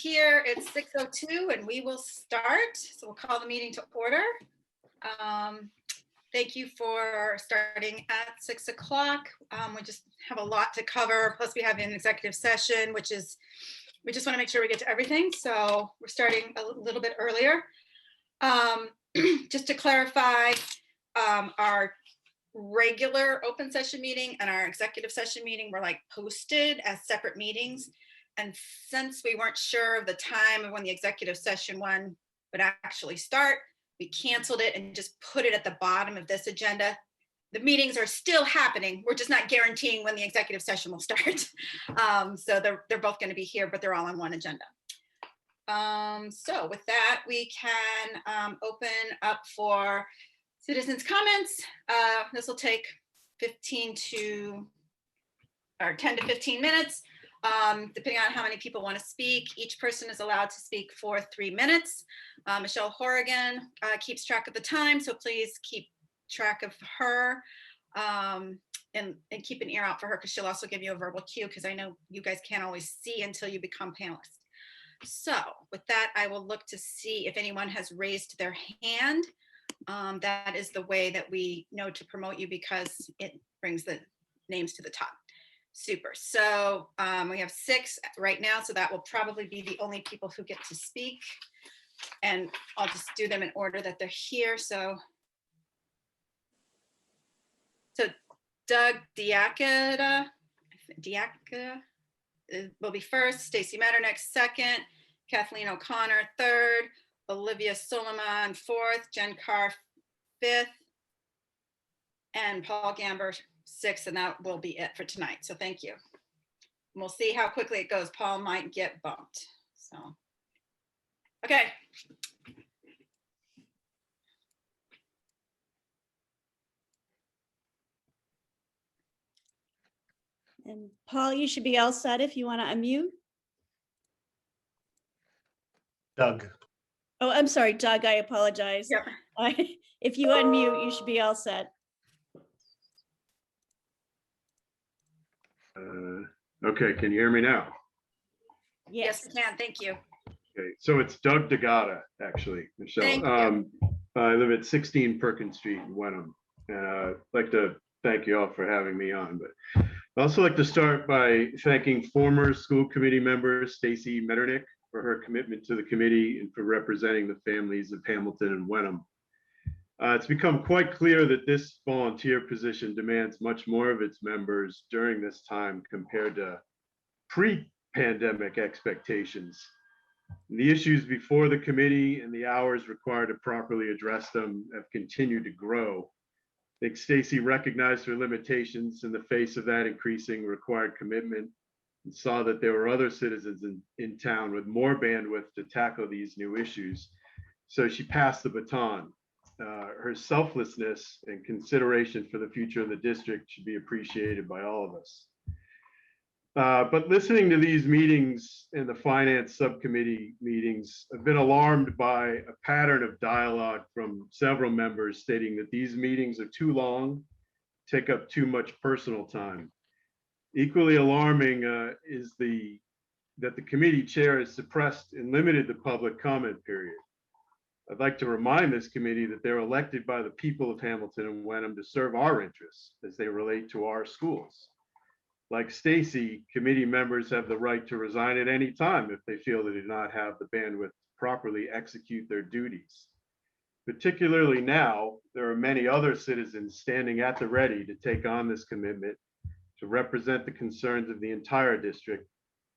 Here it's 6:02 and we will start. So we'll call the meeting to order. Thank you for starting at 6 o'clock. We just have a lot to cover. Plus we have an executive session, which is, we just want to make sure we get to everything. So we're starting a little bit earlier. Just to clarify, our regular open session meeting and our executive session meeting were like posted as separate meetings. And since we weren't sure of the time of when the executive session one would actually start, we canceled it and just put it at the bottom of this agenda. The meetings are still happening. We're just not guaranteeing when the executive session will start. So they're both going to be here, but they're all on one agenda. So with that, we can open up for citizens' comments. This will take 10 to 15 minutes. Depending on how many people want to speak. Each person is allowed to speak for 3 minutes. Michelle Horrigan keeps track of the time, so please keep track of her and keep an ear out for her, because she'll also give you a verbal cue, because I know you guys can't always see until you become panelists. So with that, I will look to see if anyone has raised their hand. That is the way that we know to promote you, because it brings the names to the top. Super. So we have 6 right now, so that will probably be the only people who get to speak. And I'll just do them in order that they're here. So Doug Diakata will be first, Stacy Metternich second, Kathleen O'Connor third, Olivia Solomon fourth, Jen Carr fifth, and Paul Gamber 6, and that will be it for tonight. So thank you. And we'll see how quickly it goes. Paul might get bumped. So, okay. And Paul, you should be all set if you want to unmute. Doug. Oh, I'm sorry, Doug, I apologize. Yep. If you unmute, you should be all set. Okay, can you hear me now? Yes, we can. Thank you. Okay, so it's Doug DeGata, actually, Michelle. Thank you. I live at 16 Perkins Street in Wenham, and I'd like to thank you all for having me on. But I'd also like to start by thanking former school committee member Stacy Metternich for her commitment to the committee and for representing the families of Hamilton and Wenham. It's become quite clear that this volunteer position demands much more of its members during this time compared to pre-pandemic expectations. The issues before the committee and the hours required to properly address them have continued to grow. I think Stacy recognized her limitations in the face of that increasing required commitment and saw that there were other citizens in town with more bandwidth to tackle these new issues. So she passed the baton. Her selflessness and consideration for the future of the district should be appreciated by all of us. But listening to these meetings and the finance subcommittee meetings, I've been alarmed by a pattern of dialogue from several members stating that these meetings are too long, take up too much personal time. Equally alarming is that the committee chair has suppressed and limited the public comment period. I'd like to remind this committee that they're elected by the people of Hamilton and Wenham to serve our interests as they relate to our schools. Like Stacy, committee members have the right to resign at any time if they feel they do not have the bandwidth to properly execute their duties. Particularly now, there are many other citizens standing at the ready to take on this commitment to represent the concerns of the entire district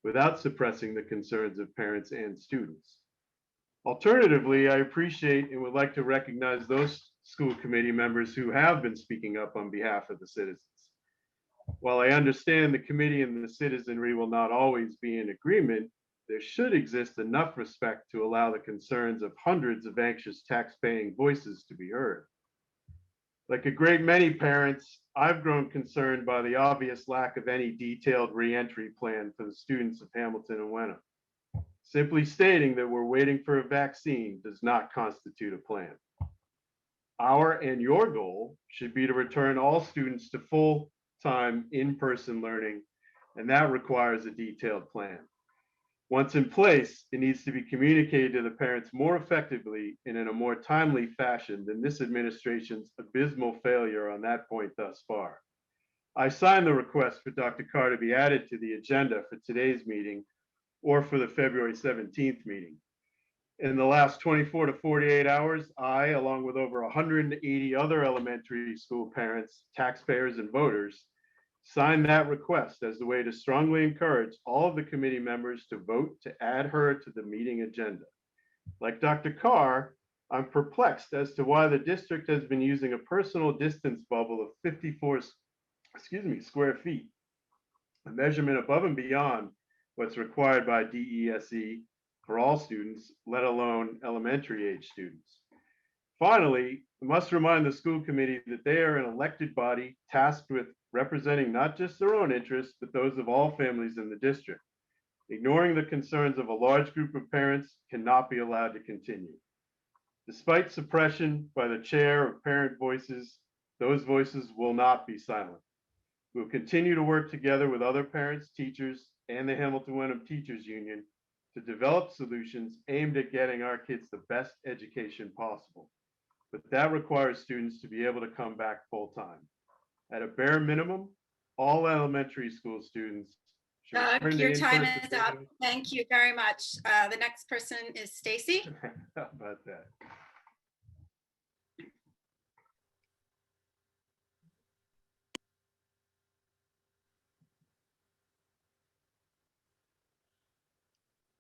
without suppressing the concerns of parents and students. Alternatively, I appreciate and would like to recognize those school committee members who have been speaking up on behalf of the citizens. While I understand the committee and the citizenry will not always be in agreement, there should exist enough respect to allow the concerns of hundreds of anxious tax-paying voices to be heard. Like a great many parents, I've grown concerned by the obvious lack of any detailed reentry plan for the students of Hamilton and Wenham. Simply stating that we're waiting for a vaccine does not constitute a plan. Our and your goal should be to return all students to full-time in-person learning, and that requires a detailed plan. Once in place, it needs to be communicated to the parents more effectively and in a more timely fashion than this administration's abysmal failure on that point thus far. I signed the request for Dr. Carr to be added to the agenda for today's meeting or for the February 17th meeting. In the last 24 to 48 hours, I, along with over 180 other elementary school parents, taxpayers, and voters, signed that request as a way to strongly encourage all of the committee members to vote to add her to the meeting agenda. Like Dr. Carr, I'm perplexed as to why the district has been using a personal distance bubble of 54 square feet, a measurement above and beyond what's required by DESE for all students, let alone elementary age students. Finally, I must remind the school committee that they are an elected body tasked with representing not just their own interests, but those of all families in the district. Ignoring the concerns of a large group of parents cannot be allowed to continue. Despite suppression by the chair of parent voices, those voices will not be silent. We'll continue to work together with other parents, teachers, and the Hamilton Wenham Teachers Union to develop solutions aimed at getting our kids the best education possible. But that requires students to be able to come back full time. At a bare minimum, all elementary school students should Doug, return to your time in-person is up. Thank you very much. The next person is Stacy. How about that?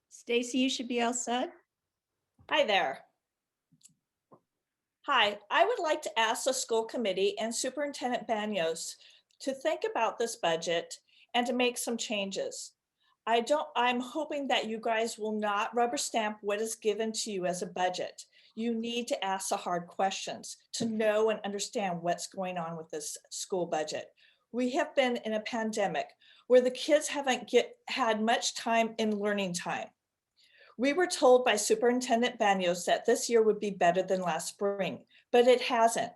Stacy, you should be all set. Hi there. Hi, I would like to ask the school committee and Superintendent Banyos to think about this budget and to make some changes. I'm hoping that you guys will not rubber stamp what is given to you as a budget. You need to ask the hard questions to know and understand what's going on with this school budget. We have been in a pandemic where the kids haven't had much time in learning time. We were told by Superintendent Banyos that this year would be better than last spring, but it hasn't.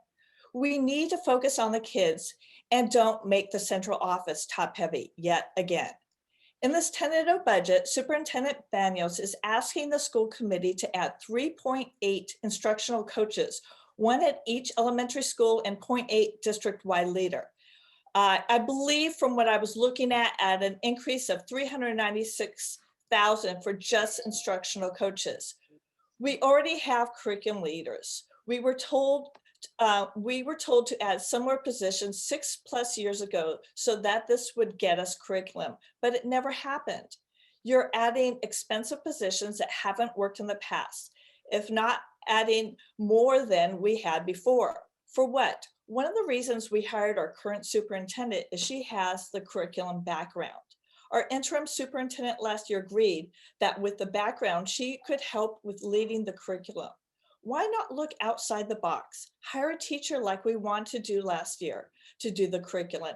We need to focus on the kids and don't make the central office top heavy yet again. In this tentative budget, Superintendent Banyos is asking the school committee to add 3.8 instructional coaches, one at each elementary school and 0.8 district-wide leader. I believe from what I was looking at an increase of $396,000 for just instructional coaches. We already have curriculum leaders. We were told to add similar positions 6+ years ago so that this would get us curriculum, but it never happened. You're adding expensive positions that haven't worked in the past, if not adding more than we had before. For what? One of the reasons we hired our current superintendent is she has the curriculum background. Our interim superintendent last year agreed that with the background, she could help with leading the curriculum. Why not look outside the box? Hire a teacher like we wanted to do last year to do the curriculum,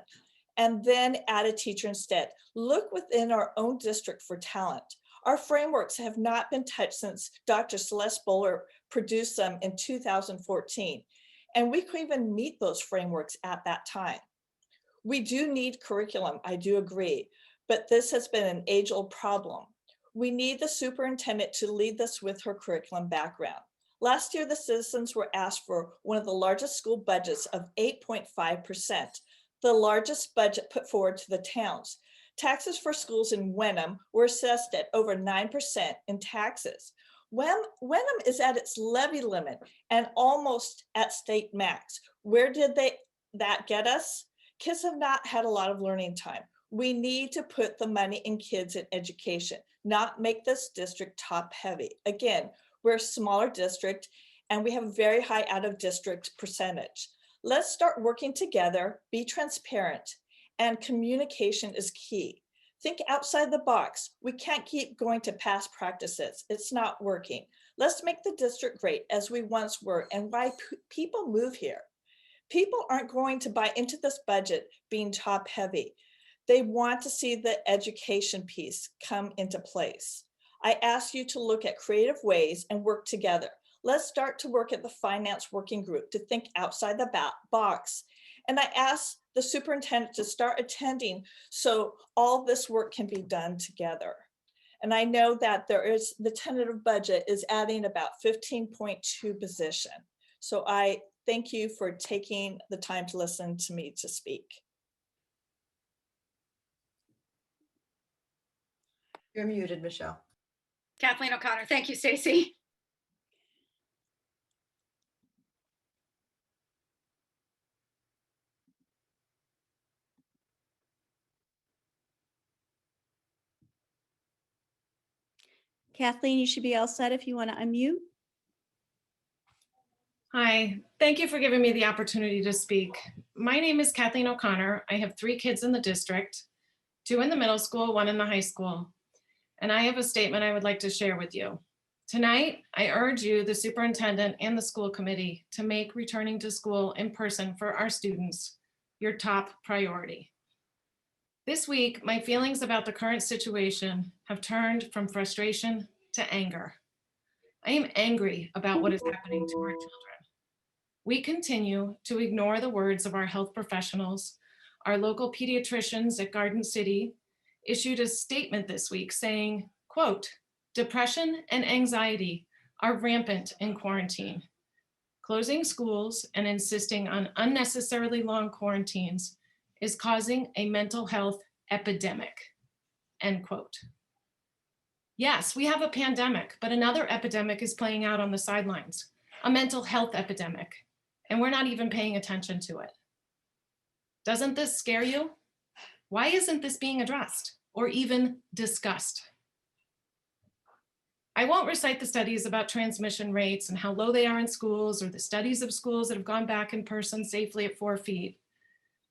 and then add a teacher instead. Look within our own district for talent. Our frameworks have not been touched since Dr. Celeste Bowler produced them in 2014, and we couldn't even meet those frameworks at that time. We do need curriculum, I do agree, but this has been an age-old problem. We need the superintendent to lead this with her curriculum background. Last year, the citizens were asked for one of the largest school budgets of 8.5%, the largest budget put forward to the towns. Taxes for schools in Wenham were assessed at over 9% in taxes. Wenham is at its levy limit and almost at state max. Where did that get us? Kids have not had a lot of learning time. We need to put the money in kids and education, not make this district top heavy. Again, we're a smaller district and we have a very high out of district percentage. Let's start working together, be transparent, and communication is key. Think outside the box. We can't keep going to past practices. It's not working. Let's make the district great as we once were and why people move here. People aren't going to buy into this budget being top heavy. They want to see the education piece come into place. I ask you to look at creative ways and work together. Let's start to work at the finance working group to think outside the box. And I ask the superintendent to start attending so all this work can be done together. And I know that the tentative budget is adding about 15.2 position. So I thank you for taking the time to listen to me to speak. You're muted, Michelle. Kathleen O'Connor. Thank you, Stacy. Kathleen, you should be all set if you want to unmute. Hi, thank you for giving me the opportunity to speak. My name is Kathleen O'Connor. I have 3 kids in the district, 2 in the middle school, 1 in the high school. And I have a statement I would like to share with you. Tonight, I urge you, the superintendent and the school committee, to make returning to school in person for our students your top priority. This week, my feelings about the current situation have turned from frustration to anger. I am angry about what is happening to our children. We continue to ignore the words of our health professionals. Our local pediatricians at Garden City issued a statement this week saying, quote, "Depression and anxiety are rampant in quarantine. Closing schools and insisting on unnecessarily long quarantines is causing a mental health epidemic," end quote. Yes, we have a pandemic, but another epidemic is playing out on the sidelines, a mental health epidemic, and we're not even paying attention to it. Doesn't this scare you? Why isn't this being addressed or even discussed? I won't recite the studies about transmission rates and how low they are in schools, or the studies of schools that have gone back in person safely at 4 feet.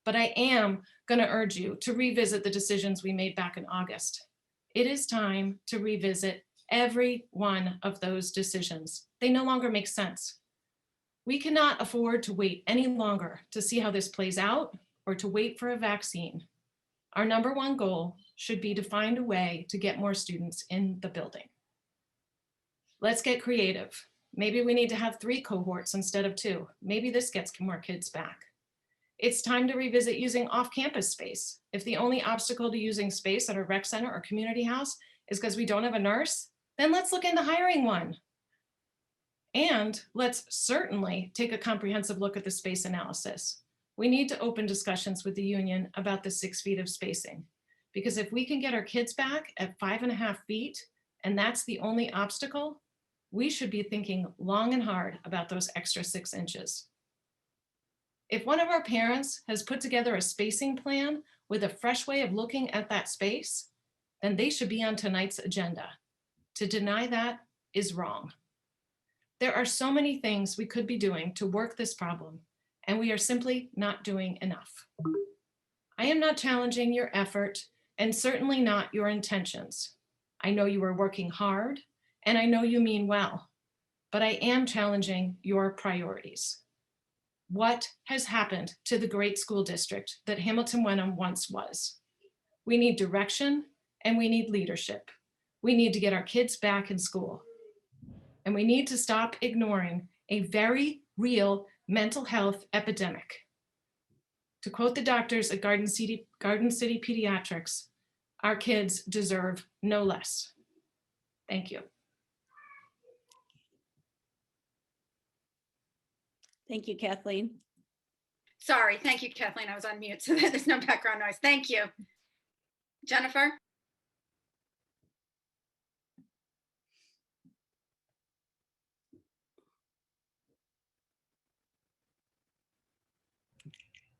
But I am going to urge you to revisit the decisions we made back in August. It is time to revisit every one of those decisions. They no longer make sense. We cannot afford to wait any longer to see how this plays out or to wait for a vaccine. Our number one goal should be to find a way to get more students in the building. Let's get creative. Maybe we need to have 3 cohorts instead of 2. Maybe this gets more kids back. It's time to revisit using off-campus space. If the only obstacle to using space at a rec center or community house is because we don't have a nurse, then let's look into hiring one. And let's certainly take a comprehensive look at the space analysis. We need to open discussions with the union about the 6 feet of spacing. Because if we can get our kids back at 5.5 feet, and that's the only obstacle, we should be thinking long and hard about those extra 6 inches. If one of our parents has put together a spacing plan with a fresh way of looking at that space, then they should be on tonight's agenda. To deny that is wrong. There are so many things we could be doing to work this problem, and we are simply not doing enough. I am not challenging your effort and certainly not your intentions. I know you are working hard and I know you mean well, but I am challenging your priorities. What has happened to the great school district that Hamilton Wenham once was? We need direction and we need leadership. We need to get our kids back in school. And we need to stop ignoring a very real mental health epidemic. To quote the doctors at Garden City Pediatrics, our kids deserve no less. Thank you. Thank you, Kathleen. Sorry. Thank you, Kathleen. I was on mute, so there's no background noise. Thank you. Jennifer?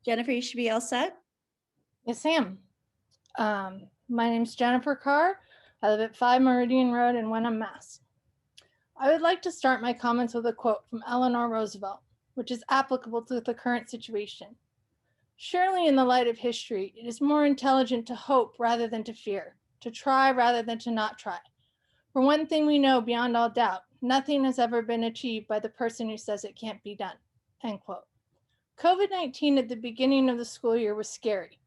Jennifer, you should be all set. Yes, ma'am. My name's Jennifer Carr. I live at 5 Meridian Road in Wenham, Mass. I would like to start my comments with a quote from Eleanor Roosevelt, which is applicable to the current situation. Surely in the light of history, it is more intelligent to hope rather than to fear, to try rather than to not try. For one thing we know beyond all doubt, nothing has ever been achieved by the person who says it can't be done, end quote. COVID-19 at the beginning of the school year was scary.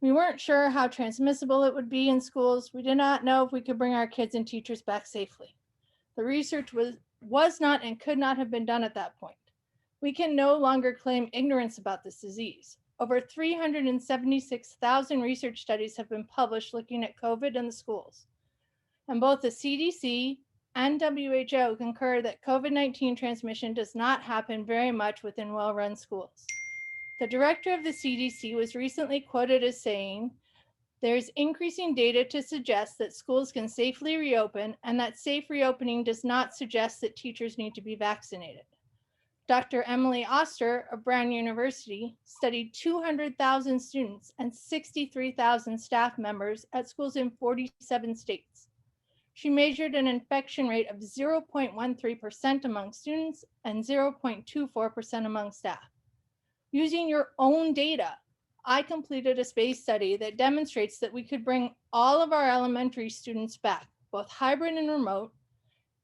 We weren't sure how transmissible it would be in schools. We did not know if we could bring our kids and teachers back safely. The research was not and could not have been done at that point. We can no longer claim ignorance about this disease. Over 376,000 research studies have been published looking at COVID in the schools. and both the CDC and WHO concur that COVID-19 transmission does not happen very much within well-run schools. The director of the CDC was recently quoted as saying, "There's increasing data to suggest that schools can safely reopen, and that safe reopening does not suggest that teachers need to be vaccinated." Dr. Emily Oster of Brown University studied 200,000 students and 63,000 staff members at schools in 47 states. She measured an infection rate of 0.13% among students and 0.24% among staff. Using your own data, I completed a space study that demonstrates that we could bring all of our elementary students back, both hybrid and remote,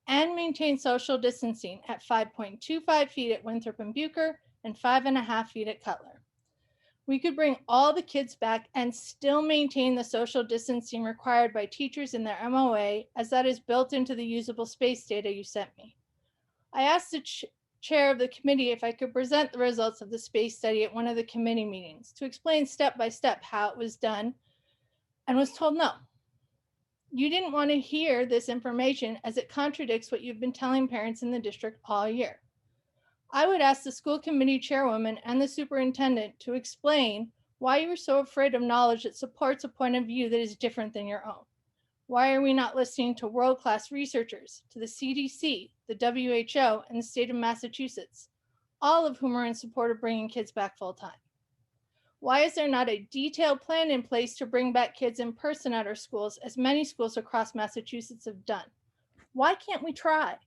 and maintain social distancing at 5.25 feet at Winthrop and Bucher and 5.5 feet at Cutler. We could bring all the kids back and still maintain the social distancing required by teachers in their MOA, as that is built into the usable space data you sent me. I asked the chair of the committee if I could present the results of the space study at one of the committee meetings to explain step by step how it was done, and was told no. You didn't want to hear this information as it contradicts what you've been telling parents in the district all year. I would ask the school committee chairwoman and the superintendent to explain why you were so afraid of knowledge that supports a point of view that is different than your own. Why are we not listening to world-class researchers, to the CDC, the WHO, and the state of Massachusetts, all of whom are in support of bringing kids back full-time? Why is there not a detailed plan in place to bring back kids in person at our schools, as many schools across Massachusetts have done? Why can't we try?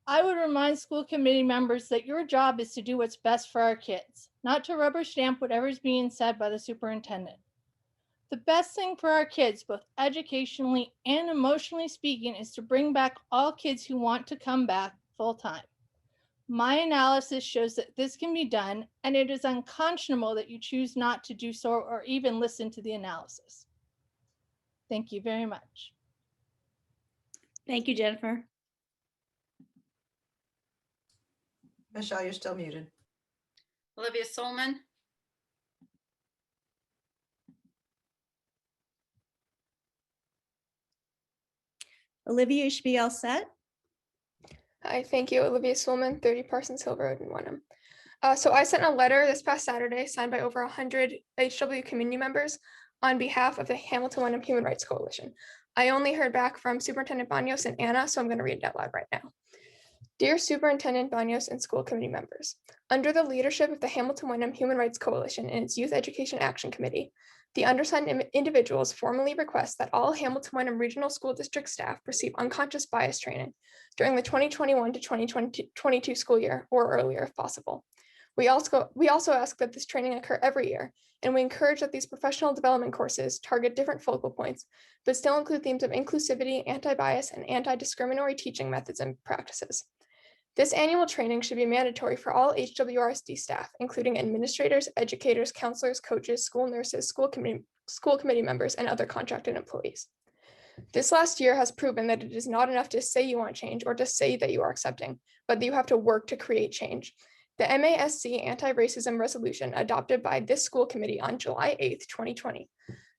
I would remind school committee members that your job is to do what's best for our kids, not to rubber stamp whatever's being said by the superintendent. The best thing for our kids, both educationally and emotionally speaking, is to bring back all kids who want to come back full-time. My analysis shows that this can be done, and it is unconscionable that you choose not to do so or even listen to the analysis. Thank you very much. Thank you, Jennifer. Michelle, you're still muted. Olivia Solman, Olivia, you should be all set. Hi, thank you. Olivia Swillman, 30 Parsons Hill Road in Wenham. So I sent a letter this past Saturday signed by over 100 HW community members on behalf of the Hamilton Wenham Human Rights Coalition. I only heard back from Superintendent Banyos and Anna, so I'm going to read it out loud right now. Dear Superintendent Banyos and school committee members, under the leadership of the Hamilton Wenham Human Rights Coalition and its Youth Education Action Committee, the undersigned individuals formally request that all Hamilton Wenham Regional School District staff receive unconscious bias training during the 2021 to 2022 school year or earlier if possible. We also ask that this training occur every year, and we encourage that these professional development courses target different focal points, but still include themes of inclusivity, anti-bias, and anti-discriminatory teaching methods and practices. This annual training should be mandatory for all HWRSD staff, including administrators, educators, counselors, coaches, school nurses, school committee members, and other contracted employees. This last year has proven that it is not enough to say you want change or to say that you are accepting, but that you have to work to create change. The MASC anti-racism resolution adopted by this school committee on July 8th, 2020,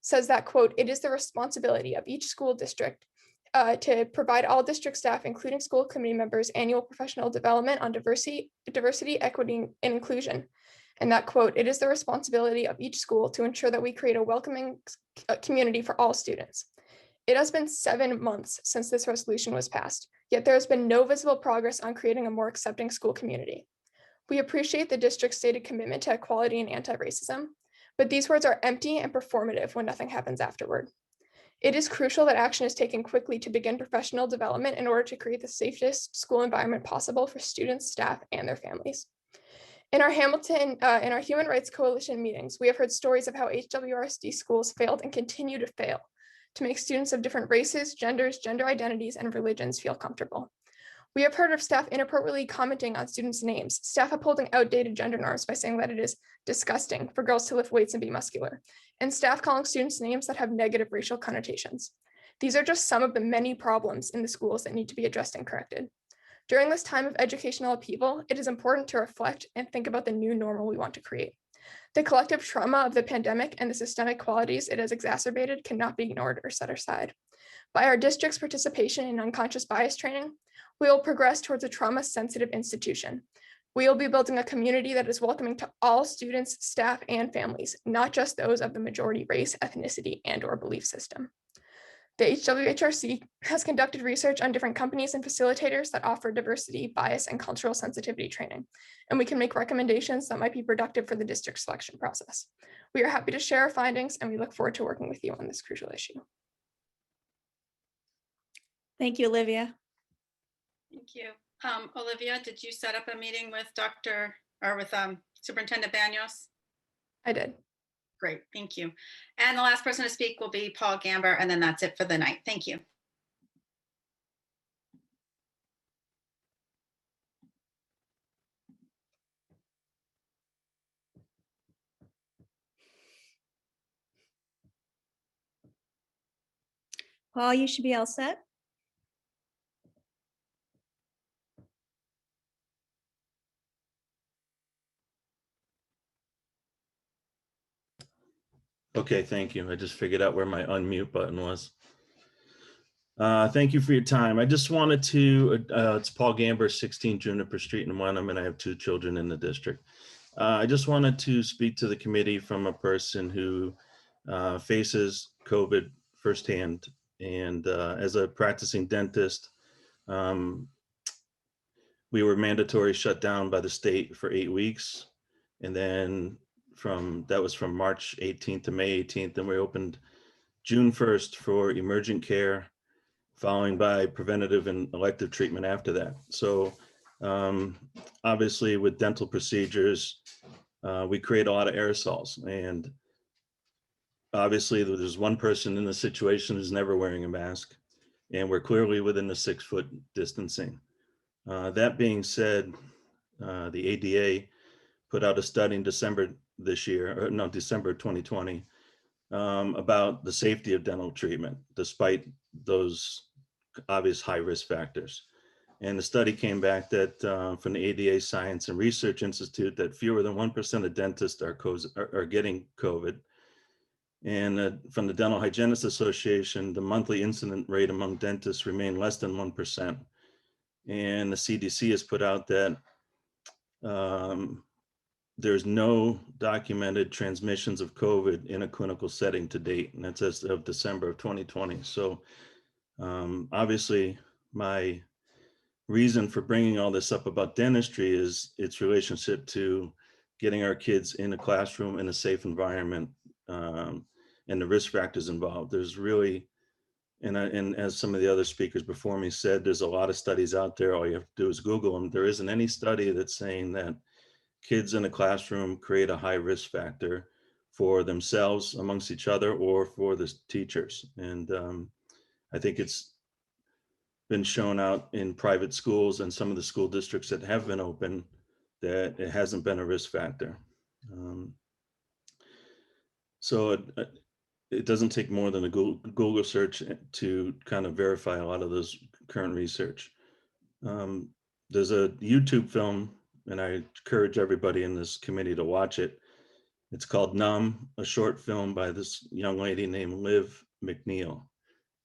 says that, quote, it is the responsibility of each school district to provide all district staff, including school committee members, annual professional development on diversity, equity, and inclusion. And that, quote, it is the responsibility of each school to ensure that we create a welcoming community for all students. It has been 7 months since this resolution was passed, yet there has been no visible progress on creating a more accepting school community. We appreciate the district's stated commitment to equality and anti-racism, but these words are empty and performative when nothing happens afterward. It is crucial that action is taken quickly to begin professional development in order to create the safest school environment possible for students, staff, and their families. In our Human Rights Coalition meetings, we have heard stories of how HWRSD schools failed and continue to fail to make students of different races, genders, gender identities, and religions feel comfortable. We have heard of staff inappropriately commenting on students' names, staff upholding outdated gender norms by saying that it is disgusting for girls to lift weights and be muscular, and staff calling students names that have negative racial connotations. These are just some of the many problems in the schools that need to be addressed and corrected. During this time of educational upheaval, it is important to reflect and think about the new normal we want to create. The collective trauma of the pandemic and the systemic qualities it has exacerbated cannot be ignored or set aside. By our district's participation in unconscious bias training, we will progress towards a trauma-sensitive institution. We will be building a community that is welcoming to all students, staff, and families, not just those of the majority race, ethnicity, and/or belief system. The HWHRC has conducted research on different companies and facilitators that offer diversity, bias, and cultural sensitivity training, and we can make recommendations that might be productive for the district selection process. We are happy to share our findings, and we look forward to working with you on this crucial issue. Thank you, Olivia. Thank you. Olivia, did you set up a meeting with Superintendent Banyos? I did. Great, thank you. And the last person to speak will be Paul Gamber, and then that's it for the night. Thank you. Paul, you should be all set. Okay, thank you. I just figured out where my unmute button was. Thank you for your time. I just wanted to, it's Paul Gamber, 16 Juniper Street in Wenham, and I have 2 children in the district. I just wanted to speak to the committee from a person who faces COVID firsthand. And as a practicing dentist, we were mandatory shut down by the state for 8 weeks. And then that was from March 18th to May 18th. Then we opened June 1st for emergent care, following by preventative and elective treatment after that. So obviously with dental procedures, we create a lot of aerosols, and obviously there's one person in the situation who's never wearing a mask, and we're clearly within the 6-foot distancing. That being said, the ADA put out a study in December this year, or no, December 2020, about the safety of dental treatment, despite those obvious high risk factors. And the study came back that from the ADA Science and Research Institute that fewer than 1% of dentists are getting COVID. And from the Dental Hygienists Association, the monthly incident rate among dentists remained less than 1%. And the CDC has put out that there's no documented transmissions of COVID in a clinical setting to date, and that's as of December of 2020. So obviously my reason for bringing all this up about dentistry is its relationship to getting our kids in a classroom in a safe environment, and the risk factors involved. There's really, and as some of the other speakers before me said, there's a lot of studies out there. All you have to do is Google them. There isn't any study that's saying that kids in a classroom create a high risk factor for themselves, amongst each other, or for the teachers. And I think it's been shown out in private schools and some of the school districts that have been open that it hasn't been a risk factor. So it doesn't take more than a Google search to kind of verify a lot of those current research. There's a YouTube film, and I encourage everybody in this committee to watch it. It's called Numb, a short film by this young lady named Liv McNeil.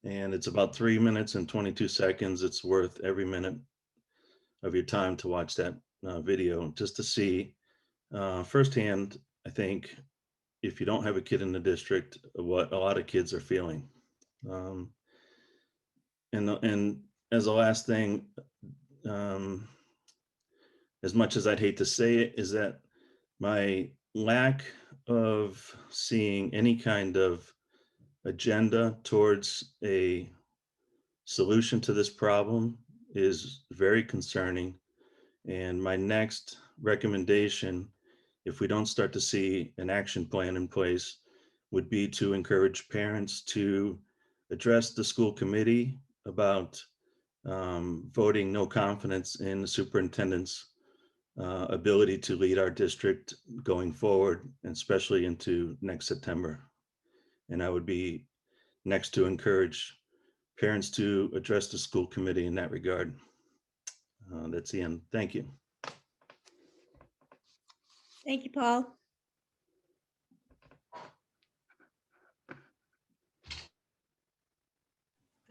And it's about 3 minutes and 22 seconds. It's worth every minute of your time to watch that video, just to see firsthand, I think, if you don't have a kid in the district, what a lot of kids are feeling. And as a last thing, as much as I'd hate to say it, is that my lack of seeing any kind of agenda towards a solution to this problem is very concerning. And my next recommendation, if we don't start to see an action plan in place, would be to encourage parents to address the school committee about voting no confidence in the superintendent's ability to lead our district going forward, and especially into next September. And I would be next to encourage parents to address the school committee in that regard. That's the end. Thank you. Thank you, Paul.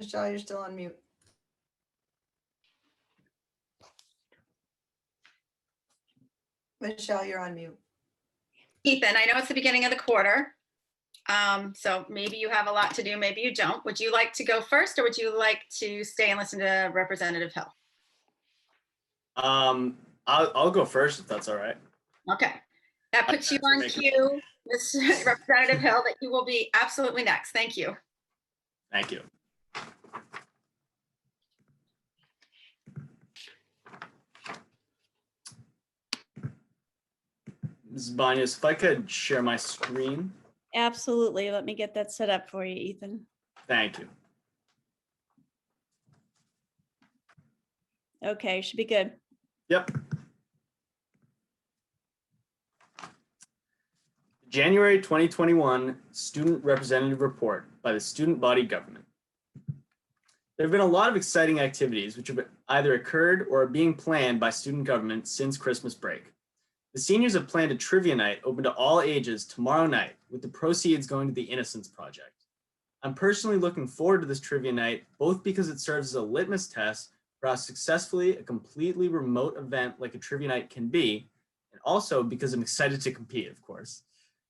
Michelle, you're still on mute. Michelle, you're on mute. Ethan, I know it's the beginning of the quarter. So maybe you have a lot to do, maybe you don't. Would you like to go first, or would you like to stay and listen to Representative Hill? I'll go first if that's all right. Okay, that puts you on cue, Ms. Representative Hill, that you will be absolutely next. Thank you. Thank you. Ms. Banyas, if I could share my screen. Absolutely. Let me get that set up for you, Ethan. Thank you. Okay, should be good. Yep. January 2021 Student Representative Report by the Student Body Government. There have been a lot of exciting activities which have either occurred or are being planned by student government since Christmas break. The seniors have planned a trivia night open to all ages tomorrow night, with the proceeds going to the Innocence Project. I'm personally looking forward to this trivia night, both because it serves as a litmus test for how successfully a completely remote event like a trivia night can be, and also because I'm excited to compete, of course.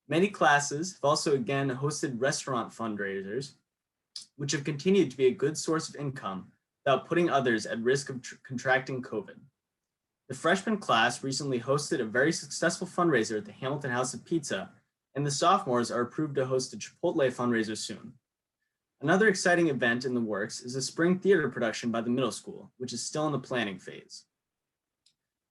Many classes have also again hosted restaurant fundraisers, which have continued to be a good source of income without putting others at risk of contracting COVID. The freshman class recently hosted a very successful fundraiser at the Hamilton House of Pizza, and the sophomores are approved to host a Chipotle fundraiser soon. Another exciting event in the works is a spring theater production by the middle school, which is still in the planning phase.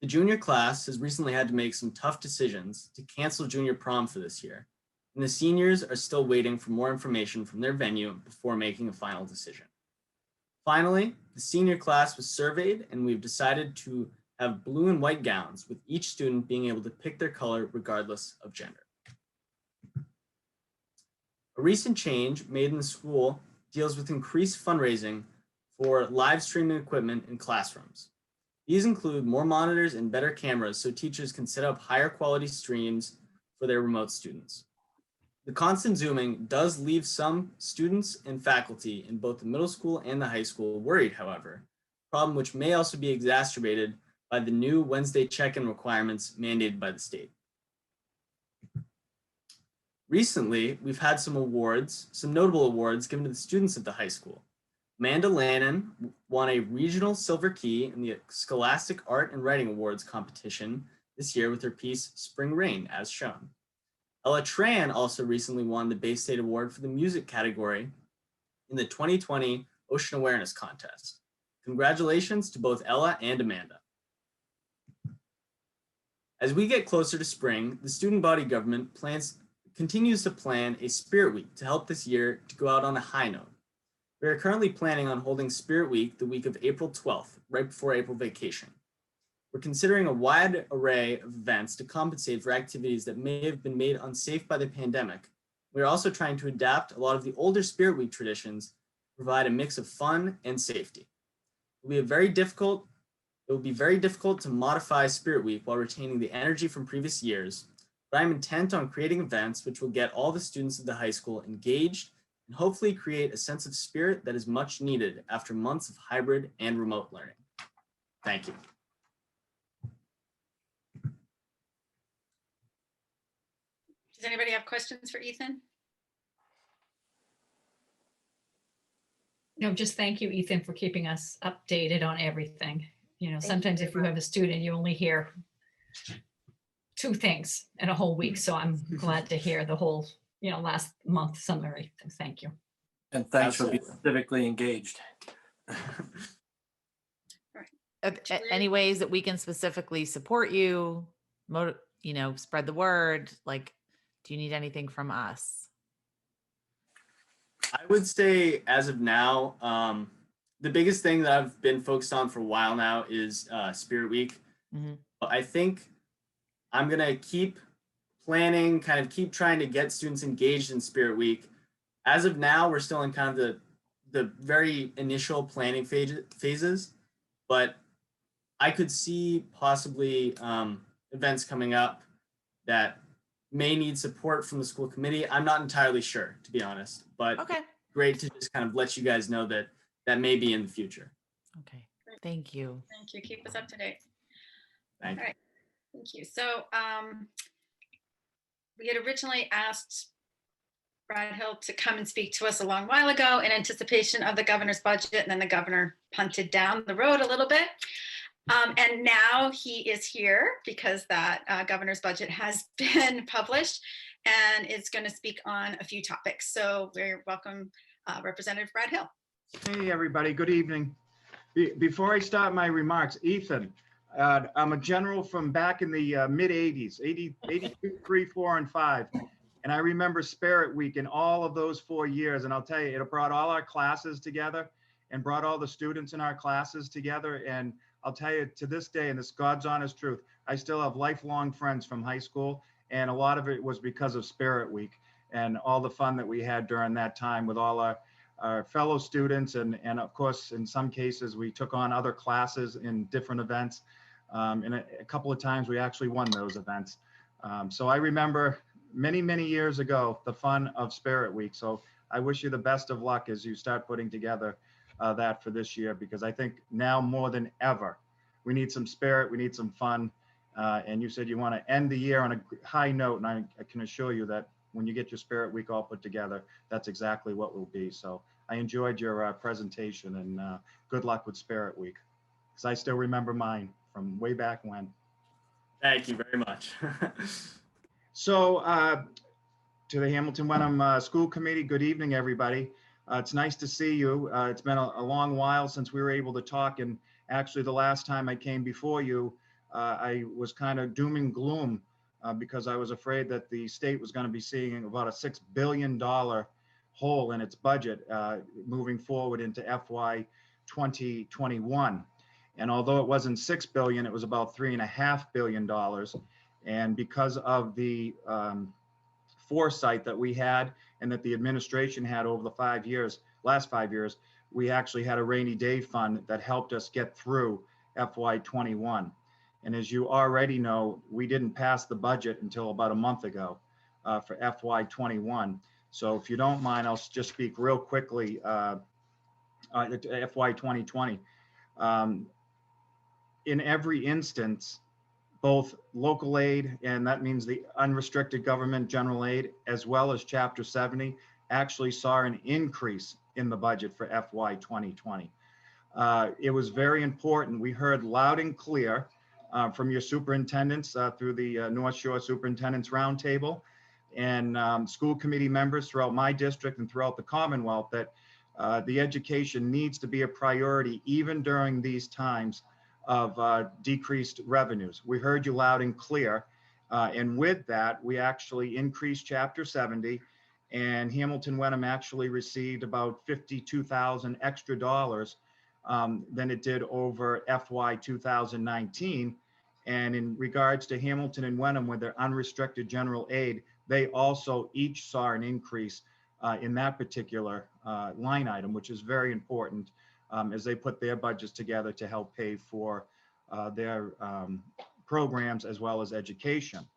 The junior class has recently had to make some tough decisions to cancel junior prom for this year, and the seniors are still waiting for more information from their venue before making a final decision. Finally, the senior class was surveyed, and we've decided to have blue and white gowns, with each student being able to pick their color regardless of gender. A recent change made in the school deals with increased fundraising for live streaming equipment in classrooms. These include more monitors and better cameras so teachers can set up higher quality streams for their remote students. The constant Zooming does leave some students and faculty in both the middle school and the high school worried, however, a problem which may also be exacerbated by the new Wednesday check-in requirements mandated by the state. Recently, we've had some notable awards given to the students at the high school. Amanda Lannon won a regional silver key in the Scholastic Art and Writing Awards competition this year with her piece Spring Rain, as shown. Ella Tran also recently won the Bay State Award for the music category in the 2020 Ocean Awareness Contest. Congratulations to both Ella and Amanda. As we get closer to spring, the student body government continues to plan a Spirit Week to help this year to go out on a high note. We are currently planning on holding Spirit Week the week of April 12th, right before April vacation. We're considering a wide array of events to compensate for activities that may have been made unsafe by the pandemic. We are also trying to adapt a lot of the older Spirit Week traditions to provide a mix of fun and safety. It will be very difficult to modify Spirit Week while retaining the energy from previous years, but I'm intent on creating events which will get all the students of the high school engaged and hopefully create a sense of spirit that is much needed after months of hybrid and remote learning. Thank you. Does anybody have questions for Ethan? No, just thank you, Ethan, for keeping us updated on everything. You know, sometimes if you have a student, you only hear 2 things in a whole week. So I'm glad to hear the whole, last month summary. Thank you. And thanks for being civically engaged. Any ways that we can specifically support you, spread the word? Like, do you need anything from us? I would say as of now, the biggest thing that I've been focused on for a while now is Spirit Week. Mm-hmm. I think I'm gonna keep planning, kind of keep trying to get students engaged in Spirit Week. As of now, we're still in kind of the very initial planning phases, but I could see possibly events coming up that may need support from the school committee. I'm not entirely sure, to be honest, but okay. Great to just kind of let you guys know that that may be in the future. Okay, thank you. Thank you. Keep us up to date. Thank you. All right. Thank you. So we had originally asked Brad Hill to come and speak to us a long while ago in anticipation of the governor's budget, and then the governor punted down the road a little bit. And now he is here because that governor's budget has been published and is going to speak on a few topics. So we're welcome Representative Brad Hill. Hey, everybody. Good evening. Before I start my remarks, Ethan, I'm a general from back in the mid 80s, 82, 3, 4, and 5. And I remember Spirit Week in all of those 4 years. And I'll tell you, it brought all our classes together and brought all the students in our classes together. And I'll tell you, to this day, and this God's honest truth, I still have lifelong friends from high school. And a lot of it was because of Spirit Week and all the fun that we had during that time with all our fellow students. And of course, in some cases, we took on other classes in different events. And a couple of times we actually won those events. So I remember many, many years ago, the fun of Spirit Week. So I wish you the best of luck as you start putting together that for this year, because I think now more than ever, we need some spirit, we need some fun. And you said you want to end the year on a high note. And I can assure you that when you get your Spirit Week all put together, that's exactly what will be. So I enjoyed your presentation, and good luck with Spirit Week, because I still remember mine from way back when. Thank you very much. So to the Hamilton Wenham School Committee, good evening, everybody. It's nice to see you. It's been a long while since we were able to talk. And actually, the last time I came before you, I was kind of doom and gloom because I was afraid that the state was going to be seeing about a $6 billion hole in its budget moving forward into FY 2021. And although it wasn't $6 billion, it was about $3.5 billion. And because of the foresight that we had and that the administration had over the last 5 years, we actually had a rainy day fund that helped us get through FY 21. And as you already know, we didn't pass the budget until about a month ago for FY 21. So if you don't mind, I'll just speak real quickly FY 2020. In every instance, both local aid, and that means the unrestricted government general aid, as well as Chapter 70, actually saw an increase in the budget for FY 2020. It was very important. We heard loud and clear from your superintendents through the North Shore Superintendents Roundtable and school committee members throughout my district and throughout the Commonwealth that the education needs to be a priority even during these times of decreased revenues. We heard you loud and clear. And with that, we actually increased Chapter 70, and Hamilton Wenham actually received about $52,000 extra dollars than it did over FY 2019. And in regards to Hamilton and Wenham with their unrestricted general aid, they also each saw an increase in that particular line item, which is very important as they put their budgets together to help pay for their programs as well as education.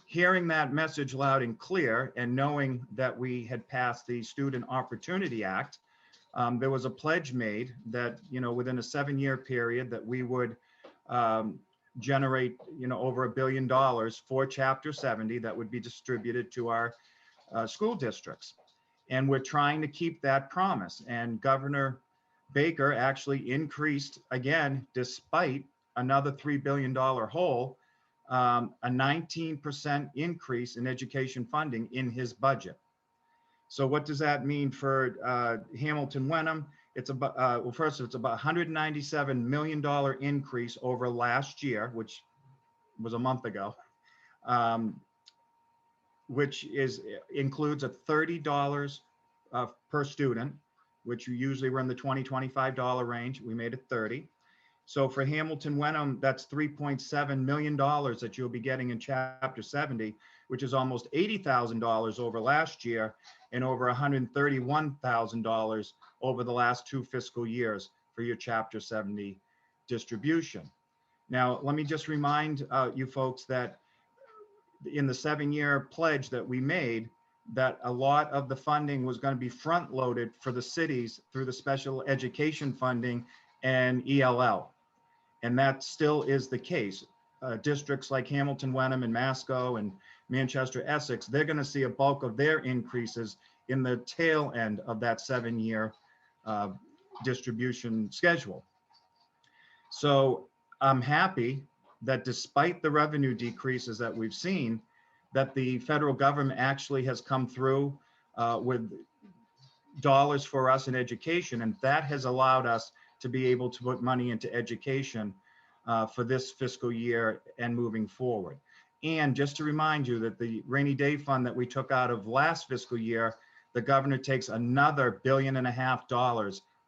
Hearing that message loud and clear, and knowing that we had passed the Student Opportunity Act, there was a pledge made that, within a 7-year period that we would generate, over $1 billion for Chapter 70 that would be distributed to our school districts. And we're trying to keep that promise. And Governor Baker actually increased, again, despite another $3 billion hole, a 19% increase in education funding in his budget. So what does that mean for Hamilton Wenham? It's about, well, first, it's about $197 million increase over last year, which was a month ago, which includes a $30 per student, which you usually were in the $20, $25 range. We made it 30. So for Hamilton Wenham, that's $3.7 million that you'll be getting in Chapter 70, which is almost $80,000 over last year and over $131,000 over the last 2 fiscal years for your Chapter 70 distribution. Now, let me just remind you folks that in the 7-year pledge that we made, that a lot of the funding was going to be front loaded for the cities through the special education funding and ELL. And that still is the case. Districts like Hamilton, Wenham, and Masco and Manchester, Essex, they're going to see a bulk of their increases in the tail end of that 7-year distribution schedule. So I'm happy that despite the revenue decreases that we've seen, that the federal government actually has come through with dollars for us in education, and that has allowed us to be able to put money into education for this fiscal year and moving forward. And just to remind you that the rainy day fund that we took out of last fiscal year, the governor takes another $1.5 billion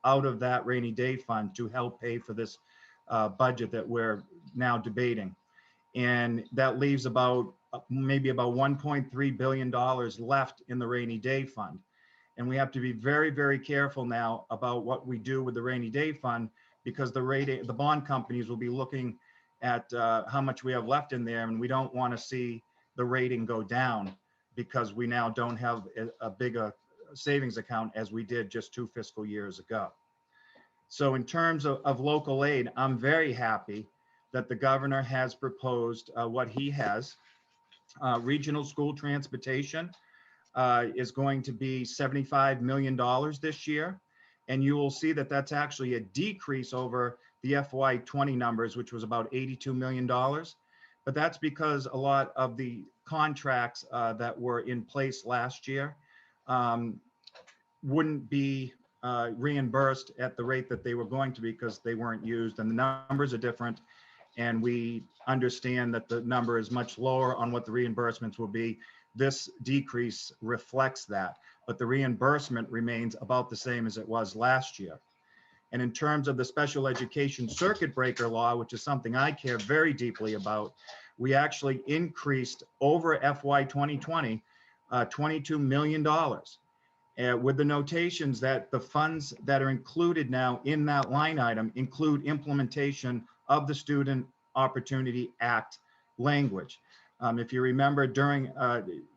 out of that rainy day fund to help pay for this budget that we're now debating. And that leaves maybe about $1.3 billion left in the rainy day fund. And we have to be very, very careful now about what we do with the rainy day fund, because the bond companies will be looking at how much we have left in there, and we don't want to see the rating go down because we now don't have a bigger savings account as we did just 2 fiscal years ago. So in terms of local aid, I'm very happy that the governor has proposed what he has. Regional school transportation is going to be $75 million this year. And you will see that that's actually a decrease over the FY20 numbers, which was about $82 million. But that's because a lot of the contracts that were in place last year wouldn't be reimbursed at the rate that they were going to be because they weren't used, and the numbers are different. And we understand that the number is much lower on what the reimbursements will be. This decrease reflects that, but the reimbursement remains about the same as it was last year. And in terms of the special education circuit breaker law, which is something I care very deeply about, we actually increased over FY 2020, $22 million. With the notations that the funds that are included now in that line item include implementation of the Student Opportunity Act language. If you remember, during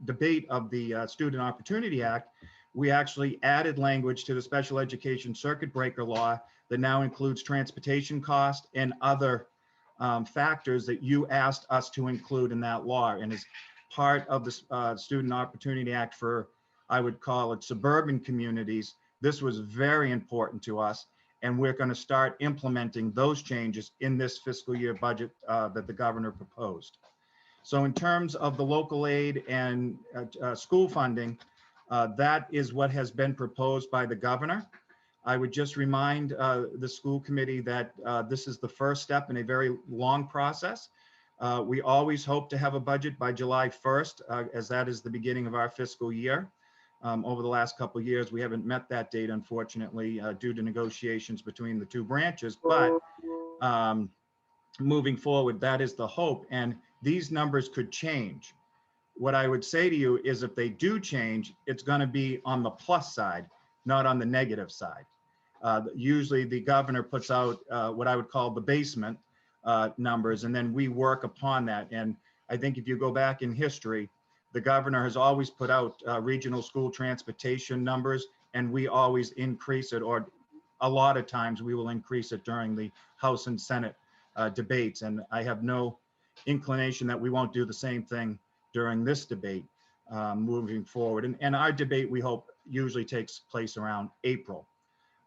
debate of the Student Opportunity Act, we actually added language to the special education circuit breaker law that now includes transportation cost and other factors that you asked us to include in that law. And as part of the Student Opportunity Act for, I would call it, suburban communities, this was very important to us. And we're going to start implementing those changes in this fiscal year budget that the governor proposed. So in terms of the local aid and school funding, that is what has been proposed by the governor. I would just remind the school committee that this is the first step in a very long process. We always hope to have a budget by July 1st, as that is the beginning of our fiscal year. Over the last couple of years, we haven't met that date, unfortunately, due to negotiations between the two branches. But moving forward, that is the hope. And these numbers could change. What I would say to you is if they do change, it's going to be on the plus side, not on the negative side. Usually the governor puts out what I would call the basement numbers, and then we work upon that. And I think if you go back in history, the governor has always put out regional school transportation numbers, and we always increase it, or a lot of times we will increase it during the House and Senate debates. And I have no inclination that we won't do the same thing during this debate moving forward. And our debate, we hope, usually takes place around April.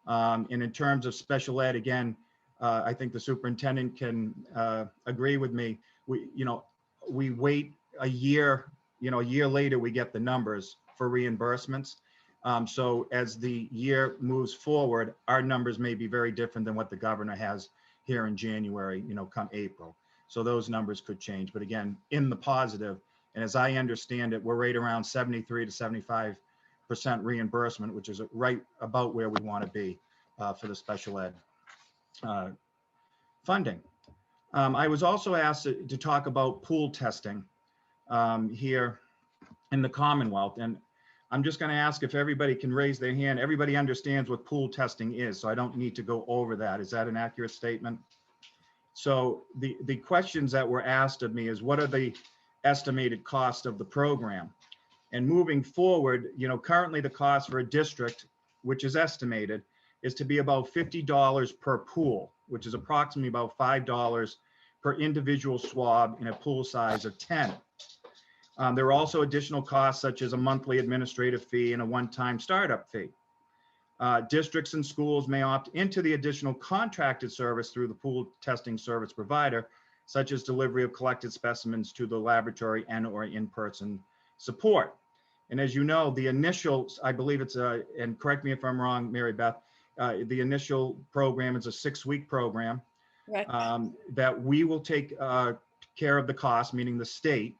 And in terms of special ed, again, I think the superintendent can agree with me. We wait a year, a year later, we get the numbers for reimbursements. So as the year moves forward, our numbers may be very different than what the governor has here in January, come April. So those numbers could change, but again, in the positive. And as I understand it, we're right around 73 to 75% reimbursement, which is right about where we want to be for the special ed funding. I was also asked to talk about pool testing here in the Commonwealth. And I'm just going to ask if everybody can raise their hand. Everybody understands what pool testing is, so I don't need to go over that. Is that an accurate statement? So the questions that were asked of me is, what are the estimated cost of the program? And moving forward, currently the cost for a district, which is estimated, is to be about $50 per pool, which is approximately about $5 per individual swab in a pool size of 10. There are also additional costs such as a monthly administrative fee and a one-time startup fee. Districts and schools may opt into the additional contracted service through the pool testing service provider, such as delivery of collected specimens to the laboratory and/or in-person support. And as you know, the initial, I believe it's and correct me if I'm wrong, Mary Beth, the initial program is a 6-week program that we will take care of the cost, meaning the state.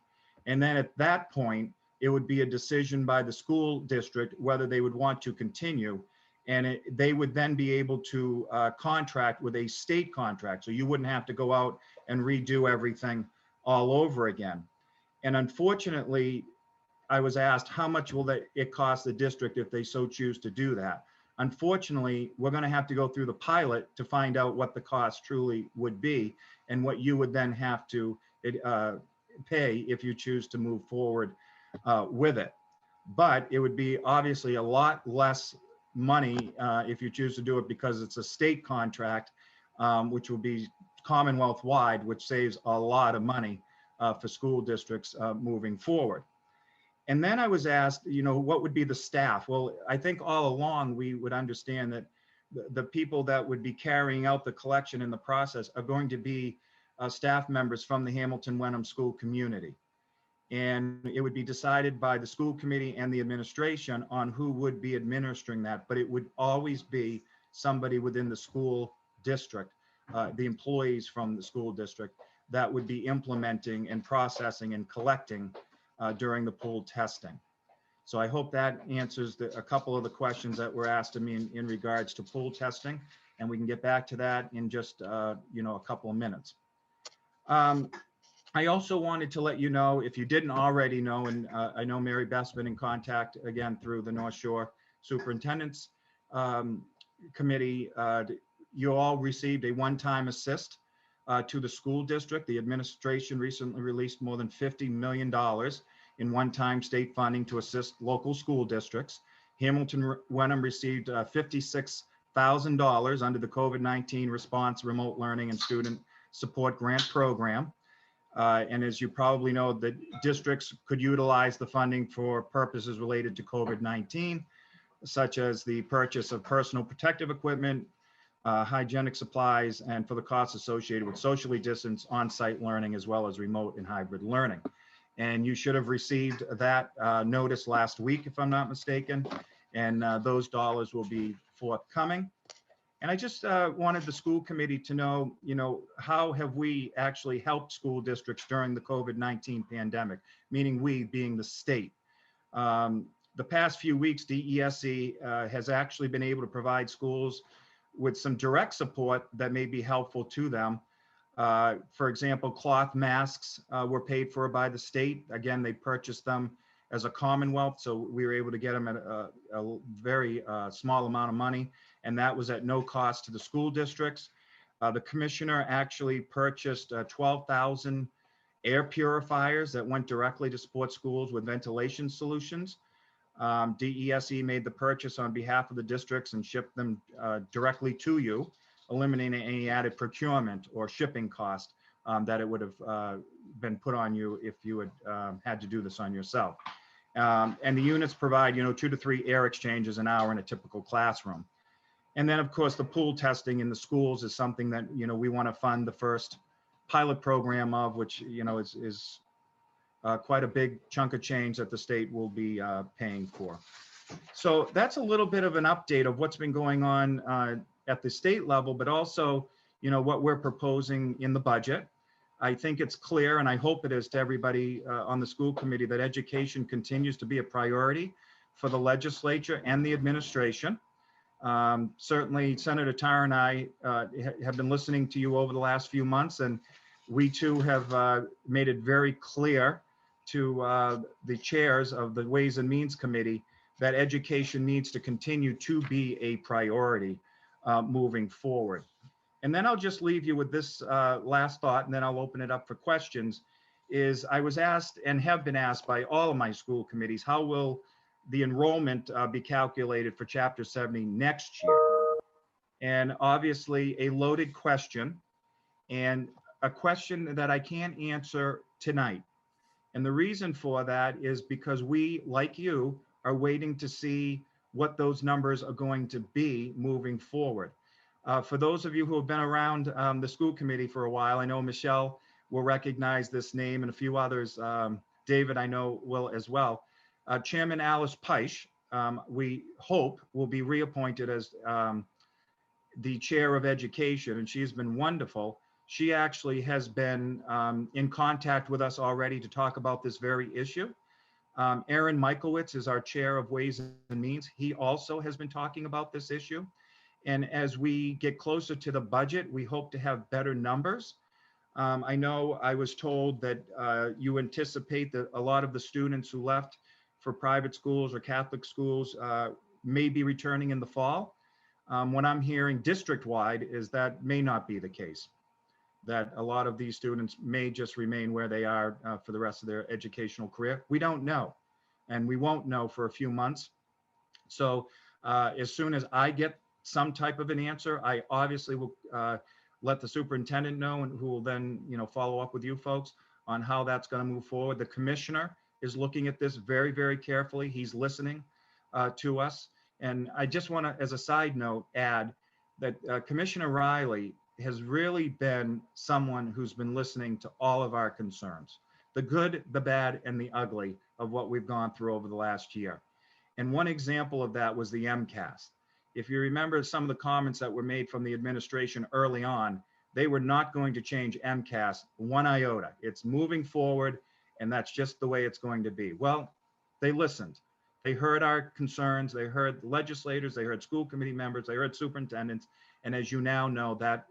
And then at that point, it would be a decision by the school district whether they would want to continue. And they would then be able to contract with a state contract. So you wouldn't have to go out and redo everything all over again. And unfortunately, I was asked, how much will it cost the district if they so choose to do that? Unfortunately, we're going to have to go through the pilot to find out what the cost truly would be and what you would then have to pay if you choose to move forward with it. But it would be obviously a lot less money if you choose to do it because it's a state contract, which will be Commonwealth-wide, which saves a lot of money for school districts moving forward. And then I was asked, what would be the staff? Well, I think all along we would understand that the people that would be carrying out the collection in the process are going to be staff members from the Hamilton-Wenham school community. And it would be decided by the school committee and the administration on who would be administering that, but it would always be somebody within the school district, the employees from the school district that would be implementing and processing and collecting during the pool testing. So I hope that answers a couple of the questions that were asked of me in regards to pool testing, and we can get back to that in just a couple of minutes. I also wanted to let you know, if you didn't already know, and I know Mary Beth's been in contact again through the North Shore Superintendent's Committee, you all received a one-time assist to the school district. The administration recently released more than $50 million in one-time state funding to assist local school districts. Hamilton-Wenham received $56,000 under the COVID-19 Response Remote Learning and Student Support Grant Program. And as you probably know, the districts could utilize the funding for purposes related to COVID-19, such as the purchase of personal protective equipment, hygienic supplies, and for the costs associated with socially distanced on-site learning, as well as remote and hybrid learning. And you should have received that notice last week, if I'm not mistaken, and those dollars will be forthcoming. And I just wanted the school committee to know, how have we actually helped school districts during the COVID-19 pandemic, meaning we being the state. The past few weeks, DESE has actually been able to provide schools with some direct support that may be helpful to them. For example, cloth masks were paid for by the state. Again, they purchased them as a Commonwealth, so we were able to get them at a very small amount of money, and that was at no cost to the school districts. The commissioner actually purchased 12,000 air purifiers that went directly to support schools with ventilation solutions. DESE made the purchase on behalf of the districts and shipped them directly to you, eliminating any added procurement or shipping cost that it would have been put on you if you had had to do this on yourself. And the units provide, 2 to 3 air exchanges an hour in a typical classroom. And then, of course, the pool testing in the schools is something that, we want to fund the first pilot program of, which, is quite a big chunk of change that the state will be paying for. So that's a little bit of an update of what's been going on at the state level, but also, what we're proposing in the budget. I think it's clear, and I hope it is to everybody on the school committee, that education continues to be a priority for the legislature and the administration. Certainly, Senator Tarr and I have been listening to you over the last few months, and we too have made it very clear to the chairs of the Ways and Means Committee that education needs to continue to be a priority moving forward. And then I'll just leave you with this last thought, and then I'll open it up for questions, is I was asked and have been asked by all of my school committees, how will the enrollment be calculated for Chapter 70 next year? And obviously a loaded question, and a question that I can't answer tonight. And the reason for that is because we, like you, are waiting to see what those numbers are going to be moving forward. For those of you who have been around the school committee for a while, I know Michelle will recognize this name and a few others. David, I know, will as well. Chairman Alice Peisch, we hope will be reappointed as the chair of education, and she's been wonderful. She actually has been in contact with us already to talk about this very issue. Aaron Michaelwitz is our chair of Ways and Means. He also has been talking about this issue. And as we get closer to the budget, we hope to have better numbers. I know I was told that you anticipate that a lot of the students who left for private schools or Catholic schools may be returning in the fall. What I'm hearing district-wide is that may not be the case, that a lot of these students may just remain where they are for the rest of their educational career. We don't know, and we won't know for a few months. So as soon as I get some type of an answer, I obviously will let the superintendent know, and who will then, follow up with you folks on how that's going to move forward. The commissioner is looking at this very, very carefully. He's listening to us. And I just want to, as a side note, add that Commissioner Riley has really been someone who's been listening to all of our concerns, the good, the bad, and the ugly of what we've gone through over the last year. And one example of that was the MCAS. If you remember some of the comments that were made from the administration early on, they were not going to change MCAS one iota. It's moving forward, and that's just the way it's going to be. Well, they listened. They heard our concerns. They heard legislators. They heard school committee members. They heard superintendents. And as you now know, that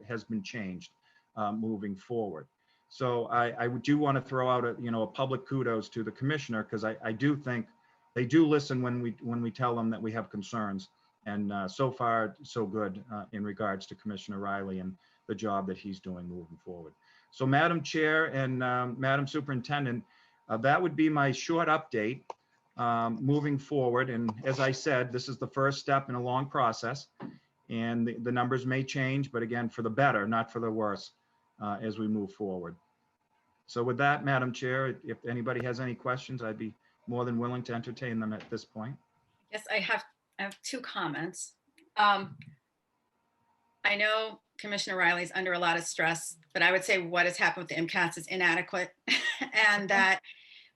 has been changed moving forward. So I do want to throw out a public kudos to the commissioner, because I do think they do listen when we tell them that we have concerns. And so far, so good in regards to Commissioner Riley and the job that he's doing moving forward. So Madam Chair and Madam Superintendent, that would be my short update moving forward. And as I said, this is the first step in a long process, and the numbers may change, but again, for the better, not for the worse, as we move forward. So with that, Madam Chair, if anybody has any questions, I'd be more than willing to entertain them at this point. Yes, I have two comments. I know Commissioner Riley's under a lot of stress, but I would say what has happened with the MCAS is inadequate and that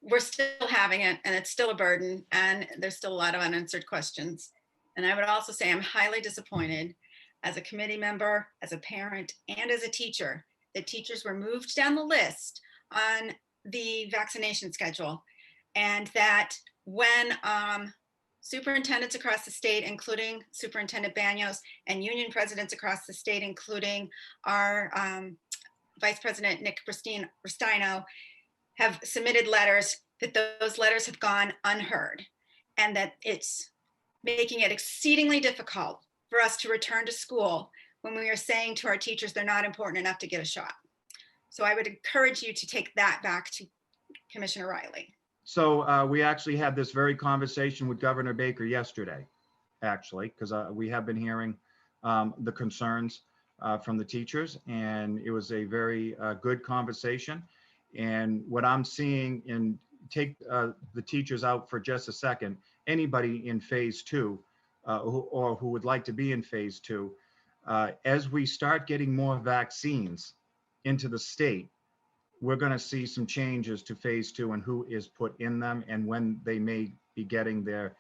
we're still having it and it's still a burden and there's still a lot of unanswered questions. And I would also say I'm highly disappointed as a committee member, as a parent, and as a teacher that teachers were moved down the list on the vaccination schedule, and that when superintendents across the state, including Superintendent Banyos, and union presidents across the state, including our Vice President Nick Rustino, have submitted letters, that those letters have gone unheard, and that it's making it exceedingly difficult for us to return to school when we are saying to our teachers they're not important enough to get a shot. So I would encourage you to take that back to Commissioner Riley. So we actually had this very conversation with Governor Baker yesterday, actually, because we have been hearing the concerns from the teachers, and it was a very good conversation. And what I'm seeing, and take the teachers out for just a second, anybody in phase 2 who would like to be in phase 2, as we start getting more vaccines into the state, we're going to see some changes to phase 2 and who is put in them and when they may be getting their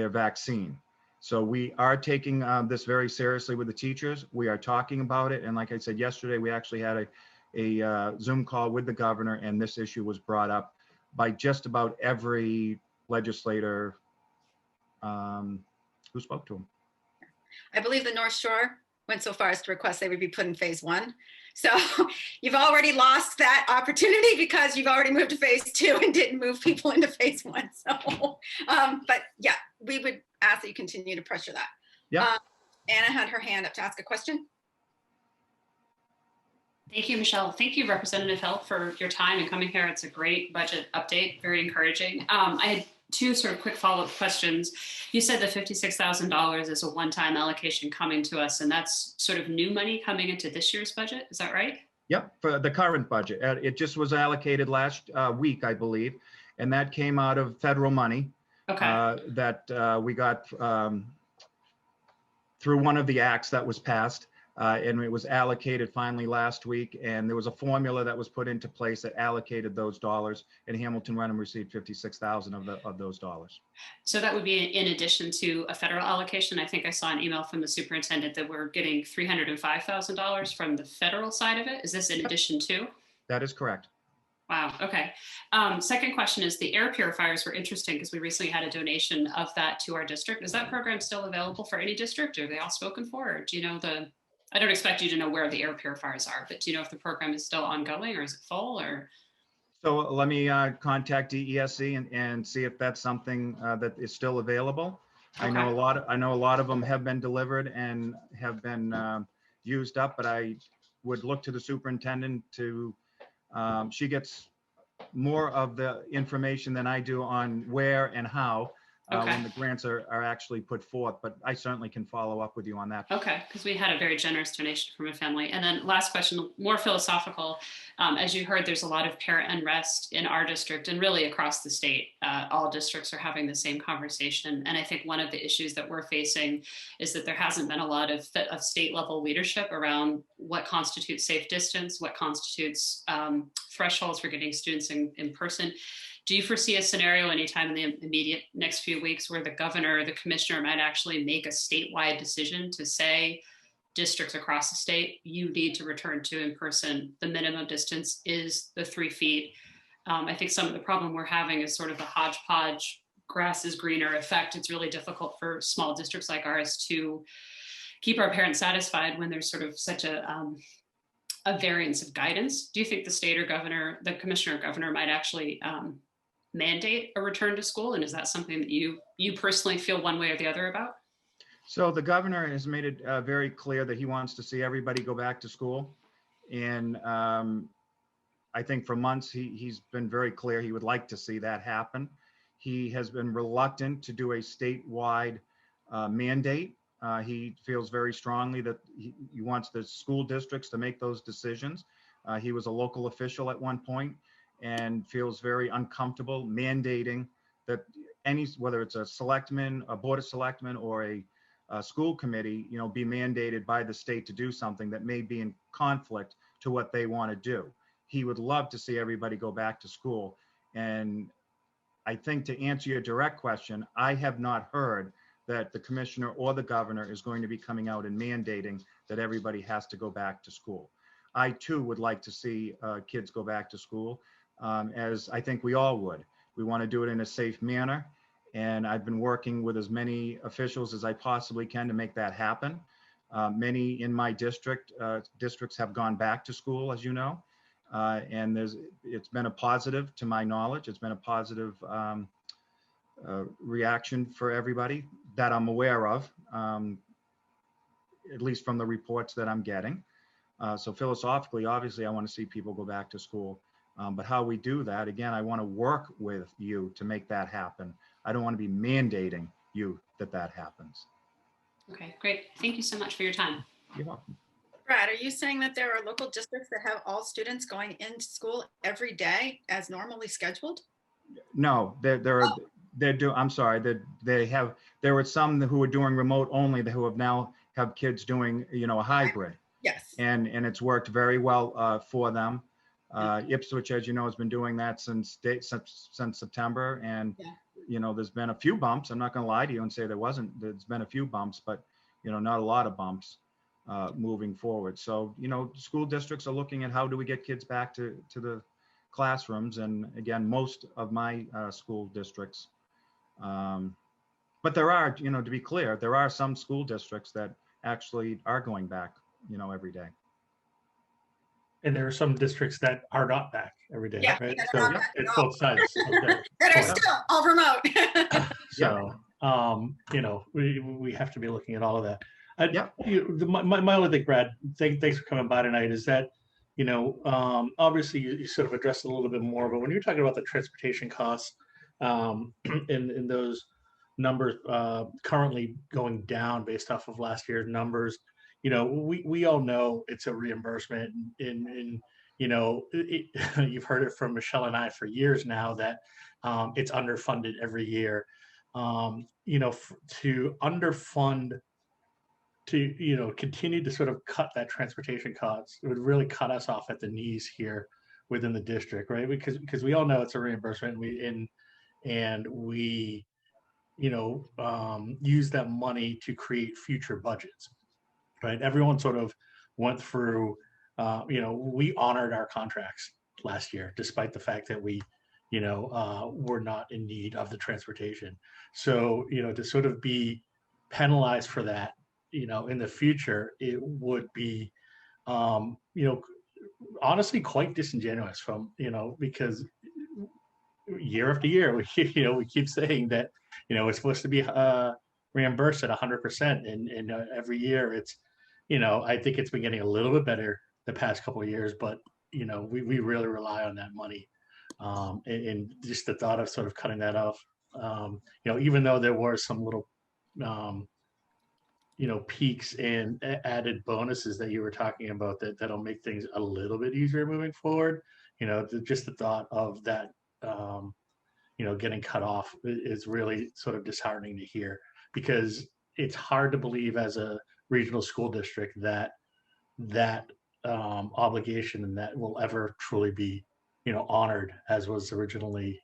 vaccine. So we are taking this very seriously with the teachers. We are talking about it. And like I said yesterday, we actually had a Zoom call with the governor, and this issue was brought up by just about every legislator who spoke to him. I believe the North Shore went so far as to request they would be put in phase 1. So you've already lost that opportunity because you've already moved to phase 2 and didn't move people into phase 1. So, but yeah, we would ask that you continue to pressure that. Yeah. Anna had her hand up to ask a question. Thank you, Michelle. Thank you, Representative Hill, for your time and coming here. It's a great budget update, very encouraging. I had two sort of quick follow-up questions. You said the $56,000 is a one-time allocation coming to us, and that's sort of new money coming into this year's budget. Is that right? Yep, for the current budget. It just was allocated last week, I believe, and that came out of federal money that we got through one of the acts that was passed. And it was allocated finally last week, and there was a formula that was put into place that allocated those dollars, and Hamilton Wenham received 56,000 of those dollars. So that would be in addition to a federal allocation. I think I saw an email from the superintendent that we're getting $305,000 from the federal side of it. Is this in addition to? That is correct. Wow. Okay. Second question is the air purifiers were interesting because we recently had a donation of that to our district. Is that program still available for any district? Are they all spoken for? Or do you know I don't expect you to know where the air purifiers are, but do you know if the program is still ongoing or is it full or? So let me contact DESC and see if that's something that is still available. Okay. I know a lot of them have been delivered and have been used up, but I would look to the superintendent to, she gets more of the information than I do on where and how. When the grants are actually put forth, but I certainly can follow up with you on that. Okay, because we had a very generous donation from a family. And then last question, more philosophical. As you heard, there's a lot of parent unrest in our district and really across the state. All districts are having the same conversation. And I think one of the issues that we're facing is that there hasn't been a lot of state level leadership around what constitutes safe distance, what constitutes thresholds for getting students in person. Do you foresee a scenario anytime in the immediate next few weeks where the governor or the commissioner might actually make a statewide decision to say districts across the state, you need to return to in person, the minimum distance is the 3 feet? I think some of the problem we're having is sort of the hodgepodge grass is greener effect. It's really difficult for small districts like ours to keep our parents satisfied when there's sort of such a variance of guidance. Do you think the state or governor, the commissioner or governor might actually mandate a return to school? And is that something that you personally feel one way or the other about? So the governor has made it very clear that he wants to see everybody go back to school. And I think for months, he's been very clear he would like to see that happen. He has been reluctant to do a statewide mandate. He feels very strongly that he wants the school districts to make those decisions. He was a local official at one point and feels very uncomfortable mandating that whether it's a selectman, a board of selectmen, or a school committee, be mandated by the state to do something that may be in conflict to what they want to do. He would love to see everybody go back to school. And I think to answer your direct question, I have not heard that the commissioner or the governor is going to be coming out and mandating that everybody has to go back to school. I too would like to see kids go back to school, as I think we all would. We want to do it in a safe manner. And I've been working with as many officials as I possibly can to make that happen. Many in my districts have gone back to school, as you know, and it's been a positive, to my knowledge. It's been a positive reaction for everybody that I'm aware of, at least from the reports that I'm getting. So philosophically, obviously, I want to see people go back to school. But how we do that, again, I want to work with you to make that happen. I don't want to be mandating you that happens. Okay, great. Thank you so much for your time. You're welcome. Brad, are you saying that there are local districts that have all students going into school every day as normally scheduled? No, I'm sorry, there were some who were doing remote only who have now have kids doing, a hybrid. Yes. And it's worked very well for them. Ipswich, as you know, has been doing that since September. And, there's been a few bumps. I'm not going to lie to you and say there's been a few bumps, but, not a lot of bumps moving forward. So, school districts are looking at how do we get kids back to the classrooms. And again, most of my school districts, but there are, to be clear, there are some school districts that actually are going back, every day. And there are some districts that are not back every day, yeah, right? So it's both sides. That are still all remote. So, we have to be looking at all of that. My only thing, Brad, thanks for coming by tonight, is that, Obviously you sort of addressed it a little bit more, but when you're talking about the transportation costs, in those numbers currently going down based off of last year's numbers, we all know it's a reimbursement in you've heard it from Michelle and I for years now that it's underfunded every year. To underfund, to continue to sort of cut that transportation costs, it would really cut us off at the knees here within the district, right? Because we all know it's a reimbursement, and we use that money to create future budgets, right? Everyone sort of went through, we honored our contracts last year, despite the fact that we, were not in need of the transportation. So, to sort of be penalized for that, in the future, it would be, honestly quite disingenuous because year after year, we keep saying that, it's supposed to be reimbursed at 100%. And every year it's, I think it's been getting a little bit better the past couple of years, but, we really rely on that money. And just the thought of sort of cutting that off, even though there were some little, peaks and added bonuses that you were talking about that'll make things a little bit easier moving forward. Just the thought of that, getting cut off is really sort of disheartening to hear, because it's hard to believe as a regional school district that obligation and that will ever truly be, honored as was originally,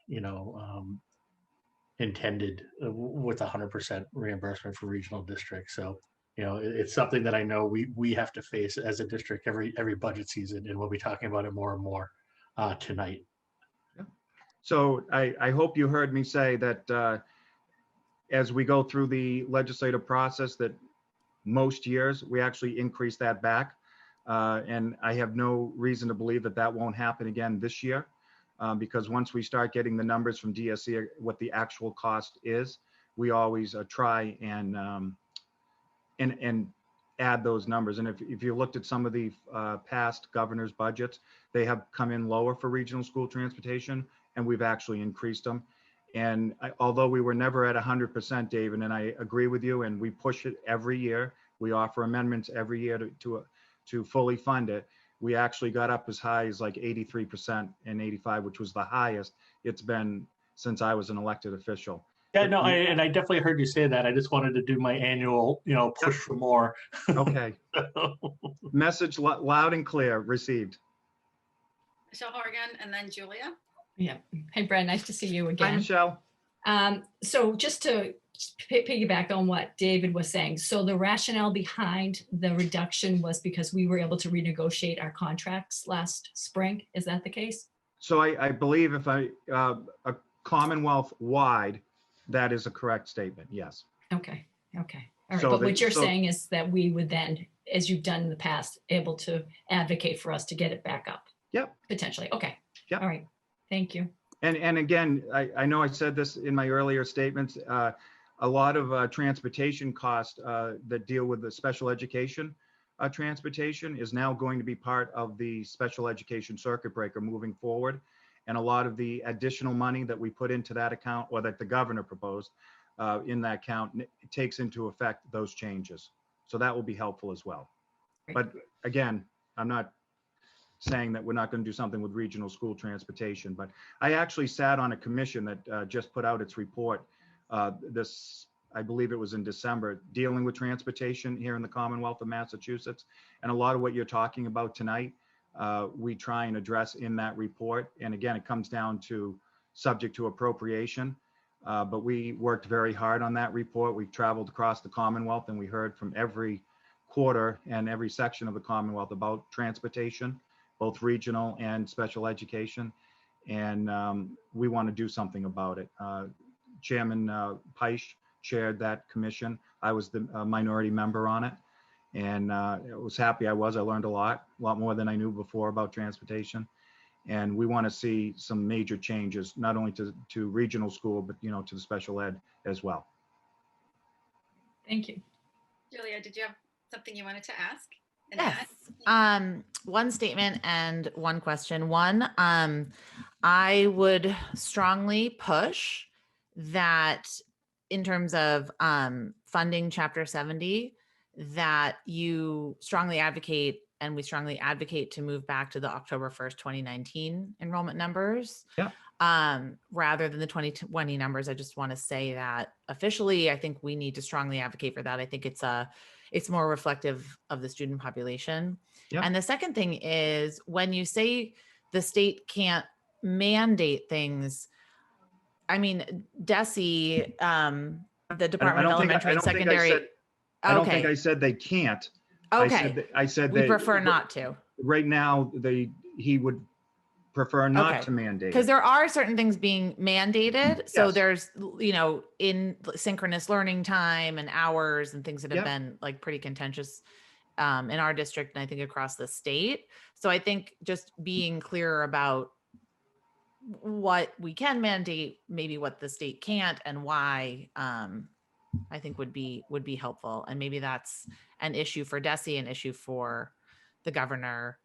intended with 100% reimbursement for regional districts. So, it's something that I know we have to face as a district every budget season, and we'll be talking about it more and more tonight. So I hope you heard me say that as we go through the legislative process, that most years we actually increase that back. And I have no reason to believe that won't happen again this year, because once we start getting the numbers from DSC, what the actual cost is, we always try and add those numbers. And if you looked at some of the past governor's budgets, they have come in lower for regional school transportation, and we've actually increased them. And although we were never at 100%, David, and I agree with you, and we push it every year, we offer amendments every year to fully fund it. We actually got up as high as like 83% and 85, which was the highest it's been since I was an elected official. Yeah, no, I definitely heard you say that. I just wanted to do my annual, push for more. Okay. Message loud and clear received. Michelle Horgan, and then Julia. Yeah. Hey, Brad, nice to see you again. Hi, Michelle. So just to piggyback on what David was saying. So the rationale behind the reduction was because we were able to renegotiate our contracts last spring. Is that the case? So I believe if a Commonwealth wide, that is a correct statement. Yes. Okay. Okay. All right. So but what you're saying is that we would then, as you've done in the past, able to advocate for us to get it back up. Yep. Potentially. Okay. Yep. All right. Thank you. And again, I know I said this in my earlier statements, a lot of transportation costs that deal with the special education transportation is now going to be part of the special education circuit breaker moving forward. And a lot of the additional money that we put into that account, or that the governor proposed in that account, takes into effect those changes. So that will be helpful as well. But again, I'm not saying that we're not going to do something with regional school transportation, but I actually sat on a commission that just put out its report I believe it was in December, dealing with transportation here in the Commonwealth of Massachusetts. And a lot of what you're talking about tonight, we try and address in that report. And again, it comes down to subject to appropriation, but we worked very hard on that report. We've traveled across the Commonwealth, and we heard from every quarter and every section of the Commonwealth about transportation, both regional and special education. And we want to do something about it. Chairman Peisch chaired that commission. I was the minority member on it, and I was happy I learned a lot more than I knew before about transportation. And we want to see some major changes, not only to regional school, but to the special ed as well. Thank you. Julia, did you have something you wanted to ask? Yes. One statement and one question. One, I would strongly push that in terms of funding Chapter 70, that you strongly advocate, and we strongly advocate, to move back to the October 1st, 2019 enrollment numbers. Yeah. Rather than the 2020 numbers. I just want to say that officially, I think we need to strongly advocate for that. I think it's more reflective of the student population. Yeah. And the second thing is, when you say the state can't mandate things, I mean, DESE, the Department of Elementary and Secondary. I don't think I said they can't. Okay. I said We they prefer not to. Right now, he would prefer not Okay. to mandate. Because there are certain things being mandated. So Yes. there's, in synchronous learning time and hours and things that have Yeah. been like pretty contentious in our district, and I think across the state. So I think just being clear about what we can mandate, maybe what the state can't, and why, I think would be helpful. And maybe that's an issue for DESE, an issue for the governor,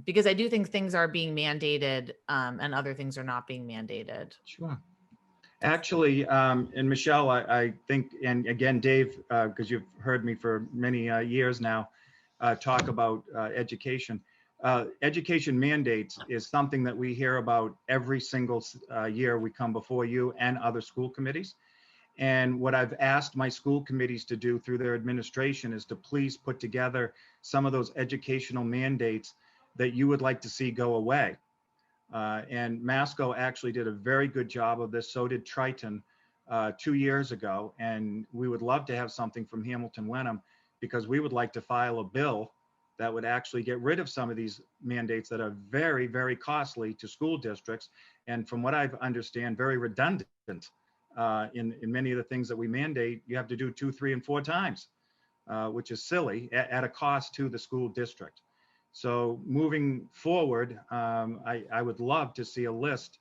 because I do think things are being mandated, and other things are not being mandated. Sure. Actually, and Michelle, I think, and again, Dave, because you've heard me for many years now, talk about education. Education mandates is something that we hear about every single year we come before you and other school committees. And what I've asked my school committees to do through their administration is to please put together some of those educational mandates that you would like to see go away. And Masco actually did a very good job of this. So did Triton 2 years ago. And we would love to have something from Hamilton Wenham, because we would like to file a bill that would actually get rid of some of these mandates that are very, very costly to school districts. And from what I understand, very redundant. In many of the things that we mandate, you have to do 2, 3, and 4 times, which is silly at a cost to the school district. So moving forward, I would love to see a list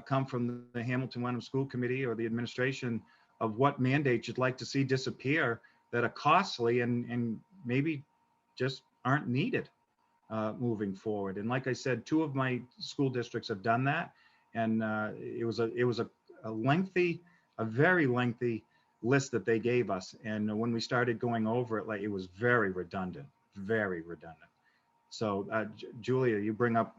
come from the Hamilton Wenham School Committee or the administration of what mandates you'd like to see disappear that are costly and maybe just aren't needed moving forward. And like I said, 2 of my school districts have done that, and it was a very lengthy list that they gave us. And when we started going over it, like, it was very redundant, very redundant. So Julia, you bring up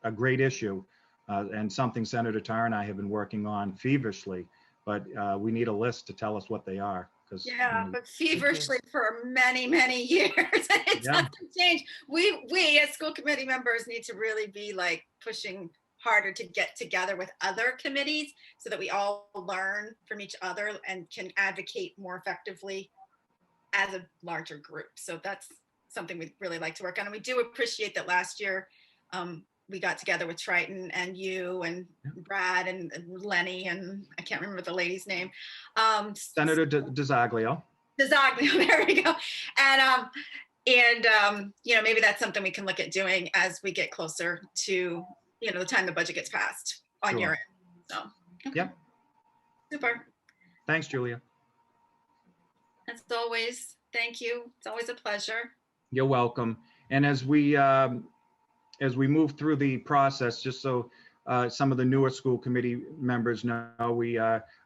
a great issue and something Senator Tar and I have been working on feverishly, but we need a list to tell us what they are. Yeah, but feverishly for many, many years. It doesn't change. We as school committee members need to really be like pushing harder to get together with other committees so that we all learn from each other and can advocate more effectively as a larger group. So that's something we'd really like to work on. And we do appreciate that last year we got together with Triton and you and Brad and Lenny, and I can't remember the lady's name. Senator DeZaglio. DeZaglio, there we go. And maybe that's something we can look at doing as we get closer to the time the budget gets passed on your end. So, okay. Yep. Super. Thanks, Julia. As always, thank you. It's always a pleasure. You're welcome. And as we move through the process, just so some of the newer school committee members know,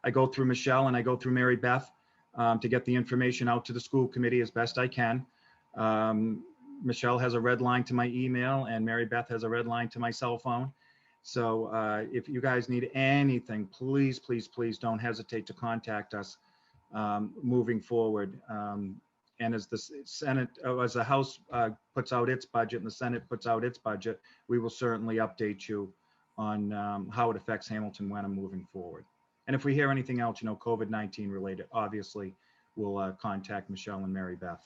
I go through Michelle and I go through Mary Beth to get the information out to the school committee as best I can. Michelle has a red line to my email and Mary Beth has a red line to my cell phone. So if you guys need anything, please, please, please don't hesitate to contact us moving forward. And as the Senate, as the House puts out its budget and the Senate puts out its budget, we will certainly update you on how it affects Hamilton Wenham moving forward. And if we hear anything else, COVID-19 related, obviously we'll contact Michelle and Mary Beth.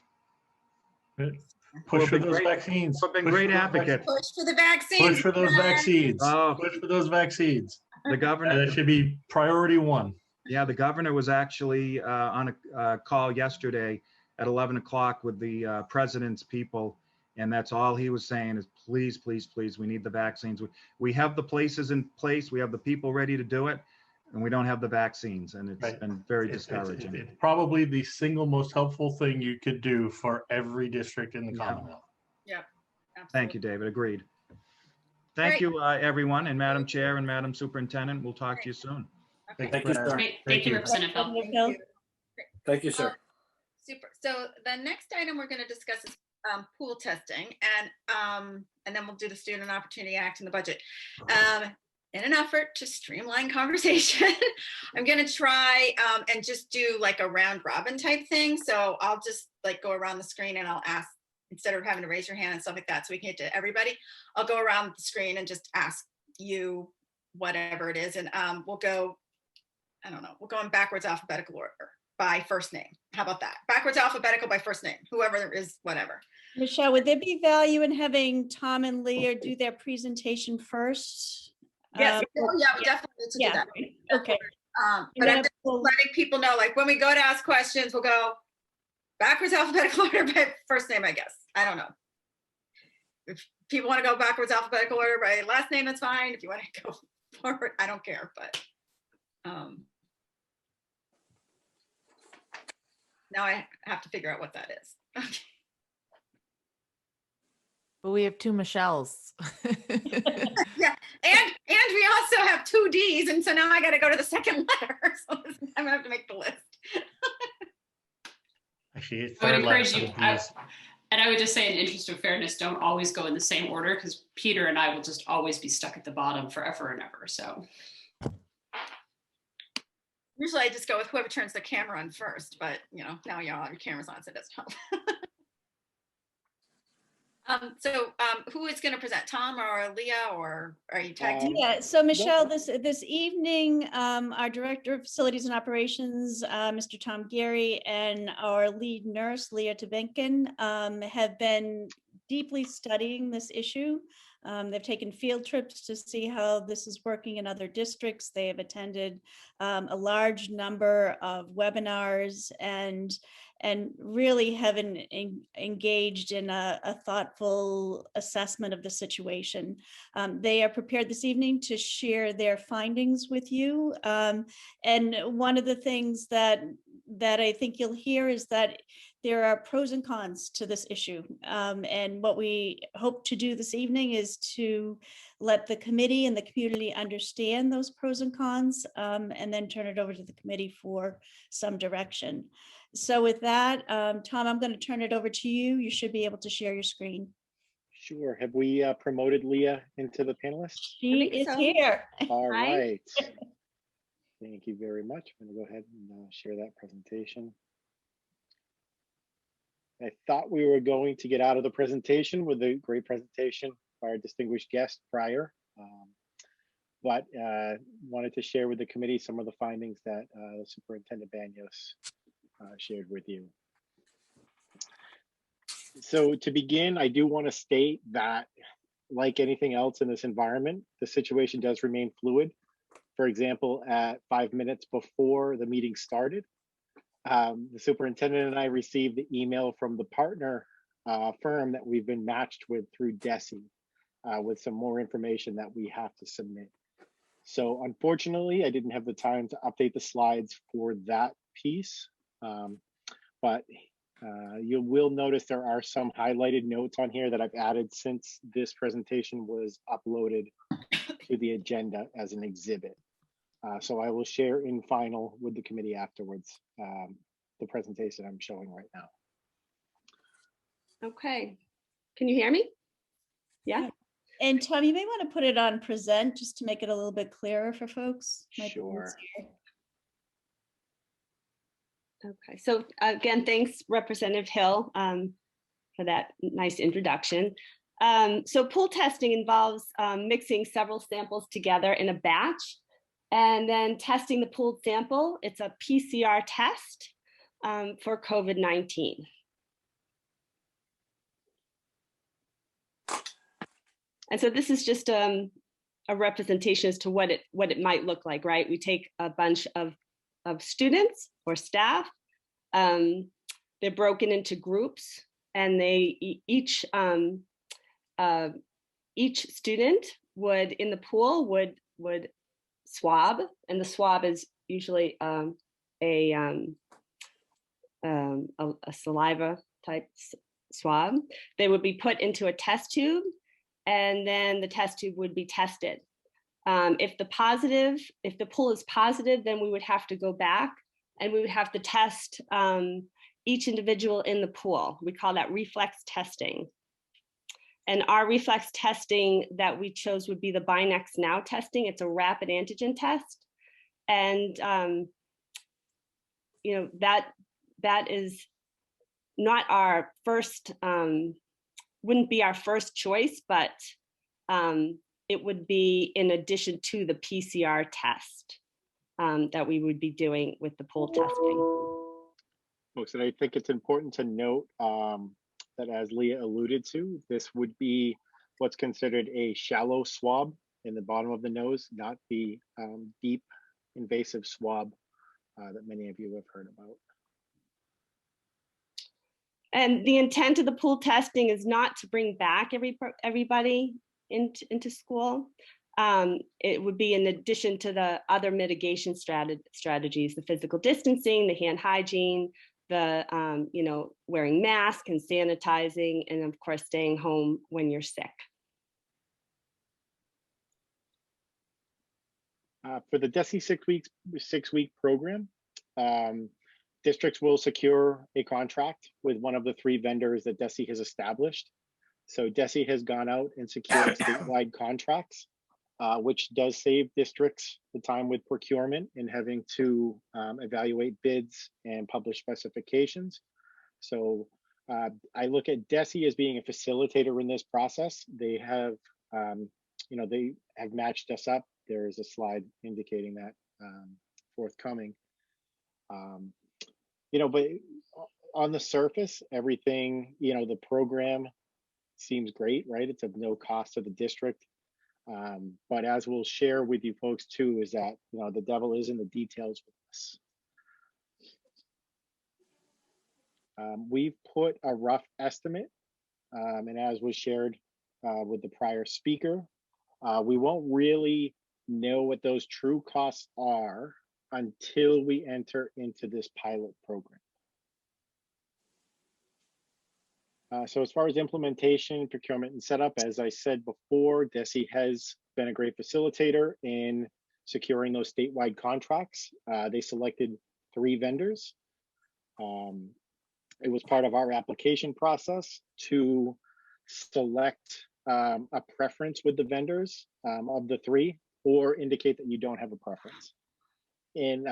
Push for those vaccines. We've been great advocates. Push for the vaccines. Push for those vaccines. Oh. Push for those vaccines. The governor. That should be priority 1. Yeah, the governor was actually on a call yesterday at 11 o'clock with the president's people. And that's all he was saying is, please, please, please, we need the vaccines. We have the places in place. We have the people ready to do it. and we don't have the vaccines, and it's Right. been very It's discouraging. it's probably the single most helpful thing you could do for every district in the Yeah. Commonwealth. Yep. Thank you, David. Agreed. Great. Thank you, everyone, and Madam Chair and Madam Superintendent. We'll talk to you soon. Okay. Thank you, sir. Great. Thank you, Representative Hill. Thank you. Thank you, sir. Super. So the next item we're going to discuss is pool testing, and then we'll do the Student Opportunity Act and the budget. In an effort to streamline conversation, I'm going to try and just do like a round robin type thing. So I'll just like go around the screen and I'll ask, instead of having to raise your hand and stuff like that, so we can get to everybody, I'll go around the screen and just ask you whatever it is. And we'll go, I don't know, we'll go in backwards alphabetical order by first name. How about that? Backwards alphabetical by first name, whoever is whatever. Michelle, would there be value in having Tom and Leah do their presentation first? Yes. Oh, yeah, we definitely need to do Yeah. that. Okay. But I'm just letting people know, like when we go to ask questions, we'll go backwards alphabetical order by first name, I guess. I don't know. If people want to go backwards alphabetical order by last name, that's fine. If you want to go forward, I don't care. But now I have to figure out what that is. Okay. But we have two Michelles. Yeah, and we also have two D's, and so now I got to go to the second letter. So I'm gonna have to make the list. Actually, it's I would third encourage letter, you, so please. and I would just say in the interest of fairness, don't always go in the same order because Peter and I will just always be stuck at the bottom forever and ever. So Usually I just go with whoever turns the camera on first, but you know, now y'all have your cameras on, so it doesn't help. Who is going to present, Tom or Leah, or are you tag team? Yeah, so Michelle, this evening, our Director of Facilities and Operations, Mr. Tom Gary, and our lead nurse, Leah Tabenkin, have been deeply studying this issue. They've taken field trips to see how this is working in other districts. They have attended a large number of webinars and really have engaged in a thoughtful assessment of the situation. They are prepared this evening to share their findings with you. And one of the things that I think you'll hear is that there are pros and cons to this issue. And what we hope to do this evening is to let the committee and the community understand those pros and cons, and then turn it over to the committee for some direction. So with that, Tom, I'm going to turn it over to you. You should be able to share your screen. Sure. Have we promoted Leah into the panelists? She is here. All Hi. right. Thank you very much. I'm going to go ahead and share that presentation. I thought we were going to get out of the presentation with a great presentation by our distinguished guest prior, but wanted to share with the committee some of the findings that Superintendent Banyos shared with you. So to begin, I do want to state that, like anything else in this environment, the situation does remain fluid. For example, at 5 minutes before the meeting started, the superintendent and I received the email from the partner firm that we've been matched with through DESE with some more information that we have to submit. So unfortunately, I didn't have the time to update the slides for that piece, but you will notice there are some highlighted notes on here that I've added since this presentation was uploaded to the agenda as an exhibit. So I will share in final with the committee afterwards the presentation I'm showing right now. Okay, can you hear me? Yeah. And Tom, you may want to put it on present just to make it a little bit clearer for folks. Might be Sure. easier. Okay, so again, thanks Representative Hill for that nice introduction. So pool testing involves mixing several samples together in a batch and then testing the pooled sample. It's a PCR test for COVID-19. And so this is just a representation as to what it might look like, right? We take a bunch of students or staff. They're broken into groups, and each student would in the pool would swab, and the swab is usually a saliva type swab. They would be put into a test tube, and then the test tube would be tested. If the pool is positive, then we would have to go back and we would have to test each individual in the pool. We call that reflex testing. And our reflex testing that we chose would be the Binax Now testing. It's a rapid antigen test. And that is not our first, wouldn't be our first choice, but it would be in addition to the PCR test that we would be doing with the pool testing. Folks, and I think it's important to note that, as Leah alluded to, this would be what's considered a shallow swab in the bottom of the nose, not the deep invasive swab that many of you have heard about. And the intent of the pool testing is not to bring back everybody into school. It would be in addition to the other mitigation strategies, the physical distancing, the hand hygiene, the wearing masks and sanitizing, and of course staying home when you're sick. For the DESE 6-week program, districts will secure a contract with one of the 3 vendors that DESE has established. So DESE has gone out and secured statewide contracts, which does save districts the time with procurement and having to evaluate bids and publish specifications. So I look at DESE as being a facilitator in this process. They have, they have matched us up. There is a slide indicating that forthcoming. But on the surface, everything, the program seems great, right? It's of no cost to the district. But as we'll share with you folks too, is that, the devil is in the details with this. We've put a rough estimate, and as was shared with the prior speaker, we won't really know what those true costs are until we enter into this pilot program. So as far as implementation, procurement, and setup, as I said before, DESE has been a great facilitator in securing those statewide contracts. They selected 3 vendors. It was part of our application process to select a preference with the vendors of the 3, or indicate that you don't have a preference. In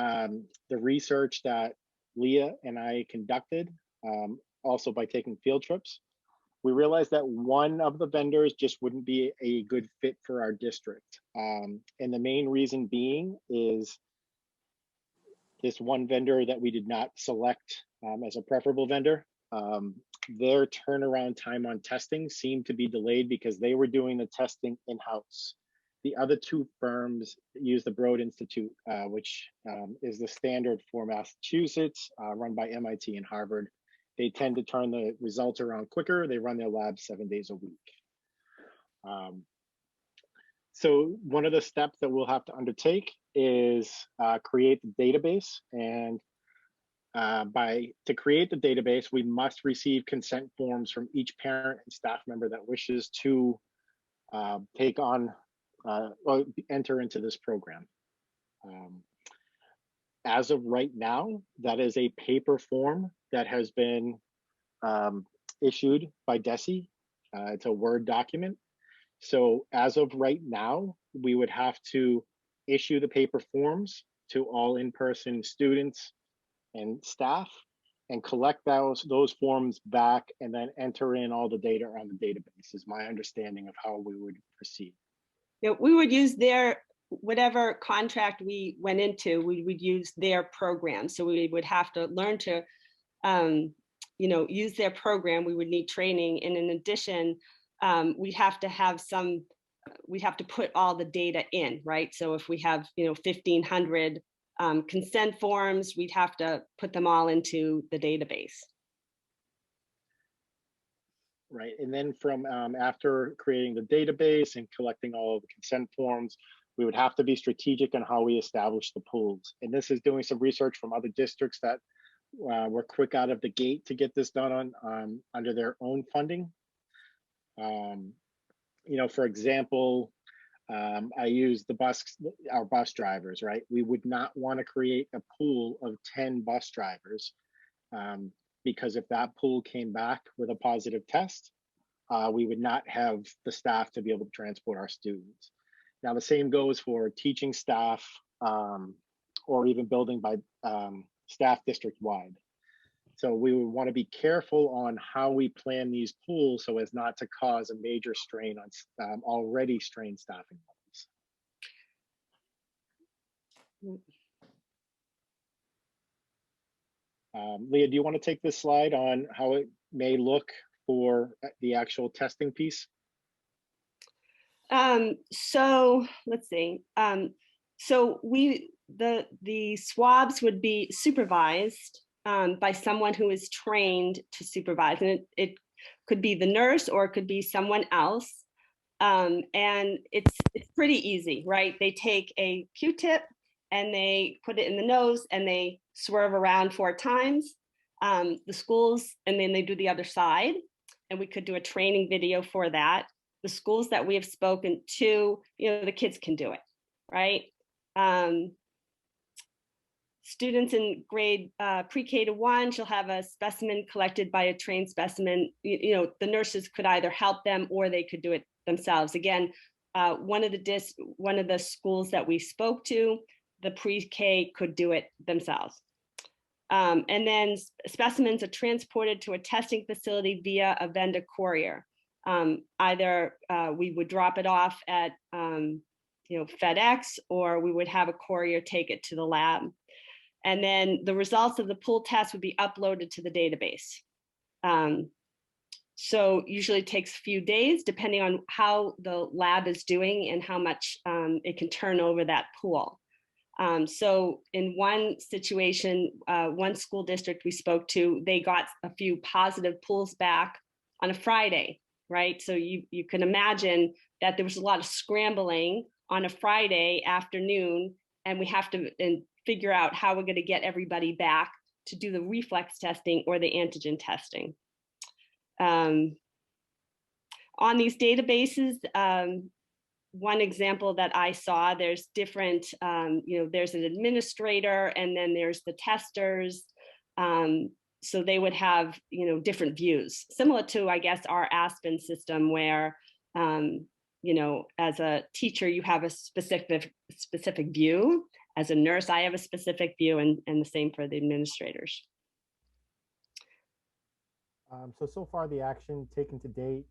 the research that Leah and I conducted, also by taking field trips, we realized that one of the vendors just wouldn't be a good fit for our district. And the main reason being is this one vendor that we did not select as a preferable vendor, their turnaround time on testing seemed to be delayed because they were doing the testing in-house. The other 2 firms use the Broad Institute, which is the standard for Massachusetts, run by MIT and Harvard. They tend to turn the results around quicker. They run their labs 7 days a week. So one of the steps that we'll have to undertake is create the database. And to create the database, we must receive consent forms from each parent and staff member that wishes to take on or enter into this program. As of right now, that is a paper form that has been issued by DESE. It's a Word document. So as of right now, we would have to issue the paper forms to all in-person students and staff and collect those forms back and then enter in all the data on the database, is my understanding of how we would proceed. We would use whatever contract we went into, we would use their program. So we would have to learn to, use their program. We would need training. And in addition, we'd have to put all the data in, right? So if we have, 1,500 consent forms, we'd have to put them all into the database. Right, and then from after creating the database and collecting all of the consent forms, We would have to be strategic on how we establish the pools. And this is doing some research from other districts that were quick out of the gate to get this done on under their own funding. You know, for example, I use our bus drivers, right? We would not want to create a pool of 10 bus drivers because if that pool came back with a positive test, we would not have the staff to be able to transport our students. Now, the same goes for teaching staff or even building by staff district wide. So we would want to be careful on how we plan these pools so as not to cause a major strain on already strained staffing levels. Leah, do you want to take this slide on how it may look for the actual testing piece? So let's see. So the swabs would be supervised by someone who is trained to supervise, and it could be the nurse or it could be someone else. And it's pretty easy, right? They take a Q-tip and they put it in the nose and they swerve around 4 times. The schools, and then they do the other side. And we could do a training video for that. The schools that we have spoken to, you know, the kids can do it, right? Students in grade pre-K to 1 shall have a specimen collected by a trained specimen. You know, the nurses could either help them or they could do it themselves. Again, one of the schools that we spoke to, the pre-K could do it themselves. And then specimens are transported to a testing facility via a vendor courier. Either we would drop it off at FedEx, or we would have a courier take it to the lab. And then the results of the pool test would be uploaded to the database. So usually it takes a few days, depending on how the lab is doing and how much it can turn over that pool. So in one situation, one school district we spoke to, they got a few positive pools back on a Friday, right? So you can imagine that there was a lot of scrambling on a Friday afternoon, and we have to figure out how we're going to get everybody back to do the reflex testing or the antigen testing. On these databases, one example that I saw, there's different, there's an administrator and then there's the testers. So they would have, different views, similar to, I guess, our Aspen system where, as a teacher, you have a specific view. As a nurse, I have a specific view, and the same for the administrators. So far the action taken to date,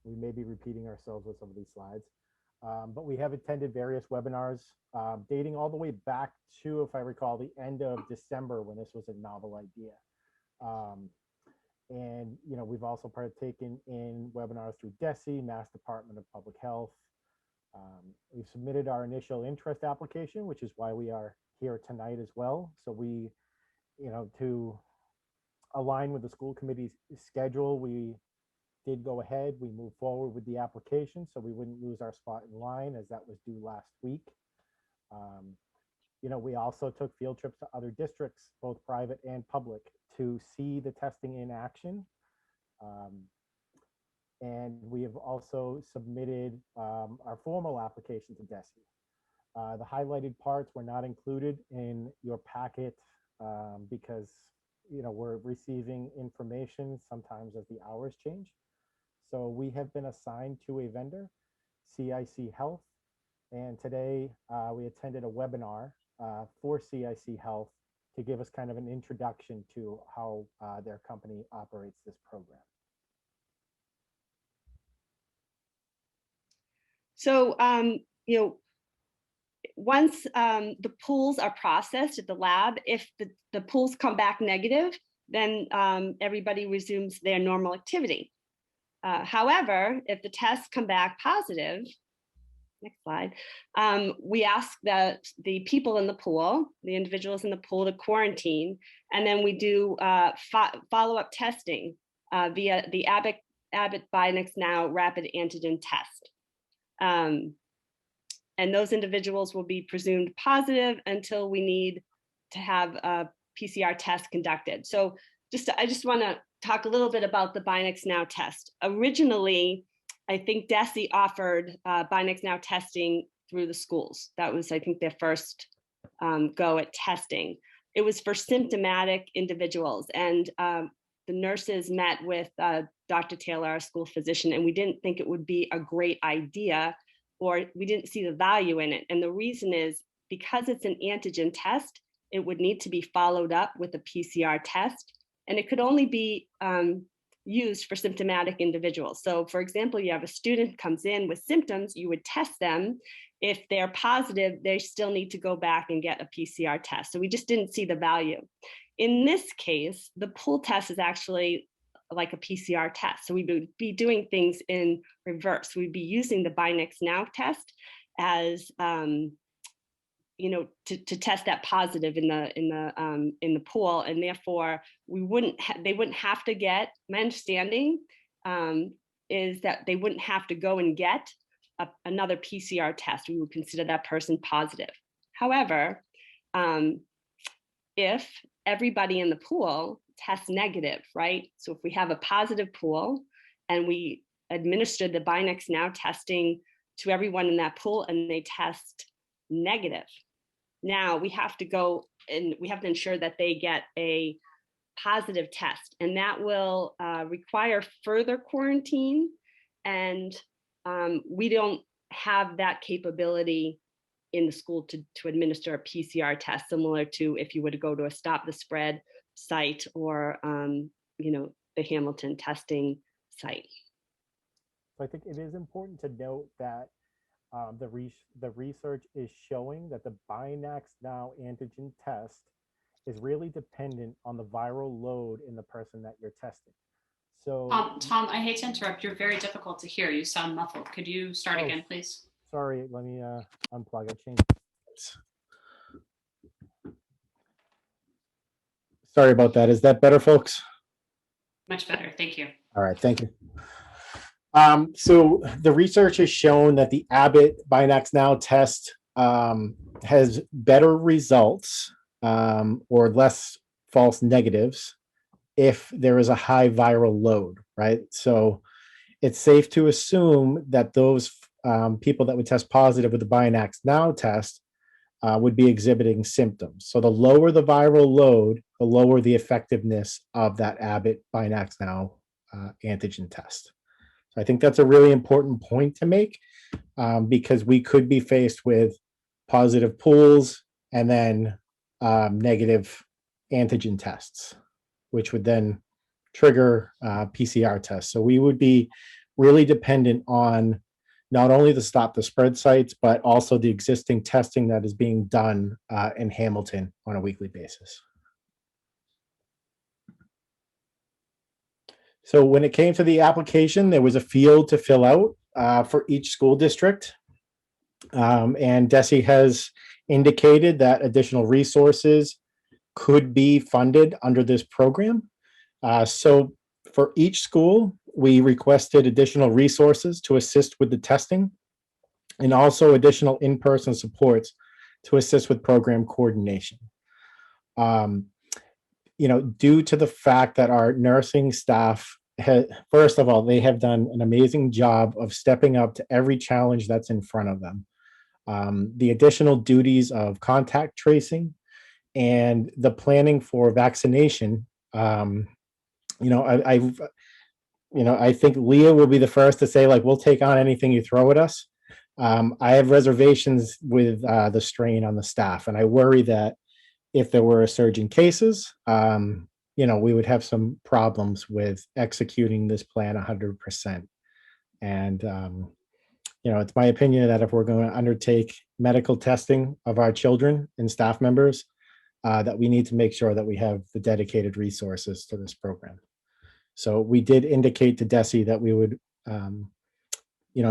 we may be repeating ourselves with some of these slides, but we have attended various webinars dating all the way back to, if I recall, the end of December when this was a novel idea. And we've also partaken in webinars through DESE, Mass Department of Public Health. We've submitted our initial interest application, which is why we are here tonight as well. So we, to align with the school committee's schedule, we did go ahead. We moved forward with the application so we wouldn't lose our spot in line, as that was due last week. We also took field trips to other districts, both private and public, to see the testing in action. And we have also submitted our formal application to DESE. The highlighted parts were not included in your packet because we're receiving information sometimes as the hours change. So we have been assigned to a vendor, CIC Health, and today we attended a webinar for CIC Health to give us kind of an introduction to how their company operates this program. So, once the pools are processed at the lab, if the pools come back negative, then everybody resumes their normal activity. However, if the tests come back positive, next slide, we ask the people in the pool, the individuals in the pool, to quarantine, and then we do follow-up testing via the Abbott Binax Now rapid antigen test. And those individuals will be presumed positive until we need to have a PCR test conducted. So I just want to talk a little bit about the BinaxNOW test. Originally, I think DESE offered BinaxNOW testing through the schools. That was, I think, their first go at testing. It was for symptomatic individuals, and the nurses met with Dr. Taylor, our school physician, and we didn't think it would be a great idea, or we didn't see the value in it. And the reason is because it's an antigen test, it would need to be followed up with a PCR test, and it could only be used for symptomatic individuals. So for example, you have a student comes in with symptoms, you would test them. If they're positive, they still need to go back and get a PCR test. So we just didn't see the value. In this case, the pool test is actually like a PCR test. So we would be doing things in reverse. We'd be using the BinaxNOW test as to test that positive in the pool, and therefore they wouldn't have to get. My understanding is that they wouldn't have to go and get another PCR test. We would consider that person positive. However, if everybody in the pool tests negative, right? So if we have a positive pool and we administer the BinaxNOW testing to everyone in that pool and they test negative, now we have to go and we have to ensure that they get a positive test, and that will require further quarantine. And we don't have that capability in the school to administer a PCR test, similar to if you were to go to a Stop the Spread site or the Hamilton testing site. So I think it is important to note that the research is showing that the BinaxNOW antigen test is really dependent on the viral load in the person that you're testing. So Tom, I hate to interrupt. You're very difficult to hear. You sound muffled. Could you start again, please? Sorry, let me unplug. I changed. Sorry about that. Is that better, folks? Much better. Thank you. All right, thank you. So the research has shown that the Abbott BinaxNOW test has better results or less false negatives if there is a high viral load, right? So it's safe to assume that those people that would test positive with the BinaxNOW test would be exhibiting symptoms. So the lower the viral load, the lower the effectiveness of that Abbott BinaxNOW antigen test. So I think that's a really important point to make because we could be faced with positive pools and then negative antigen tests, which would then trigger PCR tests. So we would be really dependent on not only the Stop the Spread sites, but also the existing testing that is being done in Hamilton on a weekly basis. So when it came to the application, there was a field to fill out for each school district. And DESE has indicated that additional resources could be funded under this program. So for each school, we requested additional resources to assist with the testing and also additional in-person supports to assist with program coordination. Due to the fact that our nursing staff, first of all, they have done an amazing job of stepping up to every challenge that's in front of them. The additional duties of contact tracing and the planning for vaccination, I think Leah will be the first to say, like, we'll take on anything you throw at us. I have reservations with the strain on the staff, and I worry that if there were a surge in cases, we would have some problems with executing this plan 100%. And, it's my opinion that if we're going to undertake medical testing of our children and staff members, that we need to make sure that we have the dedicated resources to this program. So we did indicate to DESE that we would,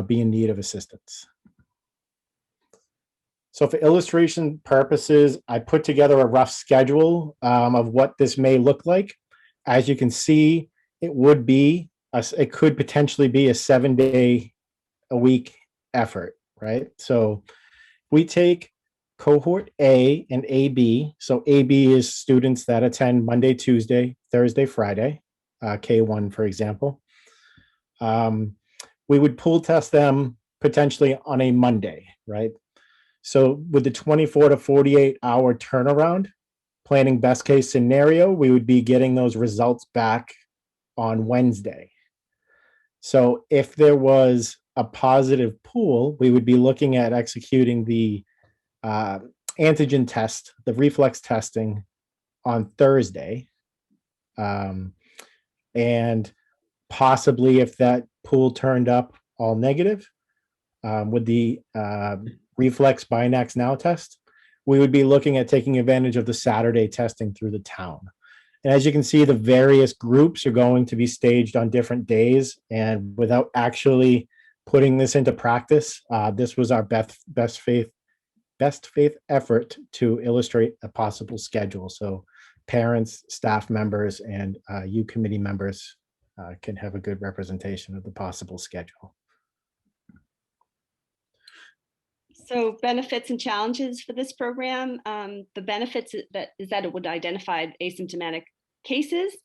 be in need of assistance. So for illustration purposes, I put together a rough schedule of what this may look like. As you can see, it could potentially be a 7-day-a-week effort, right? So we take cohort A and AB. So AB is students that attend Monday, Tuesday, Thursday, Friday, K1, for example. We would pool test them potentially on a Monday, right? So with the 24 to 48 hour turnaround, planning best case scenario, we would be getting those results back on Wednesday. So if there was a positive pool, we would be looking at executing the antigen test, the reflex testing on Thursday. And possibly if that pool turned up all negative with the reflex Binax Now test, we would be looking at taking advantage of the Saturday testing through the town. And as you can see, the various groups are going to be staged on different days. And without actually putting this into practice, this was our best faith effort to illustrate a possible schedule. So parents, staff members, and you committee members can have a good representation of the possible schedule. So benefits and challenges for this program. The benefits is that it would identify asymptomatic cases,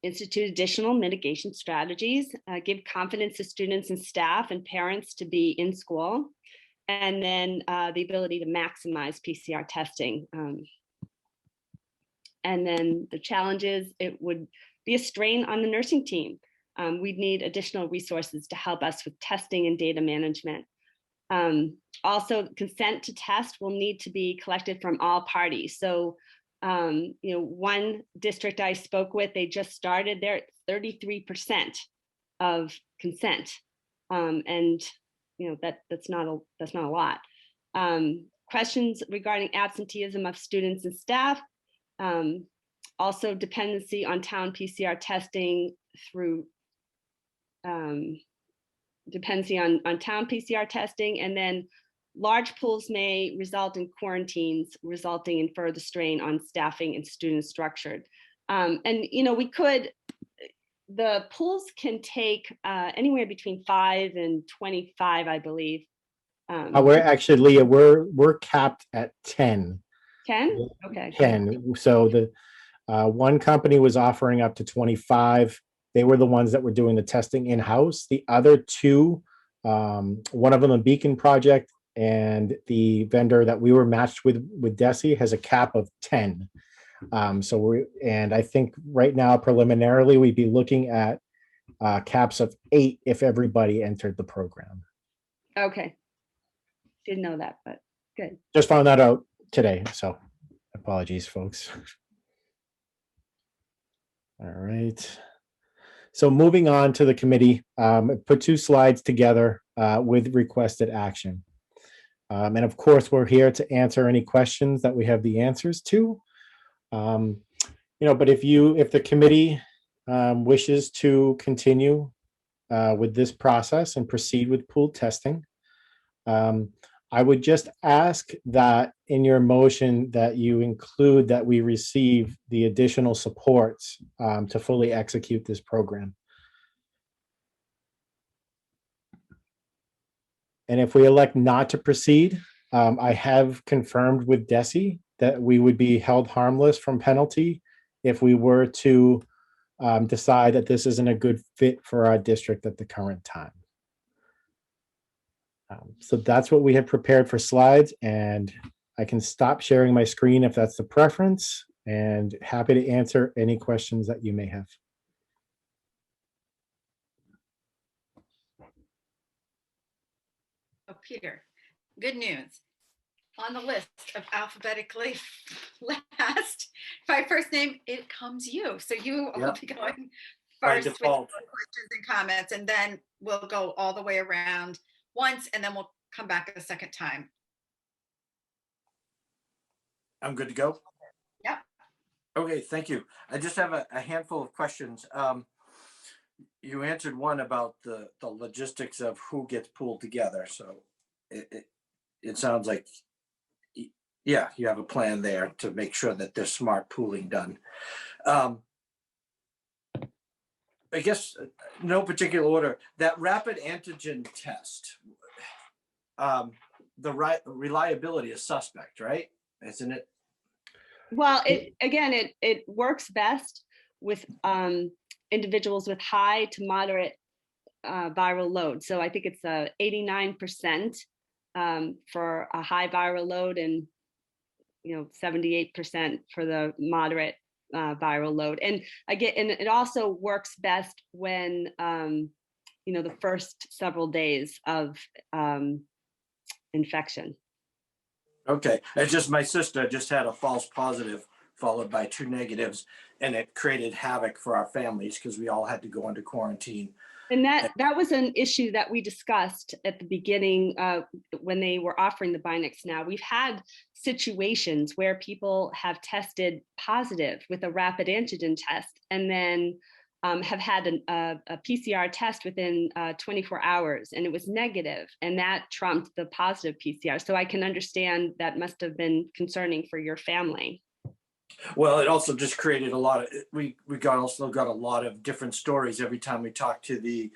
institute additional mitigation strategies, give confidence to students and staff and parents to be in school, and then the ability to maximize PCR testing. And then the challenges, it would be a strain on the nursing team. We'd need additional resources to help us with testing and data management. Also, consent to test will need to be collected from all parties. So, one district I spoke with, they just started, they're at 33% of consent. And that's not a lot. Questions regarding absenteeism of students and staff. Also dependency on town PCR testing through dependency on town PCR testing, and then large pools may result in quarantines, resulting in further strain on staffing and student structured. And the pools can take anywhere between 5 and 25, I believe. We're actually, Leah, we're capped at 10. 10? Okay. 10. So the one company was offering up to 25. They were the ones that were doing the testing in-house. The other two, one of them a Beacon Project, and the vendor that we were matched with DESE has a cap of 10. And I think right now, preliminarily, we'd be looking at caps of 8 if everybody entered the program. Okay. Didn't know that, but good. Just found that out today, so apologies, folks. All right. So moving on to the committee, put 2 slides together with requested action. And of course, we're here to answer any questions that we have the answers to. But if the committee wishes to continue with this process and proceed with pool testing, I would just ask that in your motion that you include that we receive the additional supports to fully execute this program. And if we elect not to proceed, I have confirmed with DESE that we would be held harmless from penalty if we were to decide that this isn't a good fit for our district at the current time. So that's what we have prepared for slides, and I can stop sharing my screen if that's the preference, and happy to answer any questions that you may have. Oh, Peter, good news. On the list of alphabetically last, by first name, it comes you. So you will be going first with questions and comments, and then we'll go all the way around once, and then we'll come back a second time. I'm good to go? Yep. Okay, thank you. I just have a handful of questions. You answered one about the logistics of who gets pulled together. So it sounds like, yeah, you have a plan there to make sure that there's smart pooling done. I guess no particular order. That rapid antigen test, reliability is suspect, right? Isn't it? Well, it works best with individuals with high to moderate viral load. So I think it's 89% for a high viral load, and 78% for the moderate viral load. And it also works best when the first several days of infection. Okay, it's just my sister just had a false positive followed by 2 negatives, and it created havoc for our families because we all had to go into quarantine. And that was an issue that we discussed at the beginning when they were offering the Binax Now. We've had situations where people have tested positive with a rapid antigen test and then have had a PCR test within 24 hours, and it was negative, and that trumped the positive PCR. So I can understand that must have been concerning for your family. Well, it also just created a lot of, we also got a lot of different stories every time we talked to the,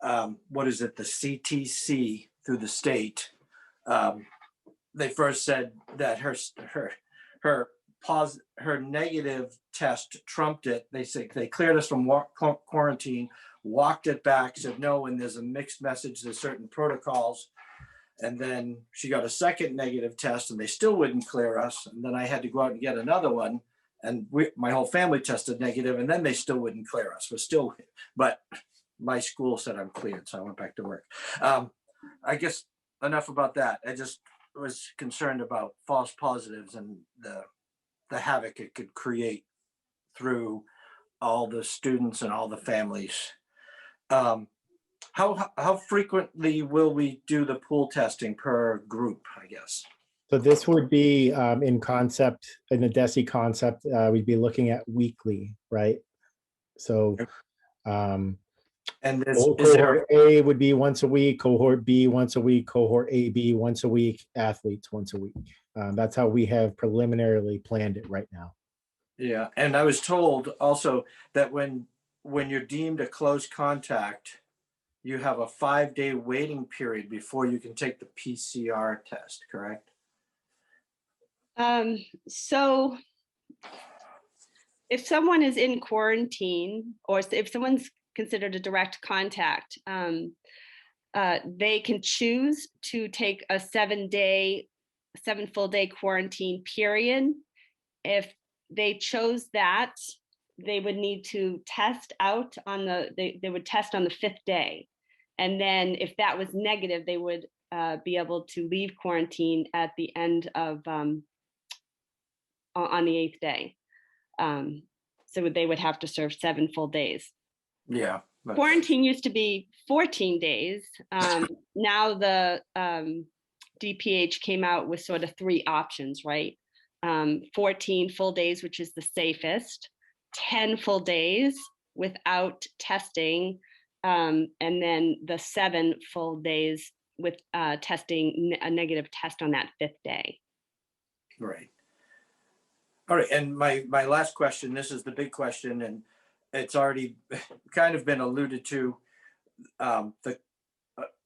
the CTC through the state. They first said that her negative test trumped it. They said they cleared us from quarantine, walked it back, said no, and there's a mixed message, there's certain protocols. And then she got a second negative test and they still wouldn't clear us. And then I had to go out and get another one. And my whole family tested negative, and then they still wouldn't clear us. But my school said I'm cleared, so I went back to work. I guess enough about that. I just was concerned about false positives and the havoc it could create through all the students and all the families. How frequently will we do the pool testing per group, I guess? So this would be in the DESE concept, we'd be looking at weekly, right? So and cohort A would be once a week, cohort B once a week, cohort AB once a week, athletes once a week. That's how we have preliminarily planned it right now. Yeah, and I was told also that when you're deemed a close contact, you have a 5-day waiting period before you can take the PCR test, correct? So if someone is in quarantine, or if someone's considered a direct contact, they can choose to take a 7 full day quarantine period. If they chose that, they would need to test out they would test on the 5th day. And then if that was negative, they would be able to leave quarantine at the end of, on the 8th day. So they would have to serve 7 full days. Yeah. Quarantine used to be 14 days. Now the DPH came out with sort of 3 options, right? 14 full days, which is the safest, 10 full days without testing, and then the 7 full days with testing a negative test on that 5th day. Right. All right. And my last question, this is the big question, and it's already kind of been alluded to.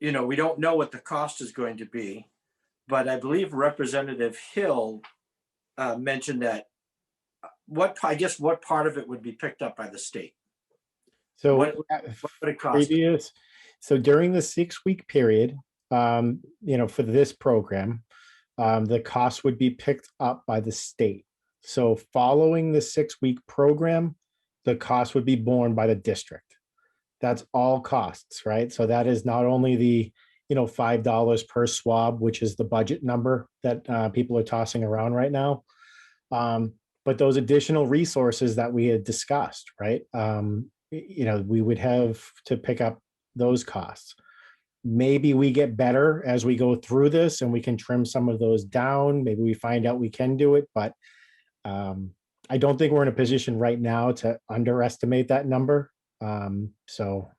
We don't know what the cost is going to be, but I believe Representative Hill mentioned that what part of it would be picked up by the state? So what would it cost? So during the 6-week period, for this program, the cost would be picked up by the state. So following the 6-week program, the cost would be borne by the district. That's all costs, right? So that is not only the $5 per swab, which is the budget number that people are tossing around right now, but those additional resources that we had discussed, right? We would have to pick up those costs. Maybe we get better as we go through this and we can trim some of those down. Maybe we find out we can do it, but I don't think we're in a position right now to underestimate that number. So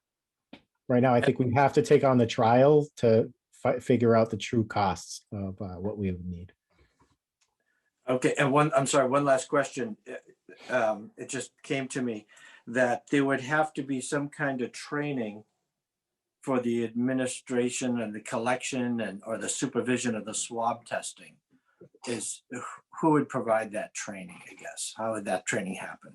right now, I think we have to take on the trial to figure out the true costs of what we would need. Okay, and one last question. It just came to me that there would have to be some kind of training for the administration and the collection and or the supervision of the swab testing is who would provide that training, I guess? How would that training happen?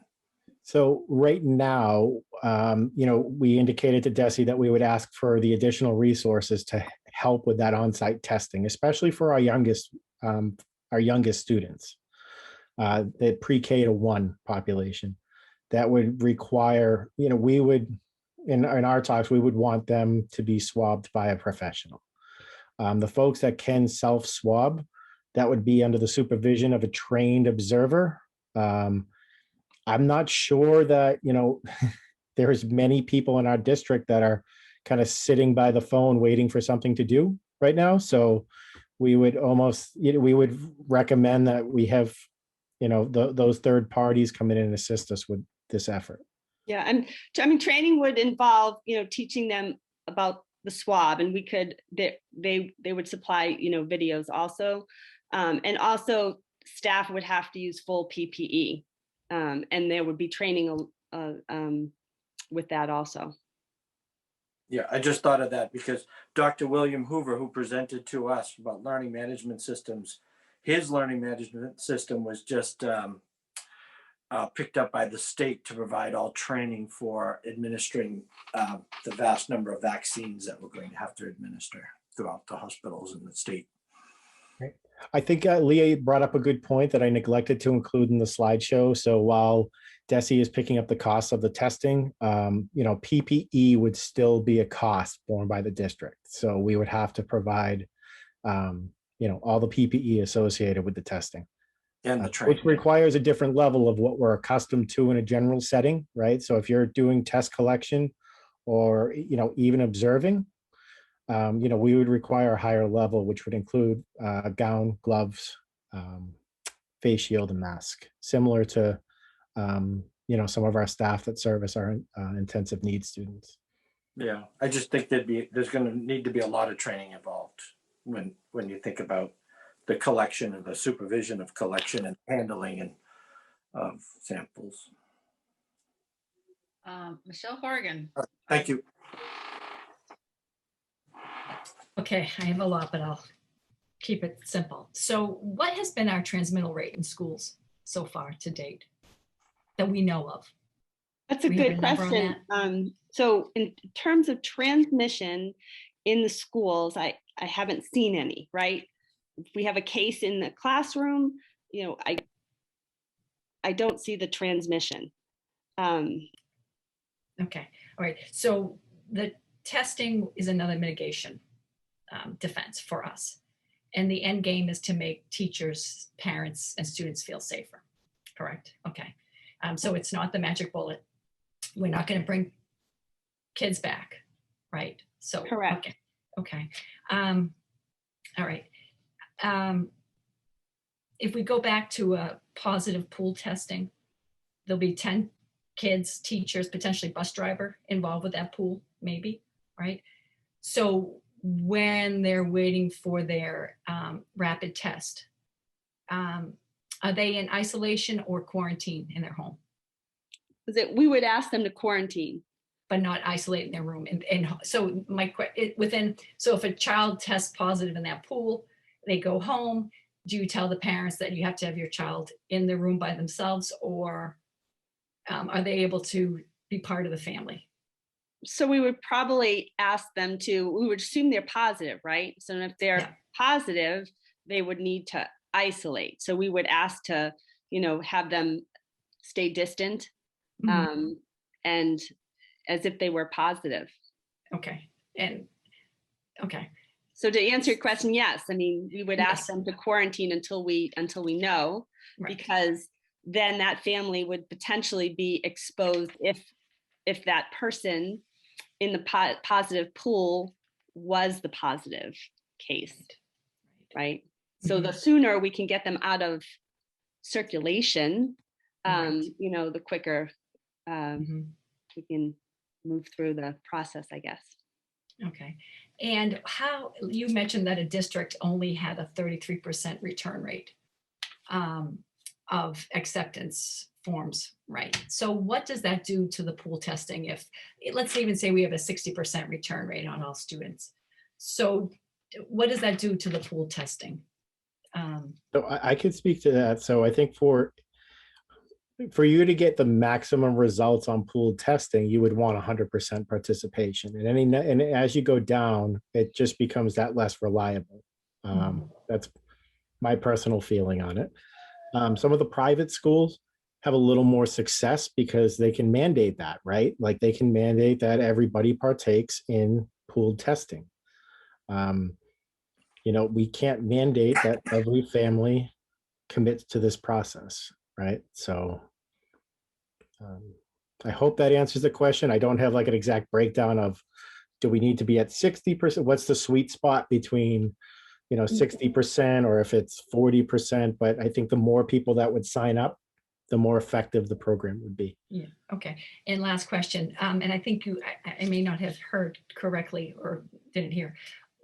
So right now, we indicated to DESE that we would ask for the additional resources to help with that on-site testing, especially for our youngest students, the pre-K to 1 population. That would require, we would, in our talks, we would want them to be swabbed by a professional. The folks that can self-swab, that would be under the supervision of a trained observer. I'm not sure that, there's many people in our district that are kind of sitting by the phone waiting for something to do right now. So we would we would recommend that we have, those third parties come in and assist us with this effort. Yeah, and training would involve, teaching them about the swab, and they would supply, videos also. And also staff would have to use full PPE. And there would be training with that also. Yeah, I just thought of that because Dr. William Hoover, who presented to us about learning management systems, his learning management system was just picked up by the state to provide all training for administering the vast number of vaccines that we're going to have to administer throughout the hospitals in the state. I think Leah brought up a good point that I neglected to include in the slideshow. So while DESE is picking up the cost of the testing, PPE would still be a cost borne by the district. So we would have to provide, all the PPE associated with the testing. And the training. Which requires a different level of what we're accustomed to in a general setting, right? So if you're doing test collection or, even observing, we would require a higher level, which would include a gown, gloves, face shield, and mask, similar to, some of our staff that service our intensive needs students. Yeah, I just think there's going to need to be a lot of training involved when you think about the collection and the supervision of collection and handling and of samples. Michelle Horgan. Thank you. Okay, I have a lot, but I'll keep it simple. So what has been our transmittal rate in schools so far to date that we know of? That's a Do we have good a number on question. So in terms of transmission in the schools, I haven't seen any, right? If we have a case in the classroom, I don't see the transmission. Okay, all right. So the testing is another mitigation defense for us. And the end game is to make teachers, parents, and students feel safer, correct? Okay, so it's not the magic bullet. We're not gonna bring kids back, right? So, correct. Okay. All right. If we go back to a positive pool testing, there'll be 10 kids, teachers, potentially bus driver involved with that pool, maybe, right? So when they're waiting for their rapid test, are they in isolation or quarantine in their home? We would ask them to quarantine. But not isolate in their room. And so so if a child tests positive in that pool, they go home, do you tell the parents that you have to have your child in the room by themselves, or are they able to be part of the family? So we would probably ask them we would assume they're positive, right? So if they're positive, they would need to isolate. So we would ask to, have them stay distant, and as if they were positive. Okay. And okay. So to answer your question, yes, we would ask them to quarantine until we know, right. Because then that family would potentially be exposed if that person in the positive pool was the positive case, right? So the sooner we can get them out of circulation, the quicker we can move through the process, I guess. Okay. And how you mentioned that a district only had a 33% return rate. of acceptance forms, right? So what does that do to the pool testing if, let's even say we have a 60% return rate on all students? So what does that do to the pool testing? So I could speak to that. So I think for you to get the maximum results on pooled testing, you would want 100% participation. And as you go down, it just becomes that less reliable. That's my personal feeling on it. Some of the private schools have a little more success because they can mandate that, right? Like they can mandate that everybody partakes in pooled testing. You know, we can't mandate that every family commits to this process, right? So I hope that answers the question. I don't have like an exact breakdown of, do we need to be at 60%? What's the sweet spot between, you know, 60% or if it's 40%? But I think the more people that would sign up, the more effective the program would be. Yeah, okay. And last question, and I think I may not have heard correctly or didn't hear.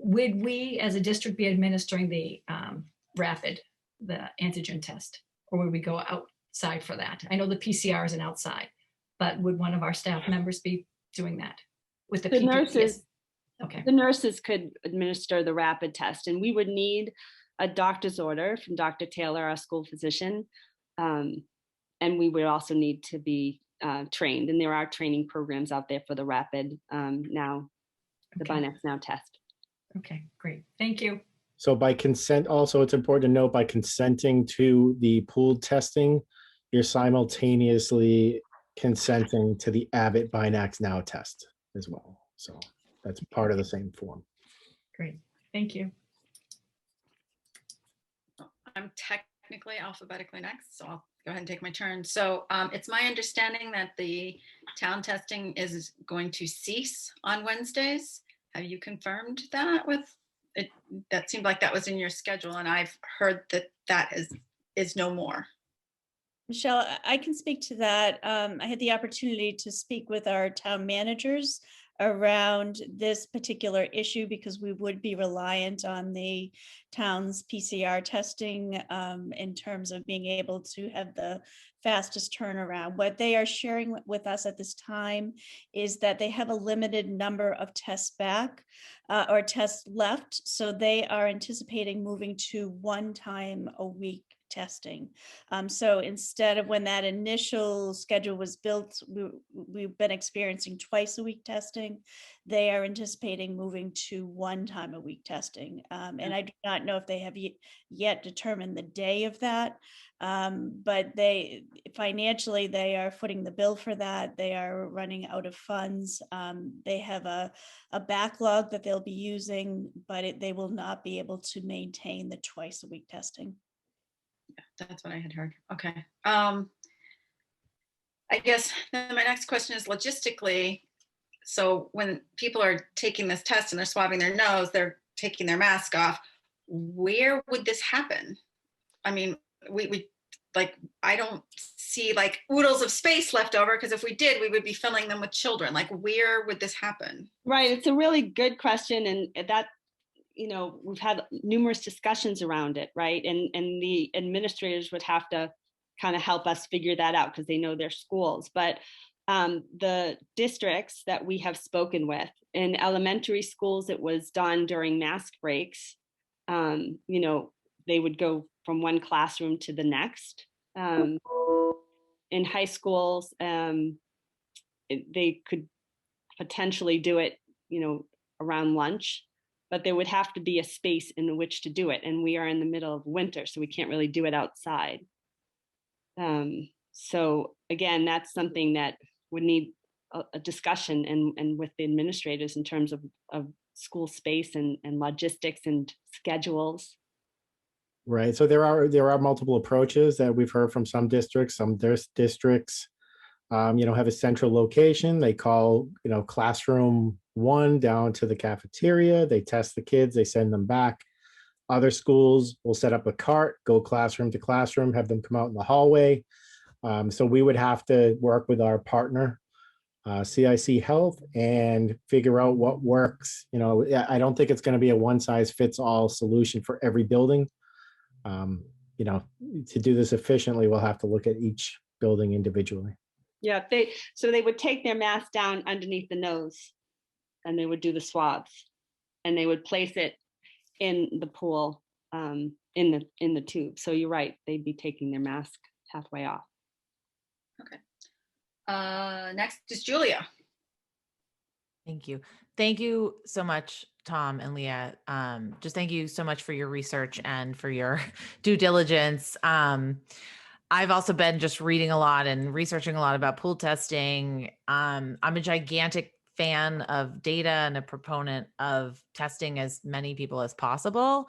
Would we as a district be administering the rapid, the antigen test, or would we go outside for that? I know the PCR is an outside, but would one of our staff members be doing that with the The PPE? nurses. Okay. The nurses could administer the rapid test, and we would need a doctor's order from Dr. Taylor, our school physician. And we would also need to be trained, and there are training programs out there for the rapid now, the Binax Now test. Okay, great. Thank you. So by consent, also it's important to note by consenting to the pooled testing, you're simultaneously consenting to the Abbott Binax Now test as well. So that's part of the same form. Great. Thank you. I'm technically alphabetically next, so I'll go ahead and take my turn. So it's my understanding that the town testing is going to cease on Wednesdays. Have you confirmed that with it? That seemed like that was in your schedule, and I've heard that that is no more. Michelle, I can speak to that. I had the opportunity to speak with our town managers around this particular issue because we would be reliant on the town's PCR testing in terms of being able to have the fastest turnaround. What they are sharing with us at this time is that they have a limited number of tests back or tests left. So they are anticipating moving to 1 time a week testing. So instead of when that initial schedule was built, we've been experiencing twice a week testing. They are anticipating moving to 1 time a week testing. And I do not know if they have yet determined the day of that, but they financially, they are footing the bill for that. They are running out of funds. They have a backlog that they'll be using, but they will not be able to maintain the twice a week testing. That's what I had heard. Okay. I guess then my next question is logistically. So when people are taking this test and they're swabbing their nose, they're taking their mask off. Where would this happen? I mean, we like, I don't see like oodles of space left over, because if we did, we would be filling them with children. Like, where would this happen? Right. It's a really good question. And that, you know, we've had numerous discussions around it, right? And the administrators would have to kind of help us figure that out because they know their schools. But the districts that we have spoken with, in elementary schools, it was done during mask breaks. You know, they would go from one classroom to the next. In high schools, they could potentially do it, you know, around lunch, but there would have to be a space in which to do it. And we are in the middle of winter, so we can't really do it outside. So again, that's something that would need a discussion and with the administrators in terms of school space and logistics and schedules. Right. So there are multiple approaches that we've heard from some districts. Some districts, you know, have a central location. They call, you know, classroom 1 down to the cafeteria. They test the kids. They send them back. Other schools will set up a cart, go classroom to classroom, have them come out in the hallway. So we would have to work with our partner, CIC Health, and figure out what works. You know, I don't think it's going to be a one-size-fits-all solution for every building. You to do this efficiently, we'll have to look at each building individually. Yeah, so they would take their mask down underneath the nose and they would do the swabs and they would place it in the pool, in the tube. So you're right, they'd be taking their mask halfway off. Next is Julia. Thank you. Thank you so much, Tom and Leah. Just thank you so much for your research and for your due diligence. I've also been just reading a lot and researching a lot about pool testing. I'm a gigantic fan of data and a proponent of testing as many people as possible.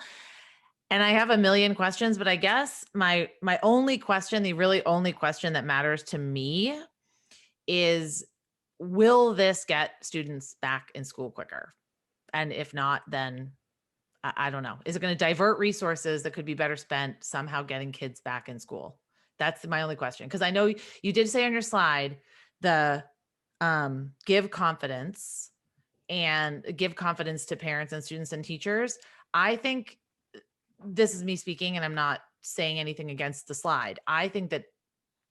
And I have a million questions, but I guess my only question, the really only question that matters to me is, will this get students back in school quicker? And if not, then I don't know. Is it going to divert resources that could be better spent somehow getting kids back in school? That's my only question. Because I know you did say on your slide, the give confidence to parents and students and teachers. I think this is me speaking, and I'm not saying anything against the slide. I think that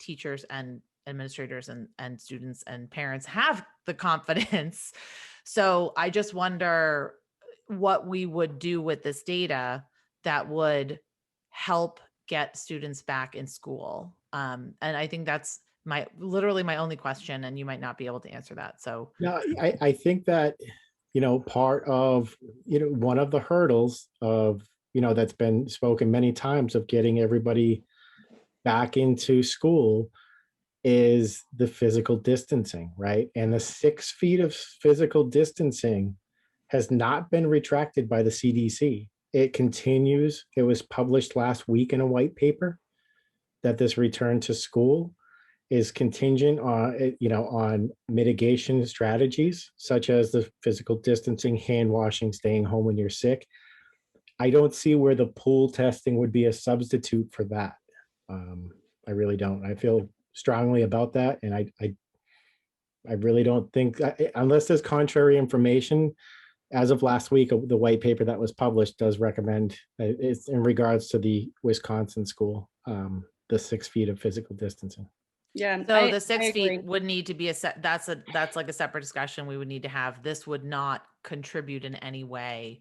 teachers and administrators and students and parents have the confidence. So I just wonder what we would do with this data that would help get students back in school. And I think that's literally my only question, and you might not be able to answer that. So No, I think that, part of, one of the hurdles of, that's been spoken many times of getting everybody back into school is the physical distancing, right? And the 6 feet of physical distancing has not been retracted by the CDC. It continues. It was published last week in a white paper that this return to school is contingent on, on mitigation strategies, such as the physical distancing, hand washing, staying home when you're sick. I don't see where the pool testing would be a substitute for that. I really don't. I feel strongly about that. And I really don't think, unless there's contrary information, as of last week, the white paper that was published does recommend, it's in regards to the Wisconsin school, the 6 feet of physical distancing. Yeah. So the 6 feet would need to be that's like a separate discussion we would need to have. This would not contribute in any way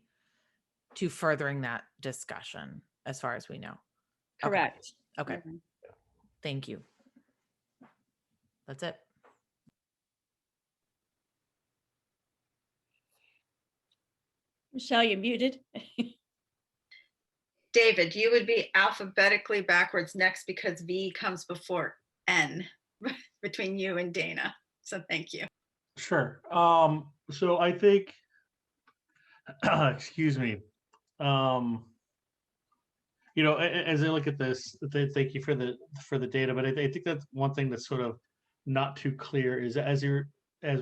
to furthering that discussion, as far as we know. Correct. Okay. Thank you. That's it. Michelle, you're muted. David, you would be alphabetically backwards next because V comes before N between you and Dana. So thank you. Sure. So I think, excuse me, as I look at this, thank you for the data, but I think that's one thing that's sort of not too clear is as we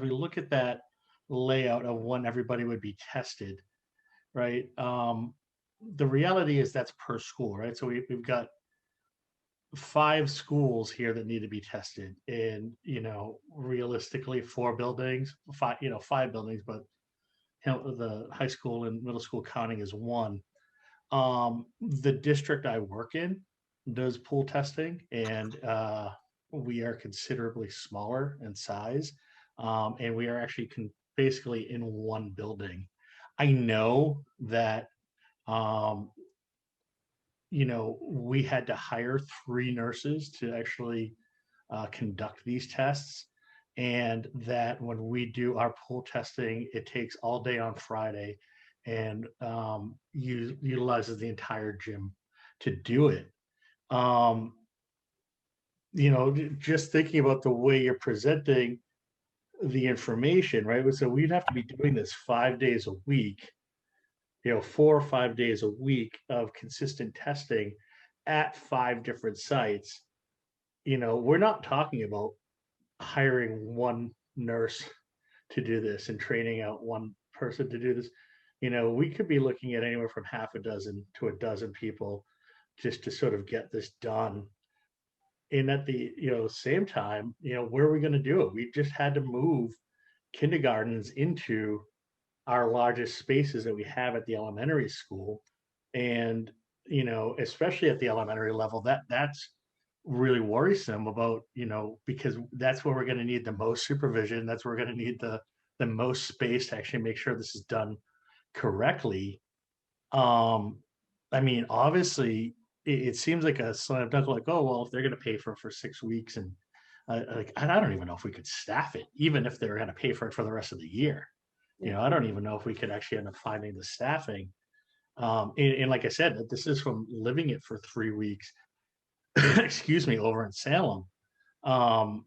look at that layout of when everybody would be tested, right? The reality is that's per school, right? So we've got 5 schools here that need to be tested, and realistically 4 buildings, 5 buildings, but the high school and middle school counting is 1. The district I work in does pool testing, and we are considerably smaller in size, and we are actually basically in 1 building. I know that we had to hire 3 nurses to actually conduct these tests, and that when we do our pool testing, it takes all day on Friday and utilizes the entire gym to do it. Just thinking about the way you're presenting the information, right? So we'd have to be doing this 5 days a week, 4 or 5 days a week of consistent testing at 5 different sites. We're not talking about hiring 1 nurse to do this and training out 1 person to do this. We could be looking at anywhere from half a dozen to a dozen people just to sort of get this done. And at the same time, where are we going to do it? We just had to move kindergartens into our largest spaces that we have at the elementary school. And especially at the elementary level, that's really worrisome about, because that's where we're going to need the most supervision. That's where we're going to need the most space to actually make sure this is done correctly. I mean, obviously, it seems like a slam dunk, like, oh, well, if they're going to pay for 6 weeks, and I don't even know if we could staff it, even if they're going to pay for it for the rest of the year. I don't even know if we could actually end up finding the staffing. And like I said, this is from living it for 3 weeks, excuse me, over in Salem. I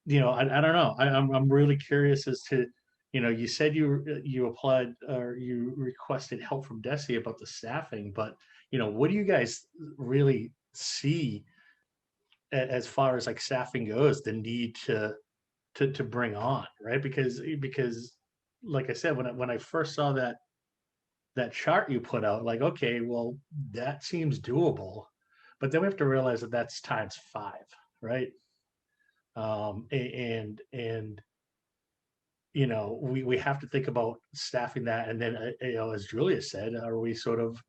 don't know. I'm really curious as to, you said you applied or you requested help from DESE about the staffing, but what do you guys really see as far as like staffing goes, the need to bring on, right? Because like I said, when I first saw that chart you put out, like, okay, well, that seems doable, but then we have to realize that that's times 5, right? We have to think about staffing that, and then as Julia said, are we sort of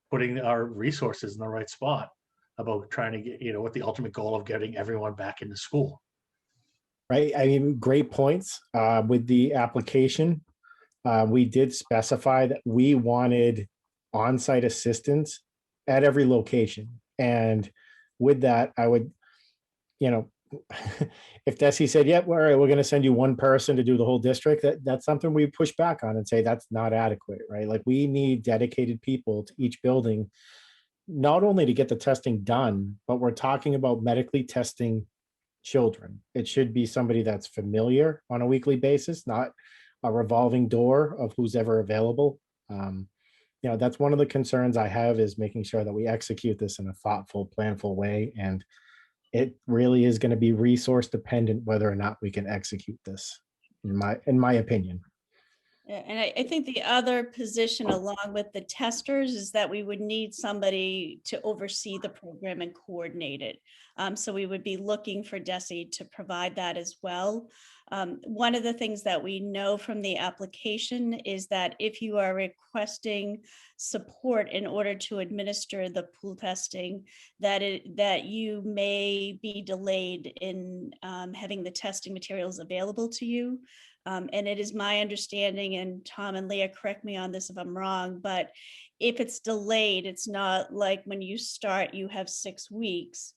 putting our resources in the right spot about trying to get, with the ultimate goal of getting everyone back into school? Right. I mean, great points. With the application, we did specify that we wanted on-site assistance at every location. And with that, I would, if DESE said, yep, all right, we're going to send you one person to do the whole district, that's something we push back on and say that's not adequate, right? Like, we need dedicated people to each building, not only to get the testing done, but we're talking about medically testing children. It should be somebody that's familiar on a weekly basis, not a revolving door of who's ever available. That's one of the concerns I have, is making sure that we execute this in a thoughtful, planful way. And it really is going to be resource dependent whether or not we can execute this, in my opinion. Yeah, and I think the other position along with the testers is that we would need somebody to oversee the program and coordinate it. So we would be looking for DESE to provide that as well. One of the things that we know from the application is that if you are requesting support in order to administer the pool testing, that you may be delayed in having the testing materials available to you. And it is my understanding, and Tom and Leah, correct me on this if I'm wrong, but if it's delayed, it's not like when you start, you have 6 weeks.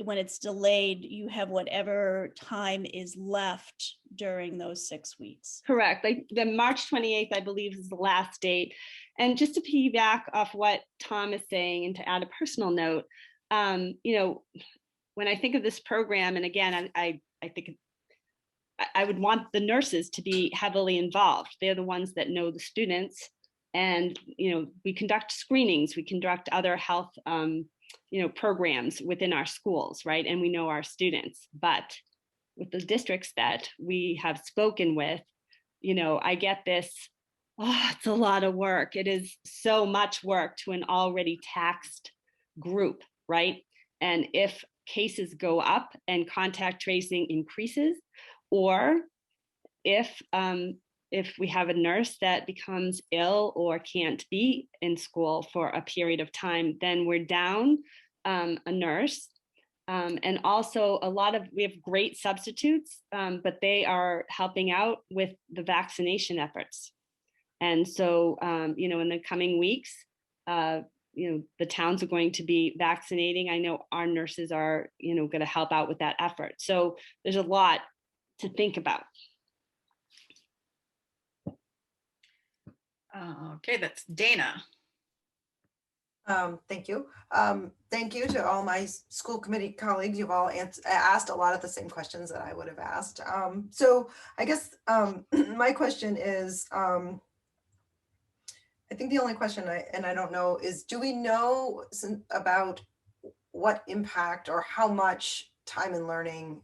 When it's delayed, you have whatever time is left during those 6 weeks. Correct. Like the March 28th, I believe, is the last date. And just to piggyback off what Tom is saying, and to add a personal note, when I think of this program, and again, I think I would want the nurses to be heavily involved. They're the ones that know the students, and we conduct screenings, we conduct other health programs within our schools, right? And we know our students. But with the districts that we have spoken with, I get this, it's a lot of work. It is so much work to an already taxed group, right? And if cases go up and contact tracing increases, or if we have a nurse that becomes ill or can't be in school for a period of time, then we're down a nurse. And also we have great substitutes, but they are helping out with the vaccination efforts. And so, in the coming weeks, the towns are going to be vaccinating. I know our nurses are, going to help out with that effort. So there's a lot to think about. Okay, that's Dana. Thank you. Thank you to all my school committee colleagues. You've all asked a lot of the same questions that I would have asked. So I guess my question is, I think the only question I don't know is, do we know about what impact or how much time and learning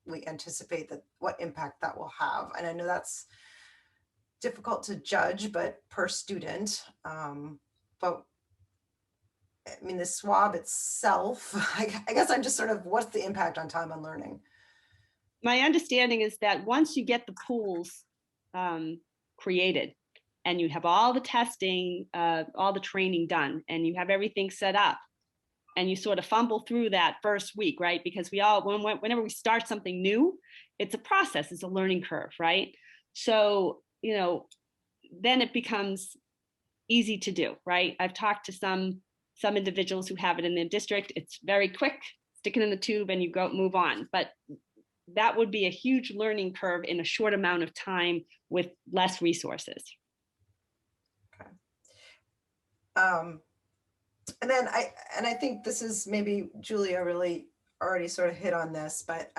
we anticipate what impact that will have? And I know that's difficult to judge, but per student, but I mean, the swab itself, I guess I'm just sort of, what's the impact on time and learning? My understanding is that once you get the pools created and you have all the testing, all the training done, and you have everything set up, and you sort of fumble through that first week, right? Because we all, whenever we start something new, it's a process, it's a learning curve, right? So, then it becomes easy to do, right? I've talked to some individuals who have it in their district. It's very quick, stick it in the tube and you go move on. But that would be a huge learning curve in a short amount of time with less resources. And then I think this is maybe Julia really already sort of hit on this, but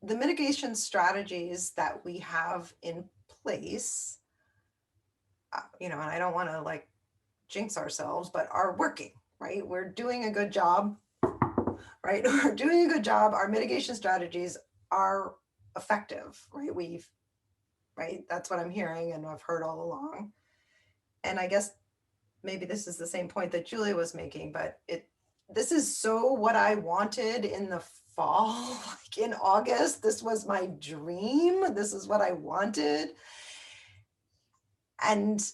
the mitigation strategies that we have in place, and I don't want to like jinx ourselves, but are working, right? We're doing a good job, right? We're doing a good job. Our mitigation strategies are effective, right? Right? That's what I'm hearing and I've heard all along. And I guess maybe this is the same point that Julia was making, but this is so what I wanted in the fall, like in August. This was my dream. This is what I wanted. And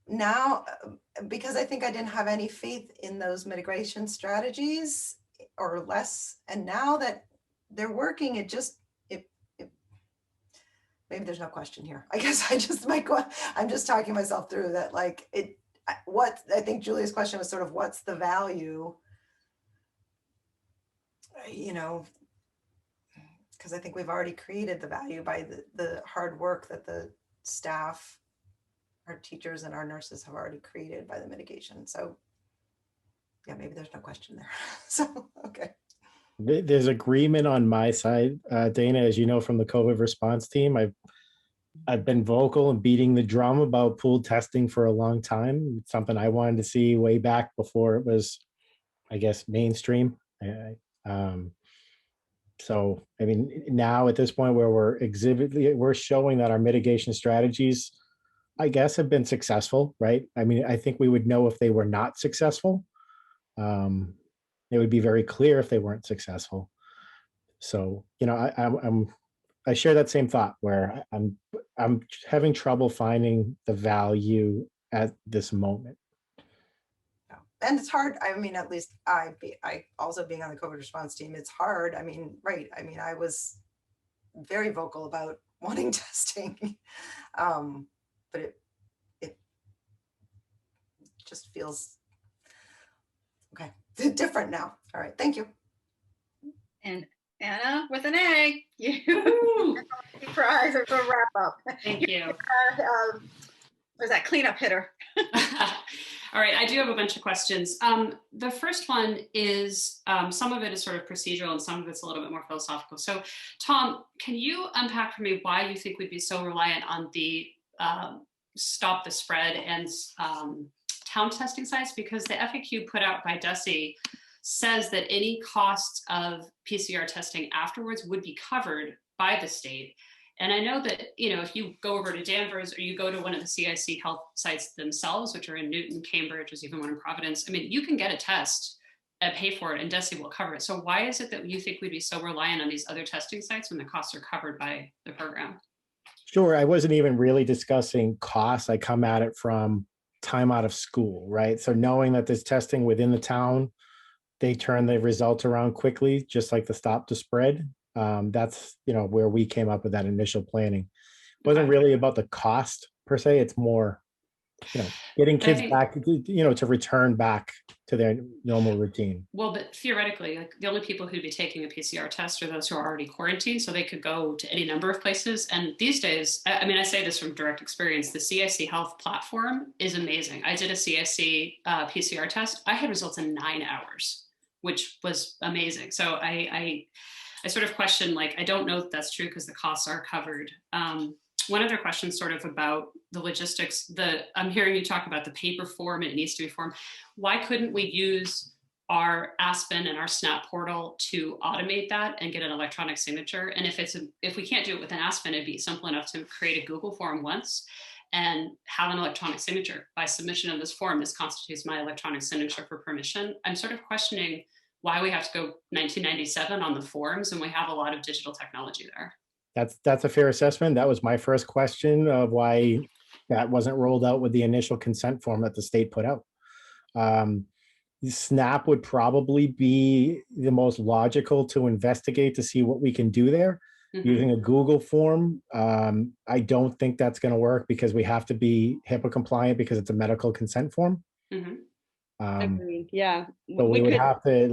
now, because I think I didn't have any faith in those mitigation strategies or less, and now that they're working, maybe there's no question here. I guess I'm just talking myself through that. Like what I think Julia's question was sort of what's the value, because I think we've already created the value by the hard work that the staff, our teachers and our nurses have already created by the mitigation. So yeah, maybe there's no question there. So, okay. There's agreement on my side, Dana, as you know, from the COVID response team. I've been vocal and beating the drum about pooled testing for a long time. It's something I wanted to see way back before it was, I guess, mainstream. So, I mean, now at this point where we're showing that our mitigation strategies, I guess, have been successful, right? I mean, I think we would know if they were not successful. It would be very clear if they weren't successful. So, I share that same thought where I'm having trouble finding the value at this moment. And it's hard. I mean, at least I also being on the COVID response team, it's hard. I mean, right. I mean, I was very vocal about wanting testing, but it just feels okay. Different now. All right. Thank you. And Anna with an A. You prize or a wrap up. Thank you. Was that cleanup hitter? All right, I do have a bunch of questions. The first one is, some of it is sort of procedural and some of it's a little bit more philosophical. So Tom, can you unpack for me why you think we'd be so reliant on the Stop the Spread and town testing sites? Because the FAQ put out by DESE says that any costs of PCR testing afterwards would be covered by the state. And I know that, if you go over to Danvers or you go to one of the CIC health sites themselves, which are in Newton, Cambridge, there's even one in Providence. I mean, you can get a test and pay for it and DESE will cover it. So why is it that you think we'd be so reliant on these other testing sites when the costs are covered by the program? Sure, I wasn't even really discussing costs. I come at it from time out of school, right? So knowing that there's testing within the town, they turn the results around quickly, just like the Stop the Spread. That's where we came up with that initial planning. It wasn't really about the cost per se. It's more, getting kids back, to return back to their normal routine. Well, but theoretically, like the only people who'd be taking a PCR test are those who are already quarantined, so they could go to any number of places. And these days, I mean, I say this from direct experience, the CIC Health platform is amazing. I did a CIC PCR test. I had results in 9 hours, which was amazing. So I sort of question, like, I don't know if that's true because the costs are covered. One other question sort of about the logistics, I'm hearing you talk about the paper form and it needs to be formed. Why couldn't we use our Aspen and our SNAP portal to automate that and get an electronic signature? And if we can't do it with an Aspen, it'd be simple enough to create a Google form once and have an electronic signature. By submission of this form, this constitutes my electronic signature for permission. I'm sort of questioning why we have to go 1997 on the forms and we have a lot of digital technology there. That's a fair assessment. That was my first question of why that wasn't rolled out with the initial consent form that the state put out. SNAP would probably be the most logical to investigate to see what we can do there. Using a Google form, I don't think that's going to work because we have to be HIPAA compliant because it's a medical consent form. Agreed. Yeah. So we would have to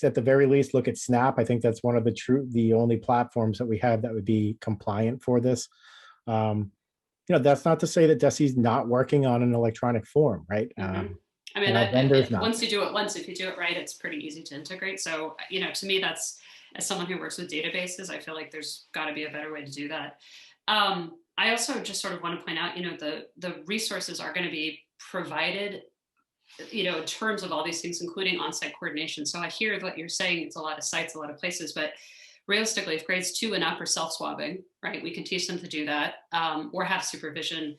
at the very least, look at Snap. I think that's one of the only platforms that we have that would be compliant for this. That's not to say that DESE's not working on an electronic form, right? I mean, vendors not. once you do it once, if you do it right, it's pretty easy to integrate. So, to me, that's, as someone who works with databases, I feel like there's got to be a better way to do that. I also just sort of want to point out, the resources are going to be provided, in terms of all these things, including on-site coordination. So I hear what you're saying, it's a lot of sites, a lot of places, but realistically, if grades 2 and up are self-swabbing, right, we can teach them to do that, or have supervision.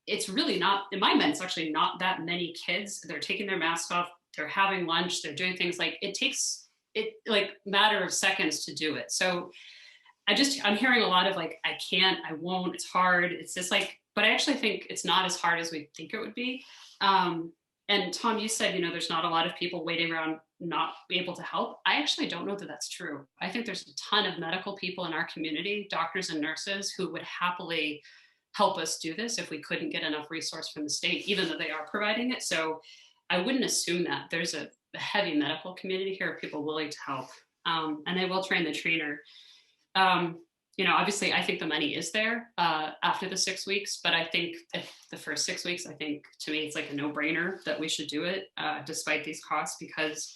It's really not, in my mind, it's actually not that many kids. They're taking their masks off, they're having lunch, they're doing things like, it takes matter of seconds to do it. So I'm hearing a lot of like, I can't, I won't, it's hard. It's just like, but I actually think it's not as hard as we think it would be. And Tom, you said, there's not a lot of people waiting around not be able to help. I actually don't know that that's true. I think there's a ton of medical people in our community, doctors and nurses, who would happily help us do this if we couldn't get enough resource from the state, even though they are providing it. So I wouldn't assume that. There's a heavy medical community here of people willing to help, and they will train the trainer. Obviously, I think the money is there after the 6 weeks, but I think the first 6 weeks, I think to me, it's like a no-brainer that we should do it despite these costs, because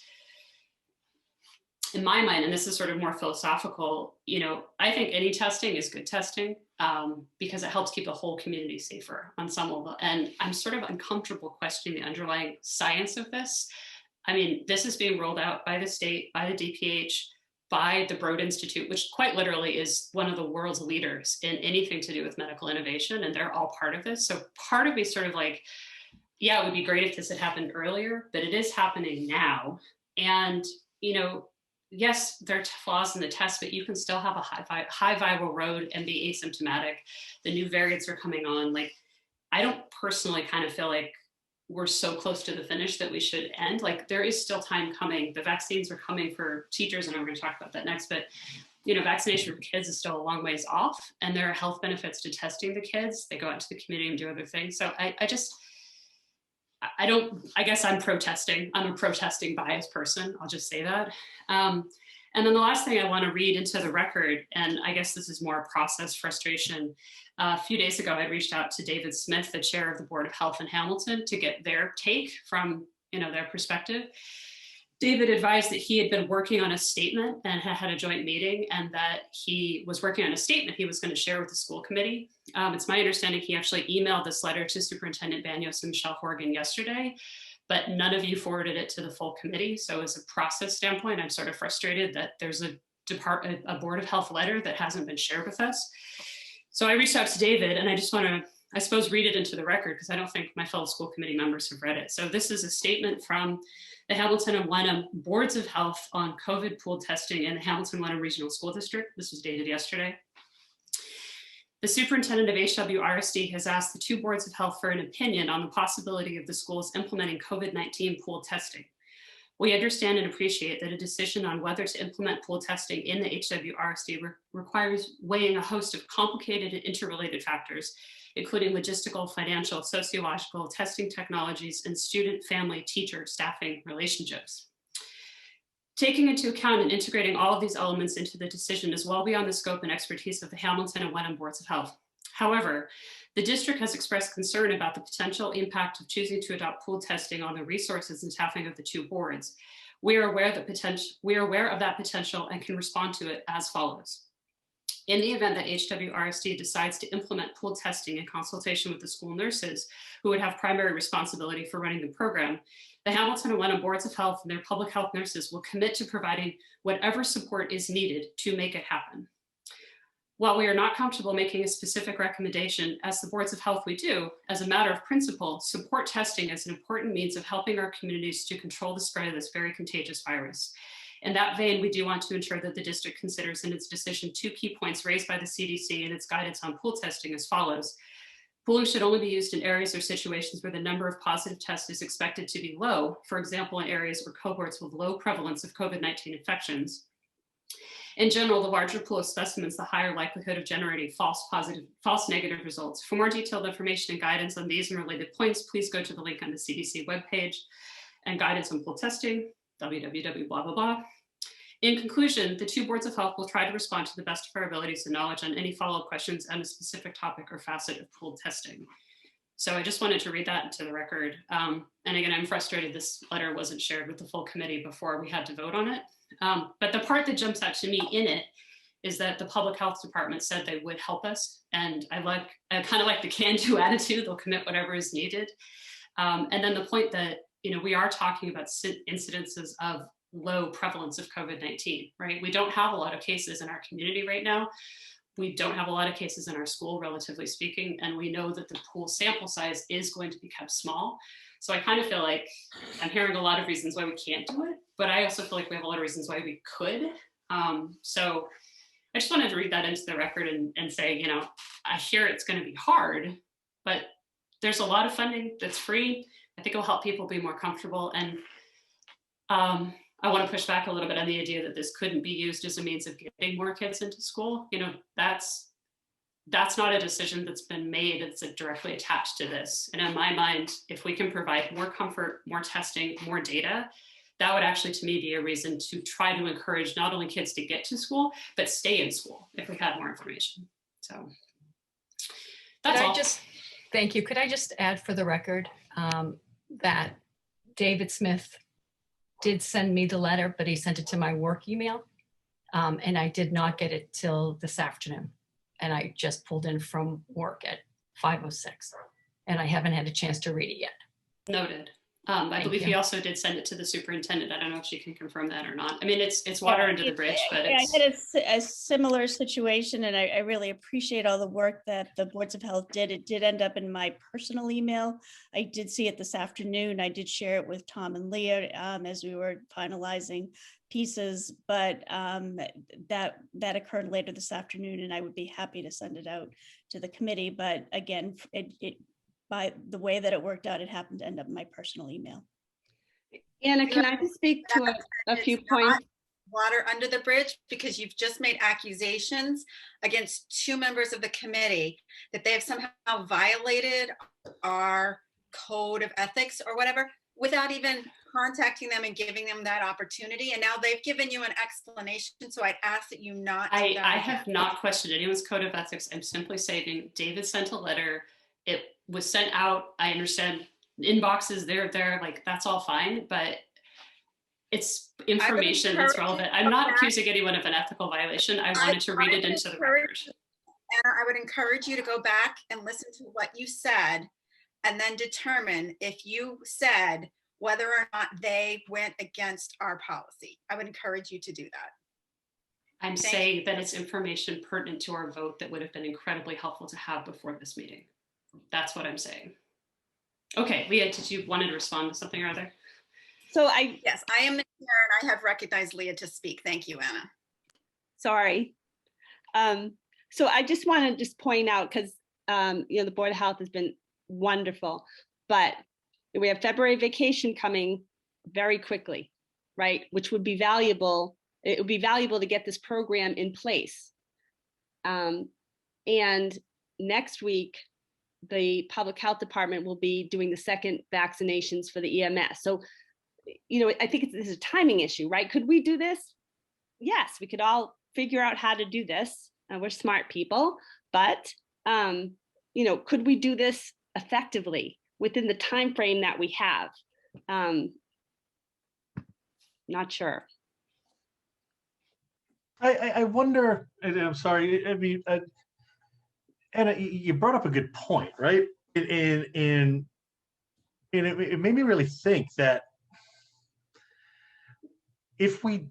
in my mind, and this is sort of more philosophical, I think any testing is good testing because it helps keep the whole community safer on some level. And I'm sort of uncomfortable questioning the underlying science of this. I mean, this is being rolled out by the state, by the DPH, by the Broad Institute, which quite literally is one of the world's leaders in anything to do with medical innovation, and they're all part of this. So part of me sort of like, yeah, it would be great if this had happened earlier, but it is happening now. And, yes, there are flaws in the test, but you can still have a high viral load and be asymptomatic. The new variants are coming on. Like, I don't personally kind of feel like we're so close to the finish that we should end. Like, there is still time coming. The vaccines are coming for teachers, and I'm going to talk about that next, but vaccination for kids is still a long ways off, and there are health benefits to testing the kids. They go out to the community and do other things. So I guess I'm protesting. I'm a protesting biased person. I'll just say that. And then the last thing I want to read into the record, and I guess this is more process frustration. A few days ago, I reached out to David Smith, the chair of the Board of Health in Hamilton, to get their take from their perspective. David advised that he had been working on a statement and had a joint meeting, and that he was working on a statement he was going to share with the school committee. It's my understanding he actually emailed this letter to Superintendent Banyos and Michelle Horgan yesterday, but none of you forwarded it to the full committee. So as a process standpoint, I'm sort of frustrated that there's a Board of Health letter that hasn't been shared with us. So I reached out to David, and I just want to, I suppose, read it into the record because I don't think my fellow school committee members have read it. So this is a statement from the Hamilton and Wenham Boards of Health on COVID pooled testing in the Hamilton-Wenham Regional School District. This was dated yesterday. The superintendent of HWRSD has asked the two boards of health for an opinion on the possibility of the schools implementing COVID-19 pooled testing. We understand and appreciate that a decision on whether to implement pool testing in the HWRSD requires weighing a host of complicated and interrelated factors, including logistical, financial, sociological, testing technologies, and student, family, teacher, staffing relationships. Taking into account and integrating all of these elements into the decision is well beyond the scope and expertise of the Hamilton and Wenham Boards of Health. However, the district has expressed concern about the potential impact of choosing to adopt pooled testing on the resources and staffing of the two boards. We are aware of that potential and can respond to it as follows. In the event that HWRSD decides to implement pooled testing in consultation with the school nurses, who would have primary responsibility for running the program, the Hamilton and Wenham Boards of Health and their public health nurses will commit to providing whatever support is needed to make it happen. While we are not comfortable making a specific recommendation, as the boards of health we do, as a matter of principle, support testing as an important means of helping our communities to control the spread of this very contagious virus. In that vein, we do want to ensure that the district considers in its decision 2 key points raised by the CDC and its guidance on pool testing as follows. Pooling should only be used in areas or situations where the number of positive tests is expected to be low, for example, in areas or cohorts with low prevalence of COVID-19 infections. In general, the larger pool of specimens, the higher likelihood of generating false negative results. For more detailed information and guidance on these and related points, please go to the link on the CDC webpage and guidance on pool testing, www blah, blah, blah. In conclusion, the 2 boards of health will try to respond to the best of our abilities and knowledge on any follow-up questions on a specific topic or facet of pool testing. So I just wanted to read that into the record. And again, I'm frustrated this letter wasn't shared with the full committee before we had to vote on it. But the part that jumps out to me in it is that the public health department said they would help us. And I kind of like the can-do attitude, they'll commit whatever is needed. And then the point that, we are talking about incidences of low prevalence of COVID-19, right? We don't have a lot of cases in our community right now. We don't have a lot of cases in our school, relatively speaking, and we know that the pool sample size is going to be kept small. So I kind of feel like I'm hearing a lot of reasons why we can't do it, but I also feel like we have a lot of reasons why we could. So I just wanted to read that into the record and say, I hear it's going to be hard, but there's a lot of funding that's free. I think it'll help people be more comfortable. And I want to push back a little bit on the idea that this couldn't be used as a means of getting more kids into school. That's not a decision that's been made. It's directly attached to this. And in my mind, if we can provide more comfort, more testing, more data, that would actually, to me, be a reason to try to encourage not only kids to get to school, but stay in school if we had more information. So that's all. Thank you. Could I just add for the record that David Smith did send me the letter, but he sent it to my work email. And I did not get it till this afternoon. And I just pulled in from work at 5:06. And I haven't had a chance to read it yet. Noted. I believe he also did send it to the superintendent. I don't know if she can confirm that or not. I mean, it's water under the bridge, but it's... I had a similar situation, and I really appreciate all the work that the boards of health did. It did end up in my personal email. I did see it this afternoon. I did share it with Tom and Leah as we were finalizing pieces, but that occurred later this afternoon, and I would be happy to send it out to the committee. But again, by the way that it worked out, it happened to end up in my personal email. Anna, can I just speak to a few points? Water under the bridge, because you've just made accusations against 2 members of the committee that they have somehow violated our code of ethics or whatever without even contacting them and giving them that opportunity. And now they've given you an explanation. So I'd ask that you not. I have not questioned anyone's code of ethics. I'm simply saying David sent a letter. It was sent out. I understand inboxes, they're like, that's all fine, but it's information that's relevant. I'm not accusing anyone of an ethical violation. I wanted to read it into the record. Anna, I would encourage you to go back and listen to what you said and then determine if you said whether or not they went against our policy. I would encourage you to do that. I'm saying that it's information pertinent to our vote that would have been incredibly helpful to have before this meeting. That's what I'm saying. Okay, Leah, did you want to respond to something or other? So yes, I am the chair and I have recognized Leah to speak. Thank you, Anna. Sorry. So I just want to point out, because the Board of Health has been wonderful, but we have February vacation coming very quickly, right? Which would be valuable. It would be valuable to get this program in place. And next week, the public health department will be doing the second vaccinations for the EMS. So, I think this is a timing issue, right? Could we do this? Yes, we could all figure out how to do this. We're smart people, but, could we do this effectively within the time frame that we have? Not sure. I wonder, and I'm sorry, I mean, and you brought up a good point, right? And it made me really think that if we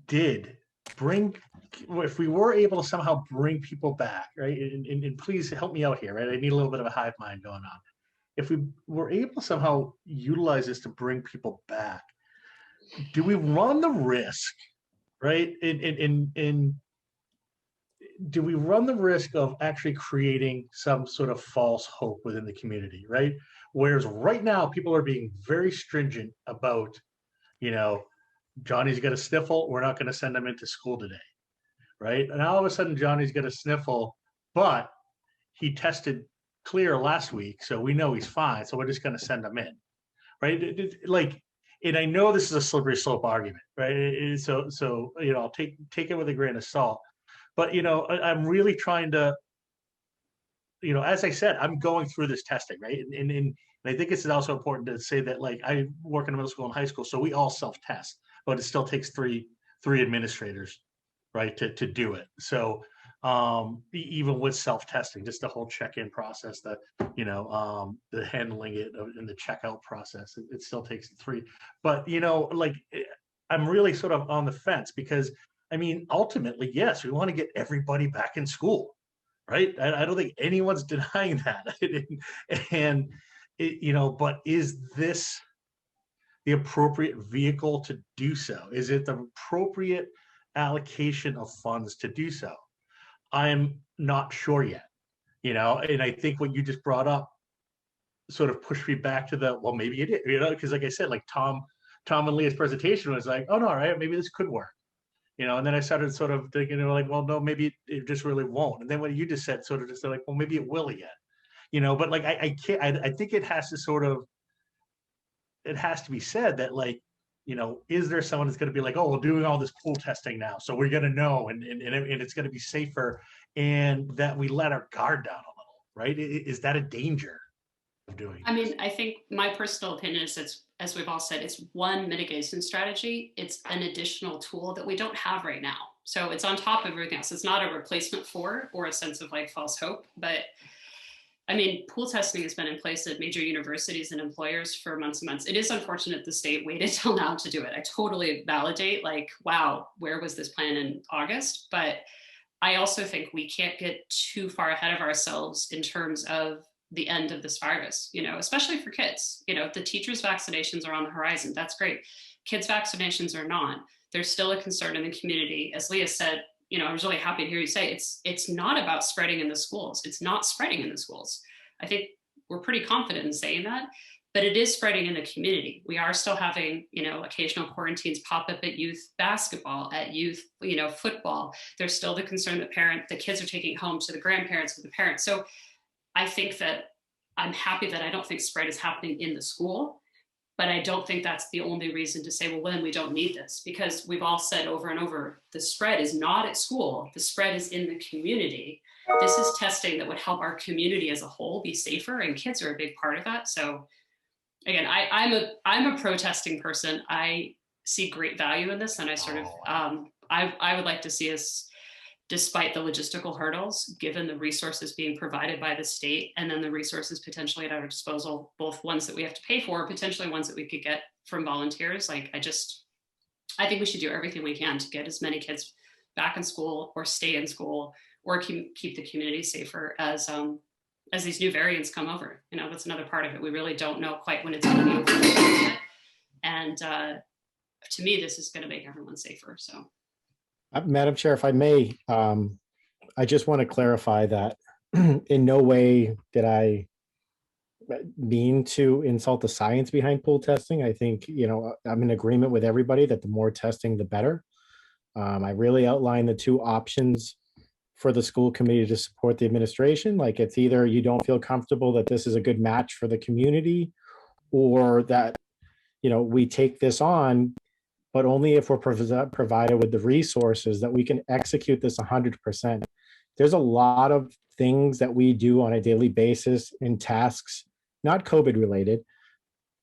were able to somehow bring people back, right? And please help me out here, right? I need a little bit of a hive mind going on. If we were able to somehow utilize this to bring people back, do we run the risk right? And do we run the risk of actually creating some sort of false hope within the community, right? Whereas right now, people are being very stringent about, Johnny's got a sniffle, we're not going to send him into school today, right? And all of a sudden, Johnny's got a sniffle, but he tested clear last week, so we know he's fine, so we're just going to send him in, right? And I know this is a slippery slope argument, right? So I'll take it with a grain of salt. But, I'm really trying to, as I said, I'm going through this testing, right? And I think it's also important to say that, like, I work in middle school and high school, so we all self-test, but it still takes three administrators, right, to do it. So even with self-testing, just the whole check-in process, the handling it in the checkout process, it still takes three. But, I'm really sort of on the fence because, ultimately, yes, we want to get everybody back in school, right? I don't think anyone's denying that. But is this the appropriate vehicle to do so? Is it the appropriate allocation of funds to do so? I'm not sure yet, and I think what you just brought up sort of pushed me back to well, maybe it is, because like I said, like Tom and Leah's presentation was like, oh no, right, maybe this could work. And then I started sort of thinking, like, well, no, maybe it just really won't. And then what you just said sort of just like, well, maybe it will again, but like, I can't, I think it has to be said that, like, is there someone that's going to be like, oh, we're doing all this pool testing now, so we're going to know, and it's going to be safer, and that we let our guard down a little, right? Is that a danger of doing? I think my personal opinion is it's, as we've all said, it's one mitigation strategy. It's an additional tool that we don't have right now. So it's on top of everything else. It's not a replacement for or a sense of like false hope. But pool testing has been in place at major universities and employers for months and months. It is unfortunate the state waited till now to do it. I totally validate, like, wow, where was this plan in August? But I also think we can't get too far ahead of ourselves in terms of the end of this virus, especially for kids. The teachers' vaccinations are on the horizon. That's great. Kids' vaccinations are not. There's still a concern in the community. As Leah said, I was really happy to hear you say it's not about spreading in the schools. It's not spreading in the schools. I think we're pretty confident in saying that, but it is spreading in the community. We are still having, occasional quarantines pop up at youth basketball, at youth, football. There's still the concern that the kids are taking it home to the grandparents or the parents. So I think that I'm happy that I don't think spread is happening in the school, but I don't think that's the only reason to say, well, then we don't need this, because we've all said over and over, the spread is not at school. The spread is in the community. This is testing that would help our community as a whole be safer, and kids are a big part of that. So again, I'm a pro-testing person. I see great value in this, and I sort of, I would like to see us, despite the logistical hurdles, given the resources being provided by the state, and then the resources potentially at our disposal, both ones that we have to pay for, potentially ones that we could get from volunteers. Like, I think we should do everything we can to get as many kids back in school, or stay in school, or keep the community safer as these new variants come over. That's another part of it. We really don't know quite when it's going to be over yet. And to me, this is going to make everyone safer. So. Madam Chair, if I may, I just want to clarify that in no way did I mean to insult the science behind pool testing. I think, I'm in agreement with everybody that the more testing, the better. I really outlined the two options for the school committee to support the administration. Like, it's either you don't feel comfortable that this is a good match for the community, or that, we take this on, but only if we're provided with the resources that we can execute this 100%. There's a lot of things that we do on a daily basis in tasks, not COVID related,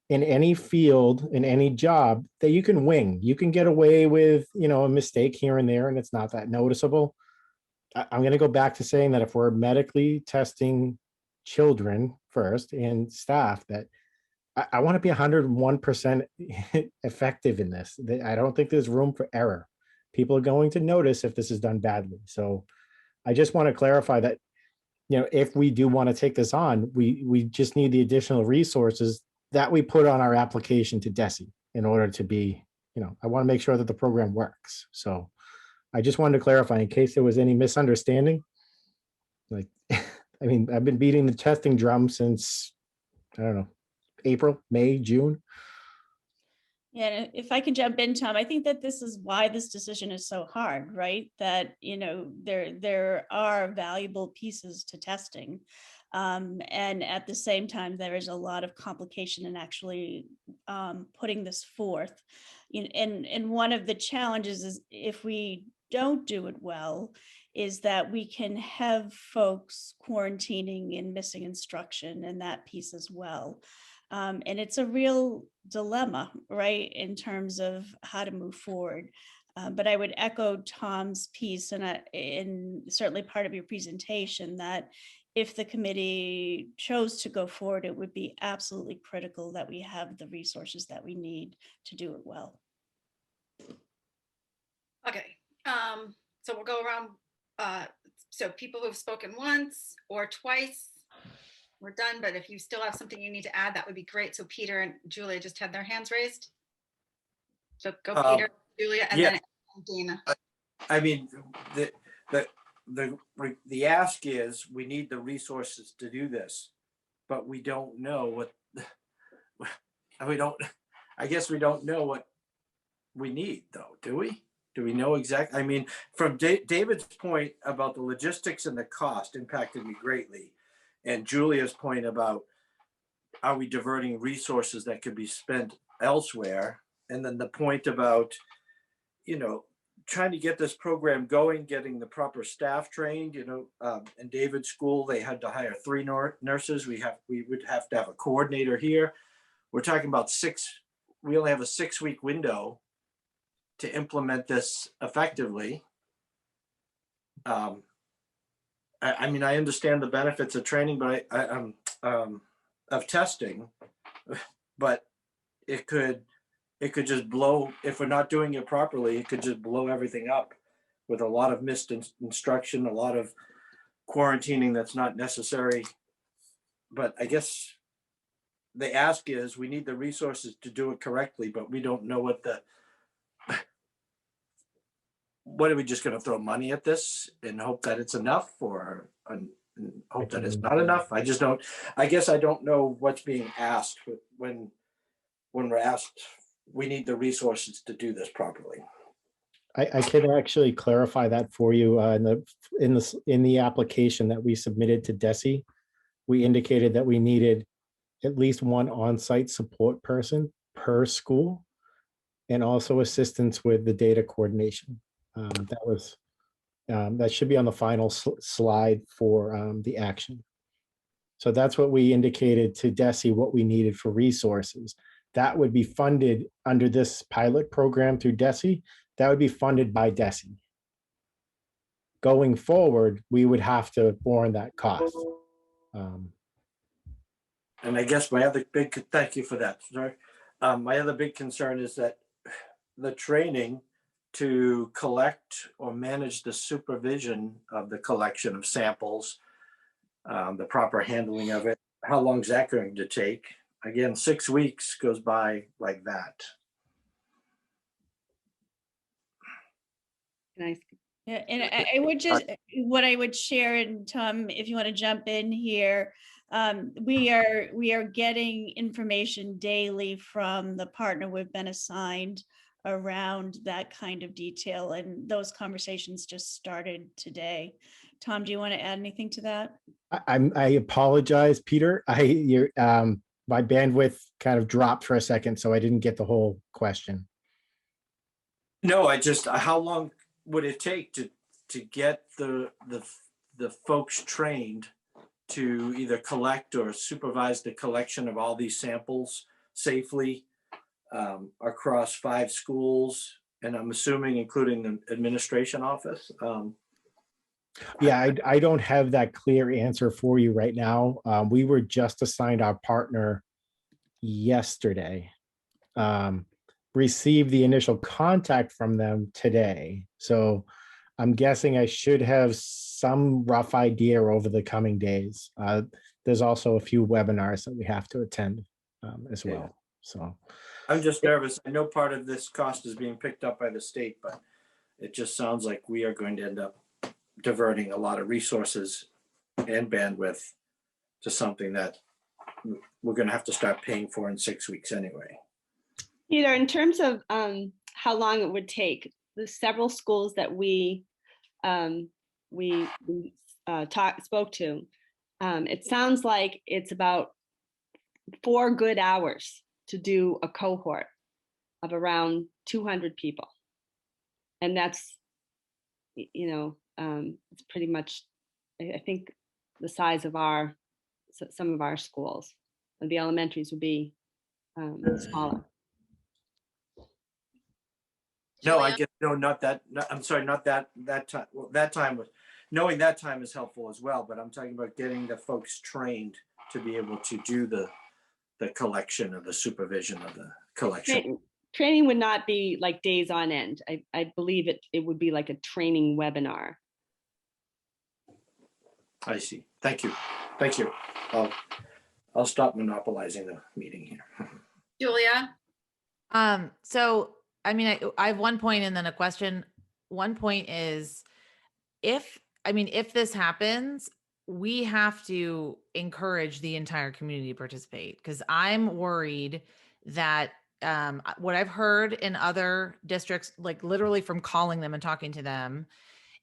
in any field, in any job, that you can wing. You can get away with, a mistake here and there, and it's not that noticeable. I'm going to go back to saying that if we're medically testing children first and staff, that I want to be 101% effective in this. I don't think there's room for error. People are going to notice if this is done badly. So I just want to clarify that, if we do want to take this on, we just need the additional resources that we put on our application to DESE in order to be I want to make sure that the program works. So I just wanted to clarify in case there was any misunderstanding. Like, I mean, I've been beating the testing drum since, I don't know, April, May, June. Yeah, and if I can jump in, Tom, I think that this is why this decision is so hard, right? That, there are valuable pieces to testing. And at the same time, there is a lot of complication in actually putting this forth. And one of the challenges is if we don't do it well, is that we can have folks quarantining and missing instruction and that piece as well. And it's a real dilemma, right, in terms of how to move forward. But I would echo Tom's piece and certainly part of your presentation that if the committee chose to go forward, it would be absolutely critical that we have the resources that we need to do it well. Okay, so we'll go around. So people who have spoken once or twice, we're done, but if you still have something you need to add, that would be great. So Peter and Julia just had their hands raised. So go Peter, Julia, and then Dana. I mean, the ask is we need the resources to do this, but we don't know what I guess we don't know what we need though, do we? Do we know exactly? I mean, from David's point about the logistics and the cost impacted me greatly. And Julia's point about, are we diverting resources that could be spent elsewhere? And then the point about, trying to get this program going, getting the proper staff trained, in David's school, they had to hire 3 nurses. We would have to have a coordinator here. We're talking about 6, we only have a 6-week window to implement this effectively. I mean, I understand the benefits of training, but of testing, but it could just blow, if we're not doing it properly, it could just blow everything up with a lot of missed instruction, a lot of quarantining that's not necessary. But I guess the ask is we need the resources to do it correctly, but we don't know what are we just going to throw money at this and hope that it's enough, or hope that it's not enough? I guess I don't know what's being asked when we're asked, we need the resources to do this properly. I can actually clarify that for you. In the application that we submitted to DESE, we indicated that we needed at least 1 on-site support person per school, and also assistance with the data coordination. That should be on the final slide for the action. So that's what we indicated to DESE, what we needed for resources. That would be funded under this pilot program through DESE. That would be funded by DESE. Going forward, we would have to borne that cost. And I guess my other thank you for that. Sorry. My other big concern is that the training to collect or manage the supervision of the collection of samples, the proper handling of it, how long is that going to take? Again, 6 weeks goes by like that. Nice. Yeah, and I would just, what I would share, and Tom, if you want to jump in here, we are getting information daily from the partner we've been assigned around that kind of detail, and those conversations just started today. Tom, do you want to add anything to that? I apologize, Peter. My bandwidth kind of dropped for a second, so I didn't get the whole question. No, how long would it take to get the folks trained to either collect or supervise the collection of all these samples safely across 5 schools, and I'm assuming including the administration office? Yeah, I don't have that clear answer for you right now. We were just assigned our partner yesterday. Received the initial contact from them today. So I'm guessing I should have some rough idea over the coming days. There's also a few webinars that we have to attend as well. So I'm just nervous. I know part of this cost is being picked up by the state, but it just sounds like we are going to end up diverting a lot of resources and bandwidth to something that we're going to have to start paying for in 6 weeks anyway. Peter, in terms of how long it would take, the several schools that we spoke to, it sounds like it's about 4 good hours to do a cohort of around 200 people. And that's, it's pretty much, I think, the size of some of our schools. And the elementaries would be smaller. No, I get, no, not that, I'm sorry, not that time. Well, that time was, knowing that time is helpful as well, but I'm talking about getting the folks trained to be able to do the collection or the supervision of the collection. Training would not be like days on end. I believe it would be like a training webinar. I see. Thank you. Thank you. I'll stop monopolizing the meeting here. Julia? So, I mean, I have one point and then a question. One point is if this happens, we have to encourage the entire community to participate, because I'm worried that what I've heard in other districts, like literally from calling them and talking to them,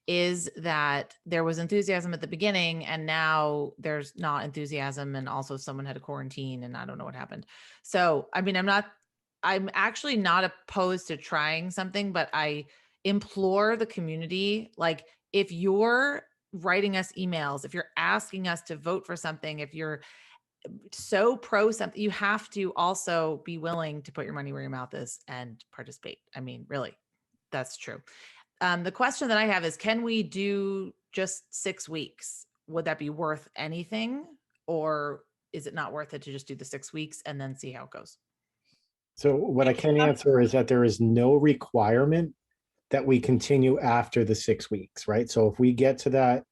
is that there was enthusiasm at the beginning and now there's not enthusiasm, and also someone had a quarantine and I don't know what happened. So, I mean, I'm actually not opposed to trying something, but I implore the community, like, if you're writing us emails, if you're asking us to vote for something, if you're so pro something, you have to also be willing to put your money where your mouth is and participate. I mean, really, that's true. The question that I have is, can we do just 6 weeks? Would that be worth anything? Or is it not worth it to just do the 6 weeks and then see how it goes? So what I can answer is that there is no requirement that we continue after the 6 weeks, right? So if we get to that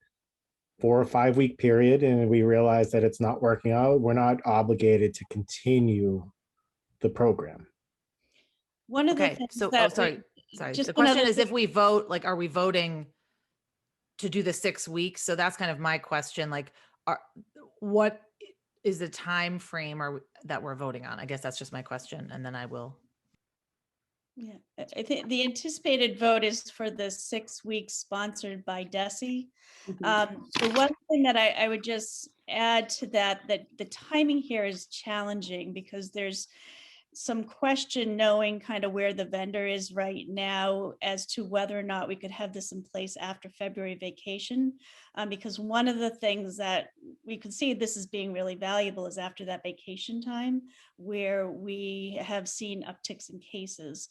4 or 5 week period and we realize that it's not working out, we're not obligated to continue the program. One of the Okay, things so, that sorry. just The one question other is, if we vote, like, are we voting to do the 6 weeks? So that's kind of my question. Like, what is the time frame that we're voting on? I guess that's just my question, and then I will. Yeah, I think the anticipated vote is for the 6 weeks sponsored by DESE. The one thing that I would just add to that the timing here is challenging, because there's some question knowing kind of where the vendor is right now as to whether or not we could have this in place after February vacation. Because one of the things that we could see this as being really valuable is after that vacation time, where we have seen upticks in cases.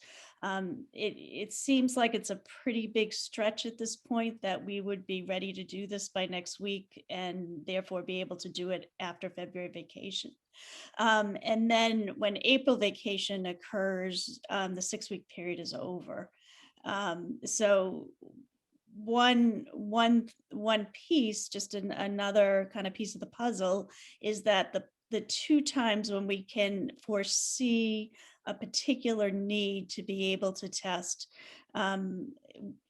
It seems like it's a pretty big stretch at this point that we would be ready to do this by next week and therefore be able to do it after February vacation. And then when April vacation occurs, the 6 week period is over. So one piece, just another kind of piece of the puzzle, is that the 2 times when we can foresee a particular need to be able to test,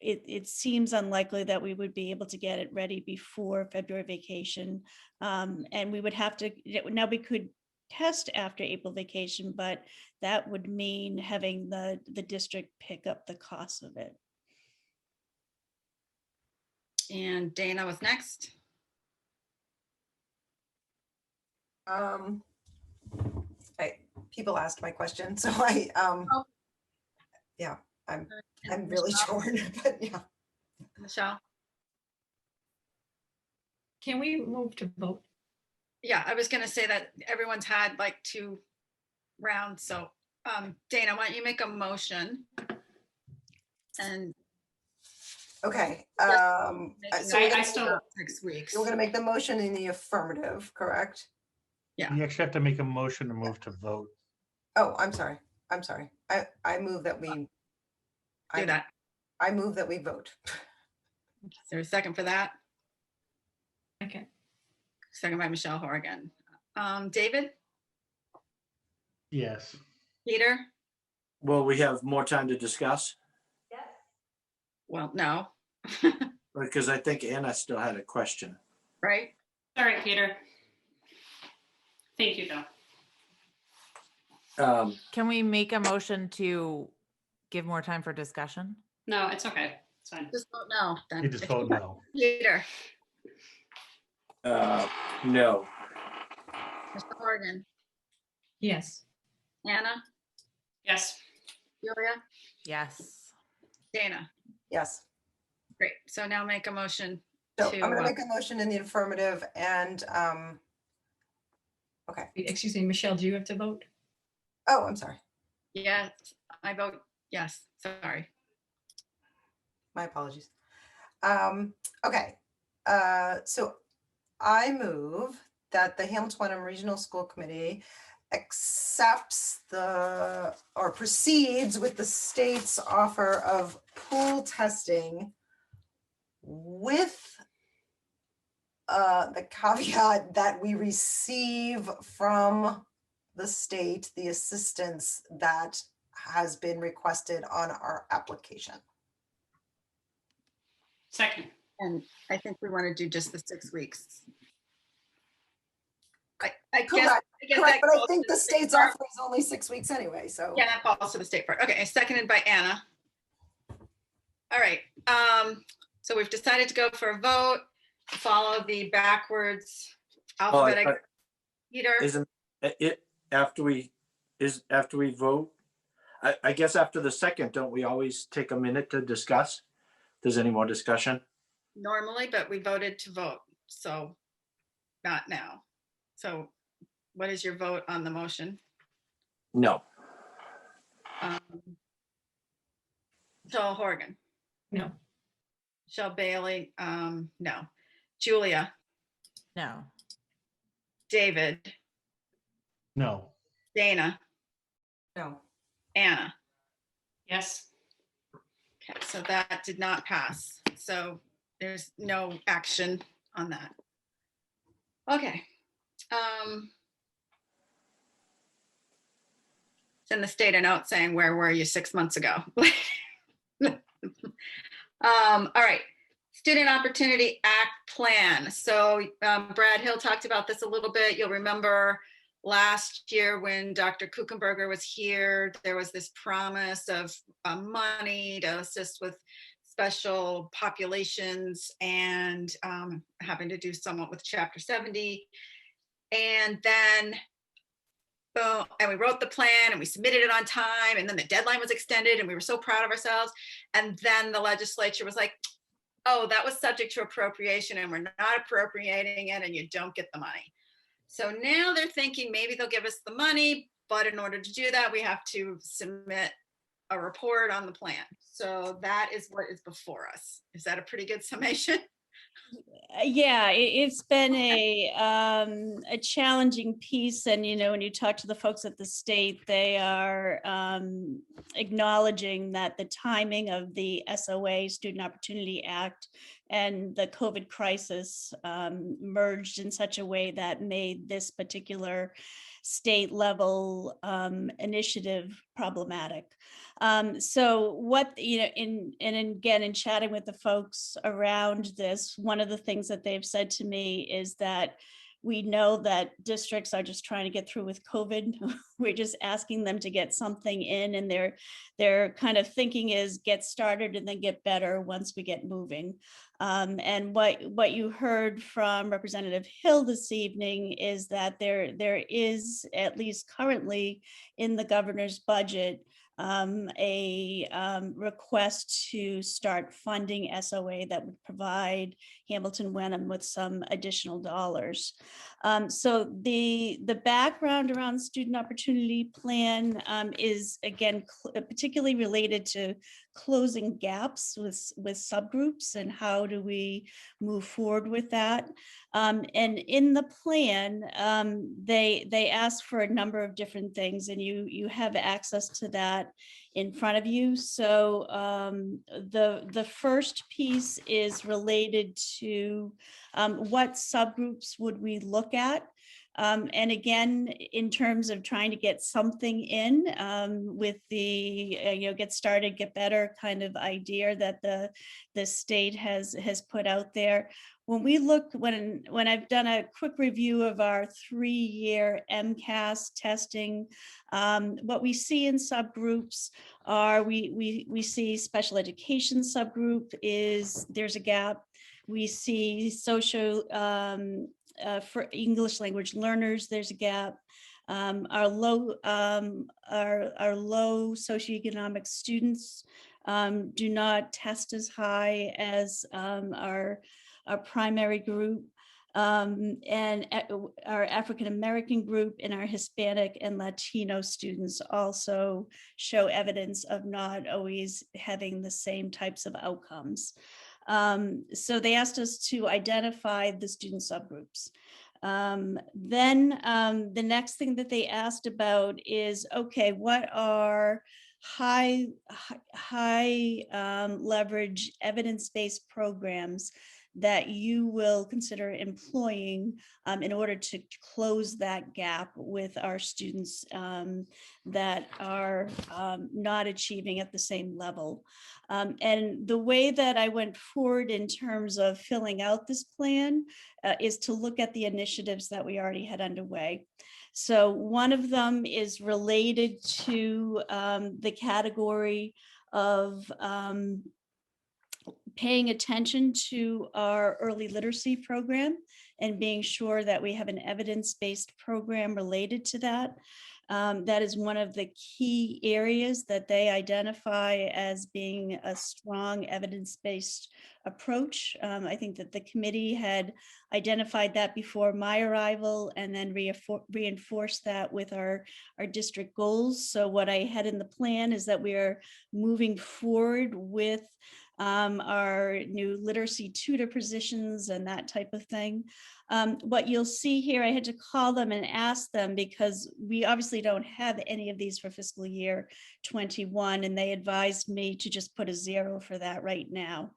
it seems unlikely that we would be able to get it ready before February vacation. And we would have to, now we could test after April vacation, but that would mean having the district pick up the cost of it. And Dana was next. People asked my question, so yeah, I'm really torn, but yeah. Michelle? Can we move to vote? Yeah, I was going to say that everyone's had like 2 rounds. So Dana, why don't you make a motion? And okay. So I still 6 weeks. We're going to make the motion in the affirmative, correct? Yeah. You actually have to make a motion to move to vote. Oh, I'm sorry. I move that we do that. I move that we vote. Is there a second for that? Okay. Second by Michelle Horrigan. David? Yes. Peter? Will we have more time to discuss? Well, no, Because I think Anna still had a question. right? All right, Peter. Thank you, though. Can we make a motion to give more time for discussion? No, it's okay. It's fine. Just vote no. then. You just vote no. Peter, No. Mr. Horgan, Yes. Anna, Yes. Julia, Yes. Dana. Yes. Great. So now make a motion So to, I'm gonna make a motion in the affirmative and, okay. Excuse me, Michelle, do you have to vote? Oh, I'm sorry. yes, I vote yes. Sorry. My apologies. Okay, so I move that the Hamilton Wenham Regional School Committee accepts or proceeds with the state's offer of pool testing with the caveat that we receive from the state the assistance that has been requested on our application. Second. And I think we want to do just the 6 weeks. I guess, Correct, that correct, but I goes think to the state's part. offer is only 6 weeks anyway, so. Yeah, that falls to the state part. Okay, seconded by Anna. All right, so we've decided to go for a vote, follow the backwards alphabetic. Peter, Isn't it after we vote? I guess after the second, don't we always take a minute to discuss? There's any more discussion? normally, but we voted to vote, so not now. So what is your vote on the motion? No. Joel Horgan, No. Michelle Bailey, no. Julia, No. David, No. Dana, No. Anna. Yes. Okay, so that did not pass. So there's no action on that. Okay. Send the state a note saying, where were you 6 months ago? All right. Student Opportunity Act plan. So Brad Hill talked about this a little bit. You'll remember last year when Dr. Kuchenberger was here, there was this promise of money to assist with special populations and having to do somewhat with Chapter 70. And then, boom, and we wrote the plan and we submitted it on time, and then the deadline was extended and we were so proud of ourselves. And then the legislature was like, oh, that was subject to appropriation and we're not appropriating it and you don't get the money. So now they're thinking maybe they'll give us the money, but in order to do that, we have to submit a report on the plan. So that is what is before us. Is that a pretty good summation? Yeah, it's been a challenging piece, and when you talk to the folks at the state, they are acknowledging that the timing of the SOA, Student Opportunity Act, and the COVID crisis merged in such a way that made this particular state level initiative problematic. So what, and again, in chatting with the folks around this, one of the things that they've said to me is that we know that districts are just trying to get through with COVID. We're just asking them to get something in, and their kind of thinking is get started and then get better once we get moving. And what you heard from Representative Hill this evening is that there is, at least currently in the governor's budget, a request to start funding SOA that would provide Hamilton Wenham with some additional dollars. So the background around Student Opportunity Plan is, again, particularly related to closing gaps with subgroups and how do we move forward with that. And in the plan, they ask for a number of different things, and you have access to that in front of you. So the first piece is related to what subgroups would we look at. And again, in terms of trying to get something in with the, get started, get better kind of idea that the state has put out there. When we look, when I've done a quick review of our 3-year MCAS testing, what we see in subgroups are we see special education subgroup there's a gap. We see social for English language learners, there's a gap. Our low socioeconomic students do not test as high as our primary group. And our African American group and our Hispanic and Latino students also show evidence of not always having the same types of outcomes. So they asked us to identify the student subgroups. Then the next thing that they asked about is, okay, what are high leverage evidence-based programs that you will consider employing in order to close that gap with our students that are not achieving at the same level. And the way that I went forward in terms of filling out this plan is to look at the initiatives that we already had underway. So one of them is related to the category of paying attention to our early literacy program and being sure that we have an evidence-based program related to that. That is one of the key areas that they identify as being a strong evidence-based approach. I think that the committee had identified that before my arrival and then reinforced that with our district goals. So what I had in the plan is that we are moving forward with our new literacy tutor positions and that type of thing. What you'll see here, I had to call them and ask them because we obviously don't have any of these for fiscal year 21, and they advised me to just put a 0 for that right now.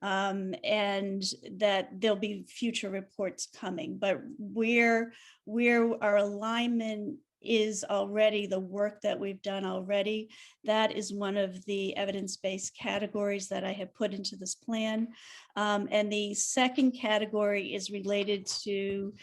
And that there'll be future reports coming, but where our alignment is already the work that we've done already. That is one of the evidence-based categories that I have put into this plan. And the second category is related to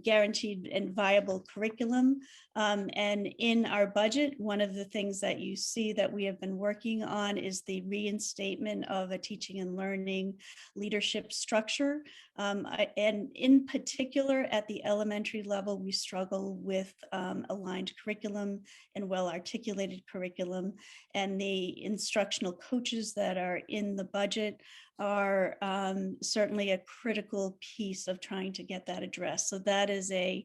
guaranteed and viable curriculum. And in our budget, one of the things that you see that we have been working on is the reinstatement of a teaching and learning leadership structure. And in particular, at the elementary level, we struggle with aligned curriculum and well-articulated curriculum. And the instructional coaches that are in the budget are certainly a critical piece of trying to get that addressed. So that is a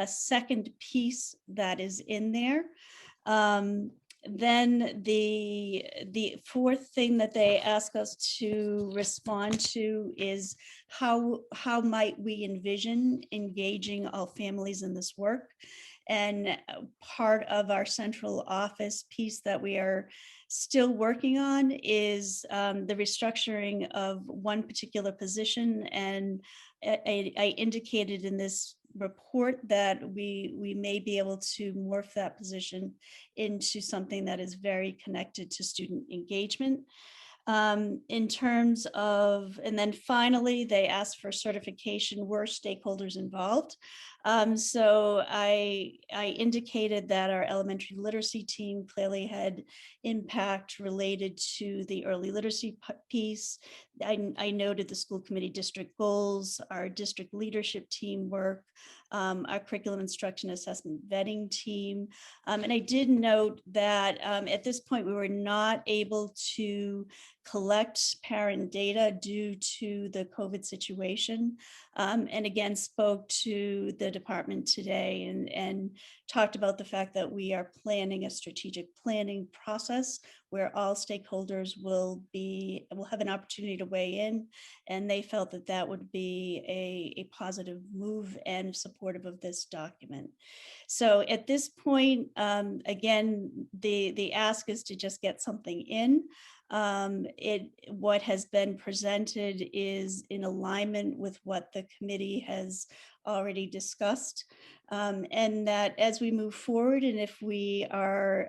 second piece that is in there. Then the fourth thing that they ask us to respond to is how might we envision engaging all families in this work? And part of our central office piece that we are still working on is the restructuring of one particular position. And I indicated in this report that we may be able to morph that position into something that is very connected to student engagement. In terms of, and then finally, they asked for certification, were stakeholders involved? So I indicated that our elementary literacy team clearly had impact related to the early literacy piece. I noted the school committee district goals, our district leadership team work, our curriculum instruction assessment vetting team. And I did note that at this point, we were not able to collect parent data due to the COVID situation. And again, spoke to the department today and talked about the fact that we are planning a strategic planning process where all stakeholders will have an opportunity to weigh in. And they felt that that would be a positive move and supportive of this document. So at this point, again, the ask is to just get something in. What has been presented is in alignment with what the committee has already discussed. And that as we move forward, and if we are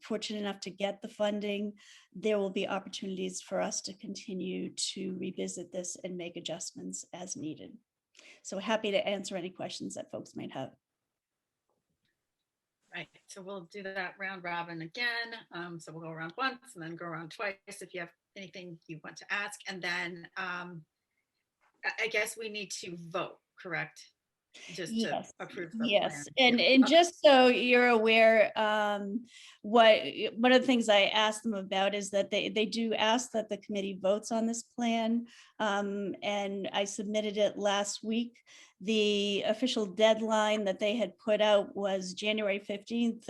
fortunate enough to get the funding, there will be opportunities for us to continue to revisit this and make adjustments as needed. So happy to answer any questions that folks might have. Right, so we'll do that round robin again. So we'll go around once and then go around twice if you have anything you want to ask. And then I guess we need to vote, correct? Just to approve the Yes, plan. and Okay. just so you're aware, one of the things I asked them about is that they do ask that the committee votes on this plan, and I submitted it last week. The official deadline that they had put out was January 15th.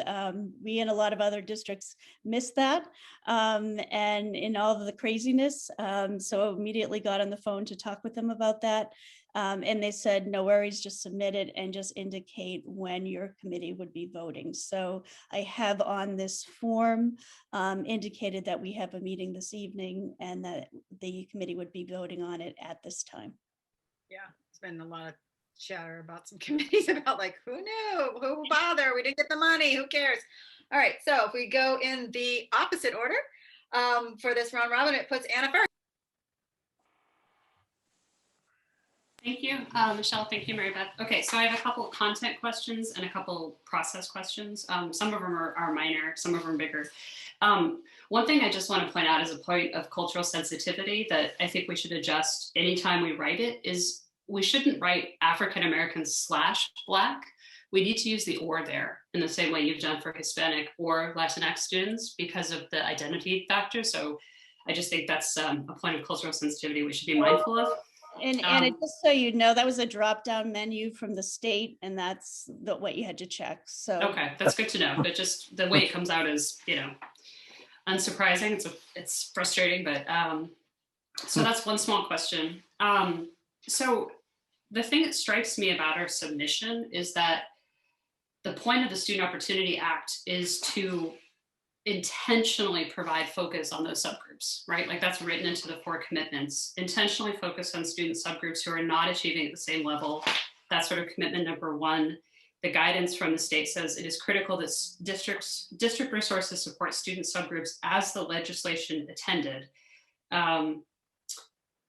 We and a lot of other districts missed that, and in all of the craziness, so immediately got on the phone to talk with them about that. And they said, no worries, just submit it and just indicate when your committee would be voting. So I have on this form indicated that we have a meeting this evening and that the committee would be voting on it at this time. Yeah, it's been a lot of chatter about some committees about like, who knew, who will bother, we didn't get the money, who cares? All right, so if we go in the opposite order for this round robin, it puts Anna first. Thank you, Michelle. Thank you, Mary Beth. Okay, so I have a couple content questions and a couple process questions. Some of them are minor, some of them are bigger. One thing I just want to point out as a point of cultural sensitivity that I think we should adjust anytime we write it is we shouldn't write African-American/Black. We need to use the or there in the same way you've done for Hispanic or Latinx students because of the identity factor. So I just think that's a point of cultural sensitivity we should be mindful of. And just so you know, that was a drop-down menu from the state, and that's what you had to check. So okay, that's good to know. But just the way it comes out is, unsurprising. It's frustrating, but so that's one small question. So the thing that strikes me about our submission is that the point of the Student Opportunity Act is to intentionally provide focus on those subgroups, right? Like that's written into the 4 commitments, intentionally focus on student subgroups who are not achieving at the same level. That's sort of commitment number 1. The guidance from the state says it is critical that district resources support student subgroups as the legislation intended.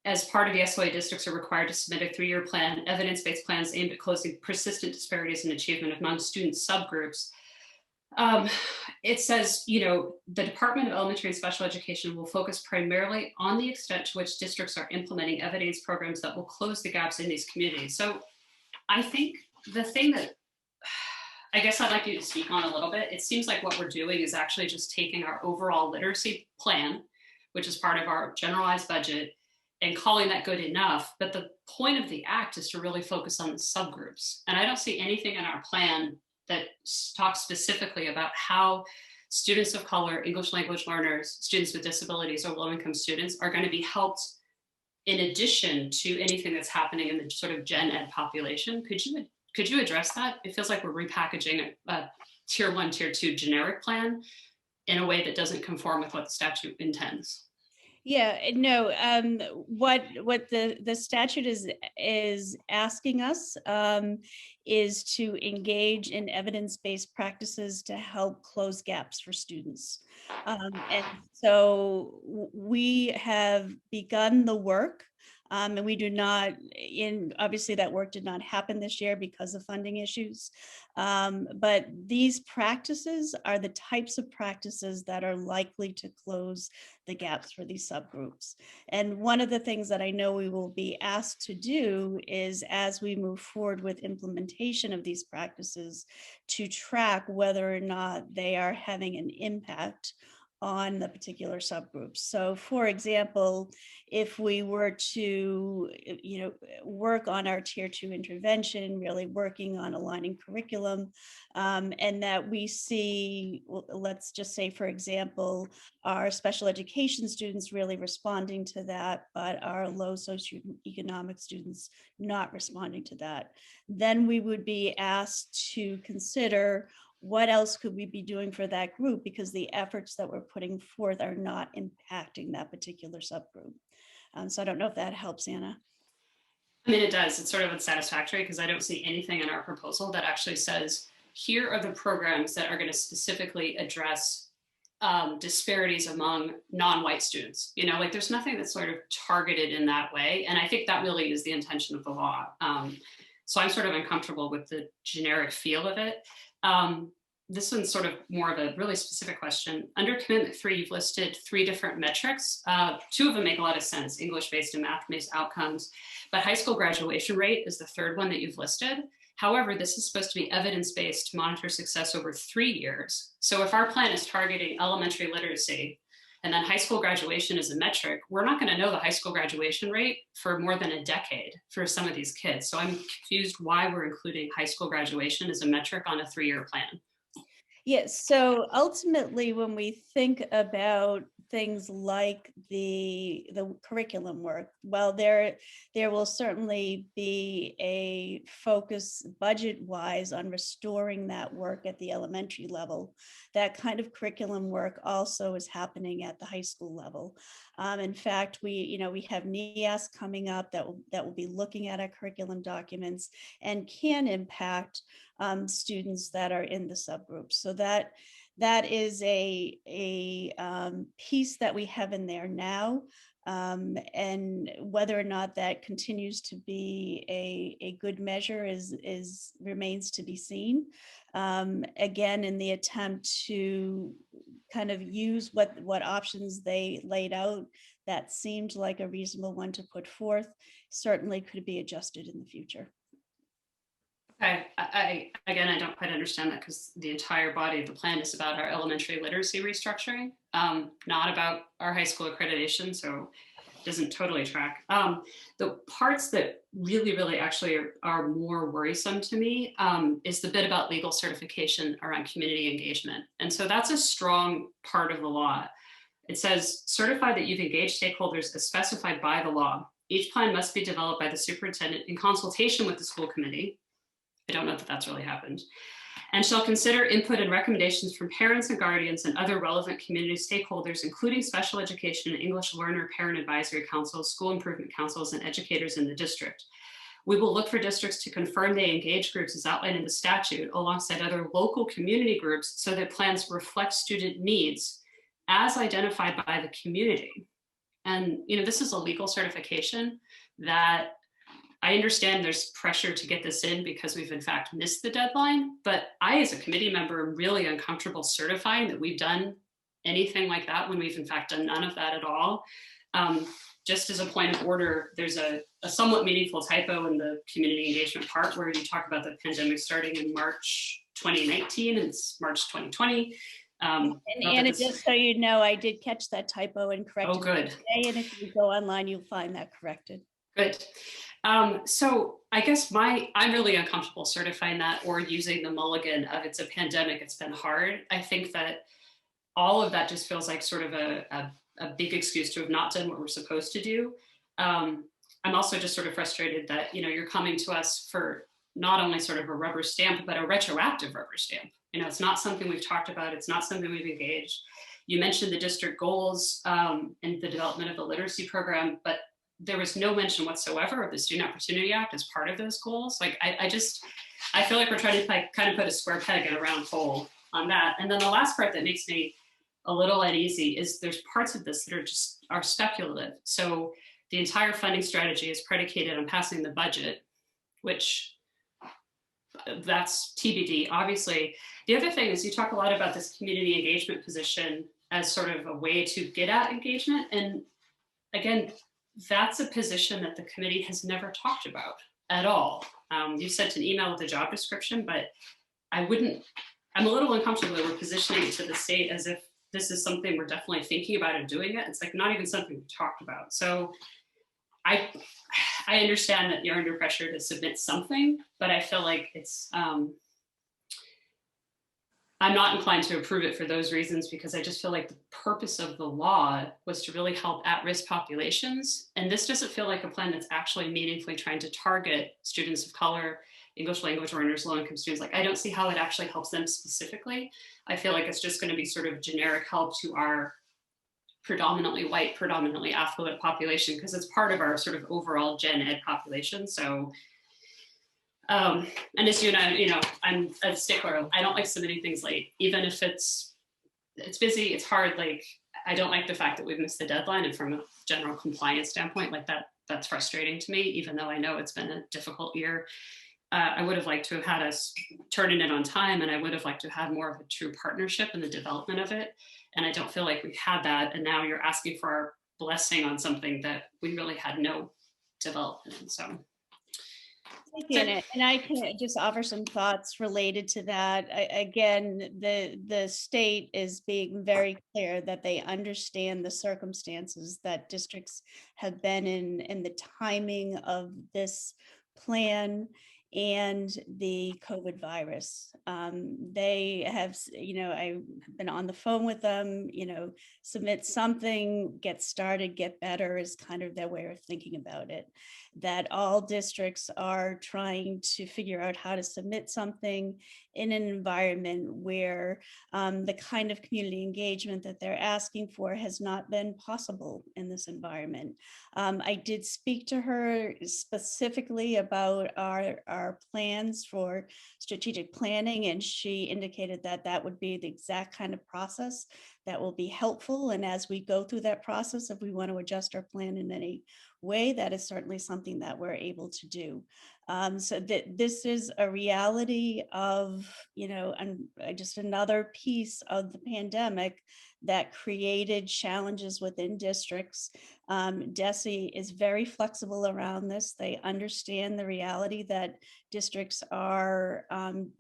As part of the SOA, districts are required to submit a 3-year plan, evidence-based plans aimed at closing persistent disparities in achievement among student subgroups. It says, the Department of Elementary and Special Education will focus primarily on the extent to which districts are implementing evidence programs that will close the gaps in these communities. So I think the thing that I guess I'd like you to speak on a little bit, it seems like what we're doing is actually just taking our overall literacy plan, which is part of our generalized budget, and calling that good enough. But the point of the act is to really focus on the subgroups. And I don't see anything in our plan that talks specifically about how students of color, English language learners, students with disabilities, or low-income students are going to be helped in addition to anything that's happening in the sort of gen ed population. Could you address that? It feels like we're repackaging a tier 1, tier 2 generic plan in a way that doesn't conform with what the statute intends. yeah, no, what the statute is asking us is to engage in evidence-based practices to help close gaps for students. And so we have begun the work. And we do not, obviously that work did not happen this year because of funding issues. But these practices are the types of practices that are likely to close the gaps for these subgroups. And one of the things that I know we will be asked to do is, as we move forward with implementation of these practices, to track whether or not they are having an impact on the particular subgroups. So for example, if we were to, work on our tier 2 intervention, really working on aligning curriculum, and that we see, let's just say, for example, our special education students really responding to that, but our low socioeconomic students not responding to that, then we would be asked to consider what else could we be doing for that group, because the efforts that we're putting forth are not impacting that particular subgroup. So I don't know if that helps, Anna. I mean, it does. It's sort of unsatisfactory because I don't see anything in our proposal that actually says, here are the programs that are going to specifically address disparities among non-white students. You know, like there's nothing that's sort of targeted in that way. And I think that really is the intention of the law. So I'm sort of uncomfortable with the generic feel of it. This one's sort of more of a really specific question. Under Commitment 3, you've listed 3 different metrics. 2 of them make a lot of sense, English-based and math-based outcomes, but high school graduation rate is the 3rd one that you've listed. However, this is supposed to be evidence-based to monitor success over 3 years. So if our plan is targeting elementary literacy and then high school graduation is a metric, we're not going to know the high school graduation rate for more than a decade for some of these kids. So I'm confused why we're including high school graduation as a metric on a 3-year plan. Yes, so ultimately, when we think about things like the curriculum work, well, there will certainly be a focus budget-wise on restoring that work at the elementary level. That kind of curriculum work also is happening at the high school level. In fact, we have NEAS coming up that will be looking at our curriculum documents and can impact students that are in the subgroups. So that is a piece that we have in there now. And whether or not that continues to be a good measure remains to be seen. Again, in the attempt to kind of use what options they laid out, that seemed like a reasonable one to put forth, certainly could be adjusted in the future. Okay, again, I don't quite understand that because the entire body of the plan is about our elementary literacy restructuring, not about our high school accreditation, so it doesn't totally track. The parts that really actually are more worrisome to me is the bit about legal certification around community engagement. And so that's a strong part of the law. It says, certify that you've engaged stakeholders as specified by the law. Each plan must be developed by the superintendent in consultation with the school committee. I don't know that that's really happened, and shall consider input and recommendations from parents and guardians and other relevant community stakeholders, including special education and English learner parent advisory councils, school improvement councils, and educators in the district. We will look for districts to confirm they engage groups as outlined in the statute alongside other local community groups so that plans reflect student needs as identified by the community. And this is a legal certification that I understand there's pressure to get this in because we've in fact missed the deadline, but I, as a committee member, am really uncomfortable certifying that we've done anything like that when we've in fact done none of that at all. Just as a point of order, there's a somewhat meaningful typo in the community engagement part where you talk about the pandemic starting in March 2019 and it's March 2020. And Anna, just so you know, I did catch that typo and corrected it today, and if you go online, you'll find that corrected. Good. So I guess I'm really uncomfortable certifying that or using the mulligan of it's a pandemic, it's been hard. I think that all of that just feels like sort of a big excuse to have not done what we're supposed to do. I'm also just sort of frustrated that, you're coming to us for not only sort of a rubber stamp, but a retroactive rubber stamp. It's not something we've talked about. It's not something we've engaged. You mentioned the district goals and the development of the literacy program, but there was no mention whatsoever of the Student Opportunity Act as part of those goals. Like, I feel like we're trying to kind of put a square peg in a round hole on that. And then the last part that makes me a little uneasy is there's parts of this that are speculative. So the entire funding strategy is predicated on passing the budget, which that's TBD. Obviously, the other thing is you talk a lot about this community engagement position as sort of a way to get at engagement. And again, that's a position that the committee has never talked about at all. You sent an email with a job description, but I'm a little uncomfortable that we're positioning it to the state as if this is something we're definitely thinking about and doing it. It's like not even something we talked about. So I understand that you're under pressure to submit something, but I feel like it's, I'm not inclined to approve it for those reasons because I just feel like the purpose of the law was to really help at-risk populations. And this doesn't feel like a plan that's actually meaningfully trying to target students of color, English language learners, low-income students. Like, I don't see how it actually helps them specifically. I feel like it's just going to be sort of generic help to our predominantly white, predominantly affluent population, because it's part of our sort of overall gen ed population. So, and as you know, I'm a stickler. I don't like submitting things late, even if it's busy, it's hard. Like, I don't like the fact that we've missed the deadline, and from a general compliance standpoint, like that's frustrating to me, even though I know it's been a difficult year. I would have liked to have had us turning it on time, and I would have liked to have more of a true partnership in the development of it. And I don't feel like we had that. And now you're asking for our blessing on something that we really had no development in. So. And I can just offer some thoughts related to that. Again, the state is being very clear that they understand the circumstances that districts have been in and the timing of this plan and the COVID virus. They have, I've been on the phone with them, submit something, get started, get better is kind of their way of thinking about it. That all districts are trying to figure out how to submit something in an environment where the kind of community engagement that they're asking for has not been possible in this environment. I did speak to her specifically about our plans for strategic planning, and she indicated that that would be the exact kind of process that will be helpful. And as we go through that process, if we want to adjust our plan in any way, that is certainly something that we're able to do. So that this is a reality of, and just another piece of the pandemic that created challenges within districts. DESE is very flexible around this. They understand the reality that districts are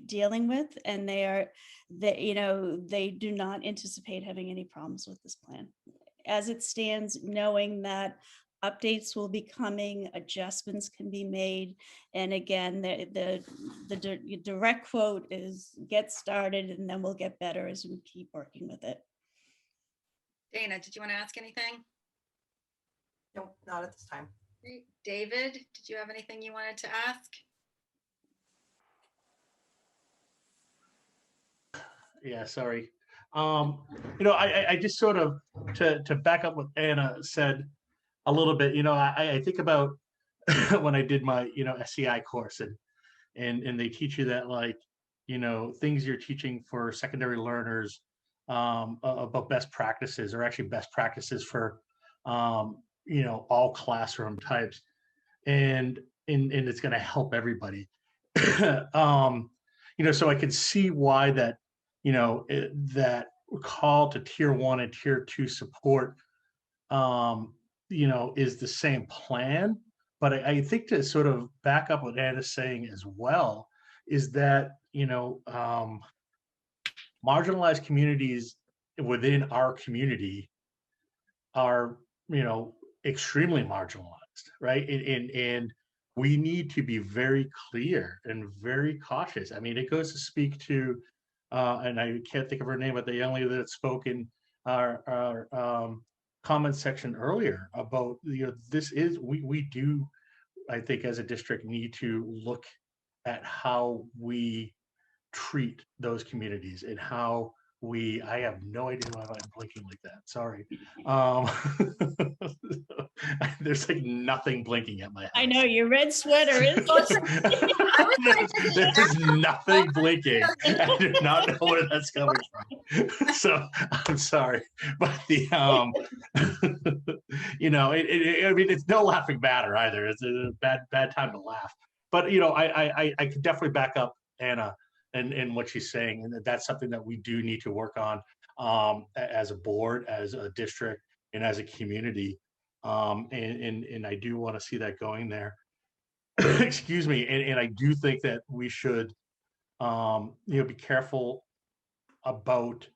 dealing with, and they do not anticipate having any problems with this plan. As it stands, knowing that updates will be coming, adjustments can be made. And again, the direct quote is get started and then we'll get better as we keep working with it. Dana, did you want to ask anything? No, not at this time. Great. David, did you have anything you wanted to ask? Yeah, sorry. I just sort of, to back up what Anna said a little bit, I think about when I did my, SCI course, and they teach you that, like, things you're teaching for secondary learners about best practices are actually best practices for, all classroom types, and it's going to help everybody. So I could see why that, that call to tier 1 and tier 2 support, is the same plan. But I think to sort of back up what Anna's saying as well is that, marginalized communities within our community are, extremely marginalized, right? And we need to be very clear and very cautious. I mean, it goes to speak to, and I can't think of her name, but the young lady that spoke in our comment section earlier about, we do, I think, as a district, need to look at how we treat those communities and how I have no idea why I'm blinking like that. Sorry. There's like nothing blinking at my house. I know your red sweater is. There's nothing blinking. I do not know where that's coming from. So I'm sorry, but I mean, it's no laughing matter either. It's a bad time to laugh. But I could definitely back up Anna and what she's saying, and that's something that we do need to work on as a board, as a district, and as a community. And I do want to see that going there. Excuse me. And I do think that we should, be careful about,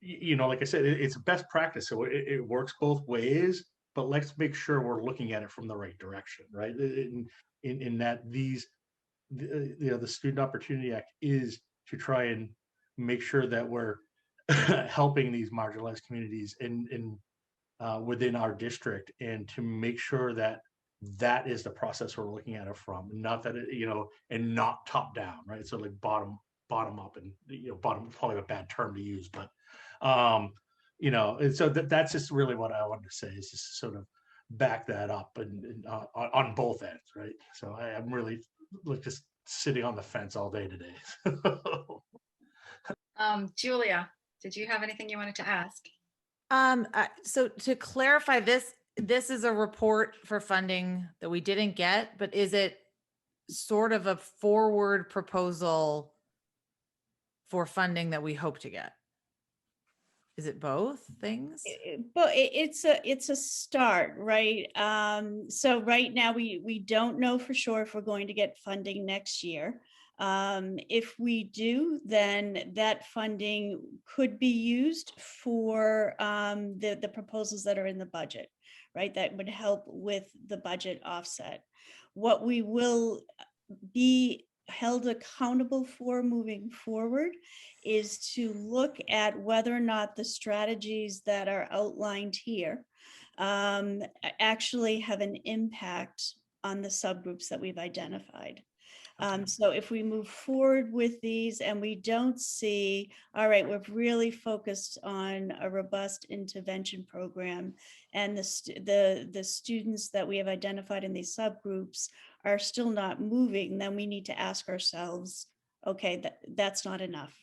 like I said, it's best practice. So it works both ways, but let's make sure we're looking at it from the right direction, right? In that the Student Opportunity Act is to try and make sure that we're helping these marginalized communities in within our district, and to make sure that that is the process we're looking at it from, not that and not top down, right? So like bottom up, and bottom is probably a bad term to use, but and so that's just really what I wanted to say, is just sort of back that up and on both ends, right? So I'm really like just sitting on the fence all day today. Julia, did you have anything you wanted to ask? So to clarify, this is a report for funding that we didn't get, but is it sort of a forward proposal for funding that we hope to get? Is it both things? But it's a start, right? So right now we don't know for sure if we're going to get funding next year. If we do, then that funding could be used for the proposals that are in the budget, right? That would help with the budget offset. What we will be held accountable for moving forward is to look at whether or not the strategies that are outlined here actually have an impact on the subgroups that we've identified. So if we move forward with these and we don't see, all right, we're really focused on a robust intervention program, and the students that we have identified in these subgroups are still not moving, then we need to ask ourselves, okay, that's not enough,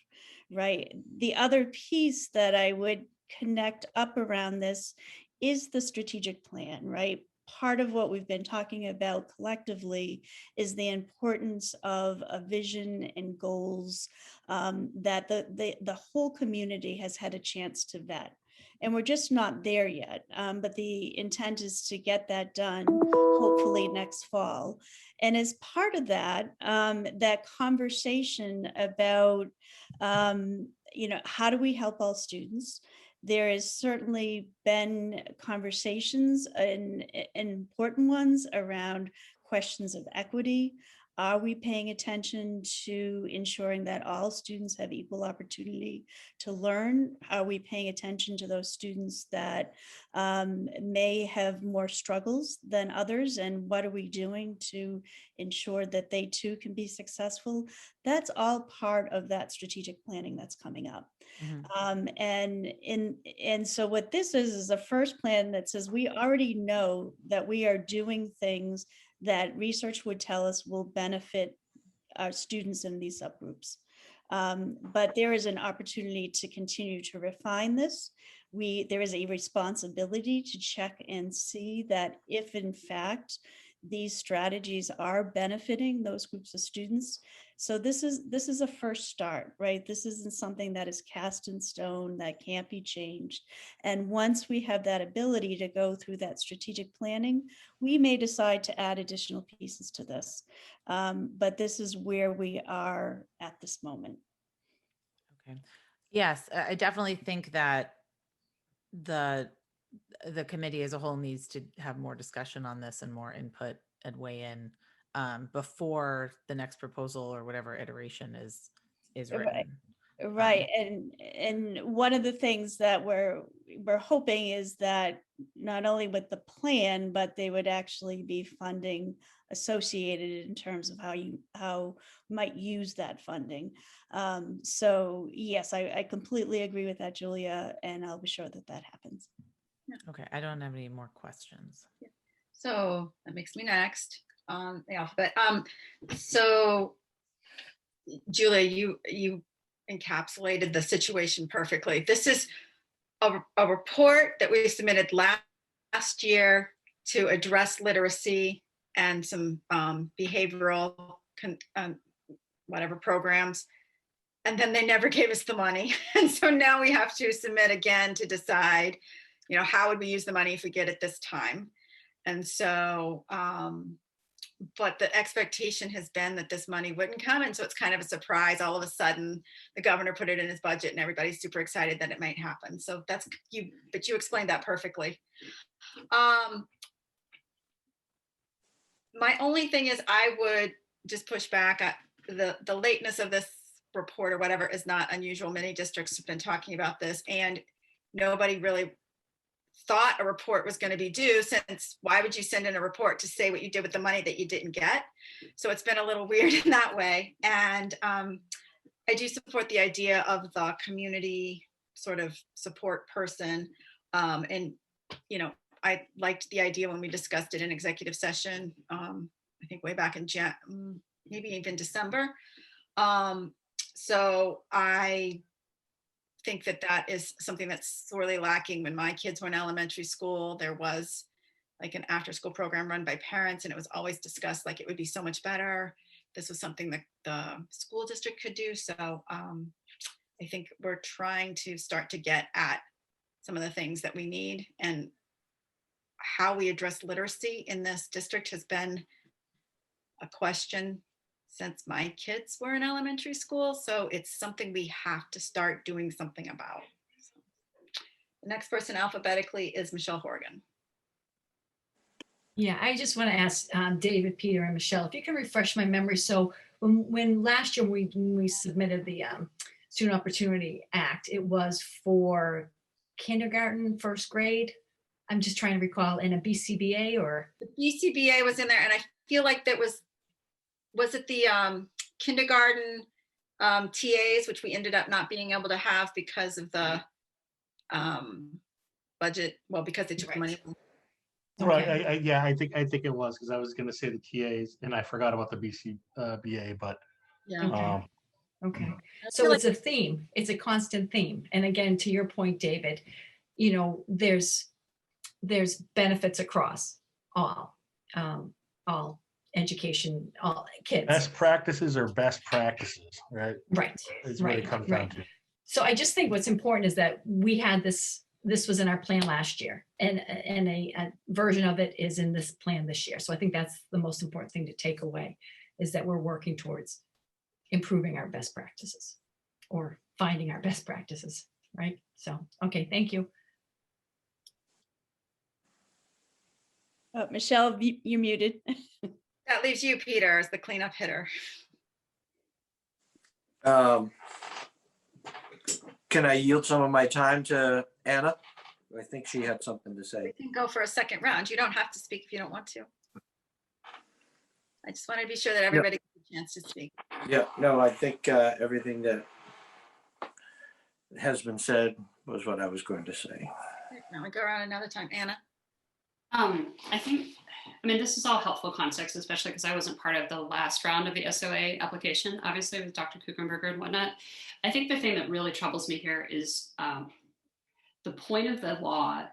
right? The other piece that I would connect up around this is the strategic plan, right? Part of what we've been talking about collectively is the importance of a vision and goals that the whole community has had a chance to vet. And we're just not there yet, but the intent is to get that done hopefully next fall. And as part of that, that conversation about, how do we help all students? There has certainly been conversations and important ones around questions of equity. Are we paying attention to ensuring that all students have equal opportunity to learn? Are we paying attention to those students that may have more struggles than others? And what are we doing to ensure that they too can be successful? That's all part of that strategic planning that's coming up. And so what this is a first plan that says we already know that we are doing things that research would tell us will benefit our students in these subgroups. But there is an opportunity to continue to refine this. There is a responsibility to check and see that if in fact these strategies are benefiting those groups of students. So this is a first start, right? This isn't something that is cast in stone, that can't be changed. And once we have that ability to go through that strategic planning, we may decide to add additional pieces to this. But this is where we are at this moment. Okay. Yes, I definitely think that the committee as a whole needs to have more discussion on this and more input and weigh in before the next proposal or whatever iteration is written. Right. And one of the things that we're hoping is that not only with the plan, but they would actually be funding associated in terms of how you might use that funding. So yes, I completely agree with that, Julia, and I'll be sure that that happens. Okay, I don't have any more questions. So that makes me next on the alphabet. So Julia, you encapsulated the situation perfectly. This is a report that we submitted last year to address literacy and some behavioral whatever programs. And then they never gave us the money. And so now we have to submit again to decide, how would we use the money if we get it this time? And so, but the expectation has been that this money wouldn't come. And so it's kind of a surprise. All of a sudden, the governor put it in his budget and everybody's super excited that it might happen. So that's you, but you explained that perfectly. My only thing is I would just push back at the lateness of this report or whatever is not unusual. Many districts have been talking about this and nobody really thought a report was going to be due, since why would you send in a report to say what you did with the money that you didn't get? So it's been a little weird in that way. And I do support the idea of the community sort of support person. And, you know, I liked the idea when we discussed it in executive session, I think way back in maybe even December. So I think that that is something that's sorely lacking. When my kids were in elementary school, there was like an after-school program run by parents, and it was always discussed like it would be so much better. This was something that the school district could do. So I think we're trying to start to get at some of the things that we need, and how we address literacy in this district has been a question since my kids were in elementary school. So it's something we have to start doing something about. So, the next person alphabetically is Michelle Horgan. Yeah, I just want to ask David, Peter, and Michelle, if you can refresh my memory. So when last year when we submitted the Student Opportunity Act, it was for kindergarten, first grade. I'm just trying to recall, in a BCBA or? The BCBA was in there, and I feel like that was it the kindergarten TAs, which we ended up not being able to have because of the budget, well, because they took the money. Right. Yeah, I think it was, because I was going to say the TAs and I forgot about the BCBA, but Yeah. Okay. So it's a theme. It's a constant theme. And again, to your point, David, you know, there's benefits across all education, all kids. best practices are best practices, right? Right. Is what it comes down to. So I just think what's important is that we had this was in our plan last year, and a version of it is in this plan this year. So I think that's the most important thing to take away, is that we're working towards improving our best practices or finding our best practices, right? So, okay, thank you. Michelle, you're muted. That leaves you, Peter, as the cleanup hitter. Can I yield some of my time to Anna? I think she had something to say. We can go for a second round. You don't have to speak if you don't want to. I just want to be sure that everybody gets a chance to speak. Yeah, no, I think everything that has been said was what I was going to say. Now we go around another time. Anna? I mean, this is all helpful context, especially because I wasn't part of the last round of the SOA application, obviously with Dr. Kuchenberger and whatnot. I think the thing that really troubles me here is the point of the law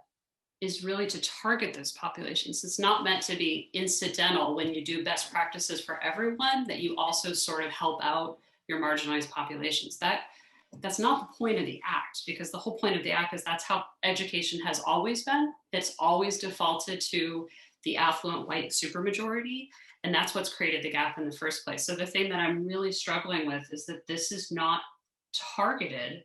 is really to target those populations. It's not meant to be incidental when you do best practices for everyone, that you also sort of help out your marginalized populations. That's not the point of the act, because the whole point of the act is that's how education has always been. It's always defaulted to the affluent white supermajority, and that's what's created the gap in the first place. So the thing that I'm really struggling with is that this is not targeted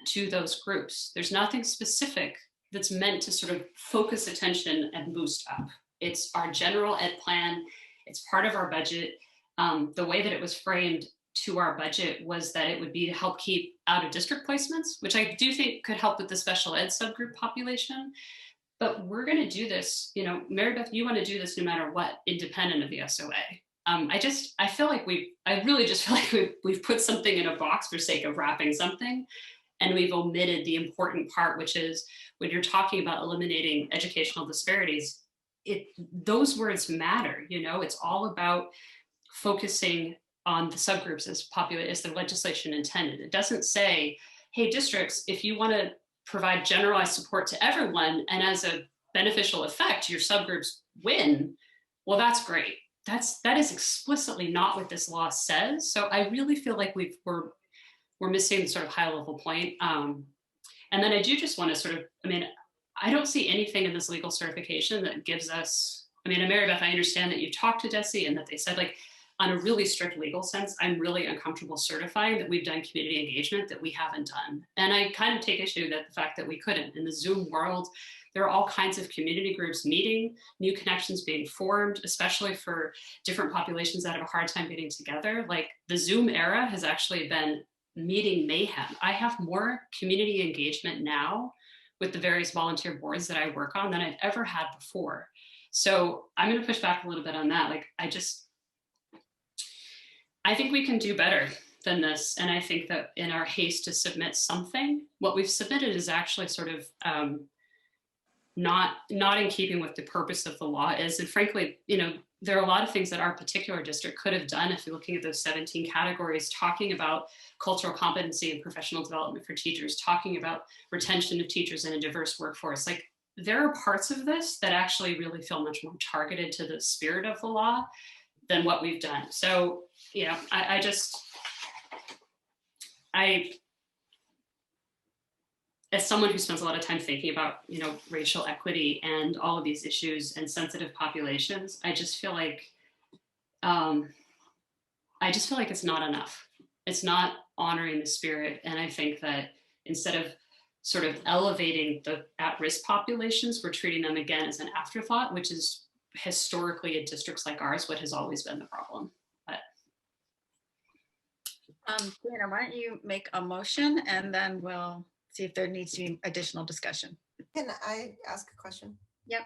to those groups. There's nothing specific that's meant to sort of focus attention and boost up. It's our general ed plan. It's part of our budget. The way that it was framed to our budget was that it would be to help keep out of district placements, which I do think could help with the special ed subgroup population. But we're going to do this, you know, Mary Beth, you want to do this no matter what, independent of the SOA. I feel like I really just feel like we've put something in a box for sake of wrapping something, and we've omitted the important part, which is when you're talking about eliminating educational disparities, those words matter. You know, it's all about focusing on the subgroups as the legislation intended. It doesn't say, hey, districts, if you want to provide generalized support to everyone, and as a beneficial effect, your subgroups win, well, that's great. That is explicitly not what this law says. So I really feel like we're missing the sort of high level point. And then I do just want to sort of, I don't see anything in this legal certification that gives us, and Mary Beth, I understand that you talked to DESE and that they said, like, on a really strict legal sense, I'm really uncomfortable certifying that we've done community engagement that we haven't done. And I kind of take issue that the fact that we couldn't. In the Zoom world, there are all kinds of community groups meeting, new connections being formed, especially for different populations that have a hard time getting together. Like, the Zoom era has actually been meeting mayhem. I have more community engagement now with the various volunteer boards that I work on than I've ever had before. So I'm going to push back a little bit on that. Like, I think we can do better. than this. And I think that in our haste to submit something, what we've submitted is actually sort of not in keeping with the purpose of the law is. And frankly, there are a lot of things that our particular district could have done if you're looking at those 17 categories, talking about cultural competency and professional development for teachers, talking about retention of teachers in a diverse workforce. Like, there are parts of this that actually really feel much more targeted to the spirit of the law than what we've done. So, as someone who spends a lot of time thinking about, racial equity and all of these issues and sensitive populations, I just feel like it's not enough. It's not honoring the spirit. And I think that instead of sort of elevating the at-risk populations, we're treating them again as an afterthought, which is historically in districts like ours, what has always been the problem. But Dana, why don't you make a motion and then we'll see if there needs to be additional discussion. Can I ask a question? Yep.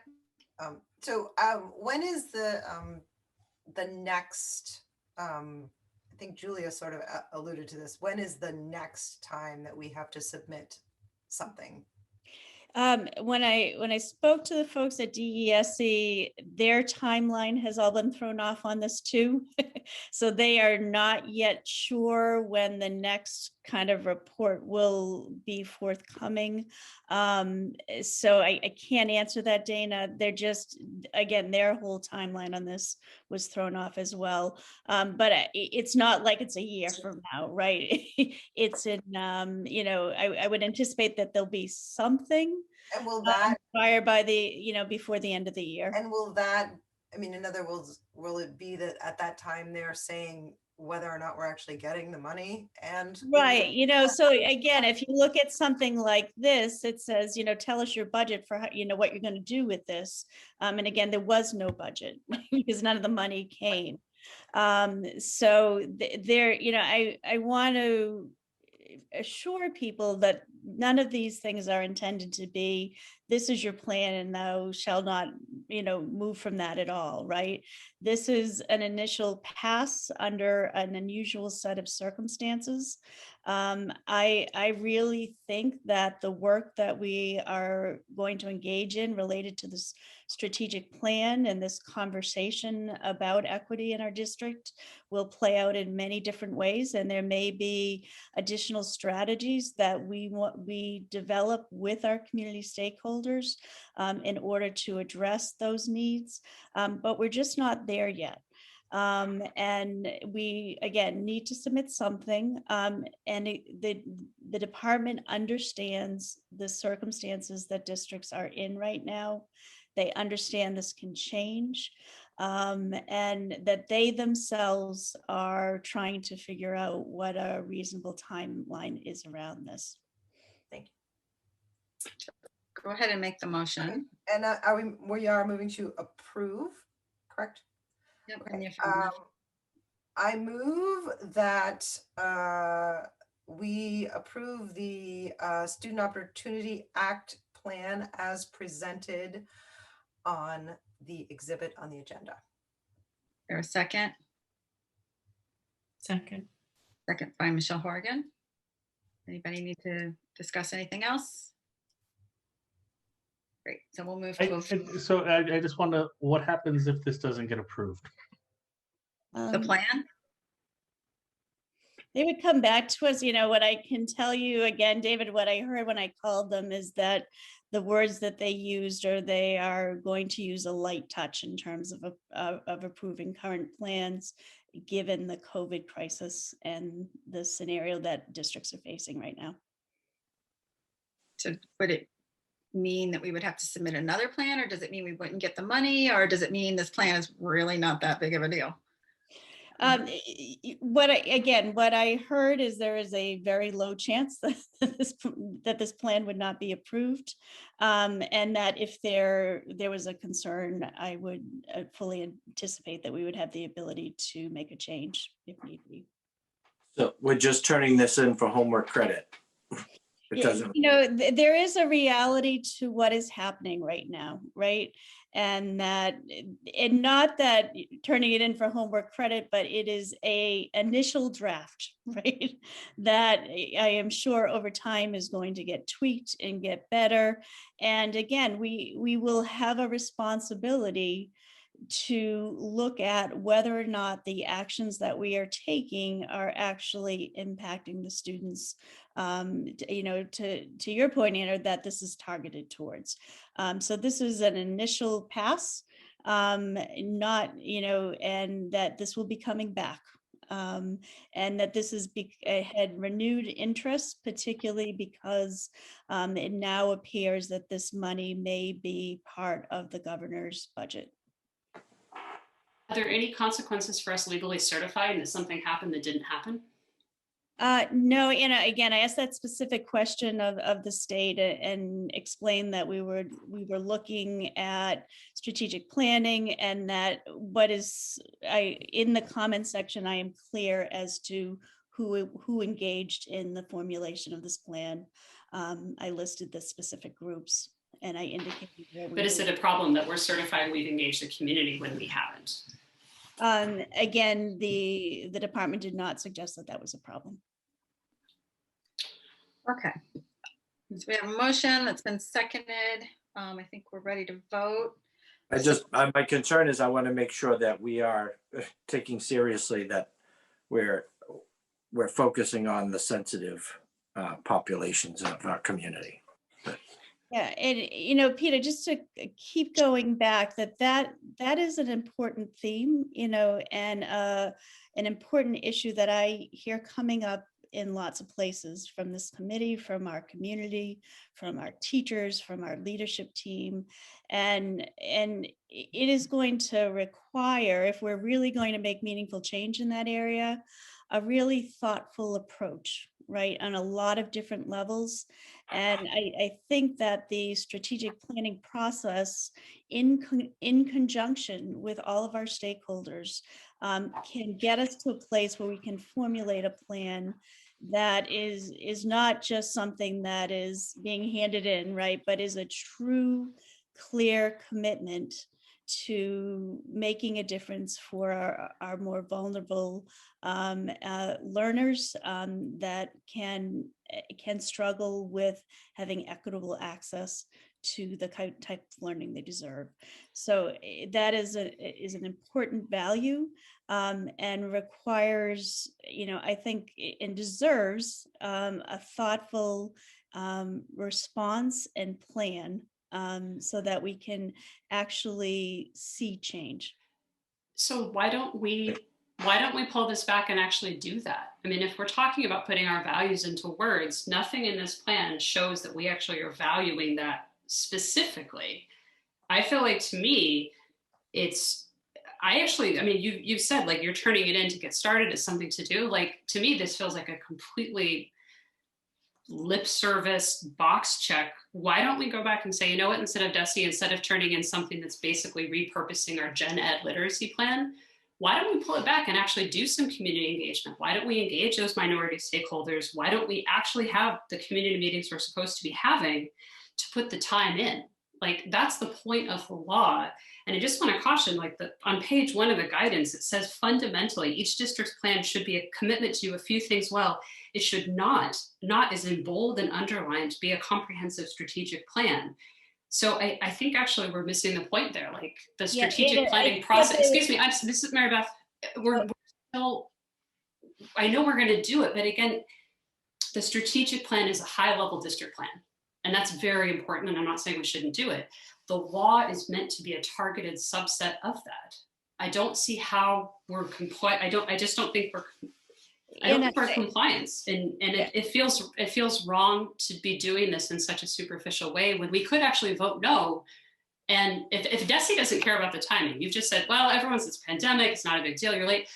When is the next, I think Julia sort of alluded to this, when is the next time that we have to submit something? When I spoke to the folks at DESE, their timeline has all been thrown off on this too. So they are not yet sure when the next kind of report will be forthcoming. So I can't answer that, Dana. They're just, again, their whole timeline on this was thrown off as well. But it's not like it's a year from now, right? It's in, I would anticipate that there'll be something. And will that prior by the, before the end of the year. And will that, in other words, will it be that at that time they're saying whether or not we're actually getting the money? And right, so again, if you look at something like this, it says, tell us your budget for how, what you're going to do with this. And again, there was no budget because none of the money came. So there, I want to assure people that none of these things are intended to be, this is your plan and thou shall not, move from that at all, right? This is an initial pass under an unusual set of circumstances. I really think that the work that we are going to engage in related to this strategic plan and this conversation about equity in our district will play out in many different ways. And there may be additional strategies that we develop with our community stakeholders in order to address those needs. But we're just not there yet. And we, again, need to submit something. And the department understands the circumstances that districts are in right now. They understand this can change, and that they themselves are trying to figure out what a reasonable timeline is around this. Thank you. Go ahead and make the motion. And we are moving to approve, correct? Yep. Okay. I move that we approve the Student Opportunity Act plan as presented on the exhibit on the agenda. There a second? Second. Second by Michelle Horgan. Anybody need to discuss anything else? Great, so we'll move to So I just wonder what happens if this doesn't get approved? the plan. They would come back to us. What I can tell you again, David, what I heard when I called them is that the words that they used are they are going to use a light touch in terms of approving current plans, given the COVID crisis and the scenario that districts are facing right now. So would it mean that we would have to submit another plan, or does it mean we wouldn't get the money, or does it mean this plan is really not that big of a deal? What I heard is there is a very low chance that this plan would not be approved, and that if there was a concern, I would fully anticipate that we would have the ability to make a change if need be. So we're just turning this in for homework credit. It doesn't. There is a reality to what is happening right now, right? and not that turning it in for homework credit, but it is a initial draft, right? That I am sure over time is going to get tweaked and get better. And again, we will have a responsibility to look at whether or not the actions that we are taking are actually impacting the students, to your point, Anna, that this is targeted towards. So this is an initial pass, and that this will be coming back. And that this had renewed interest, particularly because it now appears that this money may be part of the governor's budget. Are there any consequences for us legally certifying that something happened that didn't happen? No, again, I asked that specific question of the state and explained that we were looking at strategic planning, and that in the comment section, I am clear as to who engaged in the formulation of this plan. I listed the specific groups, and I indicated where we But is it a problem that we're certifying we've engaged the community when we haven't? Again, the department did not suggest that was a problem. Okay. So we have a motion that's been seconded. I think we're ready to vote. My concern is I want to make sure that we are taking seriously that we're focusing on the sensitive populations of our community. Yeah, and Peter, just to keep going back, that is an important theme, and an important issue that I hear coming up in lots of places from this committee, from our community, from our teachers, from our leadership team. And it is going to require, if we're really going to make meaningful change in that area, a really thoughtful approach, right, on a lot of different levels. And I think that the strategic planning process in conjunction with all of our stakeholders can get us to a place where we can formulate a plan that is not just something that is being handed in, right, but is a true, clear commitment to making a difference for our more vulnerable learners that can struggle with having equitable access to the type of learning they deserve. So that is an important value, and requires, I think, and deserves a thoughtful response and plan, so that we can actually see change. So why don't we pull this back and actually do that? I mean, if we're talking about putting our values into words, nothing in this plan shows that we actually are valuing that specifically. I feel like, to me, you've said, like, you're turning it in to get started as something to do. Like, to me, this feels like a completely lip service box check. Why don't we go back and say, you know what, instead of turning in something that's basically repurposing our gen ed literacy plan, why don't we pull it back and actually do some community engagement? Why don't we engage those minority stakeholders? Why don't we actually have the community meetings we're supposed to be having to put the time in? Like, that's the point of the law. And I just want to caution, like, on page 1 of the guidance, it says fundamentally each district's plan should be a commitment to do a few things well. It should not is in bold and underlined, be a comprehensive strategic plan. So I think actually we're missing the point there. Like, the strategic planning process, excuse me, this is Mary Beth. We're still, I know we're going to do it, but again, the strategic plan is a high level district plan. And that's very important. And I'm not saying we shouldn't do it. The law is meant to be a targeted subset of that. I don't see how we're compliant. I just don't think we're compliance. And it feels wrong to be doing this in such a superficial way when we could actually vote no. And if DESE doesn't care about the timing, you've just said, well, everyone's, it's a pandemic, it's not a big deal, you're late.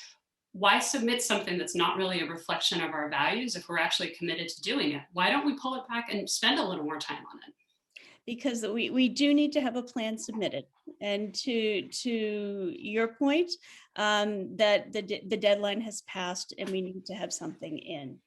Why submit something that's not really a reflection of our values if we're actually committed to doing it? Why don't we pull it back and spend a little more time on it? Because we do need to have a plan submitted. And to your point, that the deadline has passed and we need to have something in.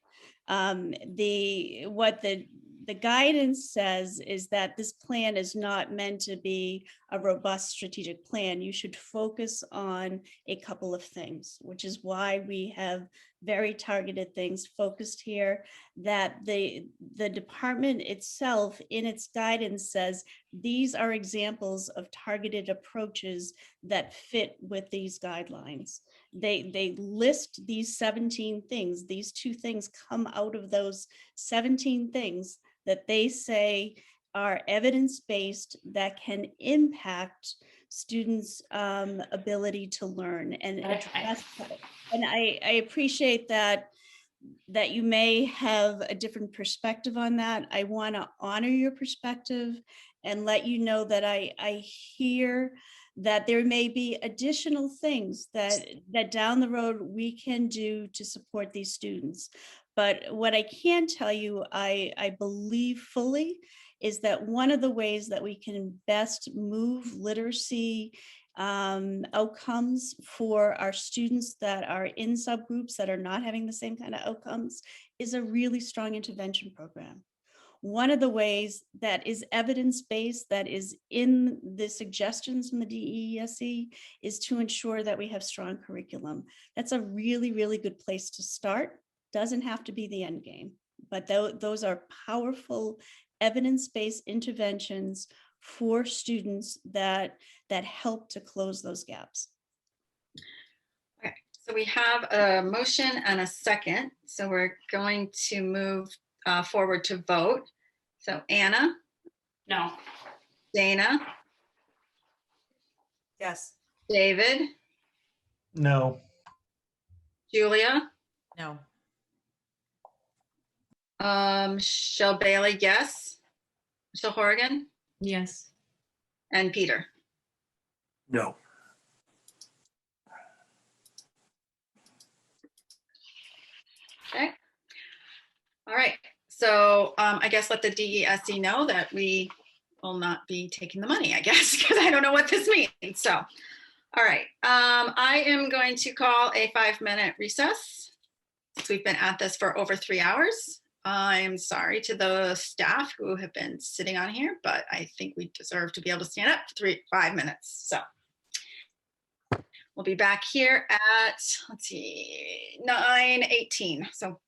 What the the guidance says is that this plan is not meant to be a robust strategic plan. You should focus on a couple of things, which is why we have very targeted things focused here, that the department itself in its guidance says these are examples of targeted approaches that fit with these guidelines. They list these 17 things. These two things come out of those 17 things that they say are evidence-based that can impact students' ability to learn and address. And I appreciate that you may have a different perspective on that. I want to honor your perspective and let you know that I hear that there may be additional things that down the road we can do to support these students. But what I can tell you, I believe fully, is that one of the ways that we can best move literacy outcomes for our students that are in subgroups that are not having the same kind of outcomes is a really strong intervention program. One of the ways that is evidence-based, that is in the suggestions from the DESE, is to ensure that we have strong curriculum. That's a really, really good place to start. Doesn't have to be the end game, but those are powerful evidence-based interventions for students that help to close those gaps. Okay, so we have a motion and a second. So we're going to move forward to vote. So Anna? No. Dana? Yes. David? No. Julia? No. Michelle Bailey, yes. Michelle Horrigan? Yes. And Peter? No. Okay. All right. So I guess let the DESE know that we will not be taking the money, I guess, because I don't know what this means. So, all right. I am going to call a 5-minute recess. We've been at this for over 3 hours. I'm sorry to the staff who have been sitting on here, but I think we deserve to be able to stand up for 5 minutes. So we'll be back here at, let's see, 9:18. So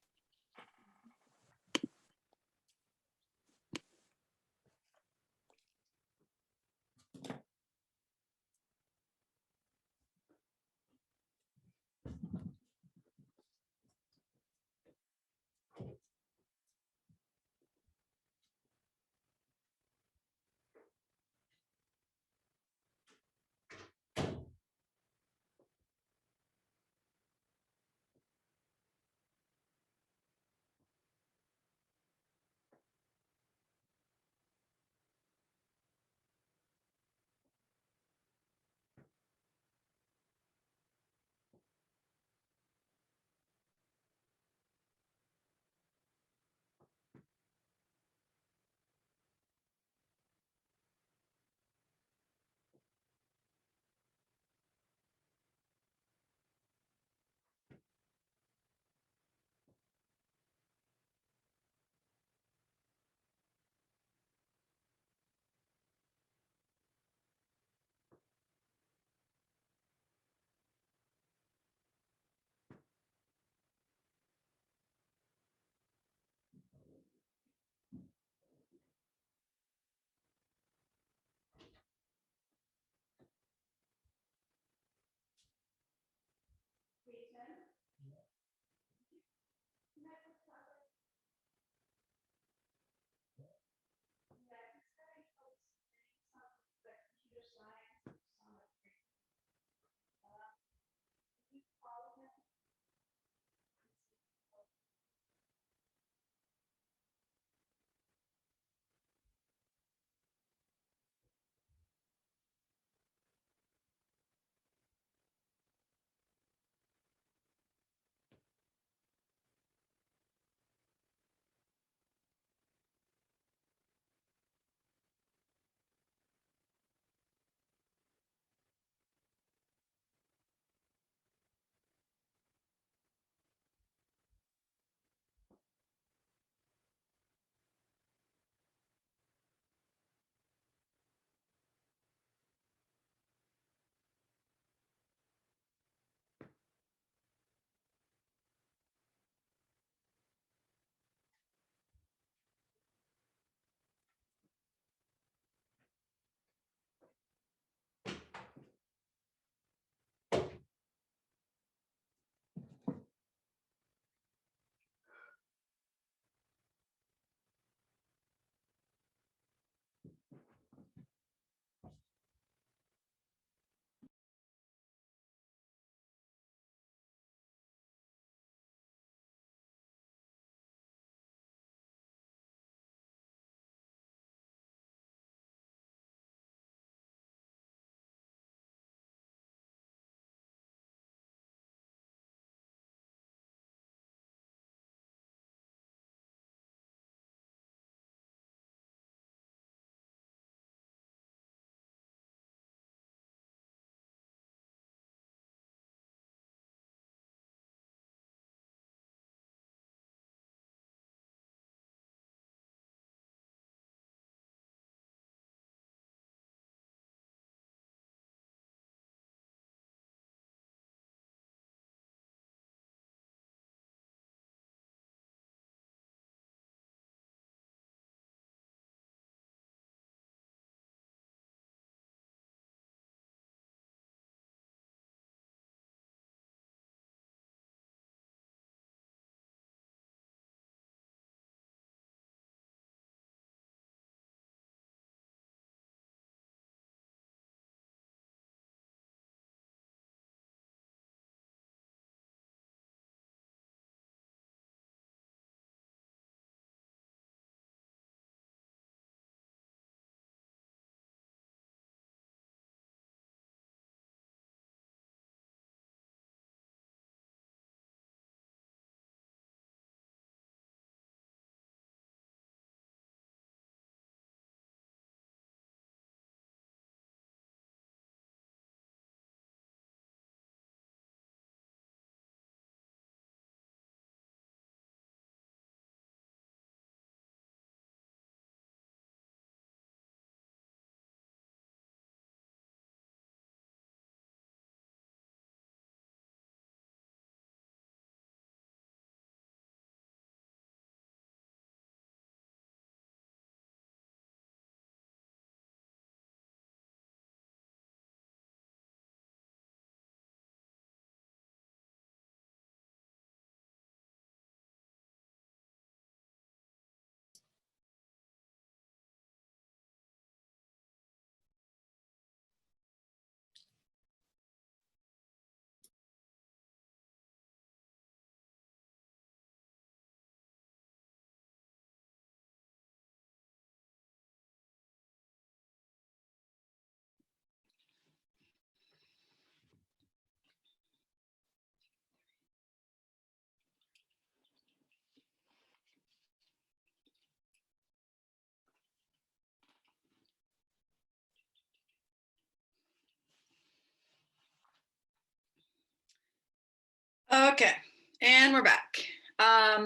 Okay, and we're back.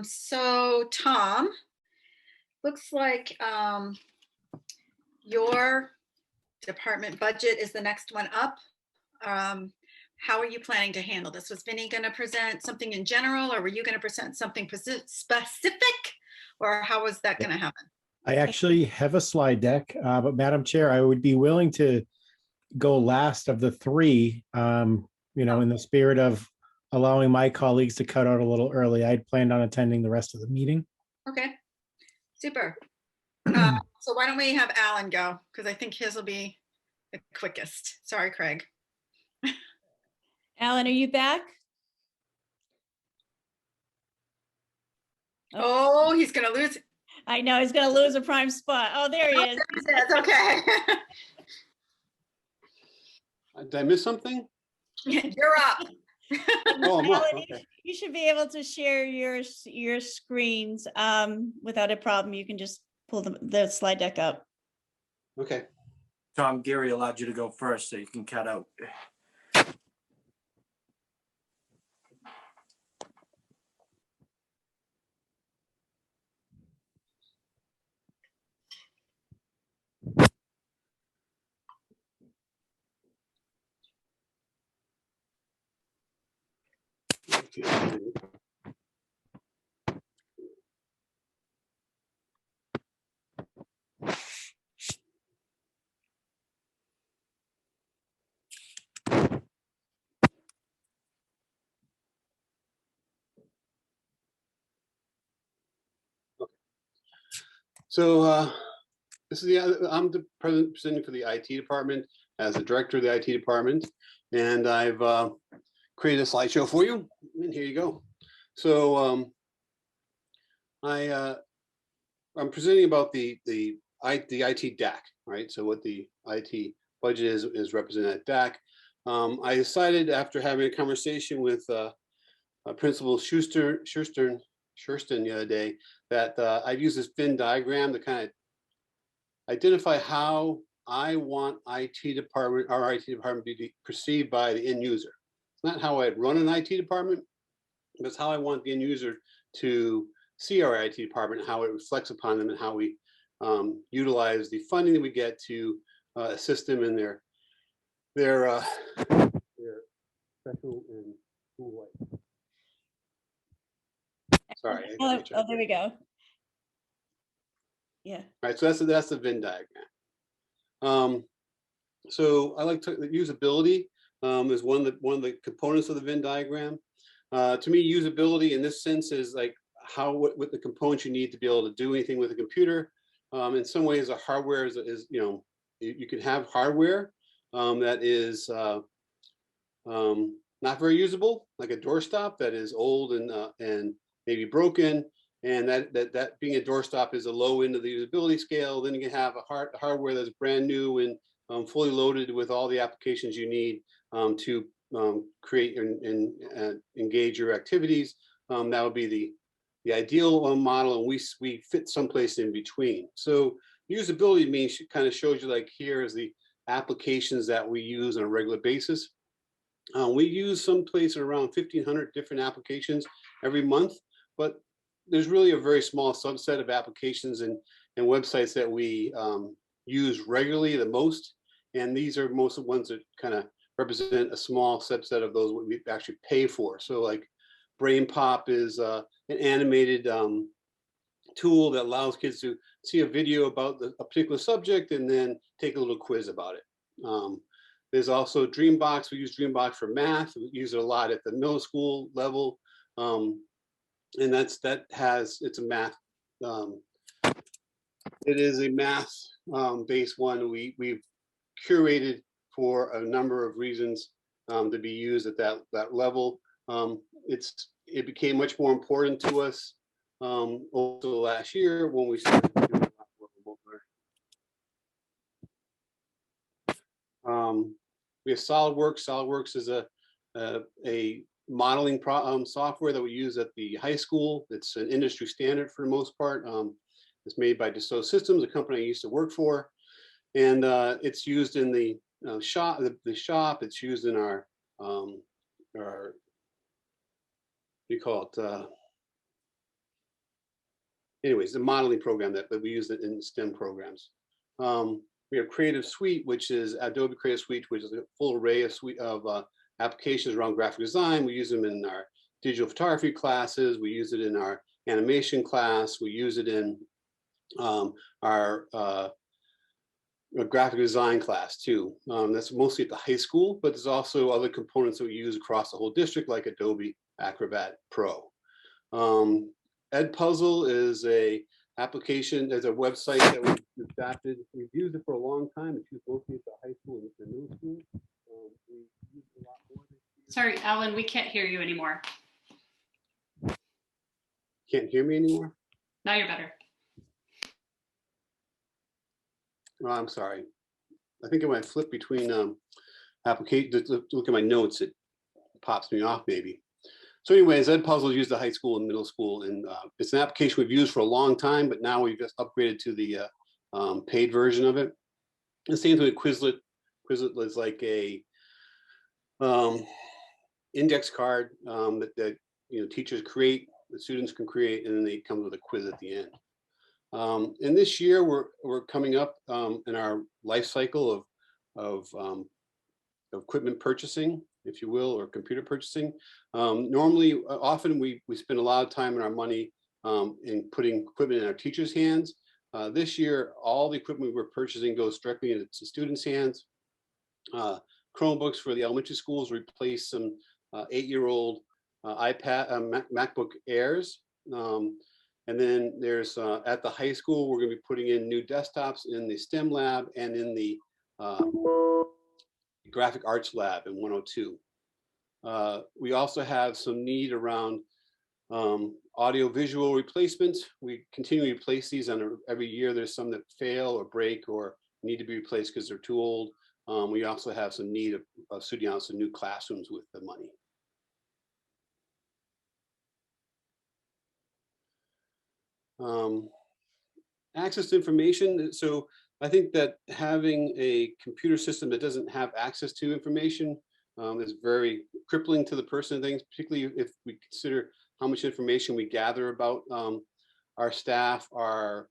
So Tom, looks like your department budget is the next one up. How are you planning to handle this? Was Vinny going to present something in general, or were you going to present something specific, or how was that going to happen? I actually have a slide deck, but Madam Chair, I would be willing to go last of the three, in the spirit of allowing my colleagues to cut out a little early. I'd planned on attending the rest of the meeting. Okay, super. So why don't we have Alan go? Because I think his will be the quickest. Sorry, Craig. Alan, are you back? Oh, he's going to lose. I know he's going to lose a prime spot. Oh, there he is. That's okay. Did I miss something? You're up. Oh, I'm up. Alan, Okay. you should be able to share your screens without a problem. You can just pull the slide deck up. Okay. Tom, Gary allowed you to go first, so you can cut out. So this is I'm the presenting for the IT department as the director of the IT department, and I've created a slideshow for you. And here you go. So I'm presenting about the IT DAC, right? So what the IT budget is represented at DAC. I decided after having a conversation with Principal Schurston the other day that I've used this Venn diagram to kind of identify how I want our IT department to be perceived by the end user. It's not how I'd run an IT department, but it's how I want the end user to see our IT department, how it reflects upon them, and how we utilize the funding that we get to assist them in their special and school life. Sorry. Oh, there we go. Yeah. All right, so that's the Venn diagram. So I like to usability is one of the components of the Venn diagram. To me, usability in this sense is like what the components you need to be able to do anything with a computer. In some ways, the hardware is you can have hardware that is not very usable, like a doorstop that is old and maybe broken, and that being a doorstop is a low end of the usability scale. Then you can have a hardware that's brand new and fully loaded with all the applications you need to create and engage your activities. That would be the ideal model, and we fit someplace in between. So usability means kind of shows you, like, here is the applications that we use on a regular basis. We use someplace around 1,500 different applications every month, but there's really a very small subset of applications and websites that we use regularly the most. And these are most of the ones that kind of represent a small subset of those we actually pay for. So like BrainPop is an animated tool that allows kids to see a video about a particular subject and then take a little quiz about it. There's also Dreambox. We use Dreambox for math. We use it a lot at the middle school level. And it's a math. It is a math based one we've curated for a number of reasons to be used at that level. It became much more important to us over the last year when we started doing a lot more remote learning. We have SolidWorks. SolidWorks is a modeling software that we use at the high school. It's an industry standard for the most part. It's made by Dassault Systems, a company I used to work for, and it's used in the shop. It's used in our do you call it? Anyways, the modeling program that we use it in STEM programs. We have Creative Suite, which is Adobe Creative Suite, which is a full array of applications around graphic design. We use them in our digital photography classes. We use it in our animation class. We use it in our graphic design class too. That's mostly at the high school, but there's also other components that we use across the whole district, like Adobe Acrobat Pro. Edpuzzle is a application, there's a website that we've adapted. We've used it for a long time. It's used mostly at the high school and the middle school. We use it a lot more this year. Sorry, Alan, we can't hear you anymore. Can't hear me anymore? Now you're better. Oh, I'm sorry. I think I might flip between application. Look at my notes, it pops me off maybe. So anyways, Edpuzzle is used at high school and middle school, and it's an application we've used for a long time, but now we've just upgraded to the paid version of it. The same thing with Quizlet. Quizlet is like a index card that teachers create, the students can create, and then it comes with a quiz at the end. And this year we're coming up in our life cycle of equipment purchasing, if you will, or computer purchasing. Often we spend a lot of time and our money in putting equipment in our teachers' hands. This year, all the equipment we're purchasing goes directly into students' hands. Chromebooks for the elementary schools replace some 8-year-old MacBook Airs. And then there's at the high school, we're going to be putting in new desktops in the STEM lab and in the graphic arts lab in 102. We also have some need around audio visual replacements. We continually replace these every year. There's some that fail or break or need to be replaced because they're too old. We also have some need of suiting out some new classrooms with the money. Access to information. So I think that having a computer system that doesn't have access to information is very crippling to the person and things, particularly if we consider how much information we gather about our staff, our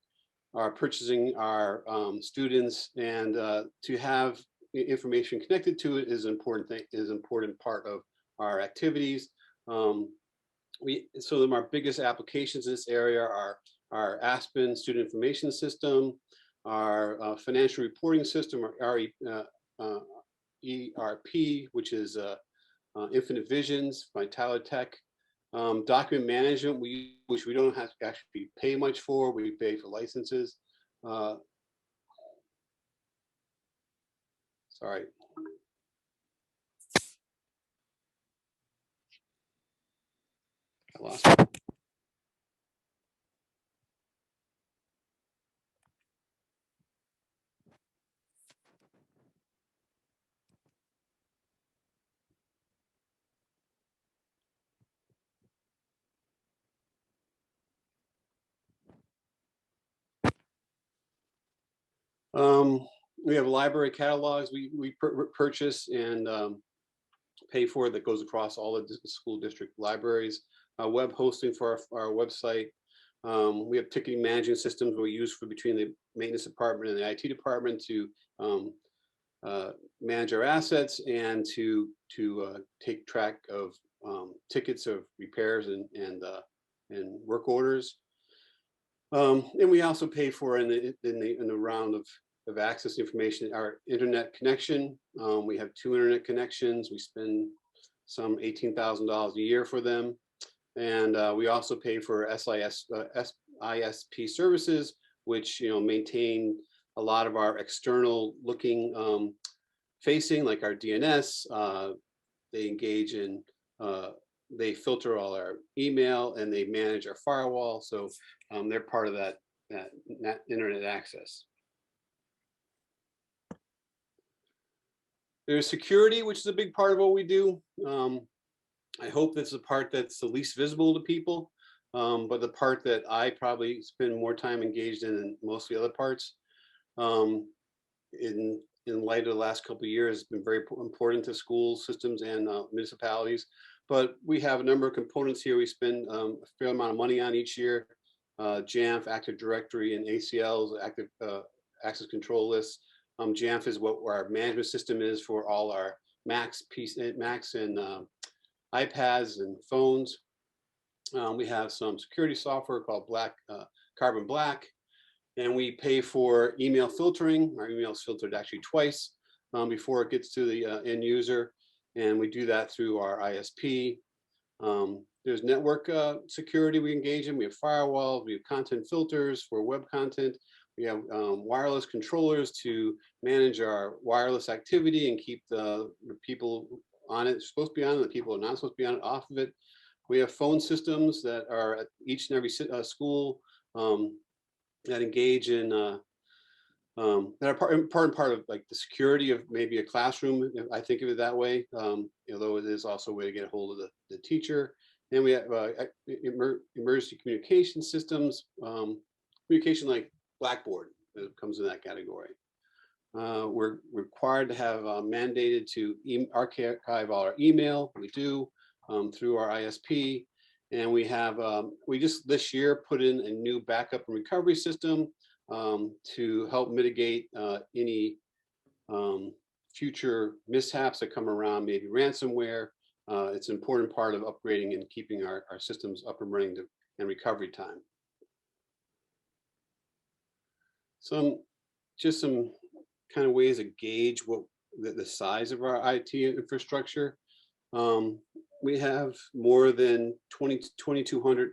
purchasing, our students, and to have information connected to it is an important thing, is an important part of our activities. Some of our biggest applications in this area are our Aspen Student Information System, our financial reporting system, our ERP, which is Infinite Visions by Tyler Tech. Document management, which we don't have to actually pay much for. We pay for licenses. Sorry. I lost it. We have library catalogs we purchase and pay for that goes across all the school district libraries. Web hosting for our website. We have ticketing management systems we use for between the maintenance department and the IT department to manage our assets and to take track of tickets of repairs and work orders. And we also pay for in the round of access information, our internet connection. We have 2 internet connections. We spend some $18,000 a year for them. And we also pay for ISP services, which maintain a lot of our external looking facing, like our DNS. They engage in, they filter all our email and they manage our firewall. So they're part of that internet access. There's security, which is a big part of what we do. I hope that's the part that's the least visible to people, but the part that I probably spend more time engaged in than most of the other parts. In light of the last couple of years, it's been very important to school systems and municipalities. but we have a number of components here. We spend a fair amount of money on each year. Jamf, Active Directory, and ACLs, Active Access Control Lists. Jamf is what our management system is for all our Macs and iPads and phones. We have some security software called Carbon Black, and we pay for email filtering. Our email is filtered actually twice before it gets to the end user, and we do that through our ISP. There's network security we engage in. We have firewalls, we have content filters for web content. We have wireless controllers to manage our wireless activity and keep the people on it, supposed to be on it, the people who are not supposed to be on it, off of it. We have phone systems that are at each and every school that engage in, that are part and part of like the security of maybe a classroom. I think of it that way, although it is also a way to get a hold of the teacher. And we have emergency communication systems, communication like Blackboard that comes in that category. We're required to have mandated to archive all our email. We do through our ISP, and we have we just this year put in a new backup and recovery system to help mitigate any future mishaps that come around, maybe ransomware. It's an important part of upgrading and keeping our systems up and running and recovery time. Just some kind of ways to gauge what the size of our IT infrastructure. We have more than 2,200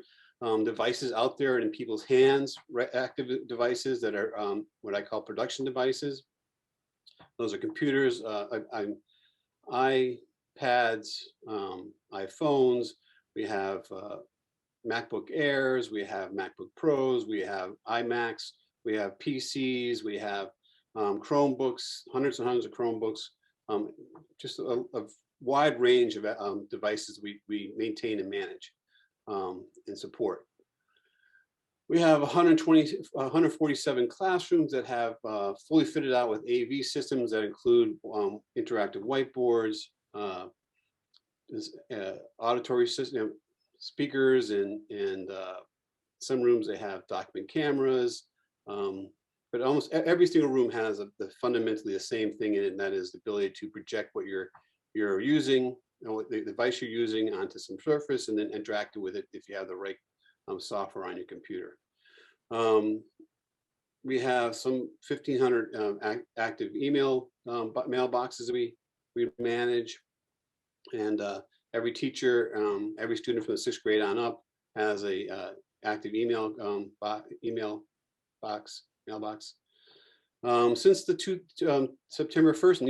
devices out there in people's hands, active devices that are what I call production devices. Those are computers, iPads, iPhones. We have MacBook Airs, we have MacBook Pros, we have iMacs, we have PCs, we have Chromebooks, hundreds and hundreds of Chromebooks, just a wide range of devices we maintain and manage and support. We have 147 classrooms that have fully fitted out with AV systems that include interactive whiteboards, auditory system, speakers, and some rooms they have document cameras. But almost every single room has fundamentally the same thing in it, and that is the ability to project what you're using, what the device you're using onto some surface, and then interact with it if you have the right software on your computer. We have some 1,500 active email mailboxes we manage, and every teacher, every student from the 6th grade on up has a active mailbox. Since the September 1st, and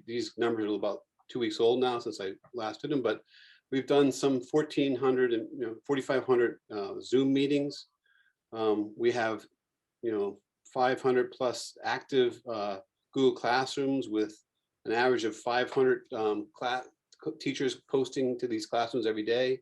these numbers are about 2 weeks old now since I last did them, but we've done some 1,400 and 4,500 Zoom meetings. We have 500 plus active Google Classrooms with an average of 500 teachers posting to these classrooms every day.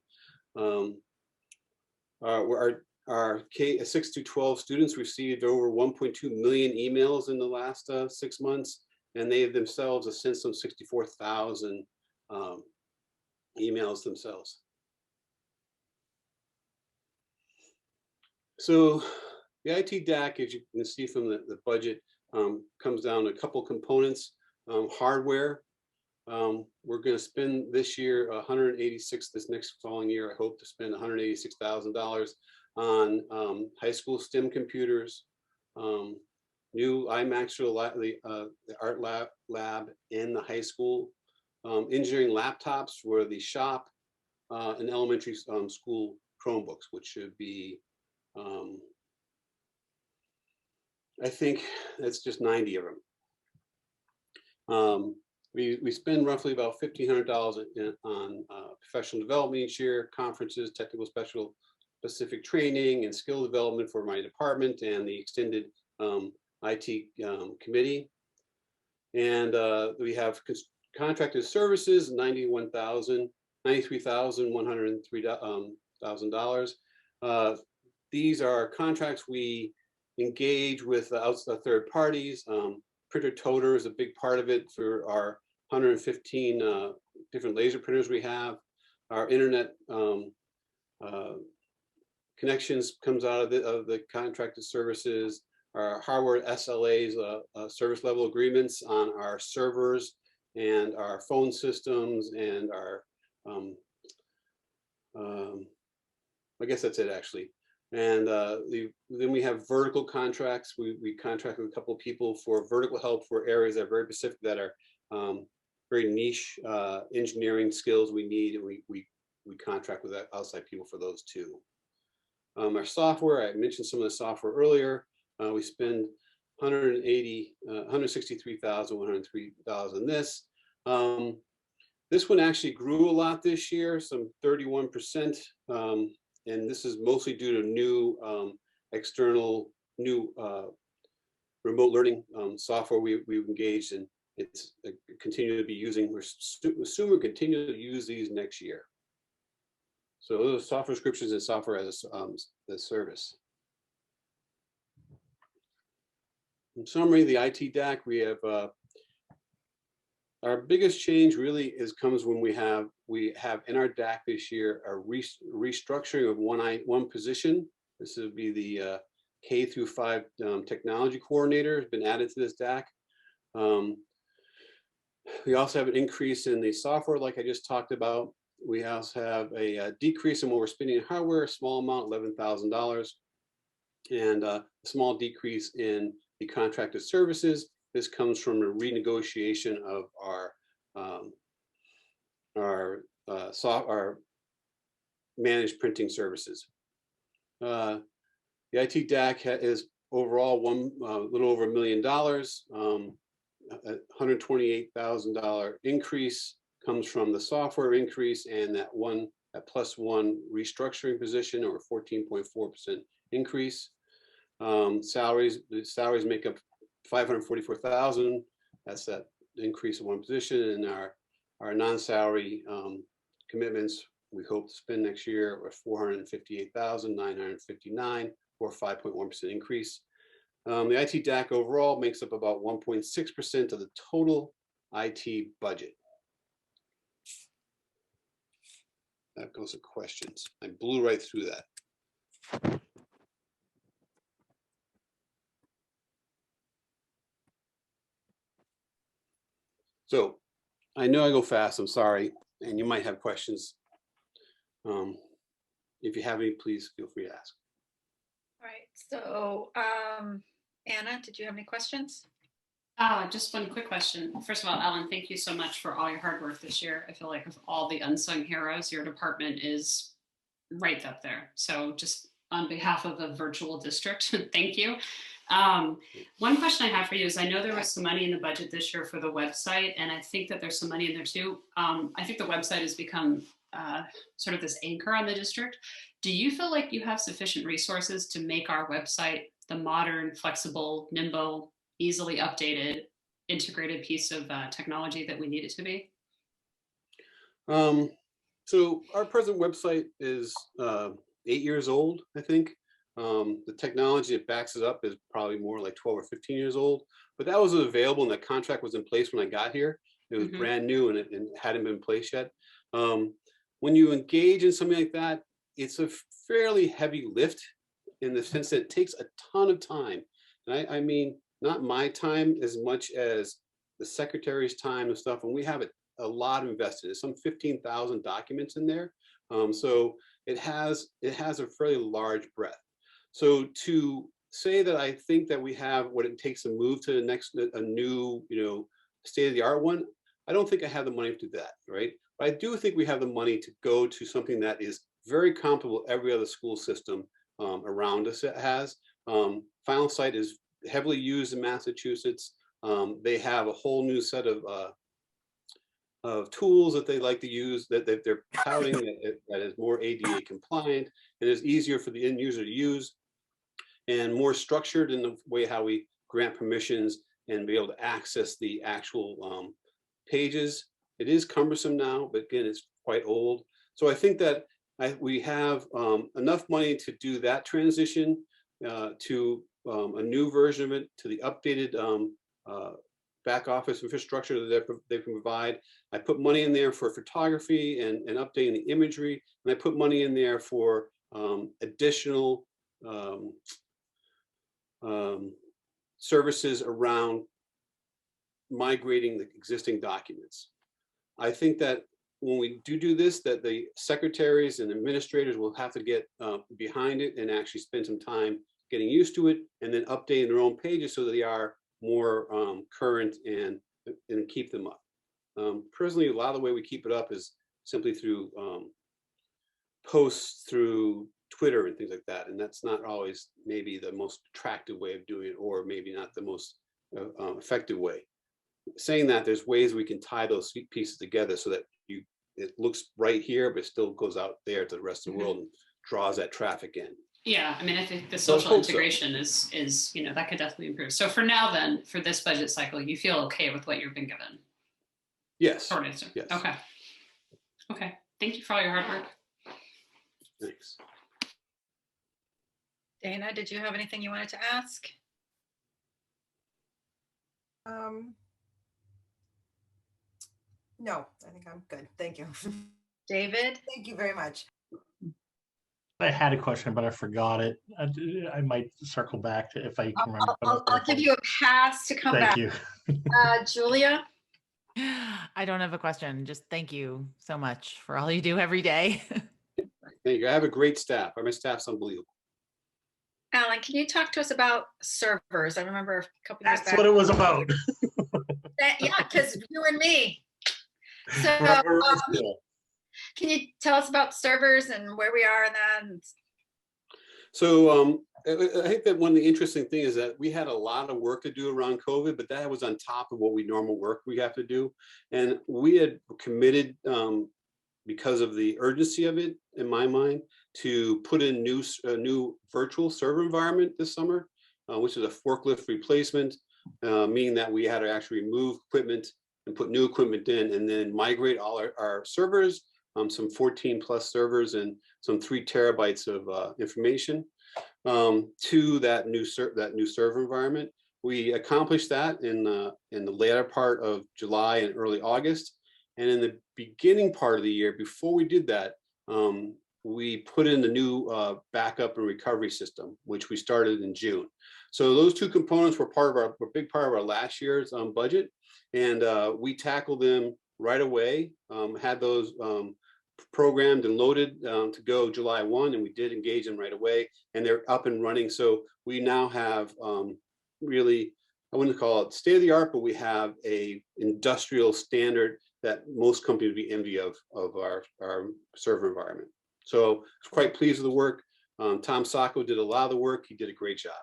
Our K-6 through 12 students received over 1.2 million emails in the last 6 months, and they themselves have sent some 64,000 emails themselves. So the IT DAC, as you can see from the budget, comes down to a couple components. Hardware, we're going to spend this year this next following year, I hope to spend $186,000 on high school STEM computers, new iMacs for the art lab in the high school, engineering laptops for the shop, and elementary school Chromebooks, which should be, I think that's just 90 of them. We spend roughly about $1,500 on professional development each year, conferences, technical specific training, and skill development for my department and the extended IT committee. And we have contracted services, $93,103,000. These are contracts we engage with outside third parties. Printer toter is a big part of it for our 115 different laser printers we have. our internet connections comes out of the contracted services, our hardware SLAs, service level agreements on our servers and our phone systems and our, I guess that's it actually. And then we have vertical contracts. We contract with a couple of people for vertical help for areas that are very specific, that are very niche engineering skills we need, and we contract with outside people for those too. Our software, I mentioned some of the software earlier. We spend $163,103 this. This one actually grew a lot this year, some 31%. And this is mostly due to new external, new remote learning software we've engaged in. It's continue to be using, we're assuming continue to use these next year. So those are software subscriptions and software as a service. In summary, the IT DAC, we have our biggest change really comes when we have in our DAC this year a restructuring of one position. This would be the K through 5 technology coordinator has been added to this DAC. We also have an increase in the software, like I just talked about. We also have a decrease in what we're spending in hardware, a small amount, $11,000, and a small decrease in the contracted services. This comes from a renegotiation of our managed printing services. The IT DAC is overall a little over $1 million. $128,000 increase comes from the software increase and that plus one restructuring position, or 14.4% increase. The salaries make up $544,000. That's that increase of one position, and our non-salary commitments we hope to spend next year are $458,959, or 5.1% increase. The IT DAC overall makes up about 1.6% of the total IT budget. That goes to questions. I blew right through that. So I know I go fast, I'm sorry, and you might have questions. If you have any, please feel free to ask. All right, so Anna, did you have any questions? Just one quick question. First of all, Ellen, thank you so much for all your hard work this year. I feel like of all the unsung heroes, your department is right up there. So just on behalf of the virtual district, thank you. One question I have for you is, I know there was some money in the budget this year for the website, and I think that there's some money in there too. I think the website has become sort of this anchor on the district. Do you feel like you have sufficient resources to make our website the modern, flexible, nimble, easily updated, integrated piece of technology that we need it to be? So our present website is 8 years old, I think. The technology that backs it up is probably more like 12 or 15 years old, but that was available and the contract was in place when I got here. It was brand new and it hadn't been in place yet. When you engage in something like that, it's a fairly heavy lift in the sense that it takes a ton of time. And I mean, not my time as much as the secretary's time and stuff. And we have a lot invested. There's some 15,000 documents in there. So it has a fairly large breadth. So to say that I think that we have what it takes to move to the next, a new, state-of-the-art one, I don't think I have the money to do that, right? But I do think we have the money to go to something that is very comparable to every other school system around us has. Final Site is heavily used in Massachusetts. They have a whole new set of tools that they like to use that they're touting that is more ADA compliant and is easier for the end user to use and more structured in the way how we grant permissions and be able to access the actual pages. It is cumbersome now, but again, it's quite old. So I think that we have enough money to do that transition to a new version of it, to the updated back office infrastructure that they can provide. I put money in there for photography and updating the imagery, and I put money in there for additional services around migrating the existing documents. I think that when we do this, that the secretaries and administrators will have to get behind it and actually spend some time getting used to it, and then updating their own pages so that they are more current and keep them up. Personally, a lot of the way we keep it up is simply through posts through Twitter and things like that, and that's not always maybe the most attractive way of doing it, or maybe not the most effective way. Saying that, there's ways we can tie those pieces together so that it looks right here, but still goes out there to the rest of the world and draws that traffic in. Yeah, I mean, I think the So I social hope so. integration is, you know, that could definitely improve. So for now then, for this budget cycle, you feel okay with what you've been given? Yes. Short answer. Yes. Okay. Okay. Thank you for all your hard work. Thanks. Dana, did you have anything you wanted to ask? No, I think I'm good. Thank you. David? Thank you very much. I had a question, but I forgot it. I might circle back to if I can remember. I'll give you a pass to come back. Thank you. Julia? I don't have a question. Just thank you so much for all you do every day. Thank you. I have a great staff. My staff's unbelievable. Alan, can you talk to us about servers? I remember a couple years back. That's what it was about. Yeah, because you and me. So can you tell us about servers and where we are in that? So I think that one of the interesting things is that we had a lot of work to do around COVID, but that was on top of what we normal work we have to do. And we had committed, because of the urgency of it, in my mind, to put in a new virtual server environment this summer, which is a forklift replacement, meaning that we had to actually remove equipment and put new equipment in, and then migrate all our servers, some 14 plus servers and some 3 terabytes of information to that new server environment. We accomplished that in the latter part of July and early August. And in the beginning part of the year, before we did that, we put in the new backup and recovery system, which we started in June. So those two components were a big part of our last year's budget. And we tackled them right away, had those programmed and loaded to go July 1, and we did engage them right away, and they're up and running. So we now have really, I wouldn't call it state of the art, but we have a industrial standard that most companies would be envy of our server environment. So I was quite pleased with the work. Tom Sacco did a lot of the work. He did a great job.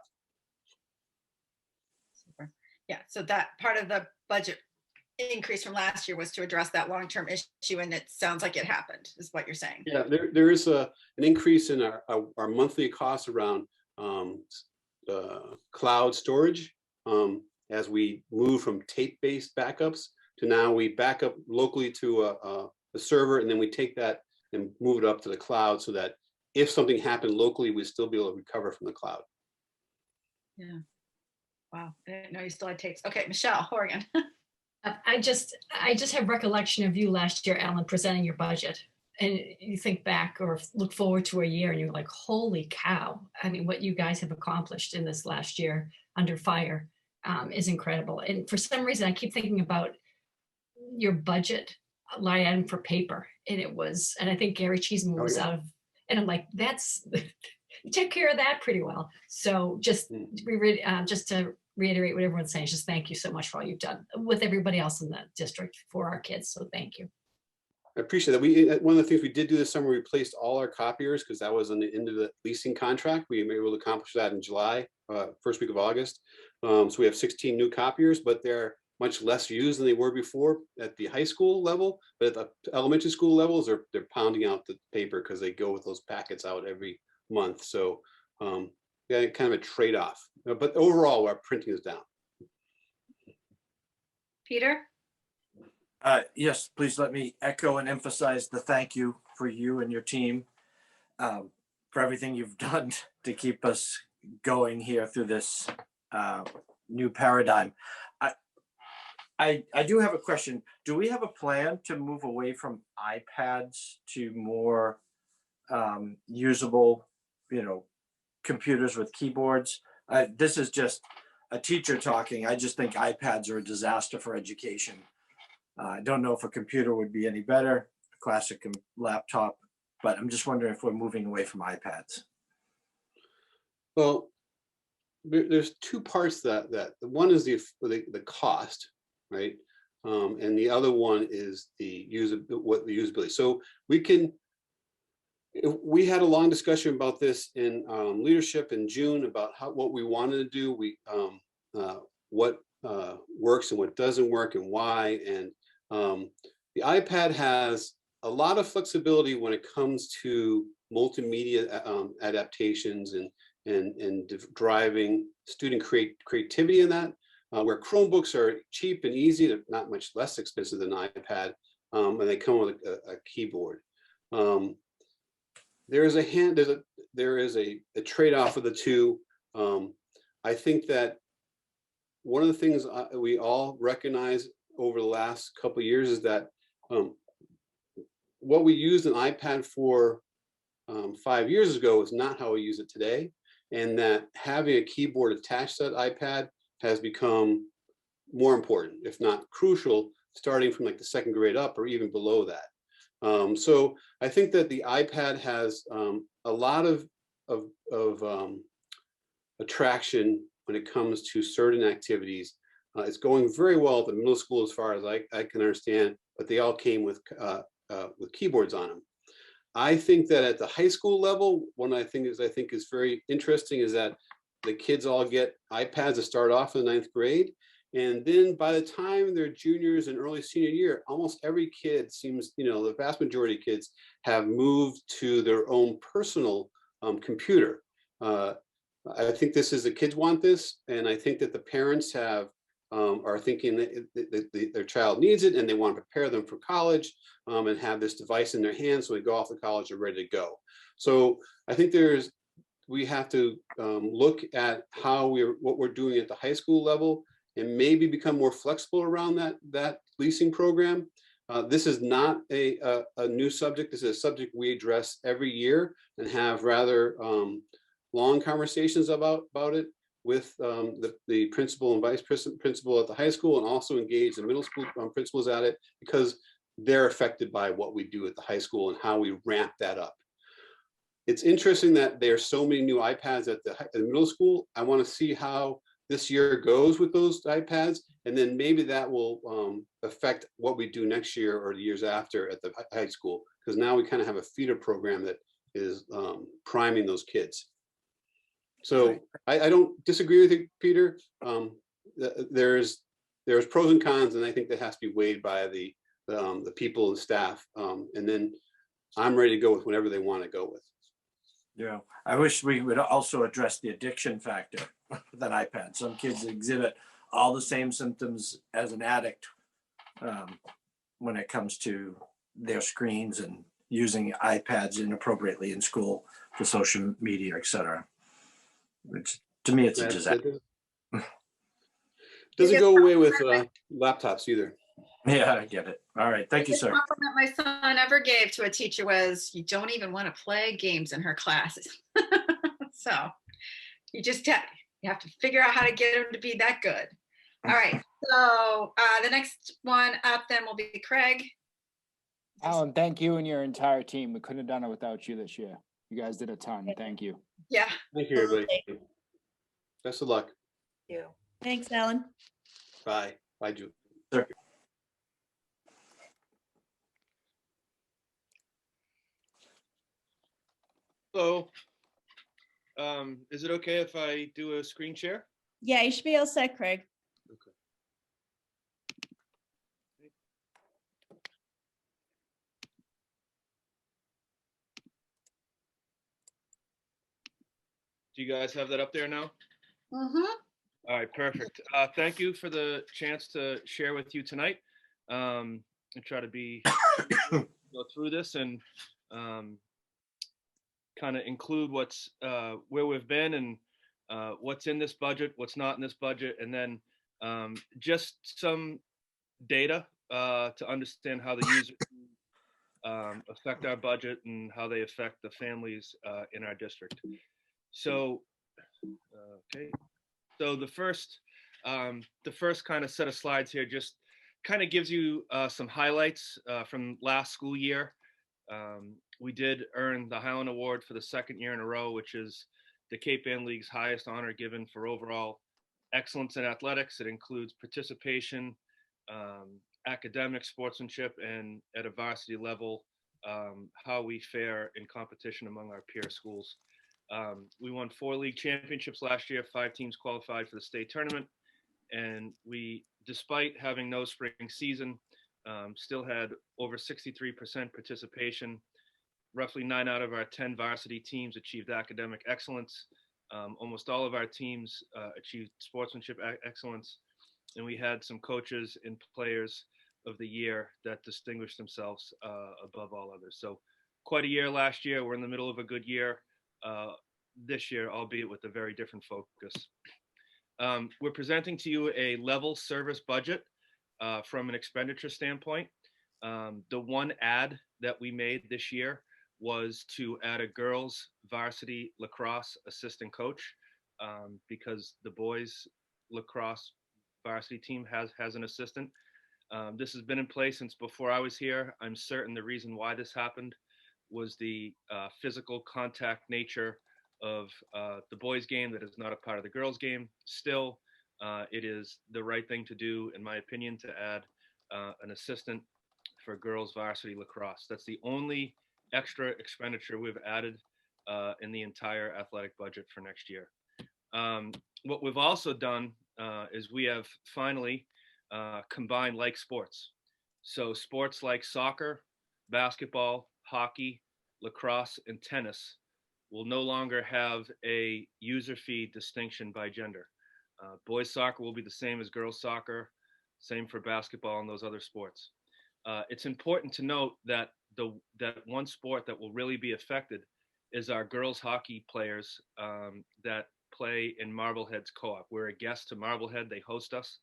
Super. Yeah, so that part of the budget increase from last year was to address that long-term issue, and it sounds like it happened, is what you're saying. Yeah, there is an increase in our monthly costs around cloud storage as we move from tape-based backups to now we back up locally to a server, and then we take that and move it up to the cloud so that if something happened locally, we'd still be able to recover from the cloud. Yeah. Wow. I didn't know you still had tapes. Okay, Michelle Horgan. I just have recollection of you last year, Alan, presenting your budget. And you think back or look forward to a year and you're like, holy cow. I mean, what you guys have accomplished in this last year under fire is incredible. And for some reason, I keep thinking about your budget line item for paper. And I think Gary Cheeseman was out of, and I'm like, you took care of that pretty well. So just to reiterate what everyone's saying, just thank you so much for all you've done with everybody else in the district for our kids. So thank you. I appreciate that. One of the things we did do this summer, we replaced all our copiers because that was on the end of the leasing contract. We were able to accomplish that in July, first week of August. So we have 16 new copiers, but they're much less used than they were before at the high school level. But at the elementary school levels, they're pounding out the paper because they go with those packets out every month. So yeah, kind of a trade-off. But overall, our printing is down. Peter? Yes, please let me echo and emphasize the thank you for you and your team for everything you've done to keep us going here through this new paradigm. I do have a question. Do we have a plan to move away from iPads to more usable, computers with keyboards? This is just a teacher talking. I just think iPads are a disaster for education. I don't know if a computer would be any better, a classic laptop, but I'm just wondering if we're moving away from iPads. Well, there's two parts that one is the cost, right? And the other one is the usability. So we had a long discussion about this in leadership in June about what we wanted to do. What works and what doesn't work and why. And the iPad has a lot of flexibility when it comes to multimedia adaptations and driving student creativity in that, where Chromebooks are cheap and easy, not much less expensive than an iPad, and they come with a keyboard. There is a trade-off of the two. I think that one of the things we all recognize over the last couple of years is that what we used an iPad for 5 years ago is not how we use it today, and that having a keyboard attached to that iPad has become more important, if not crucial, starting from like the second grade up or even below that. So I think that the iPad has a lot of attraction when it comes to certain activities. It's going very well at the middle school as far as I can understand, but they all came with keyboards on them. I think that at the high school level, one I think is very interesting is that the kids all get iPads to start off in the 9th grade. And then by the time they're juniors and early senior year, almost every kid seems, the vast majority of kids have moved to their own personal computer. I think the kids want this, and I think that the parents are thinking that their child needs it and they want to prepare them for college and have this device in their hands so they go off to college, they're ready to go. So I think we have to look at what we're doing at the high school level and maybe become more flexible around that leasing program. This is not a new subject. This is a subject we address every year and have rather long conversations about it with the principal and vice principal at the high school, and also engage the middle school principals at it, because they're affected by what we do at the high school and how we ramp that up. It's interesting that there are so many new iPads at the middle school. I want to see how this year goes with those iPads, and then maybe that will affect what we do next year or the years after at the high school, because now we kind of have a feeder program that is priming those kids. So I don't disagree with you, Peter. There's pros and cons, and I think that has to be weighed by the people and staff. And then I'm ready to go with whatever they want to go with. Yeah, I wish we would also address the addiction factor with an iPad. Some kids exhibit all the same symptoms as an addict when it comes to their screens and using iPads inappropriately in school for social media, etc. Which to me, it's a disaster. Doesn't go away with laptops either. Yeah, I get it. All right, thank you, sir. The compliment my son ever gave to a teacher was, "You don't even want to play games in her classes." So you have to figure out how to get him to be that good. All right, so the next one up then will be Craig. Alan, thank you and your entire team. We couldn't have done it without you this year. You guys did a ton. Thank you. Yeah. Thank you, everybody. Best of luck. Thank you. Thanks, Alan. Bye. Bye, Julie. Sure. Hello. Is it okay if I do a screen share? Yeah, you should be all set, Craig. Okay. Do you guys have that up there now? Mm-hmm. All right, perfect. Thank you for the chance to share with you tonight and try to go through this and kind of include what's where we've been and what's in this budget, what's not in this budget, and then just some data to understand how the user affect our budget and how they affect the families in our district. So, okay. So the first kind of set of slides here just kind of gives you some highlights from last school year. We did earn the Highland Award for the second year in a row, which is the Cape Ann League's highest honor given for overall excellence in athletics. It includes participation, academic, sportsmanship, and at a varsity level, how we fare in competition among our peer schools. We won 4 league championships last year. 5 teams qualified for the state tournament. And we, despite having no spring season, still had over 63% participation. Roughly 9 out of our 10 varsity teams achieved academic excellence. Almost all of our teams achieved sportsmanship excellence. And we had some coaches and players of the year that distinguished themselves above all others. So quite a year last year. We're in the middle of a good year this year, albeit with a very different focus. We're presenting to you a level service budget from an expenditure standpoint. The one add that we made this year was to add a girls varsity lacrosse assistant coach because the boys lacrosse varsity team has an assistant. This has been in place since before I was here. I'm certain the reason why this happened was the physical contact nature of the boys game that is not a part of the girls game. Still, it is the right thing to do, in my opinion, to add an assistant for girls varsity lacrosse. That's the only extra expenditure we've added in the entire athletic budget for next year. What we've also done is we have finally combined like sports. So sports like soccer, basketball, hockey, lacrosse, and tennis will no longer have a user fee distinction by gender. Boys soccer will be the same as girls soccer, same for basketball and those other sports. It's important to note that that one sport that will really be affected is our girls hockey players that play in Marblehead's co-op. We're a guest to Marblehead, they host us.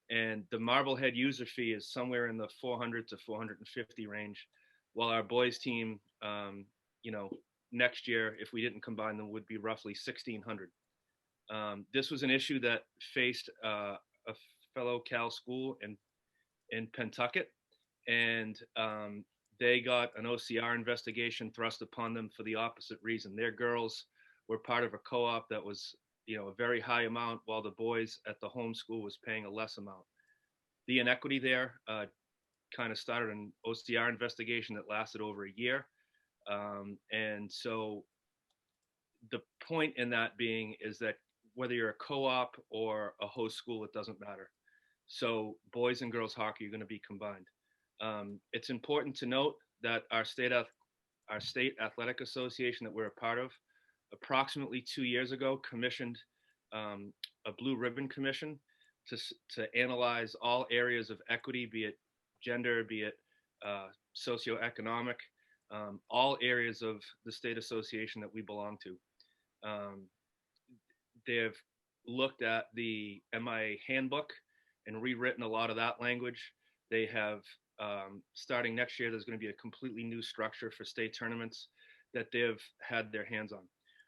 And the Marblehead user fee is somewhere in the 400 to 450 range, while our boys team, next year, if we didn't combine them, would be roughly 1,600. This was an issue that faced a fellow Cal school in Pentucket, and they got an OCR investigation thrust upon them for the opposite reason. Their girls were part of a co-op that was, a very high amount, while the boys at the home school was paying a less amount. The inequity there kind of started an OCR investigation that lasted over a year. And so the point in that being is that whether you're a co-op or a host school, it doesn't matter. So boys and girls hockey are going to be combined. It's important to note that our state athletic association that we're a part of, approximately 2 years ago, commissioned a blue ribbon commission to analyze all areas of equity, be it gender, be it socioeconomic, all areas of the state association that we belong to. They've looked at the MIA handbook and rewritten a lot of that language. They have, starting next year, there's going to be a completely new structure for state tournaments that they've had their hands on.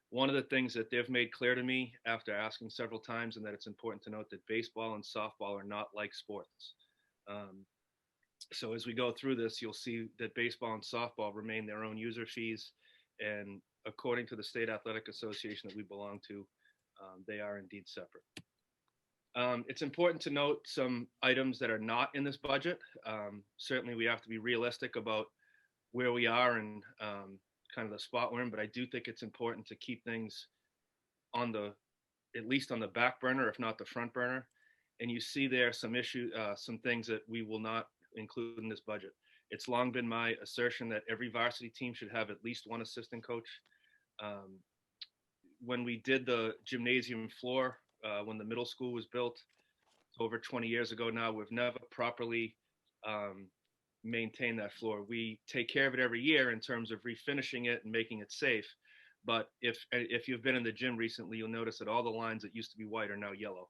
One of the things that they've made clear to me after asking several times, and that it's important to note that baseball and softball are not like sports. So as we go through this, you'll see that baseball and softball remain their own user fees. And according to the State Athletic Association that we belong to, they are indeed separate. It's important to note some items that are not in this budget. Certainly we have to be realistic about where we are and kind of the spot we're in, but I do think it's important to keep things at least on the back burner, if not the front burner. And you see there some things that we will not include in this budget. It's long been my assertion that every varsity team should have at least one assistant coach. When we did the gymnasium floor, when the middle school was built over 20 years ago now, we've never properly maintained that floor. We take care of it every year in terms of refinishing it and making it safe. But if you've been in the gym recently, you'll notice that all the lines that used to be white are now yellow.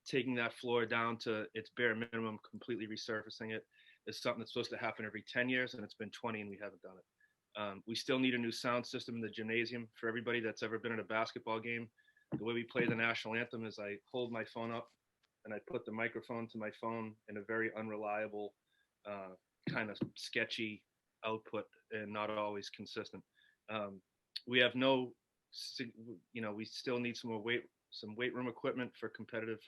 Taking that floor down to its bare minimum, completely resurfacing it, is something that's supposed to happen every 10 years, and it's been 20 and we haven't done it. We still need a new sound system in the gymnasium. For everybody that's ever been at a basketball game, the way we play the national anthem is I hold my phone up and I put the microphone to my phone in a very unreliable, kind of sketchy output and not always consistent. We have no, we still need some weight room equipment for competitive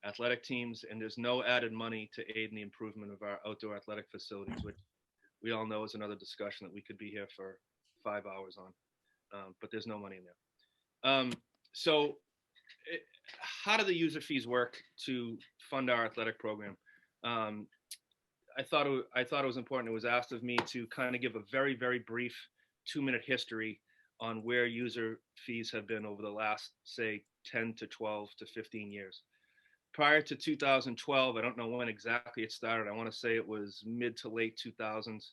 athletic teams, and there's no added money to aid in the improvement of our outdoor athletic facilities, which we all know is another discussion that we could be here for 5 hours on, but there's no money in there. How do the user fees work to fund our athletic program? I thought it was important. It was asked of me to kind of give a very, very brief 2-minute history on where user fees have been over the last, say, 10 to 12 to 15 years. Prior to 2012, I don't know when exactly it started. I want to say it was mid to late 2000s.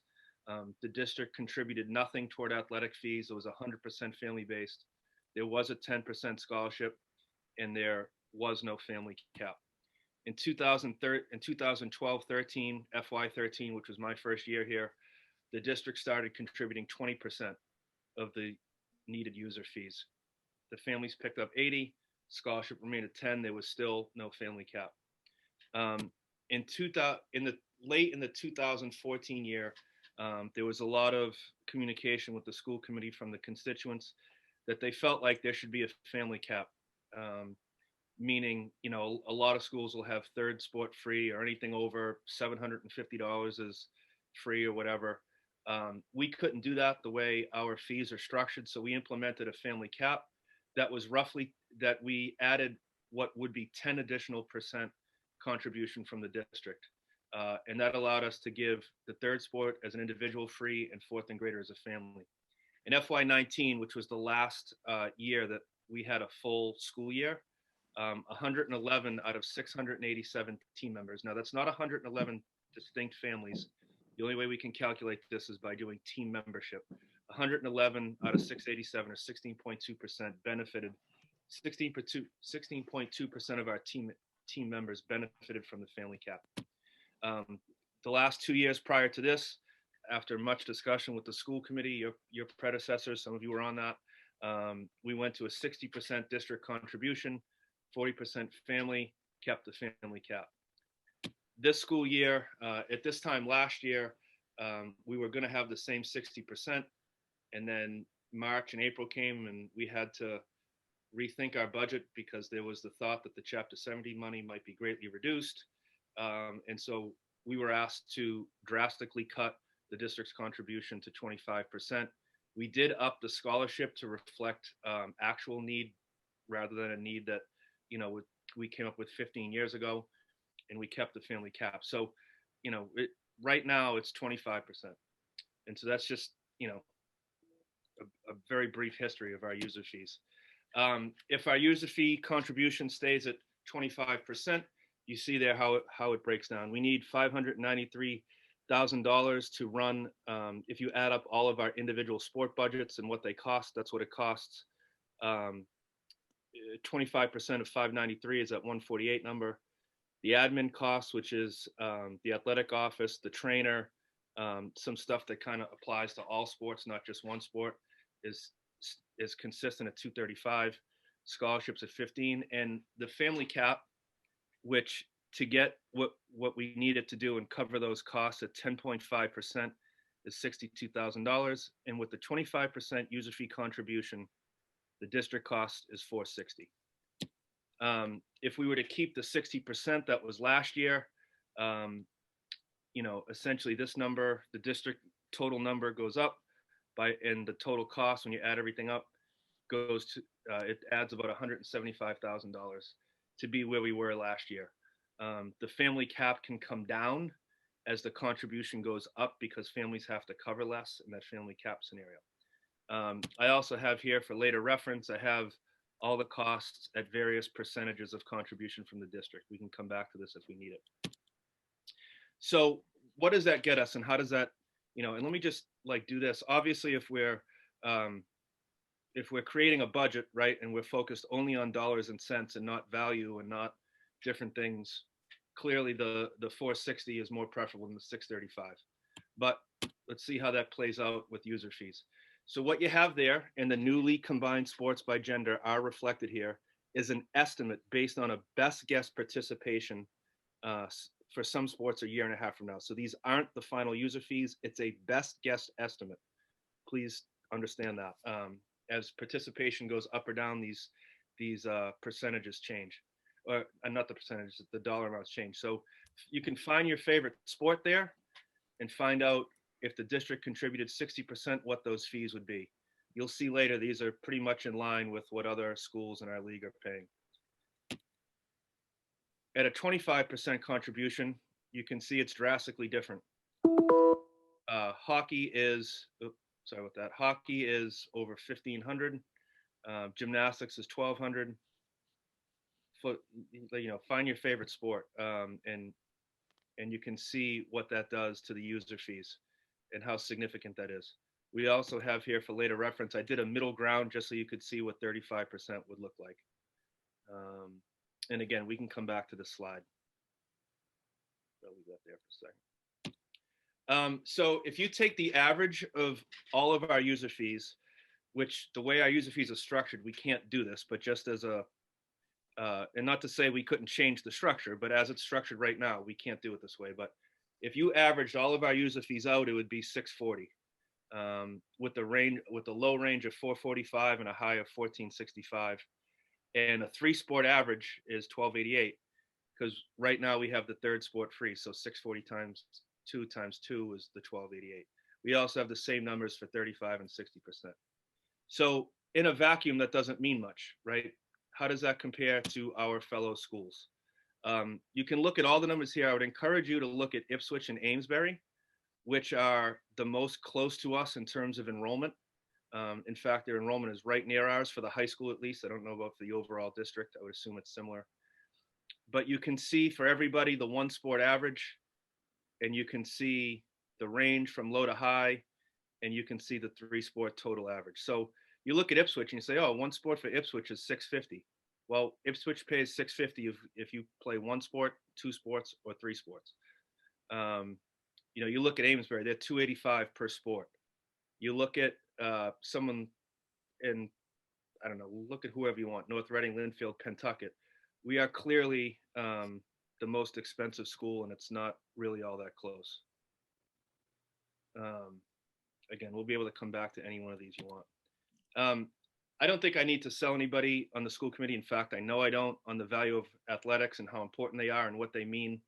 The district contributed nothing toward athletic fees. It was 100% family-based. There was a 10% scholarship, and there was no family cap. In 2012-13, FY13, which was my first year here, the district started contributing 20% of the needed user fees. The families picked up 80, scholarship remained at 10. There was still no family cap. In the 2014 year, there was a lot of communication with the school committee from the constituents that they felt like there should be a family cap, meaning, a lot of schools will have third sport free, or anything over $750 is free or whatever. We couldn't do that the way our fees are structured, so we implemented a family cap that was roughly, that we added what would be 10 additional % contribution from the district. And that allowed us to give the third sport as an individual free and fourth and greater as a family. In FY19, which was the last year that we had a full school year, 111 out of 687 team members. Now that's not 111 distinct families. The only way we can calculate this is by doing team membership. 111 out of 687, or 16.2%, benefited. 16.2% of our team members benefited from the family cap. The last 2 years prior to this, after much discussion with the school committee, your predecessors, some of you were on that, we went to a 60% district contribution, 40% family, kept the family cap. This school year, at this time last year, we were going to have the same 60%, and then March and April came and we had to rethink our budget because there was the thought that the Chapter 70 money might be greatly reduced. And so we were asked to drastically cut the district's contribution to 25%. We did up the scholarship to reflect actual need rather than a need that, we came up with 15 years ago, and we kept the family cap. So, right now it's 25%. And so that's just, a very brief history of our user fees. If our user fee contribution stays at 25%, you see there how it breaks down. We need $593,000 to run. If you add up all of our individual sport budgets and what they cost, that's what it costs. 25% of 593 is that 148 number. The admin costs, which is the athletic office, the trainer, some stuff that kind of applies to all sports, not just one sport, is consistent at 235. Scholarships at 15, and the family cap, which to get what we needed to do and cover those costs at 10.5% is $62,000, and with the 25% user fee contribution, the district cost is $460. If we were to keep the 60% that was last year, essentially this number, the district total number goes up and the total cost when you add everything up goes to, it adds about $175,000 to be where we were last year. The family cap can come down as the contribution goes up because families have to cover less in that family cap scenario. I also have here for later reference, I have all the costs at various percentages of contribution from the district. We can come back to this if we need it. So what does that get us, and how does that, and let me just do this. Obviously, if we're creating a budget, right, and we're focused only on dollars and cents and not value and not different things. Clearly, the 460 is more preferable than the 635. But let's see how that plays out with user fees. So what you have there in the newly combined sports by gender are reflected here is an estimate based on a best guess participation for some sports a year and a half from now. So these aren't the final user fees. It's a best guess estimate. Please understand that. As participation goes up or down, these percentages change. Or not the percentages, the dollar amounts change. So you can find your favorite sport there and find out if the district contributed 60%, what those fees would be. You'll see later, these are pretty much in line with what other schools in our league are paying. At a 25% contribution, you can see it's drastically different. Hockey is, sorry about that. Hockey is over 1,500. Gymnastics is 1,200. Find your favorite sport, and you can see what that does to the user fees and how significant that is. We also have here for later reference, I did a middle ground just so you could see what 35% would look like. And again, we can come back to this slide. I'll leave that there for a second. So if you take the average of all of our user fees, which the way our user fees are structured, we can't do this, but just as a, and not to say we couldn't change the structure, but as it's structured right now, we can't do it this way. But if you averaged all of our user fees out, it would be 640, with the low range of 445 and a high of 1465. And a 3-sport average is 1288, because right now we have the 3rd sport free. So 640 times 2 is the 1288. We also have the same numbers for 35 and 60%. So in a vacuum, that doesn't mean much, right? How does that compare to our fellow schools? You can look at all the numbers here. I would encourage you to look at Ipswich and Amesbury, which are the most close to us in terms of enrollment. In fact, their enrollment is right near ours for the high school, at least. I don't know about for the overall district. I would assume it's similar. But you can see for everybody the 1-sport average, and you can see the range from low to high, and you can see the 3-sport total average. So you look at Ipswich and you say, oh, 1 sport for Ipswich is 650. Well, Ipswich pays 650 if you play 1 sport, 2 sports, or 3 sports. You look at Amesbury, they're 285 per sport. You look at someone in, I don't know, look at whoever you want, North Reading, Linfield, Pentucket. We are clearly the most expensive school, and it's not really all that close. Again, we'll be able to come back to any one of these you want. I don't think I need to sell anybody on the school committee. In fact, I know I don't, on the value of athletics and how important they are and what they mean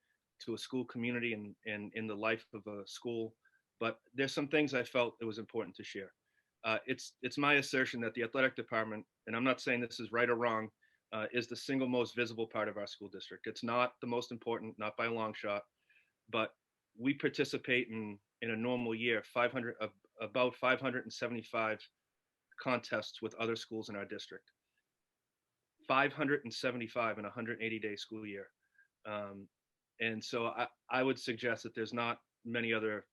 to a school community and in the life of a school. But there's some things I felt it was important to share. It's my assertion that the athletic department, and I'm not saying this is right or wrong, is the single most visible part of our school district. It's not the most important, not by a long shot, but we participate in a normal year, about 575 contests with other schools in our district. 575 in a 180-day school year. And so I would suggest that there's not many other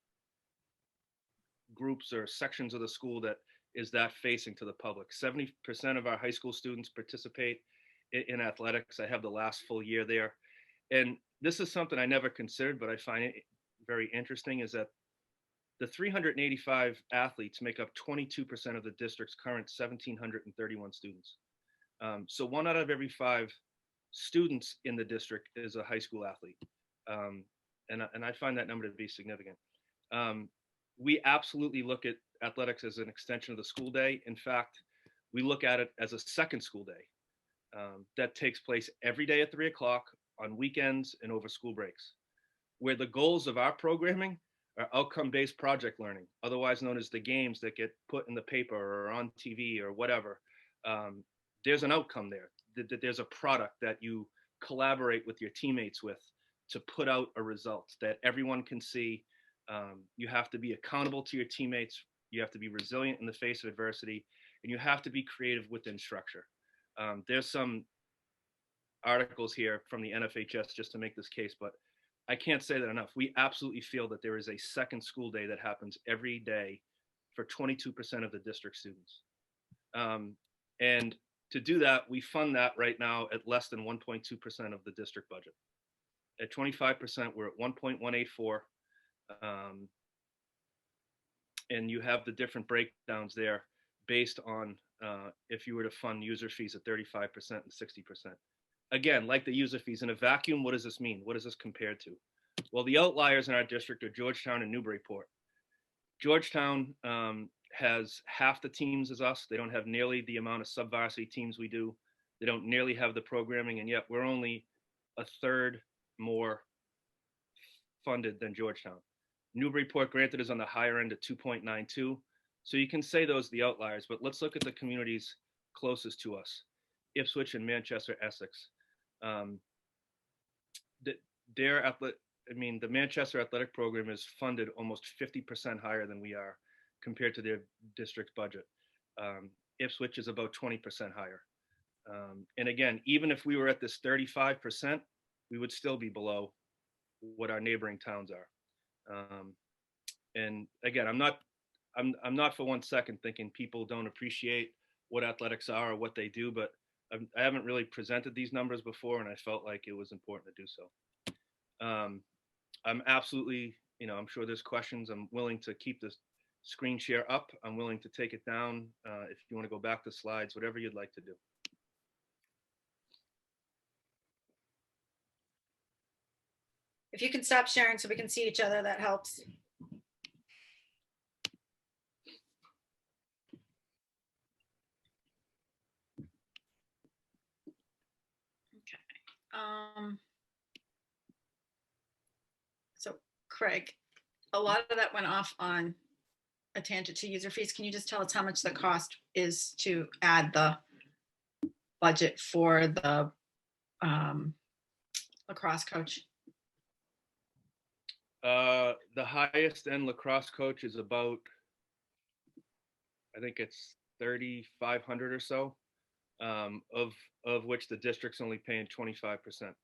groups or sections of the school that is that facing to the public. 70% of our high school students participate in athletics. I have the last full year there. And this is something I never considered, but I find it very interesting, is that the 385 athletes make up 22% of the district's current 1,731 students. So 1 out of every 5 students in the district is a high school athlete. And I find that number to be significant. We absolutely look at athletics as an extension of the school day. In fact, we look at it as a second school day that takes place every day at 3 o'clock on weekends and over school breaks, where the goals of our programming are outcome-based project learning, otherwise known as the games that get put in the paper or on TV or whatever. There's an outcome there. There's a product that you collaborate with your teammates with to put out a result that everyone can see. You have to be accountable to your teammates. You have to be resilient in the face of adversity, and you have to be creative within structure. There's some articles here from the NFHS just to make this case, but I can't say that enough. We absolutely feel that there is a second school day that happens every day for 22% of the district students. And to do that, we fund that right now at less than 1.2% of the district budget. At 25%, we're at 1.184. And you have the different breakdowns there based on if you were to fund user fees at 35% and 60%. Again, like the user fees, in a vacuum, what does this mean? What is this compared to? Well, the outliers in our district are Georgetown and Newburyport. Georgetown has half the teams as us. They don't have nearly the amount of sub-varsity teams we do. They don't nearly have the programming, and yet we're only a third more funded than Georgetown. Newburyport, granted, is on the higher end at 2.92. So you can say those are the outliers, but let's look at the communities closest to us. Ipswich and Manchester, Essex. The Manchester athletic program is funded almost 50% higher than we are compared to their district budget. Ipswich is about 20% higher. And again, even if we were at this 35%, we would still be below what our neighboring towns are. And again, I'm not for 1 second thinking people don't appreciate what athletics are or what they do, but I haven't really presented these numbers before, and I felt like it was important to do so. I'm absolutely, I'm sure there's questions. I'm willing to keep this screen share up. I'm willing to take it down if you want to go back to slides, whatever you'd like to do. If you can stop sharing so we can see each other, that helps. So Craig, a lot of that went off on a tangent to user fees. Can you just tell us how much the cost is to add the budget for the lacrosse coach? The highest end lacrosse coach is about, I think it's 3,500 or so, of which the district's only paying 25%.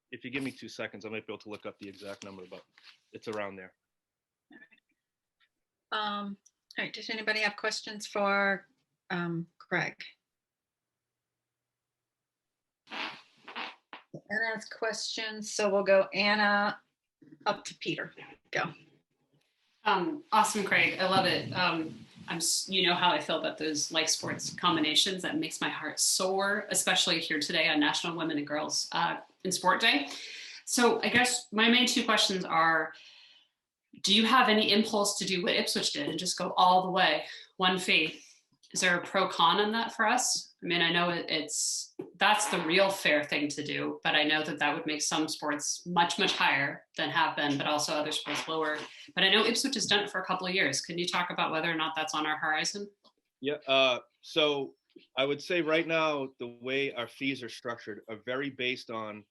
If you give me 2 seconds, I might be able to look up the exact number, but it's around there. All right, does anybody have questions for Craig? Anna has questions, so we'll go Anna up to Peter. Go. Awesome, Craig. I love it. You know how I feel about those like sports combinations. That makes my heart soar, especially here today on National Women and Girls in Sport Day. So I guess my main two questions are, do you have any impulse to do what Ipswich did and just go all the way, one fee? Is there a pro con on that for us? I mean, I know that's the real fair thing to do, but I know that would make some sports much, much higher than have been, but also other sports lower. But I know Ipswich has done it for a couple of years. Can you talk about whether or not that's on our horizon? Yeah, so I would say right now, the way our fees are structured are very based on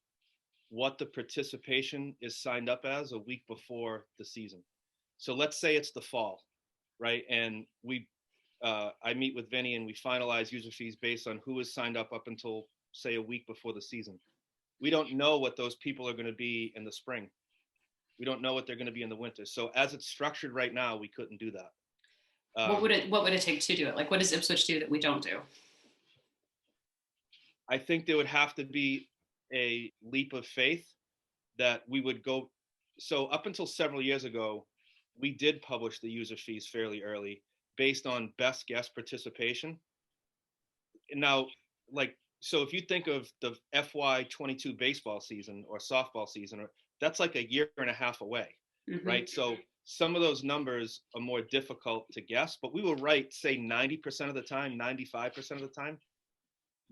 what the participation is signed up as a week before the season. So let's say it's the fall, right? And I meet with Vinny and we finalize user fees based on who is signed up until, say, a week before the season. We don't know what those people are going to be in the spring. We don't know what they're going to be in the winter. So as it's structured right now, we couldn't do that. What would it take to do it? Like, what does Ipswich do that we don't do? I think there would have to be a leap of faith that we would go. So up until several years ago, we did publish the user fees fairly early based on best guess participation. Now, so if you think of the FY22 baseball season or softball season, that's like a year and a half away, right? So some of those numbers are more difficult to guess, but we were right, say 90% of the time, 95% of the time.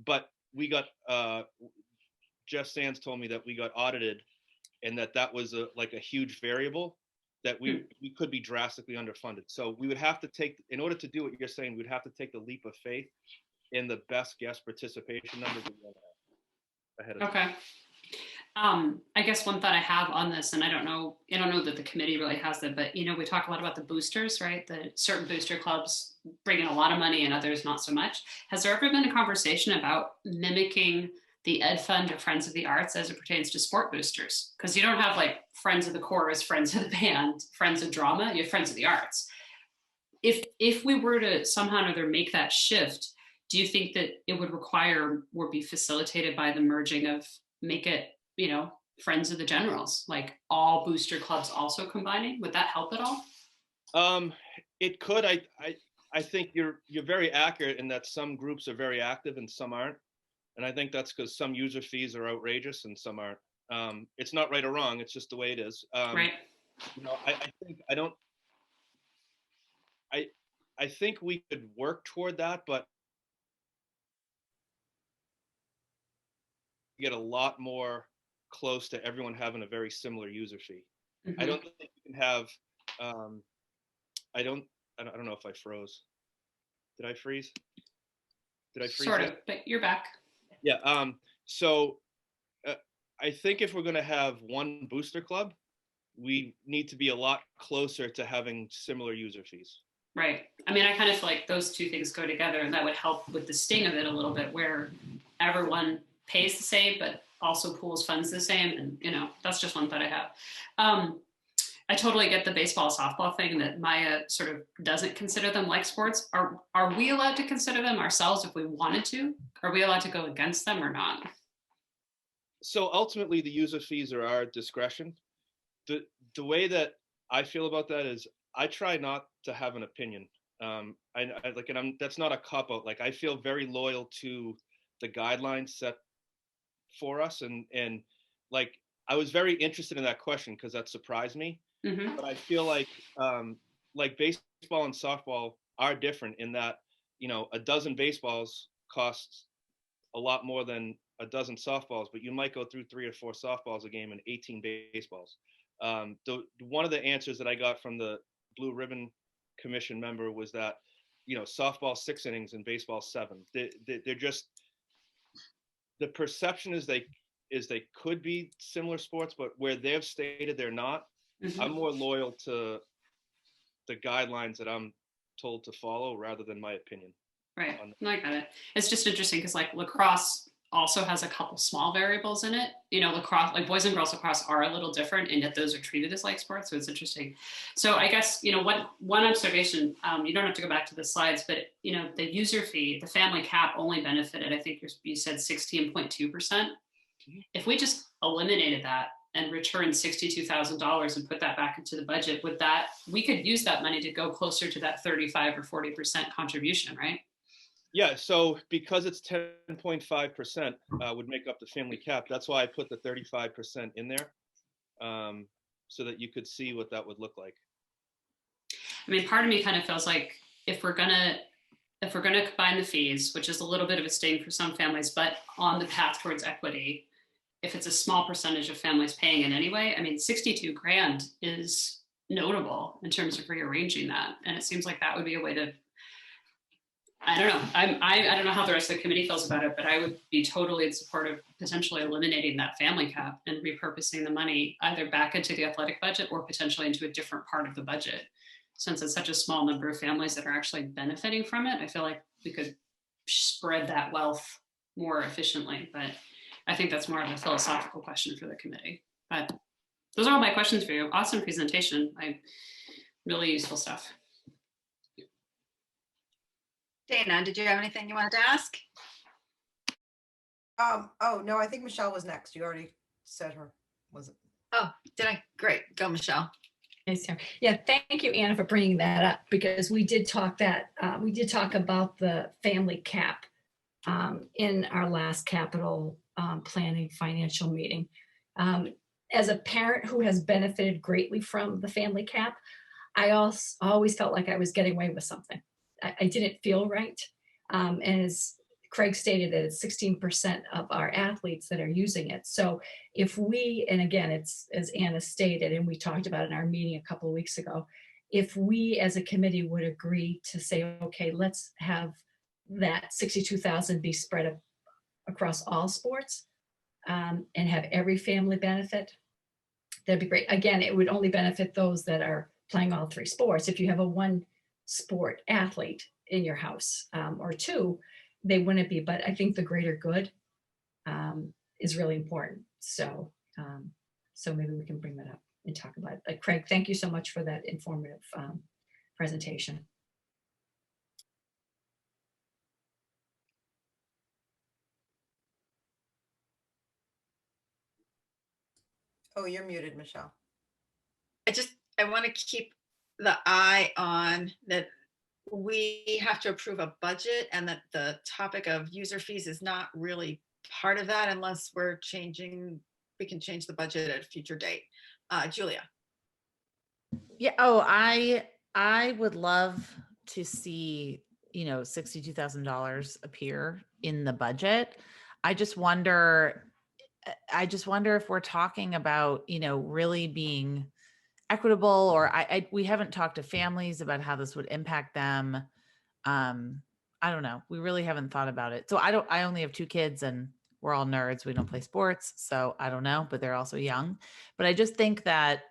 But we got, Jeff Sands told me that we got audited and that was a huge variable that we could be drastically underfunded. So we would have to take, in order to do what you're saying, we'd have to take the leap of faith in the best guess participation numbers ahead of time. Okay. I guess one thought I have on this, and I don't know that the committee really has it, but we talk a lot about the boosters, right? The certain booster clubs bring in a lot of money and others not so much. Has there ever been a conversation about mimicking the Ed Fund or Friends of the Arts as it pertains to sport boosters? Because you don't have like Friends of the Chorus, Friends of the Band, Friends of Drama, you have Friends of the Arts. If we were to somehow or other make that shift, do you think that it would require or be facilitated by the merging of make it, you know, Friends of the Generals, like all booster clubs also combining? Would that help at all? It could. I think you're very accurate in that some groups are very active and some aren't. And I think that's because some user fees are outrageous and some aren't. It's not right or wrong. It's just the way it is. Right. You know, I think we could work toward that, but get a lot more close to everyone having a very similar user fee. I don't think you can have, I don't know if I froze. Did I freeze? Did I freeze? Sort yet? of, but you're back. Yeah. So I think if we're going to have one booster club, we need to be a lot closer to having similar user fees. Right. I mean, I kind of feel like those two things go together, and that would help with the sting of it a little bit, where everyone pays the same, but also pools funds the same. And, you know, that's just one thought I have. I totally get the baseball, softball thing that Maya sort of doesn't consider them like sports. Are we allowed to consider them ourselves if we wanted to? Are we allowed to go against them or not? So ultimately, the user fees are our discretion. The way that I feel about that is I try not to have an opinion. That's not a cop out. Like, I feel very loyal to the guidelines set for us, and like I was very interested in that question because that surprised me. But I feel like baseball and softball are different in that, you know, a dozen baseballs costs a lot more than a dozen softballs, but you might go through 3 or 4 softballs a game and 18 baseballs. One of the answers that I got from the Blue Ribbon Commission member was that, you know, softball 6 innings and baseball 7. They're just, the perception is they could be similar sports, but where they've stated they're not, I'm more loyal to the guidelines that I'm told to follow rather than my opinion. Right. No, I got it. It's just interesting because like lacrosse also has a couple small variables in it. You know, lacrosse, like boys and girls lacrosse are a little different, and yet those are treated as like sports. So it's interesting. So I guess, you know, one observation, you don't have to go back to the slides, but, you know, the user fee, the family cap only benefited, I think you said 16.2%. If we just eliminated that and returned $62,000 and put that back into the budget, we could use that money to go closer to that 35 or 40% contribution, right? Yeah, so because it's 10.5% would make up the family cap. That's why I put the 35% in there, so that you could see what that would look like. I mean, part of me kind of feels like if we're gonna combine the fees, which is a little bit of a sting for some families, but on the path towards equity, if it's a small percentage of families paying it anyway, I mean, 62 grand is notable in terms of rearranging that. And it seems like that would be a way to, I don't know. I don't know how the rest of the committee feels about it, but I would be totally in support of potentially eliminating that family cap and repurposing the money either back into the athletic budget or potentially into a different part of the budget. Since it's such a small number of families that are actually benefiting from it, I feel like we could spread that wealth more efficiently. But I think that's more of a philosophical question for the committee. But those are all my questions for you. Awesome presentation. Really useful stuff. Dana, did you have anything you wanted to ask? Oh, no, I think Michelle was next. You already said her, was it? Oh, did I? Great. Go, Michelle. Yeah, thank you, Anna, for bringing that up, because we did talk about the family cap in our last capital planning financial meeting. As a parent who has benefited greatly from the family cap, I always felt like I was getting away with something. I didn't feel right. And as Craig stated, that it's 16% of our athletes that are using it. So if we, and again, it's as Anna stated, and we talked about in our meeting a couple of weeks ago, if we as a committee would agree to say, okay, let's have that 62,000 be spread across all sports and have every family benefit, that'd be great. Again, it would only benefit those that are playing all 3 sports. If you have a 1 sport athlete in your house or 2, they wouldn't be, but I think the greater good is really important. So, so maybe we can bring that up and talk about it. Craig, thank you so much for that informative presentation. Oh, you're muted, Michelle. I want to keep the eye on that we have to approve a budget and that the topic of user fees is not really part of that unless we can change the budget at a future date. Julia. Yeah. Oh, I would love to see, $62,000 appear in the budget. I just wonder if we're talking about, really being equitable, or we haven't talked to families about how this would impact them. I don't know. We really haven't thought about it. So I only have 2 kids and we're all nerds. We don't play sports. So I don't know, but they're also young. But I just think that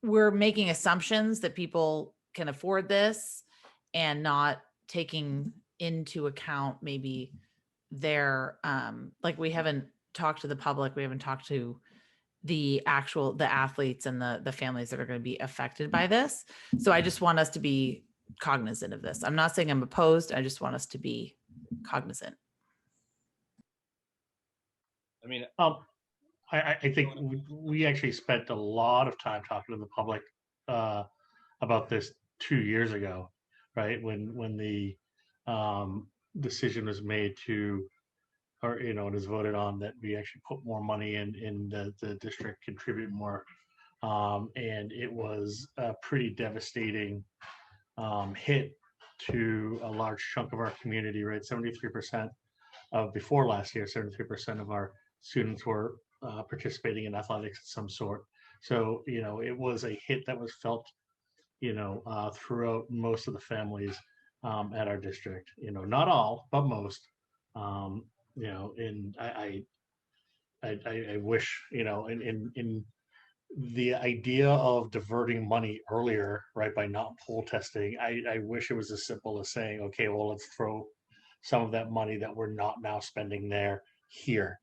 we're making assumptions that people can afford this and not taking into account maybe their, like we haven't talked to the public. We haven't talked to the athletes and the families that are going to be affected by this. So I just want us to be cognizant of this. I'm not saying I'm opposed. I just want us to be cognizant. I mean, I think we actually spent a lot of time talking to the public about this 2 years ago, right? When the decision was made to, or it was voted on that we actually put more money in the district, contribute more, and it was a pretty devastating hit to a large chunk of our community, right? 73% of before last year, 73% of our students were participating in athletics of some sort. So, it was a hit that was felt, throughout most of the families at our district, not all, but most. And I wish, in the idea of diverting money earlier, right, by not poll testing, I wish it was as simple as saying, okay, well, let's throw some of that money that we're not now spending there here.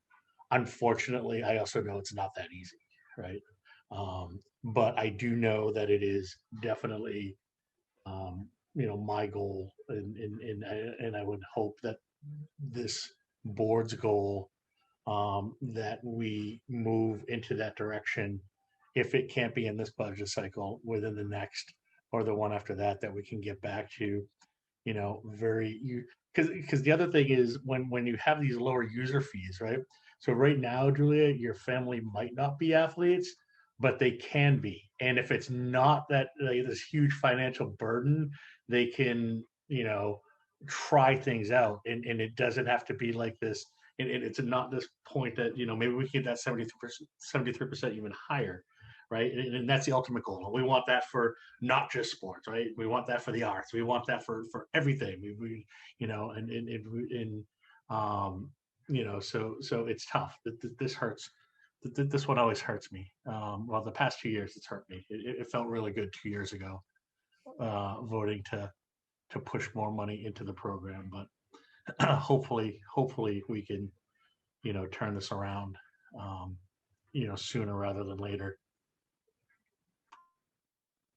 Unfortunately, I also know it's not that easy, right? But I do know that it is definitely, my goal, and I would hope that this board's goal, that we move into that direction. If it can't be in this budget cycle, within the next or the one after that, that we can get back to, because the other thing is when you have these lower user fees, right? So right now, Julia, your family might not be athletes, but they can be. And if it's not that this huge financial burden, they can, try things out, and it doesn't have to be like this. And it's not this point that, maybe we can get that 73% even higher, right? And that's the ultimate goal. We want that for not just sports, right? We want that for the arts. We want that for everything. So it's tough. This hurts. This one always hurts me. Well, the past 2 years, it's hurt me. It felt really good 2 years ago, voting to push more money into the program, but hopefully we can, turn this around, sooner rather than later.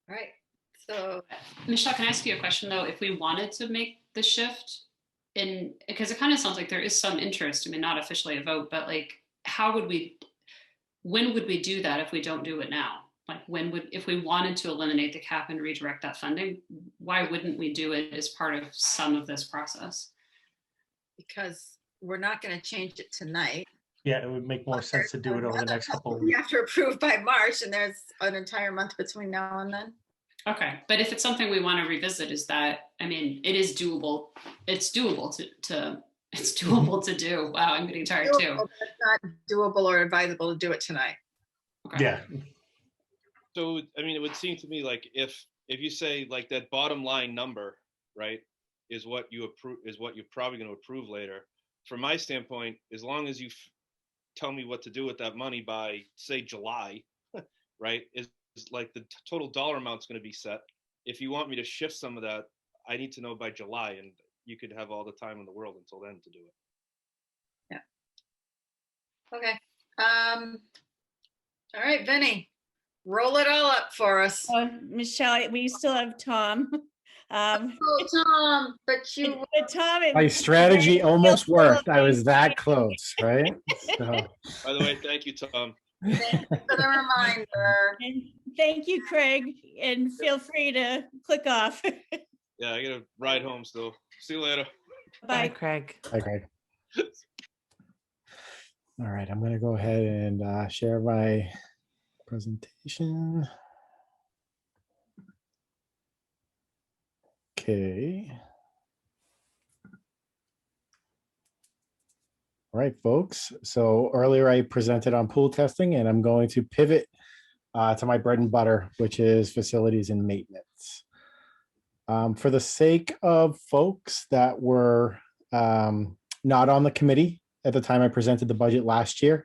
All right. So Michelle, can I ask you a question though? If we wanted to make the shift because it kind of sounds like there is some interest, I mean, not officially a vote, but like, when would we do that if we don't do it now? Like if we wanted to eliminate the cap and redirect that funding, why wouldn't we do it as part of some of this process? Because we're not going to change it tonight. Yeah, it would make more sense to do it over the next couple of We weeks. have to approve by March, and there's an entire month between now and then. Okay, but if it's something we want to revisit, it is doable. It's doable it's doable to do. Wow, I'm getting tired too. It's not doable or advisable to do it tonight. Okay. Yeah. So, it would seem to me like if you say like that bottom line number, right, is what you approve, is what you're probably going to approve later. From my standpoint, as long as you tell me what to do with that money by, say, July, right, is like the total dollar amount's going to be set. If you want me to shift some of that, I need to know by July, and you could have all the time in the world until then to do it. Yeah. Okay. All right, Vinny, roll it all up for us. Michelle, we still have Tom. Tom, but Tom. My strategy almost worked. I was that close, right? So. By the way, thank you, Tom. Thank you for the reminder. And thank you, Craig, and feel free to click off. Yeah, I gotta ride home still. See you later. Bye. Craig. Hi, Greg. All right, I'm going to go ahead and share my presentation. Okay. All right, folks. So earlier I presented on pool testing, and I'm going to pivot to my bread and butter, which is facilities and maintenance. For the sake of folks that were not on the committee at the time I presented the budget last year,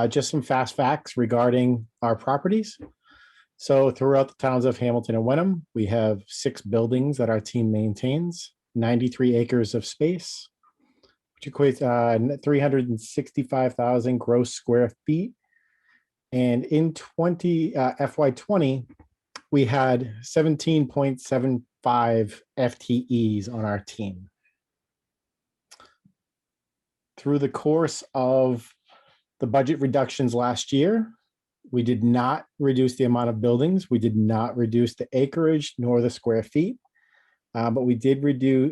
just some fast facts regarding our properties. So throughout the towns of Hamilton and Wenham, we have 6 buildings that our team maintains, 93 acres of space, which equates 365,000 gross square feet. And in FY20, we had 17.75 FTEs on our team. Through the course of the budget reductions last year, we did not reduce the amount of buildings. We did not reduce the acreage nor the square feet, but we did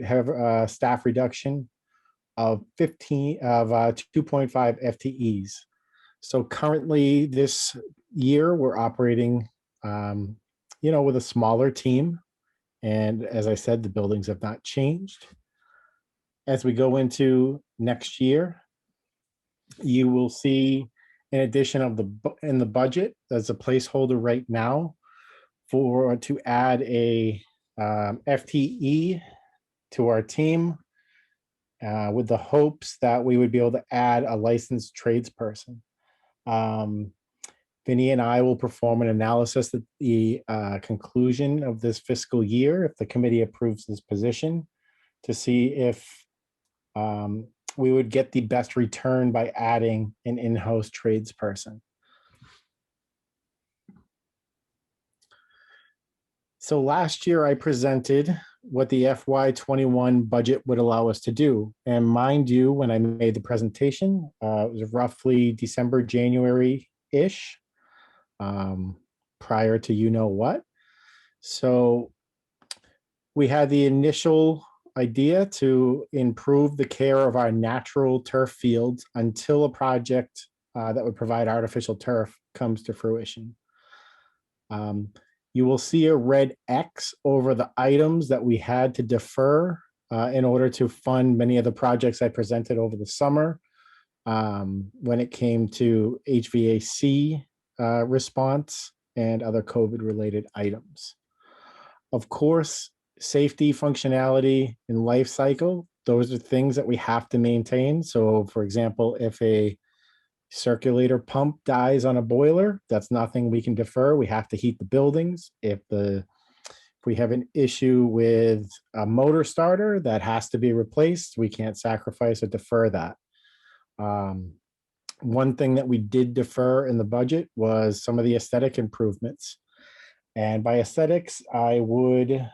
have a staff reduction of 2.5 FTEs. So currently this year we're operating, with a smaller team. And as I said, the buildings have not changed. As we go into next year, you will see in addition in the budget, there's a placeholder right now to add a FTE to our team with the hopes that we would be able to add a licensed tradesperson. Vinny and I will perform an analysis at the conclusion of this fiscal year, if the committee approves this position, to see if we would get the best return by adding an in-house tradesperson. So last year I presented what the FY21 budget would allow us to do. And mind you, when I made the presentation, it was roughly December, January-ish, prior to you know what. So we had the initial idea to improve the care of our natural turf fields until a project that would provide artificial turf comes to fruition. You will see a red X over the items that we had to defer in order to fund many of the projects I presented over the summer when it came to HVAC response and other COVID-related items. Of course, safety, functionality, and life cycle, those are things that we have to maintain. So for example, if a circulator pump dies on a boiler, that's nothing we can defer. We have to heat the buildings. If we have an issue with a motor starter that has to be replaced, we can't sacrifice or defer that. One thing that we did defer in the budget was some of the aesthetic improvements. And by aesthetics, I would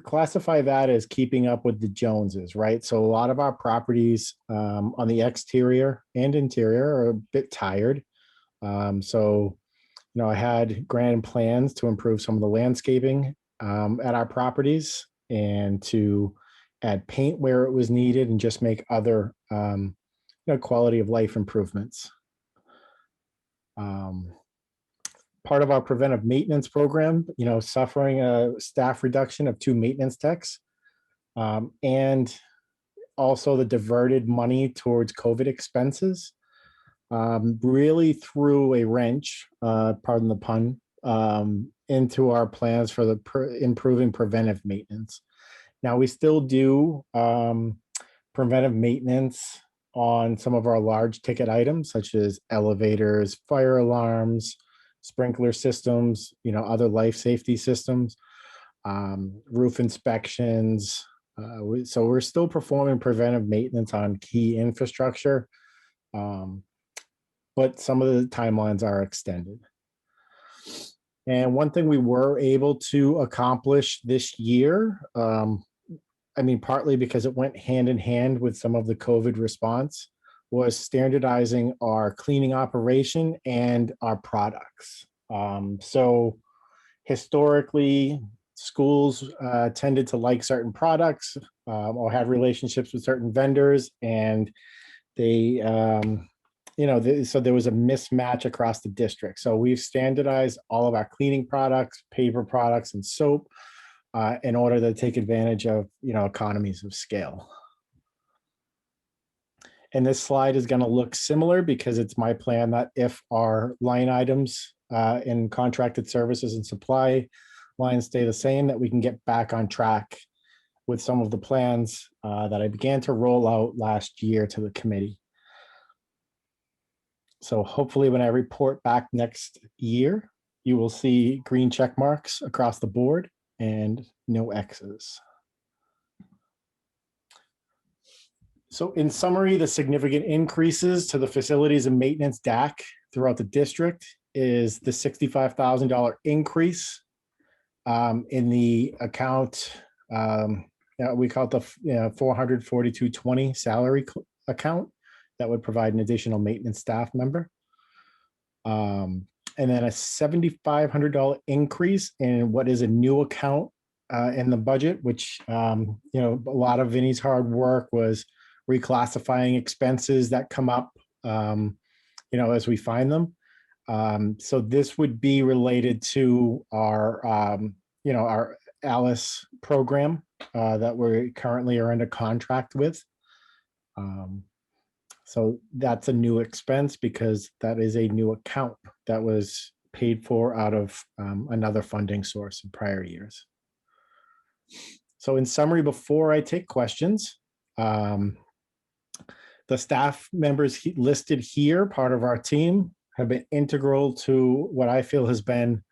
classify that as keeping up with the Joneses, right? So a lot of our properties on the exterior and interior are a bit tired. I had grand plans to improve some of the landscaping at our properties and to add paint where it was needed and just make other quality of life improvements. Part of our preventive maintenance program, suffering a staff reduction of 2 maintenance techs, and also the diverted money towards COVID expenses, really threw a wrench, pardon the pun, into our plans for the improving preventive maintenance. Now, we still do preventive maintenance on some of our large ticket items, such as elevators, fire alarms, sprinkler systems, other life safety systems, roof inspections. So we're still performing preventive maintenance on key infrastructure, but some of the timelines are extended. And one thing we were able to accomplish this year, partly because it went hand in hand with some of the COVID response, was standardizing our cleaning operation and our products. So historically, schools tended to like certain products or have relationships with certain vendors, and they, so there was a mismatch across the district. So we've standardized all of our cleaning products, paper products, and soap in order to take advantage of, economies of scale. And this slide is going to look similar because it's my plan that if our line items in contracted services and supply lines stay the same, that we can get back on track with some of the plans that I began to roll out last year to the committee. So hopefully when I report back next year, you will see green check marks across the board and no X's. So in summary, the significant increases to the facilities and maintenance DAC throughout the district is the $65,000 increase in the account. We call it the 44220 salary account that would provide an additional maintenance staff member. And then a $7,500 increase in what is a new account in the budget, which, a lot of Vinnie's hard work was reclassifying expenses that come up, as we find them. So this would be related to our, our Alice program that we currently are under contract with. So that's a new expense because that is a new account that was paid for out of another funding source in prior years. So in summary, before I take questions, the staff members listed here, part of our team, have been integral to what I feel has been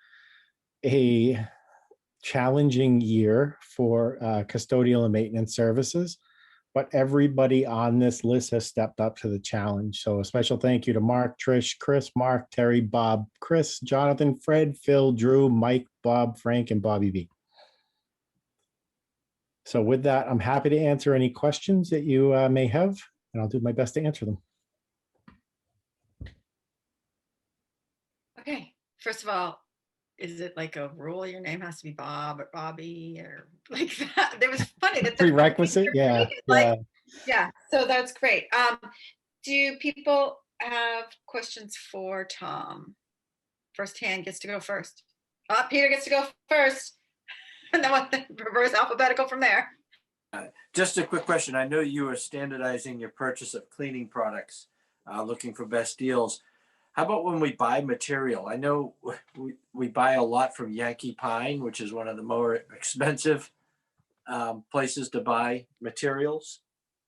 a challenging year for custodial and maintenance services, but everybody on this list has stepped up to the challenge. So a special thank you to Mark, Trish, Chris, Mark, Terry, Bob, Chris, Jonathan, Fred, Phil, Drew, Mike, Bob, Frank, and Bobby V. So with that, I'm happy to answer any questions that you may have, and I'll do my best to answer them. Okay, first of all, is it like a rule your name has to be Bob or Bobby or like that? It was funny that Prerequisite, yeah. Yeah, so that's great. Do people have questions for Tom? First hand gets to go first. Peter gets to go first. And then what, reverse alphabetical from there. Just a quick question. I know you are standardizing your purchase of cleaning products, looking for best deals. How about when we buy material? I know we buy a lot from Yankee Pine, which is one of the more expensive places to buy materials.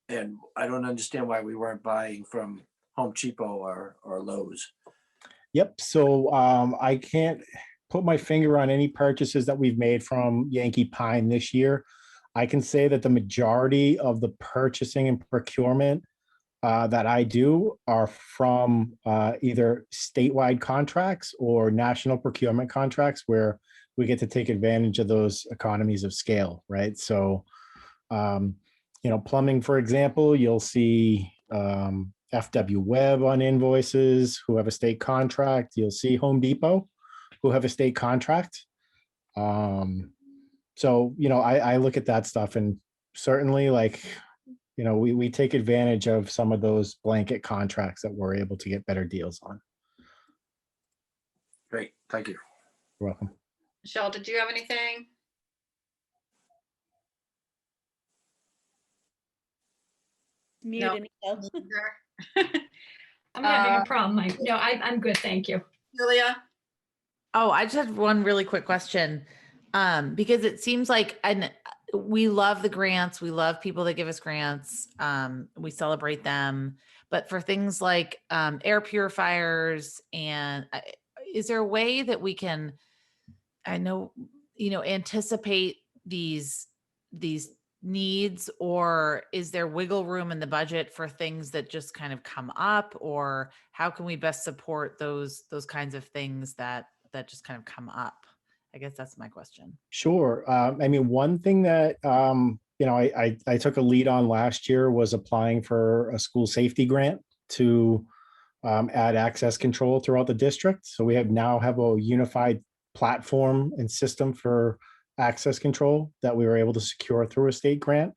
And I don't understand why we weren't buying from Home Depot or Lowe's. Yep. So I can't put my finger on any purchases that we've made from Yankee Pine this year. I can say that the majority of the purchasing and procurement that I do are from either statewide contracts or national procurement contracts where we get to take advantage of those economies of scale, right? So, plumbing, for example, you'll see FW Webb on invoices who have a state contract. You'll see Home Depot who have a state contract. So, I look at that stuff and certainly we take advantage of some of those blanket contracts that we're able to get better deals on. Great. Thank you. You're welcome. Michelle, did you have anything? Muted. I'm having a problem. No, I'm good. Thank you. Julia? Oh, I just had one really quick question. Because it seems like, and we love the grants. We love people that give us grants. We celebrate them. But for things like air purifiers, and is there a way that we can, anticipate these needs, or is there wiggle room in the budget for things that just kind of come up, or how can we best support those kinds of things that just kind of come up? I guess that's my question. Sure. One thing that, I took a lead on last year was applying for a school safety grant to add access control throughout the district. So we now have a unified platform and system for access control that we were able to secure through a state grant.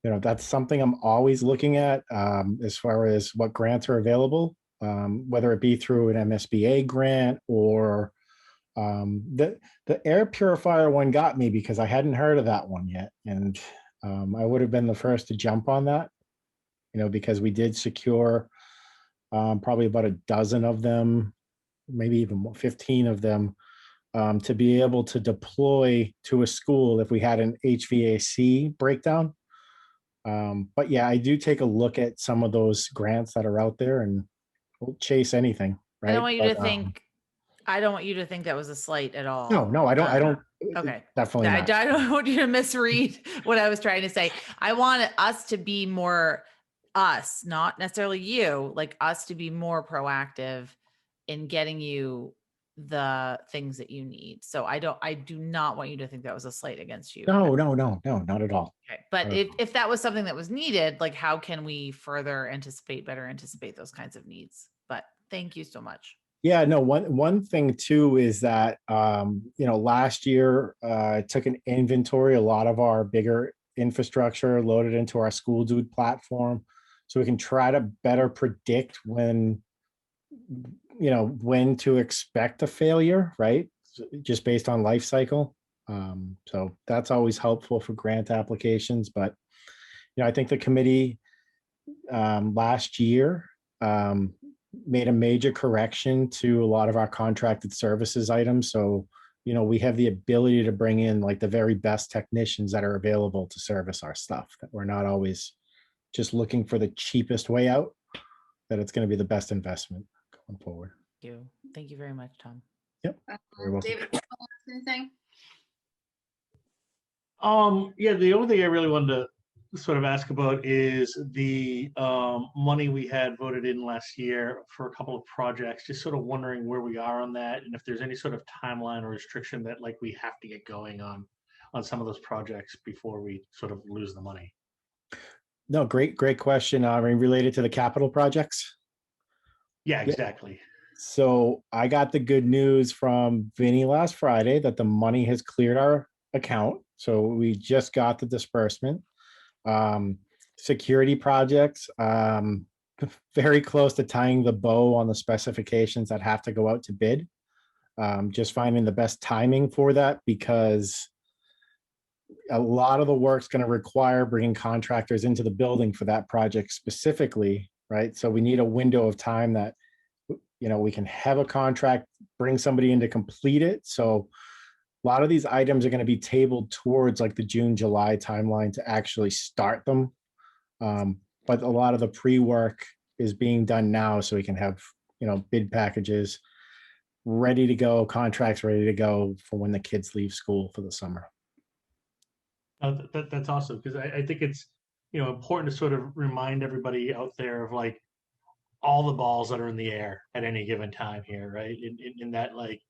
That's something I'm always looking at as far as what grants are available, whether it be through an MSBA grant or the air purifier one got me because I hadn't heard of that one yet. And I would have been the first to jump on that, because we did secure probably about a dozen of them, maybe even more, 15 of them, to be able to deploy to a school if we had an HVAC breakdown. But yeah, I do take a look at some of those grants that are out there and we'll chase anything. Right? I don't want you to think. I don't want you to think that was a slight at all. No, I don't. Okay. Definitely I not. don't want you to misread what I was trying to say. I want us to be more us, not necessarily you, like us to be more proactive in getting you the things that you need. So I do not want you to think that was a slight against you. No, not at all. Okay. But if that was something that was needed, like how can we better anticipate those kinds of needs? But thank you so much. Yeah, no, one thing too is that, last year I took an inventory, a lot of our bigger infrastructure loaded into our School Dude platform. So we can try to better predict when to expect a failure, right? Just based on life cycle. So that's always helpful for grant applications. But, I think the committee last year made a major correction to a lot of our contracted services items. So, we have the ability to bring in like the very best technicians that are available to service our stuff, that we're not always just looking for the cheapest way out, that it's going to be the best investment going forward. Thank you very much, Tom. Yep. Very welcome. David, anything? Yeah, the only thing I really wanted to sort of ask about is the money we had voted in last year for a couple of projects. Just sort of wondering where we are on that, and if there's any sort of timeline or restriction that like we have to get going on some of those projects before we sort of lose the money. No, great question. Related to the capital projects. Yeah, exactly. So I got the good news from Vinny last Friday that the money has cleared our account. So we just got the disbursement. Security projects, very close to tying the bow on the specifications that have to go out to bid. Just finding the best timing for that, because a lot of the work's going to require bringing contractors into the building for that project specifically, right? So we need a window of time that, we can have a contract, bring somebody in to complete it. So a lot of these items are going to be tabled towards like the June, July timeline to actually start them. But a lot of the pre-work is being done now, so we can have, bid packages ready to go, contracts ready to go for when the kids leave school for the summer. That's awesome, because I think it's important to sort of remind everybody out there of like all the balls that are in the air at any given time here, right? In that, like,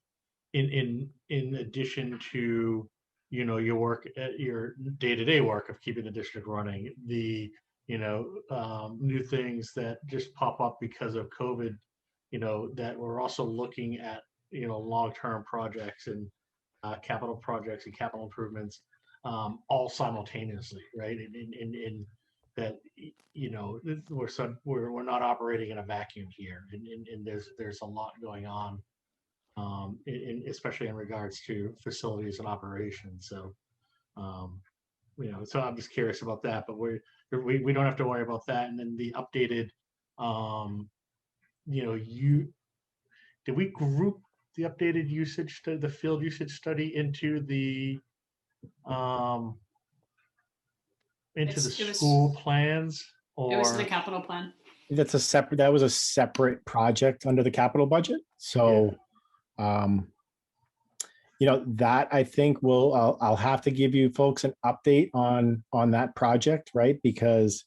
in addition to your work, your day-to-day work of keeping the district running, the new things that just pop up because of COVID, that we're also looking at long-term projects and capital projects and capital improvements, all simultaneously, right? In that we're not operating in a vacuum here, and there's a lot going on, especially in regards to facilities and operations. So so I'm just curious about that, but we don't have to worry about that. And then the updated did we group the updated usage to the field usage study into the school plans, or it was the capital plan? That was a separate project under the capital budget. So that I think I'll have to give you folks an update on that project, right? Because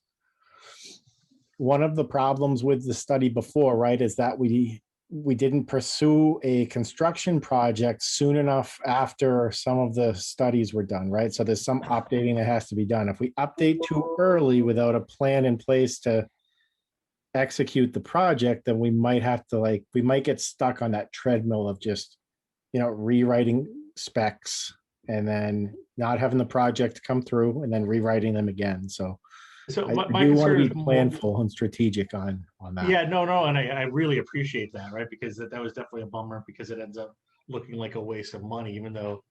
one of the problems with the study before, right, is that we didn't pursue a construction project soon enough after some of the studies were done, right? So there's some updating that has to be done. If we update too early without a plan in place to execute the project, then we might have to we might get stuck on that treadmill of just, rewriting specs and then not having the project come through and then rewriting them again. So So I my do want to concern be is planful and strategic on that. Yeah, no, and I really appreciate that, right? Because that was definitely a bummer because it ends up looking like a waste of money, even though,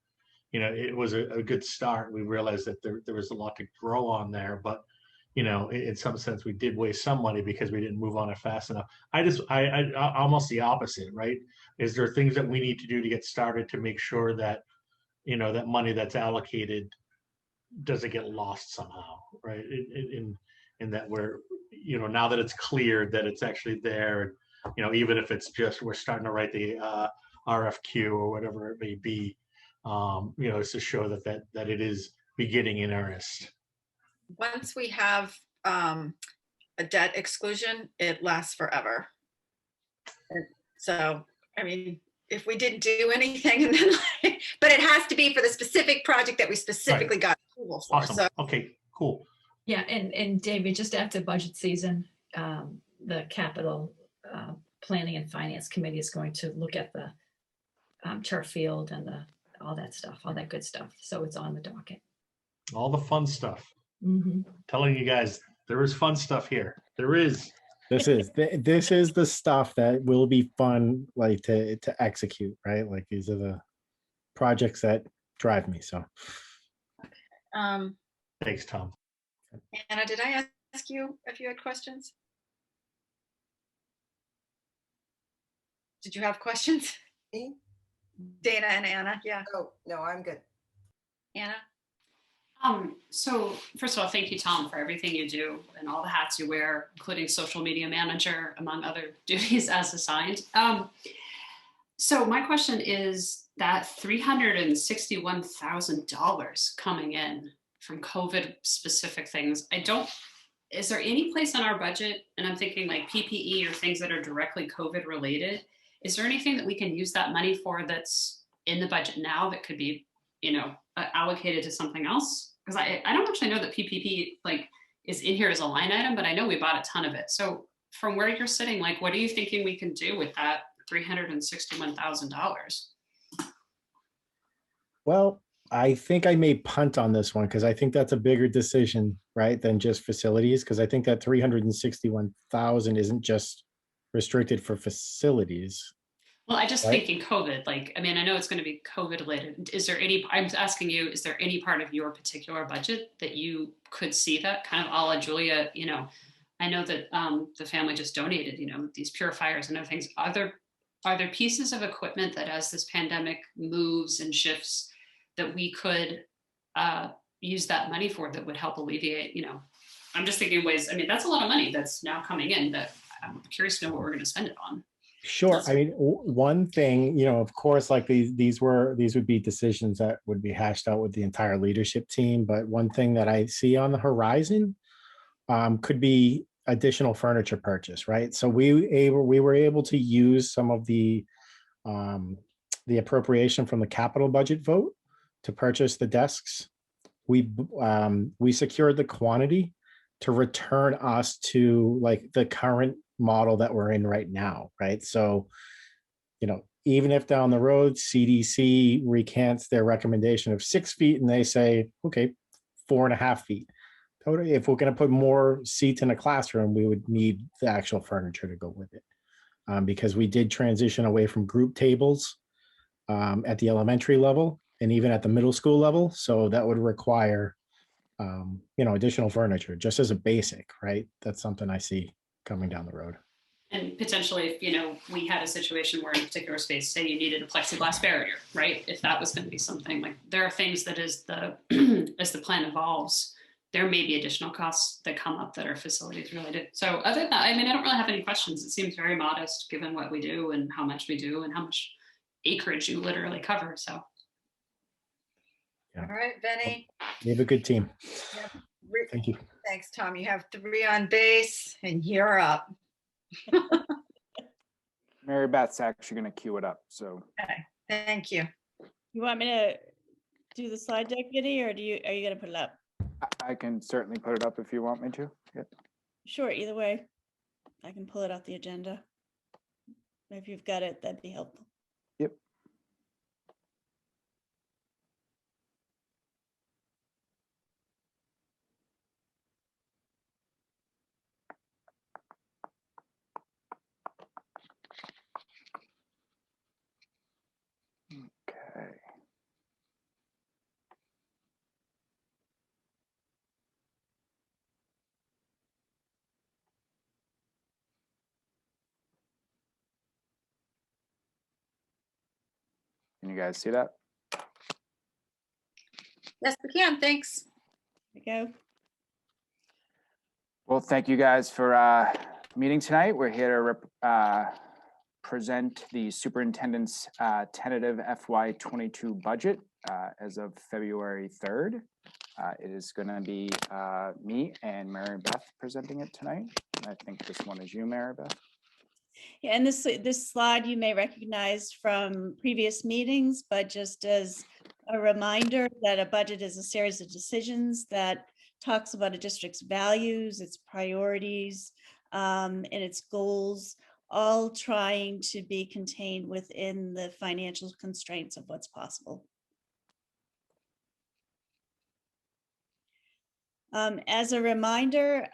it was a good start. We realized that there was a lot to grow on there, but in some sense, we did waste some money because we didn't move on it fast enough. I almost the opposite, right? Is there things that we need to do to get started to make sure that, that money that's allocated doesn't get lost somehow, right? In that we're, now that it's cleared that it's actually there, even if it's just we're starting to write the RFQ or whatever it may be, it's to show that it is beginning in earnest. Once we have a debt exclusion, it lasts forever. So, I mean, if we didn't do anything, and then, but it has to be for the specific project that we specifically got approval for. Awesome. So, Okay, cool. Yeah, and David, just after budget season, the capital planning and finance committee is going to look at the turf field and all that stuff, all that good stuff. So it's on the docket. All the fun stuff. Mhm. Telling you guys, there is fun stuff here. There is. This is the stuff that will be fun, to execute, right? Like these are the projects that drive me. So Thanks, Tom. Anna, did I ask you if you had questions? Did you have questions? Me? Dana and Anna, yeah. Oh, no, I'm good. Anna? So first of all, thank you, Tom, for everything you do and all the hats you wear, including social media manager, among other duties as assigned. So my question is that $361,000 coming in from COVID specific things. Is there any place on our budget, and I'm thinking like PPE or things that are directly COVID related, is there anything that we can use that money for that's in the budget now that could be, allocated to something else? Because I don't actually know that PPP is in here as a line item, but I know we bought a ton of it. So from where you're sitting, what are you thinking we can do with that $361,000? well, I think I may punt on this one because I think that's a bigger decision, right, than just facilities. Because I think that 361,000 isn't just restricted for facilities. Well, I just Right. thinking COVID, I know it's going to be COVID related. I'm asking you, is there any part of your particular budget that you could see that kind of a la Julia, I know that the family just donated, these purifiers and other things. Are there pieces of equipment that as this pandemic moves and shifts that we could use that money for that would help alleviate, I'm just thinking ways, that's a lot of money that's now coming in that I'm curious to know what we're going to spend it on. Sure. I mean, one thing, of course, these would be decisions that would be hashed out with the entire leadership team. But one thing that I see on the horizon could be additional furniture purchase, right? So we were able to use some of the appropriation from the capital budget vote to purchase the desks. We secured the quantity to return us to the current model that we're in right now, right? So, even if down the road CDC recants their recommendation of 6 feet and they say, okay, 4.5 feet. Totally, if we're going to put more seats in a classroom, we would need the actual furniture to go with it, because we did transition away from group tables at the elementary level and even at the middle school level. So that would require, additional furniture just as a basic, right? That's something I see coming down the road. And potentially, if, we had a situation where in a particular space, say you needed a plexiglass barrier, right? If that was going to be something there are things that as the plan evolves, there may be additional costs that come up that are facilities related. So other than that, I don't really have any questions. It seems very modest given what we do and how much we do and how much acreage you literally cover. So. Yeah. All right, Benny. You have a good team. Thank you. Thanks, Tom. You have 3 on base and you're up. Mary Beth's actually going to queue it up. So Okay, thank you. You want me to do the slide deck, Vinny, or are you going to put it up? I can certainly put it up if you want me to. Yeah. Sure, either way. I can pull it off the agenda. If you've got it, that'd be helpful. Yep. Okay. Can you guys see that? Yes, we can. Thanks. There we go. Well, thank you guys for meeting tonight. We're here to present the superintendent's tentative FY22 budget as of February 3rd. It is going to be me and Mary Beth presenting it tonight. I think this one is you, Mary Beth. Yeah, and this slide you may recognize from previous meetings, but just as a reminder that a budget is a series of decisions that talks about a district's values, its priorities, and its goals, all trying to be contained within the financial constraints of what's possible. As a reminder,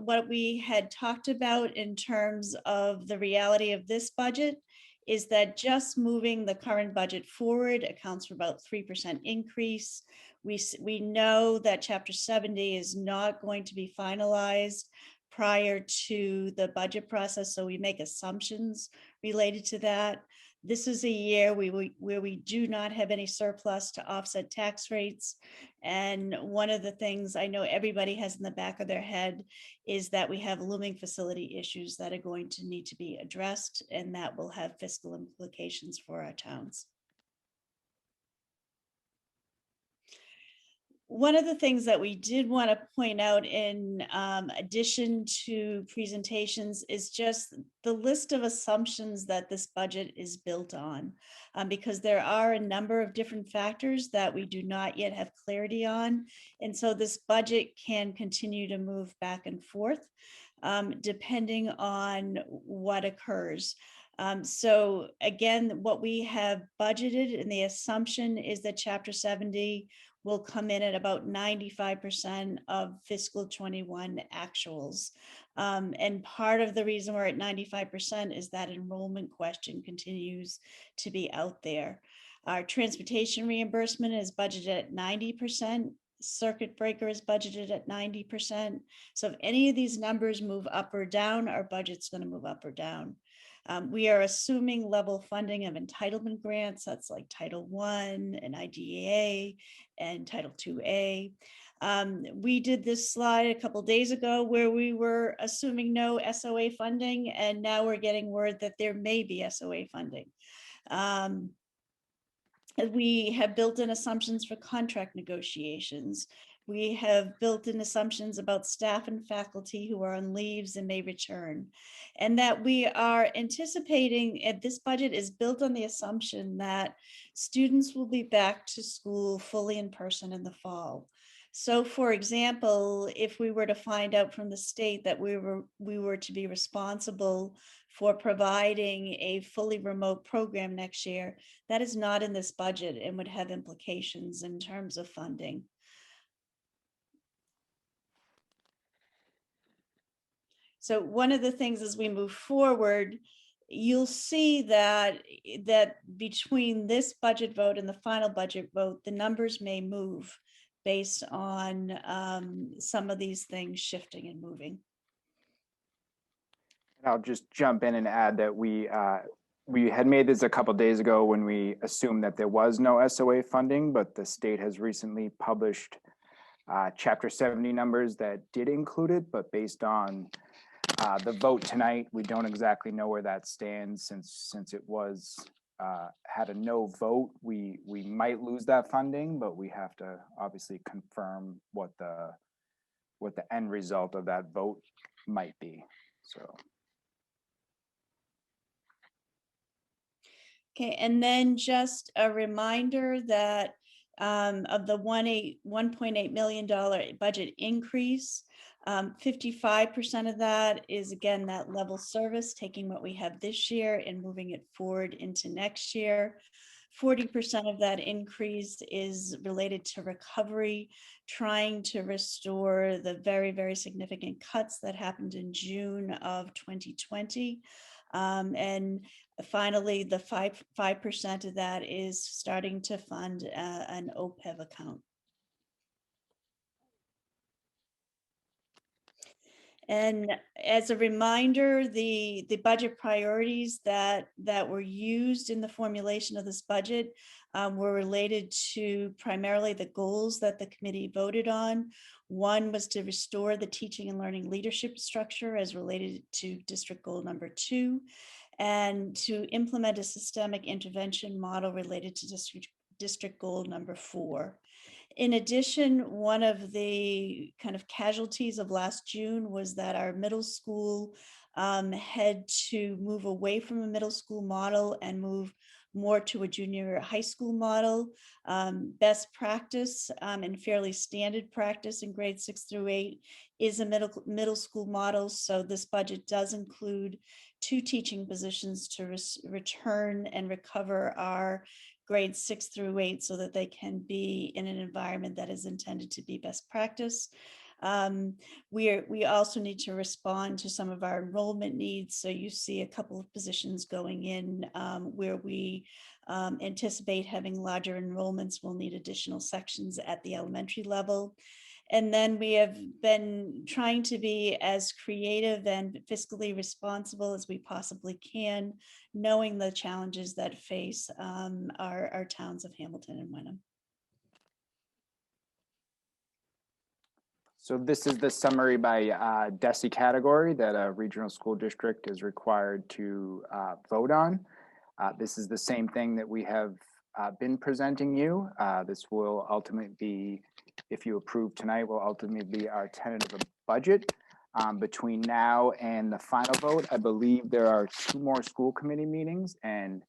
what we had talked about in terms of the reality of this budget is that just moving the current budget forward accounts for about 3% increase. We know that Chapter 70 is not going to be finalized prior to the budget process, so we make assumptions related to that. This is a year where we do not have any surplus to offset tax rates. And one of the things I know everybody has in the back of their head is that we have looming facility issues that are going to need to be addressed, and that will have fiscal implications for our towns. One of the things that we did want to point out in addition to presentations is just the list of assumptions that this budget is built on, because there are a number of different factors that we do not yet have clarity on. And so this budget can continue to move back and forth depending on what occurs. So again, what we have budgeted and the assumption is that Chapter 70 will come in at about 95% of fiscal 21 actuals. And part of the reason we're at 95% is that enrollment question continues to be out there. Our transportation reimbursement is budgeted at 90%. Circuit breaker is budgeted at 90%. So if any of these numbers move up or down, our budget's going to move up or down. We are assuming level funding of entitlement grants. That's like Title I and IDEA and Title IIA. We did this slide a couple days ago where we were assuming no SOA funding, and now we're getting word that there may be SOA funding. We have built in assumptions for contract negotiations. We have built in assumptions about staff and faculty who are on leaves and may return. And that we are anticipating, and this budget is built on the assumption that students will be back to school fully in person in the fall. So for example, if we were to find out from the state that we were to be responsible for providing a fully remote program next year, that is not in this budget and would have implications in terms of funding. So one of the things as we move forward, you'll see that between this budget vote and the final budget vote, the numbers may move based on some of these things shifting and moving. I'll just jump in and add that we had made this a couple of days ago when we assumed that there was no SOA funding, but the state has recently published Chapter 70 numbers that did include it, but based on the vote tonight, we don't exactly know where that stands since it was had a no vote. We might lose that funding, but we have to obviously confirm what the end result of that vote might be. So. Okay, and then just a reminder that of the $1.8 million budget increase, 55% of that is, again, that level service, taking what we have this year and moving it forward into next year. 40% of that increase is related to recovery, trying to restore the very, very significant cuts that happened in June of 2020. And finally, the 5% of that is starting to fund an OPEB account. And as a reminder, the budget priorities that were used in the formulation of this budget were related to primarily the goals that the committee voted on. One was to restore the teaching and learning leadership structure as related to district goal number 2, and to implement a systemic intervention model related to district goal number 4. In addition, one of the kind of casualties of last June was that our middle school had to move away from a middle school model and move more to a junior high school model. Best practice and fairly standard practice in grades 6 through 8 is a middle school model. So this budget does include 2 teaching positions to return and recover our grades 6 through 8 so that they can be in an environment that is intended to be best practice. We also need to respond to some of our enrollment needs. So you see a couple of positions going in where we anticipate having larger enrollments. We'll need additional sections at the elementary level. And then we have been trying to be as creative and fiscally responsible as we possibly can, knowing the challenges that face our towns of Hamilton and Wenham. So this is the summary by DESE category that a regional school district is required to vote on. This is the same thing that we have been presenting you. This will ultimately be, if you approve tonight, will ultimately be our tentative budget. Between now and the final vote, I believe there are 2 more school committee meetings, and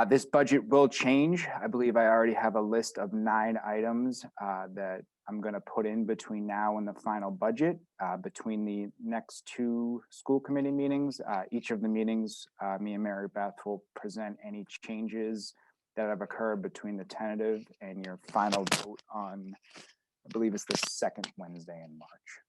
this budget will change. I believe I already have a list of 9 items that I'm going to put in between now and the final budget. Between the next 2 school committee meetings, each of the meetings, me and Mary Beth will present any changes that have occurred between the tentative and your final vote on, I believe it's the 2nd Wednesday in March.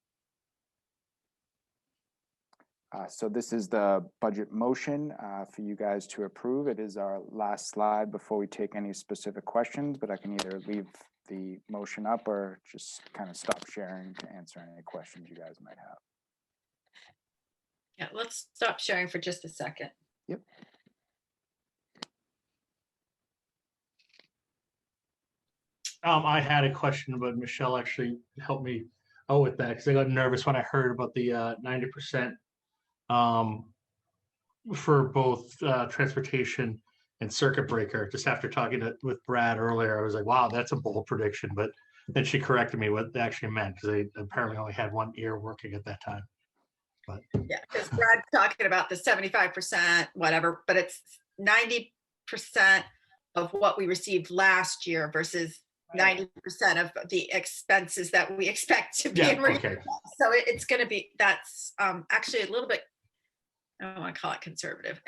So this is the budget motion for you guys to approve. It is our last slide before we take any specific questions, but I can either leave the motion up or just kind of stop sharing to answer any questions you guys might have. Yeah, let's stop sharing for just a second. Yep. I had a question, but Michelle actually helped me out with that because I got nervous when I heard about the 90% for both transportation and circuit breaker. Just after talking with Brad earlier, I was like, wow, that's a bold prediction. But then she corrected me what they actually meant, because they apparently only had one ear working at that time. But yeah, because Brad's talking about the 75%, whatever, but it's 90% of what we received last year versus 90% of the expenses that we expect to be in. Okay. So it's going to be, that's actually a little bit, I don't want to call it conservative.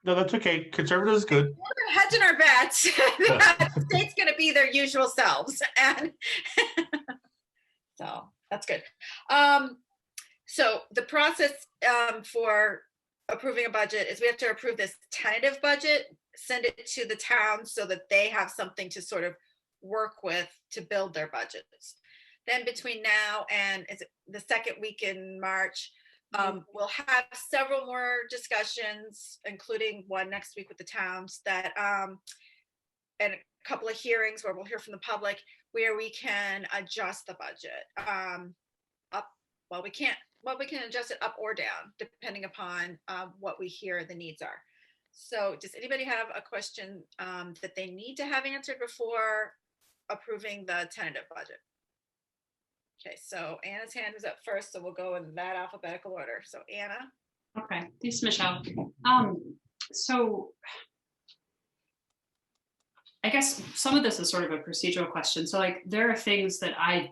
No, that's okay. Conservative is good. We're hedging our bets. The state's going to be their usual selves. And so that's good. So the process for approving a budget is we have to approve this tentative budget, send it to the town so that they have something to sort of work with to build their budgets. Then between now and the 2nd week in March, we'll have several more discussions, including one next week with the towns, that and a couple of hearings where we'll hear from the public where we can adjust the budget up. Well, we can adjust it up or down depending upon what we hear the needs are. So does anybody have a question that they need to have answered before approving the tentative budget? Okay, so Anna's hand is up first, so we'll go in that alphabetical order. So Anna. Okay, thanks, Michelle. So I guess some of this is sort of a procedural question. So like there are things that I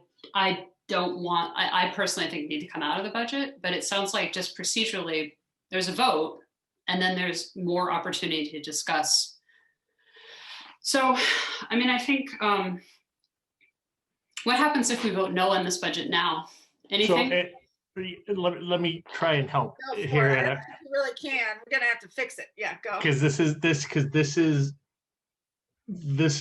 don't want, I personally think need to come out of the budget, but it sounds like just procedurally, there's a vote and then there's more opportunity to discuss. So, I mean, I think, what happens if we vote no on this budget now? Anything? Let me try and help Go for here, it. Anna, You really can. We're gonna have to fix it. Yeah, go. because this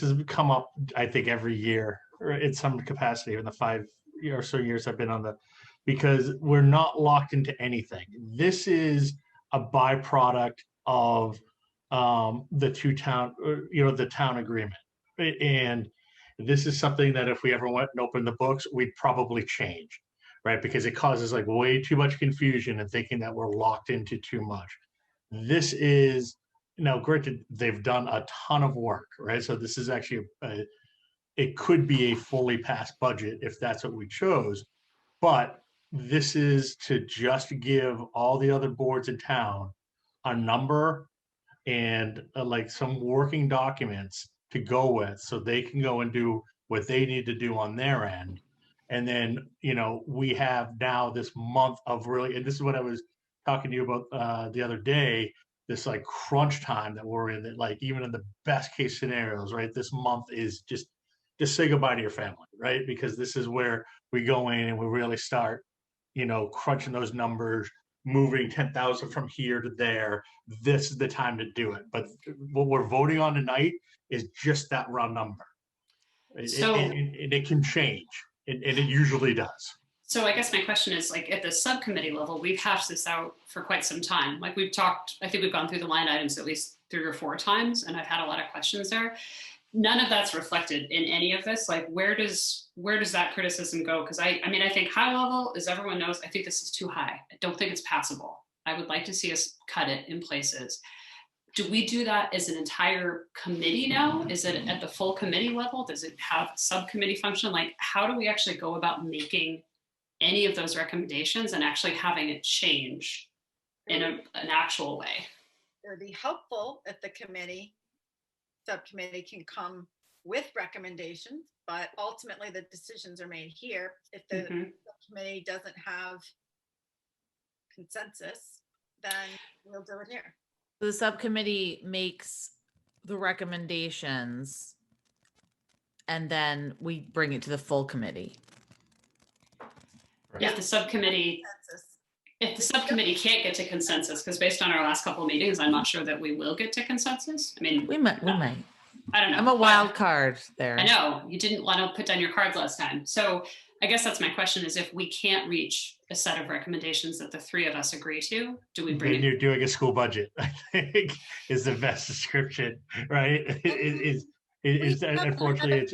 has come up, I think, every year or in some capacity in the 5 or so years I've been on because we're not locked into anything. This is a byproduct of the the town agreement. And this is something that if we ever went and opened the books, we'd probably change, right? Because it causes like way too much confusion and thinking that we're locked into too much. This is, now granted, they've done a ton of work, right? So this is actually, it could be a fully passed budget if that's what we chose, but this is to just give all the other boards in town a number and like some working documents to go with so they can go and do what they need to do on their end. And then, we have now this month of really, and this is what I was talking to you about the other day, this like crunch time that we're in, that like even in the best case scenarios, right? This month is just say goodbye to your family, right? Because this is where we go in and we really start, crunching those numbers, moving 10,000 from here to there. This is the time to do it. But what we're voting on tonight is just that round number. So- and it can change, and it usually does. So I guess my question is, like, at the subcommittee level, we've hashed this out for quite some time. Like we've talked, I think we've gone through the line items at least 3 or 4 times, and I've had a lot of questions there. None of that's reflected in any of this. Like, where does that criticism go? Because I mean, I think high level, as everyone knows, I think this is too high. I don't think it's passable. I would like to see us cut it in places. Do we do that as an entire committee now? Is it at the full committee level? Does it have a subcommittee function? Like, how do we actually go about making any of those recommendations and actually having it change in an actual way? It would be helpful if the subcommittee can come with recommendations, but ultimately the decisions are made here. If the subcommittee doesn't have consensus, then we'll do it here. The subcommittee makes the recommendations and then we bring it to the full committee. If the subcommittee can't get to consensus, because based on our last couple of meetings, I'm not sure that we will get to consensus. I mean, we might. I don't know. I'm a wild card there. I know you didn't want to put down your cards last time. So I guess that's my question, is if we can't reach a set of recommendations that the 3 of us agree to, do we bring Then it? you're doing a school budget, I think, is the best description, right? Unfortunately,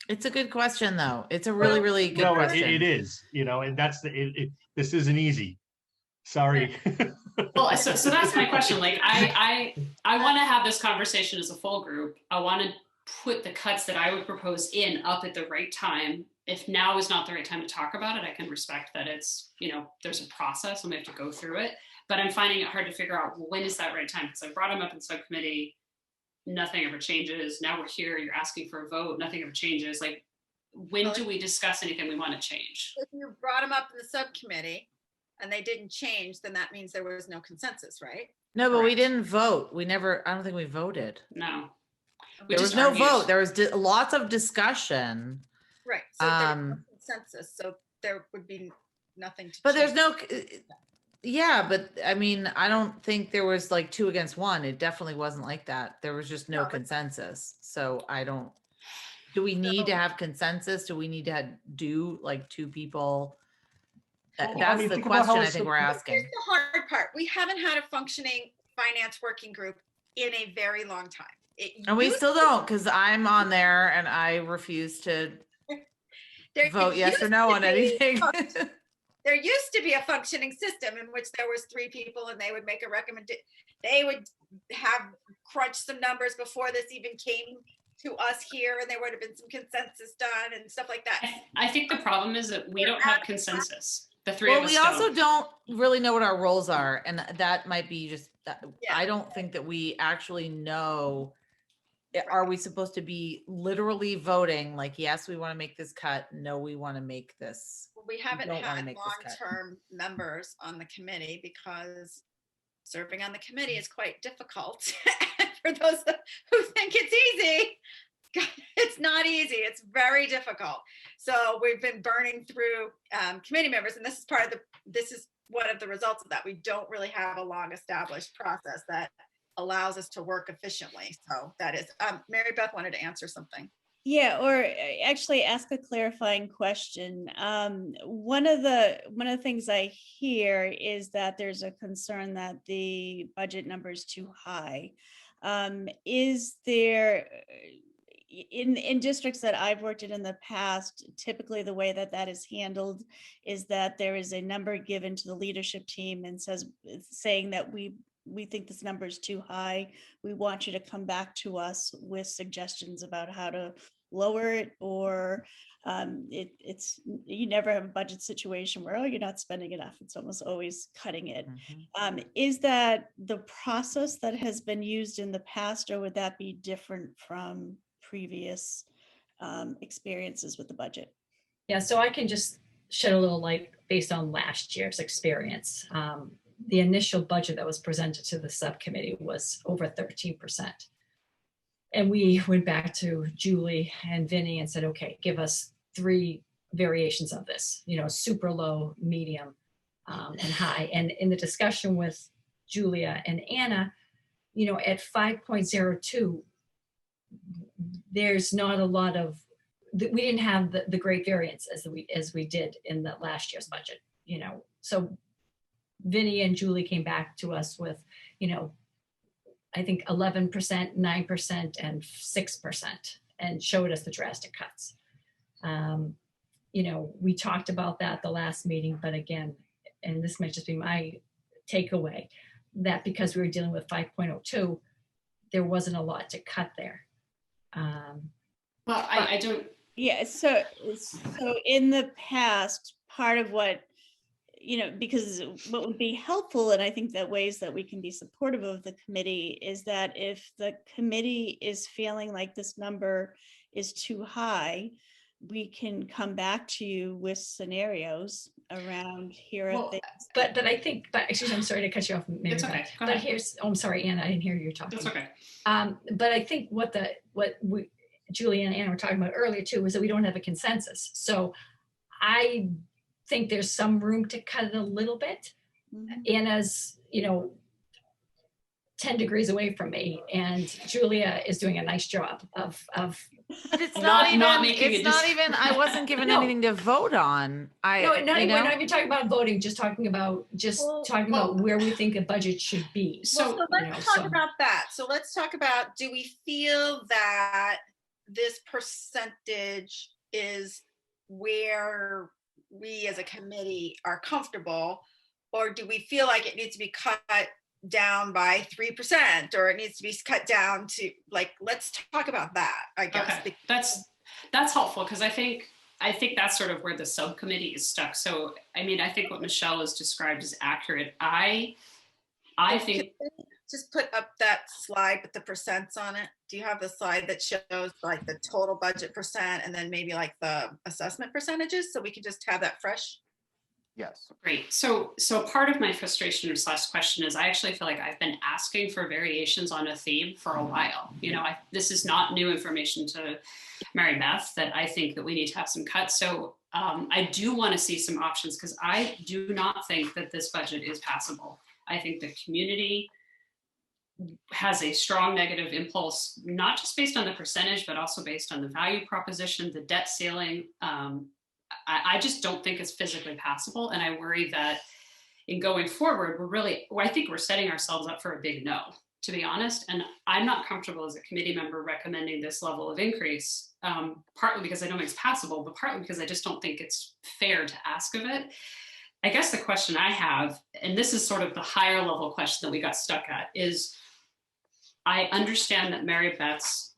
it's a good question though. It's a really, really good question. It is, and that's this isn't easy. Sorry. Well, so that's my question. Like, I want to have this conversation as a full group. I want to put the cuts that I would propose in up at the right time. If now is not the right time to talk about it, I can respect that it's, there's a process and we have to go through it. But I'm finding it hard to figure out when is that right time, because I brought them up in subcommittee, nothing ever changes. Now we're here, you're asking for a vote, nothing ever changes. Like, when do we discuss anything we want to change? If you brought them up in the subcommittee and they didn't change, then that means there was no consensus, right? No, but we didn't vote. I don't think we voted. No. There was no vote. There was lots of discussion. Right. So there was no consensus. So there would be nothing to But there's change. no, yeah, but I mean, I don't think there was like 2 against 1. It definitely wasn't like that. There was just no consensus. So do we need to have consensus? Do we need to do like 2 people? That's the question I think we're asking. Here's the hard part. We haven't had a functioning finance working group in a very long time. And we still don't, because I'm on there and I refuse to vote yes or no on anything. There used to be a functioning system in which there was 3 people and they would make a recommendation. They would have crunched some numbers before this even came to us here, and there would have been some consensus done and stuff like that. I think the problem is that we don't have consensus. The 3 of us we also don't really know what our roles are, and that might be just I don't think that we actually know are we supposed to be literally voting like, yes, we want to make this cut, no, we want to make this? We haven't don't wanna had make this cut. long-term members on the committee because serving on the committee is quite difficult. For those who think it's easy, it's not easy. It's very difficult. So we've been burning through committee members, and this is one of the results of that. We don't really have a long established process that allows us to work efficiently. So that is, Mary Beth wanted to answer something. Yeah, or actually ask a clarifying question. One of the things I hear is that there's a concern that the budget number is too high. Is there, in districts that I've worked in the past, typically the way that is handled is that there is a number given to the leadership team and saying that we think this number is too high. We want you to come back to us with suggestions about how to lower it, or it's you never have a budget situation where, oh, you're not spending enough. It's almost always cutting it. Is that the process that has been used in the past, or would that be different from previous experiences with the budget? Yeah, so I can just shed a little light based on last year's experience. The initial budget that was presented to the subcommittee was over 13%. And we went back to Julie and Vinny and said, okay, give us 3 variations of this, super low, medium, and high. And in the discussion with Julia and Anna, at 5.02, there's not a lot of, we didn't have the great variance as we did in the last year's budget, So Vinny and Julie came back to us with, I think 11%, 9%, and 6%, and showed us the drastic cuts. We talked about that the last meeting, but again, and this might just be my takeaway, that because we were dealing with 5.02, there wasn't a lot to cut there. Well, I don't. Yeah, so in the past, part of what, because what would be helpful, and I think that ways that we can be supportive of the committee, is that if the committee is feeling like this number is too high, we can come back to you with scenarios around here. But I think, excuse me, I'm sorry to cut you off. Maybe It's okay. Go but ahead. I'm sorry, Anna, I didn't hear you talking. That's okay. But I think what Julie and Anna were talking about earlier too, was that we don't have a consensus. So I think there's some room to cut it a little bit. Anna's, 10 degrees away from me, and Julia is doing a nice job of But it's not even, making I wasn't given No. anything to vote on. We're not even talking about voting, just talking about where we think a budget should be. So let's talk about that. So let's talk about, do we feel that this percentage is where we as a committee are comfortable, or do we feel like it needs to be cut down by 3%, or it needs to be cut down to, let's talk about that, I guess. Okay. That's helpful, because I think that's sort of where the subcommittee is stuck. So, I think what Michelle has described is accurate. I think, just put up that slide with the percents on it. Do you have the slide that shows the total budget percent and then maybe the assessment percentages, so we can just have that fresh? Yes. Great. So part of my frustration or / question is I actually feel like I've been asking for variations on a theme for a while. This is not new information to Mary Beth, that I think that we need to have some cuts. So I do want to see some options, because I do not think that this budget is passable. I think the community has a strong negative impulse, not just based on the percentage, but also based on the value proposition, the debt ceiling. I just don't think it's physically passable. And I worry that in going forward, I think we're setting ourselves up for a big no, to be honest. And I'm not comfortable as a committee member recommending this level of increase, partly because I don't think it's passable, but partly because I just don't think it's fair to ask of it. I guess the question I have, and this is sort of the higher level question that we got stuck at, is I understand that Mary Beth's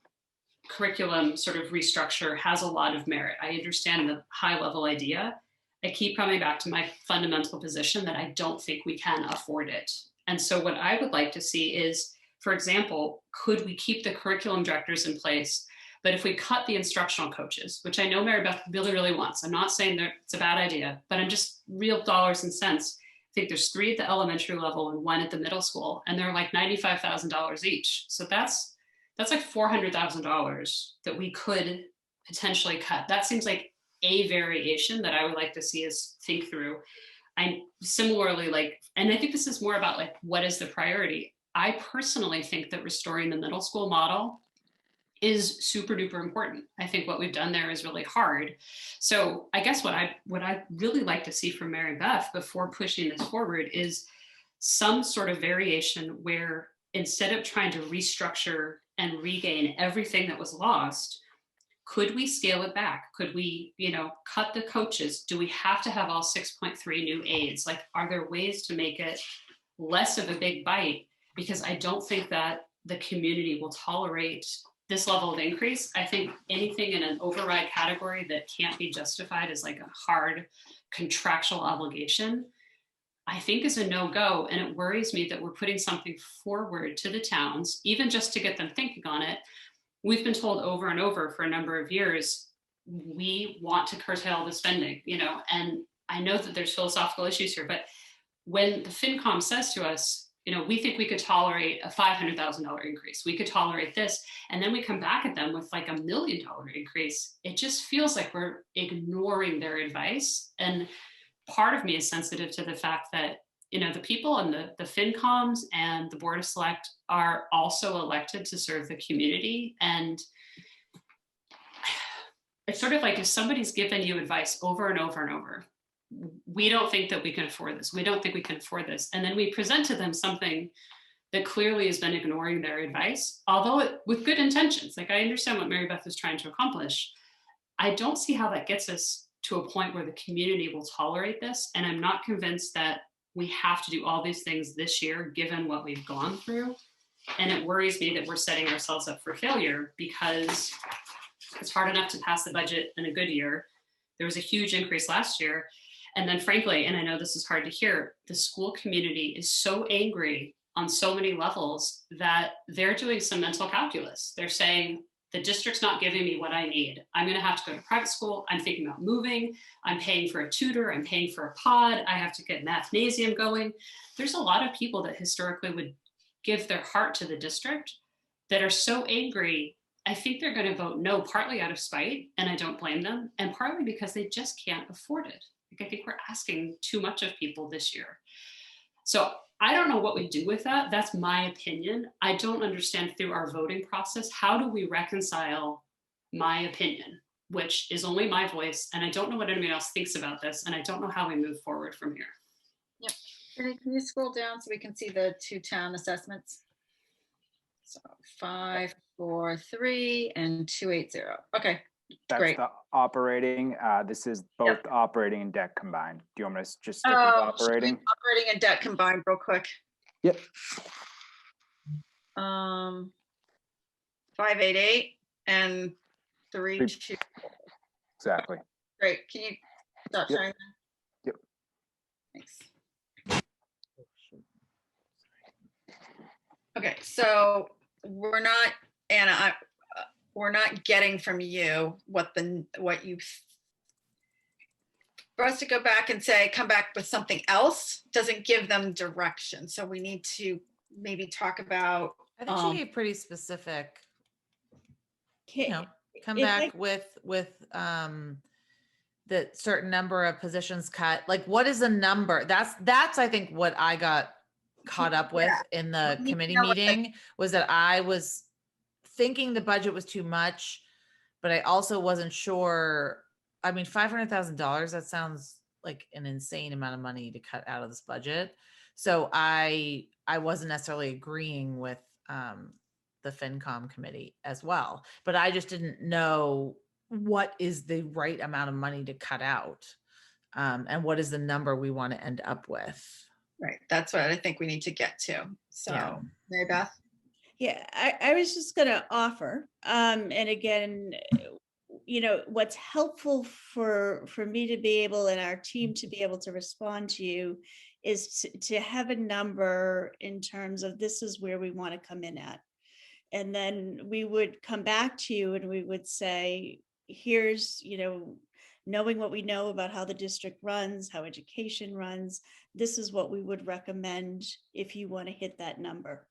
curriculum sort of restructure has a lot of merit. I understand the high level idea. I keep coming back to my fundamental position that I don't think we can afford it. And so what I would like to see is for example, could we keep the curriculum directors in place? But if we cut the instructional coaches, which I know Mary Beth really, really wants, I'm not saying that it's a bad idea, but I'm just real dollars and cents. I think there's 3 at the elementary level and 1 at the middle school, and they're like $95,000 each. So that's like $400,000 that we could potentially cut. That seems like a variation that I would like to see us think through. I similarly like, and I think this is more about like, what is the priority? I personally think that restoring the middle school model is super duper important. I think what we've done there is really hard. So I guess what I really like to see from Mary Beth before pushing this forward is some sort of variation where instead of trying to restructure and regain everything that was lost, could we scale it back? Could we, cut the coaches? Do we have to have all 6.3 new aides? Like, are there ways to make it less of a big bite? Because I don't think that the community will tolerate this level of increase. I think anything in an override category that can't be justified as like a hard contractual obligation, I think is a no-go. And it worries me that we're putting something forward to the towns, even just to get them thinking on it. We've been told over and over for a number of years, we want to curtail the spending, and I know that there's philosophical issues here, but when the FinCom says to us, we think we could tolerate a $500,000 increase, we could tolerate this, and then we come back at them with like $1 million increase, it just feels like we're ignoring their advice. And part of me is sensitive to the fact that the people and the FinComs and the Board of Select are also elected to serve the community. And it's sort of like if somebody's given you advice over and over and over, we don't think that we can afford this. We don't think we can afford this. And then we present to them something that clearly has been ignoring their advice, although with good intentions. Like, I understand what Mary Beth is trying to accomplish. I don't see how that gets us to a point where the community will tolerate this. And I'm not convinced that we have to do all these things this year, given what we've gone through. And it worries me that we're setting ourselves up for failure, because it's hard enough to pass the budget in a good year. There was a huge increase last year. And then frankly, and I know this is hard to hear, the school community is so angry on so many levels that they're doing some mental calculus. They're saying, the district's not giving me what I need. I'm gonna have to go to private school. I'm thinking about moving. I'm paying for a tutor. I'm paying for a pod. I have to get mathnasium going. There's a lot of people that historically would give their heart to the district that are so angry. I think they're gonna vote no, partly out of spite, and I don't blame them, and partly because they just can't afford it. Like, I think we're asking too much of people this year. So I don't know what we do with that. That's my opinion. I don't understand through our voting process, how do we reconcile my opinion, which is only my voice, and I don't know what anybody else thinks about this, and I don't know how we move forward from here. Yep. Can you scroll down so we can see the 2 town assessments? So 543 and 280. Okay, That's great. the operating. This is both operating and debt combined. Do you want me to just stick with operating? Operating and debt combined real quick. Yep. 588 and 324. Exactly. Great. Can you stop sharing that? Yep. Thanks. Okay, so we're not, Anna, we're not getting from you what you, for us to go back and say, come back with something else doesn't give them direction. So we need to maybe talk about. I think she gave pretty specific, come back with the certain number of positions cut. Like, what is a number? That's I think what I got caught up with in the committee meeting, was that I was thinking the budget was too much, but I also wasn't sure. I mean, $500,000, that sounds like an insane amount of money to cut out of this budget. So I wasn't necessarily agreeing with the FinCom committee as well, but I just didn't know what is the right amount of money to cut out, and what is the number we want to end up with. Right, that's what I think we need to get to. So, Mary Beth? Yeah, I was just going to offer, and again, what's helpful for me to be able, and our team to be able to respond to you, is to have a number in terms of this is where we want to come in at. And then we would come back to you and we would say, here's, knowing what we know about how the district runs, how education runs, this is what we would recommend if you want to hit that number.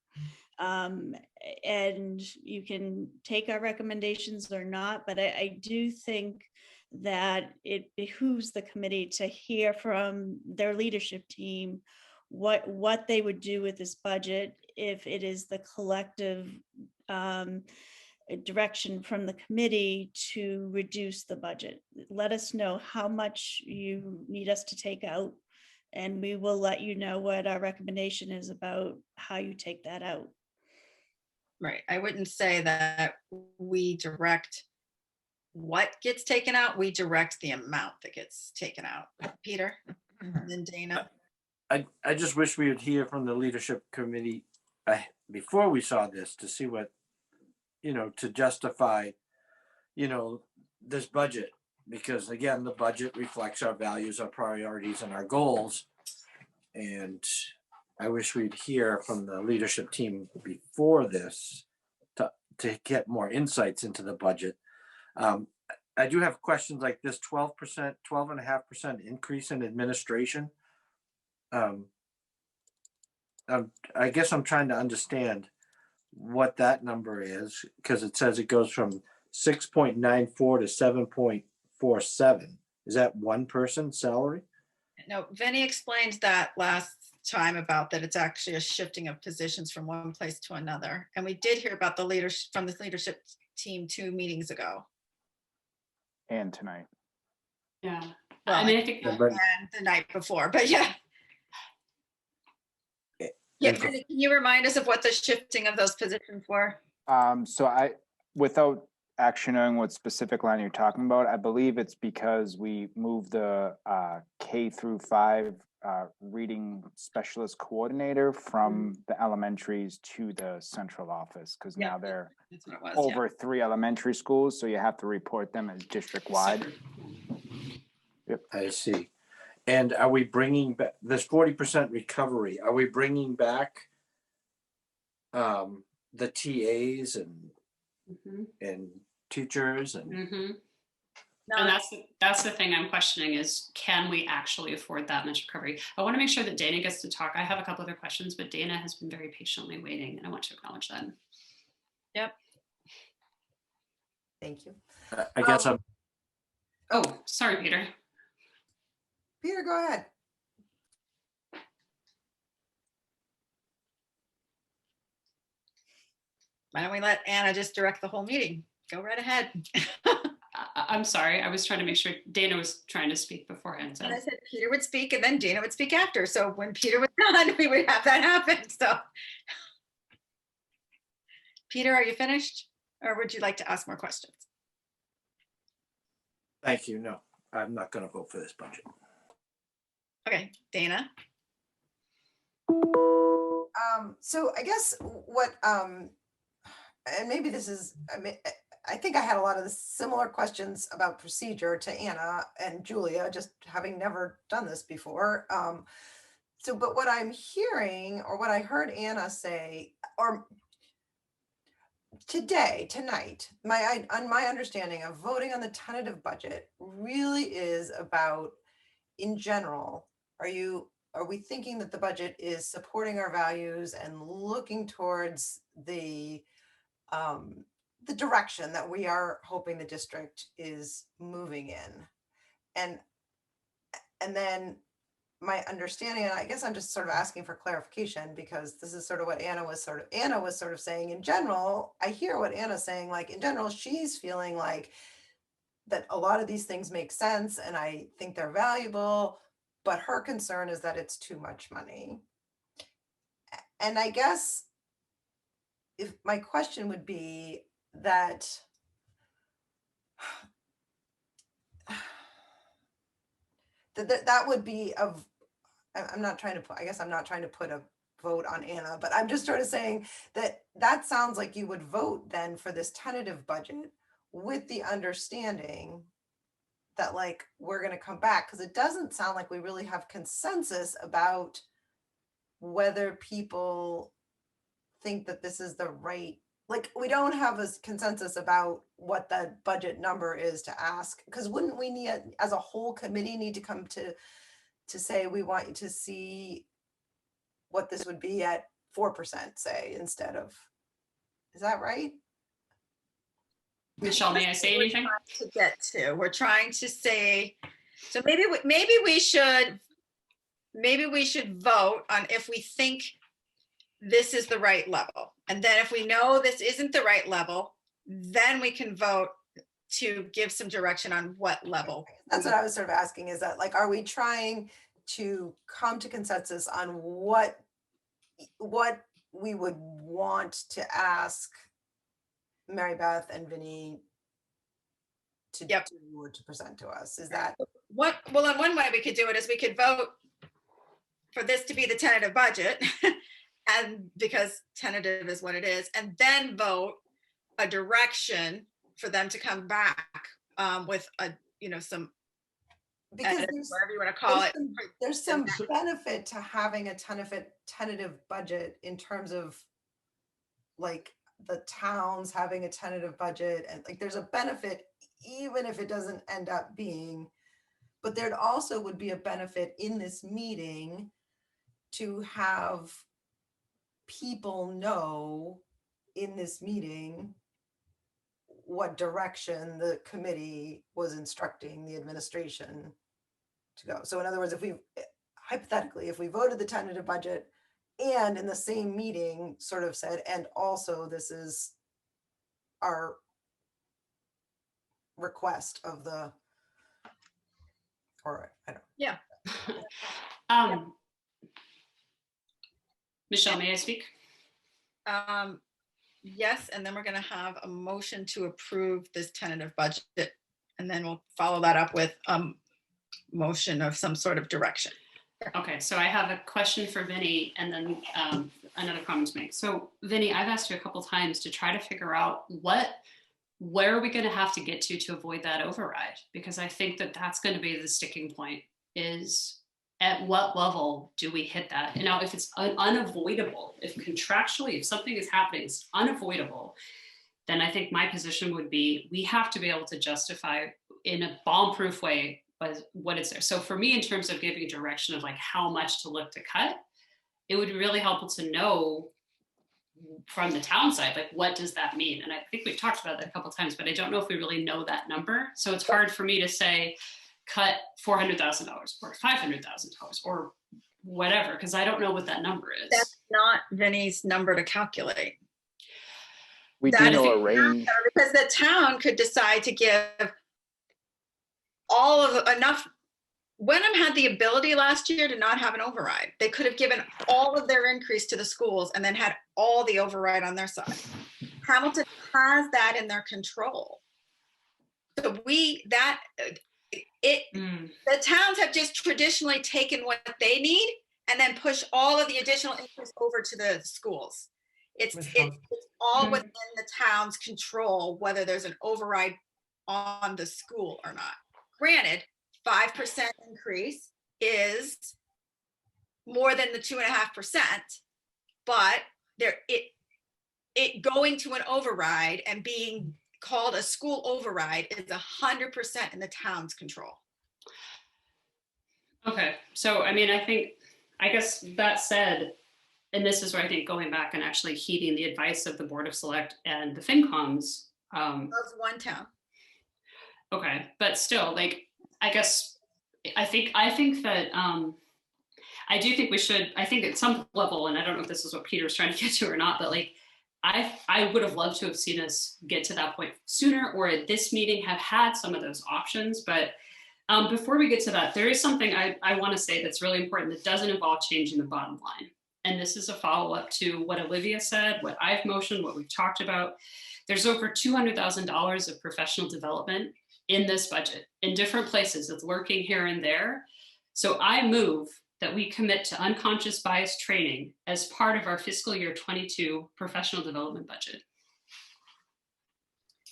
And you can take our recommendations or not, but I do think that it behooves the committee to hear from their leadership team what they would do with this budget if it is the collective direction from the committee to reduce the budget. Let us know how much you need us to take out, and we will let you know what our recommendation is about how you take that out. Right. I wouldn't say that we direct what gets taken out. We direct the amount that gets taken out. Peter, and then Dana. I just wish we would hear from the leadership committee before we saw this to see what, to justify, this budget. Because again, the budget reflects our values, our priorities, and our goals. And I wish we'd hear from the leadership team before this to get more insights into the budget. I do have questions like this 12%, 12.5% increase in administration. I guess I'm trying to understand what that number is, because it says it goes from 6.94 to 7.47. Is that one person's salary? No, Vinny explained that last time about that it's actually a shifting of positions from one place to another. And we did hear about the leadership from the leadership team 2 meetings ago. And tonight. Yeah. Well, I mean, I think and the night before, but yeah. Yeah, Vinny, can you remind us of what the shifting of those positions were? So without actually knowing what specific line you're talking about, I believe it's because we moved the K-5 reading specialist coordinator from the elementaries to the central office, because now they're over 3 elementary schools, so you have to report them as district-wide. Yep, I see. And are we bringing back this 40% recovery? Are we bringing back the TAs and teachers and? And that's the thing I'm questioning is, can we actually afford that much recovery? I want to make sure that Dana gets to talk. I have a couple other questions, but Dana has been very patiently waiting, and I want to acknowledge that. Yep. Thank you. I guess I'm. Oh, sorry, Peter. Peter, go ahead. Why don't we let Anna just direct the whole meeting? Go right ahead. I'm sorry. I was trying to make sure Dana was trying to speak beforehand. So. And I said Peter would speak and then Dana would speak after. So when Peter was done, we would have that happen. So Peter, are you finished? Or would you like to ask more questions? Thank you. No, I'm not going to vote for this budget. Okay, Dana. So I guess what, and maybe this is, I think I had a lot of the similar questions about procedure to Anna and Julia, just having never done this before. But what I'm hearing, or what I heard Anna say, or tonight, my understanding of voting on the tentative budget really is about, in general, are we thinking that the budget is supporting our values and looking towards the direction that we are hoping the district is moving in? And then my understanding, and I guess I'm just sort of asking for clarification, because this is sort of what Anna was sort of saying. In general, I hear what Anna's saying, like in general, she's feeling like that a lot of these things make sense and I think they're valuable, but her concern is that it's too much money. And I guess if my question would be that that would be of, I'm not trying to put a vote on Anna, but I'm just sort of saying that sounds like you would vote then for this tentative budget with the understanding that like, we're going to come back? Because it doesn't sound like we really have consensus about whether people think that this is the right, like, we don't have a consensus about what the budget number is to ask. Because wouldn't we need, as a whole committee, need to come to say, we want you to see what this would be at 4%, say, instead of, is that right? Michelle, may I say anything? To get to, we're trying to say, so maybe we should vote on if we think this is the right level. And then if we know this isn't the right level, then we can vote to give some direction on what level. That's what I was sort of asking, is that like, are we trying to come to consensus on what we would want to ask Mary Beth and Vinny to do or to present to us? Is that what? Well, in one way we could do it is we could vote for this to be the tentative budget, and because tentative is what it is, and then vote a direction for them to come back with a, some, because whatever you want to call it. There's some benefit to having a tentative budget in terms of like the towns having a tentative budget, and like there's a benefit even if it doesn't end up being, but there also would be a benefit in this meeting to have people know in this meeting what direction the committee was instructing the administration to go. So in other words, if we hypothetically, if we voted the tentative budget and in the same meeting sort of said, and also this is our request of the, or I don't. Yeah. Michelle, may I speak? Yes, and then we're going to have a motion to approve this tentative budget, and then we'll follow that up with motion of some sort of direction. Okay, so I have a question for Vinny, and then another comment to make. So Vinny, I've asked you a couple times to try to figure out where are we going to have to get to avoid that override? Because I think that that's going to be the sticking point, is at what level do we hit that? And now if it's unavoidable, if contractually, if something is happening, it's unavoidable, then I think my position would be, we have to be able to justify in a bomb-proof way what it's there. So for me, in terms of giving direction of like how much to look to cut, it would be really helpful to know from the town side, like what does that mean? And I think we've talked about that a couple of times, but I don't know if we really know that number. So it's hard for me to say, cut $400,000 or $500,000 or whatever, because I don't know what that number is. That's not Vinny's number to calculate. We do know a range. Because the town could decide to give all of enough. Wenham had the ability last year to not have an override. They could have given all of their increase to the schools and then had all the override on their side. Hamilton has that in their control. So the towns have just traditionally taken what they need and then push all of the additional increase over to the schools. It's all within the town's control whether there's an override on the school or not. Granted, 5% increase is more than the 2.5%, but it going to an override and being called a school override is 100% in the town's control. Okay, so I mean, I guess that said, and this is where I think going back and actually heeding the advice of the Board of Select and the FinComs. That's one town. Okay, but still, like, I guess, I think that, I do think we should, I think at some level, and I don't know if this is what Peter's trying to get to or not, but like, I would have loved to have seen us get to that point sooner, or at this meeting have had some of those options. But before we get to that, there is something I want to say that's really important that doesn't involve changing the bottom line. And this is a follow-up to what Olivia said, what I've motioned, what we've talked about. There's over $200,000 of professional development in this budget in different places. It's lurking here and there. So I move that we commit to unconscious bias training as part of our fiscal year 22 professional development budget.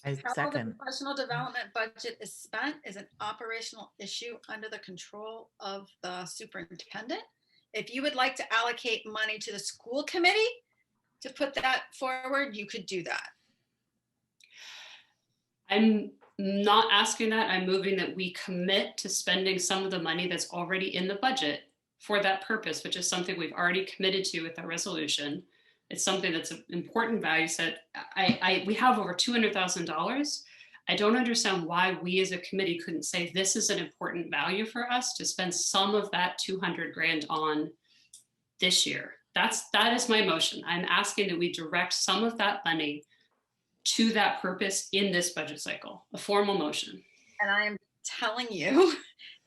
I How the second. professional development budget is spent is an operational issue under the control of the superintendent. If you would like to allocate money to the school committee to put that forward, you could do that. I'm not asking that. I'm moving that we commit to spending some of the money that's already in the budget for that purpose, which is something we've already committed to with our resolution. It's something that's an important value set. We have over $200,000. I don't understand why we as a committee couldn't say this is an important value for us to spend some of that 200 grand on this year. That is my motion. I'm asking that we direct some of that money to that purpose in this budget cycle, a formal motion. And I am telling you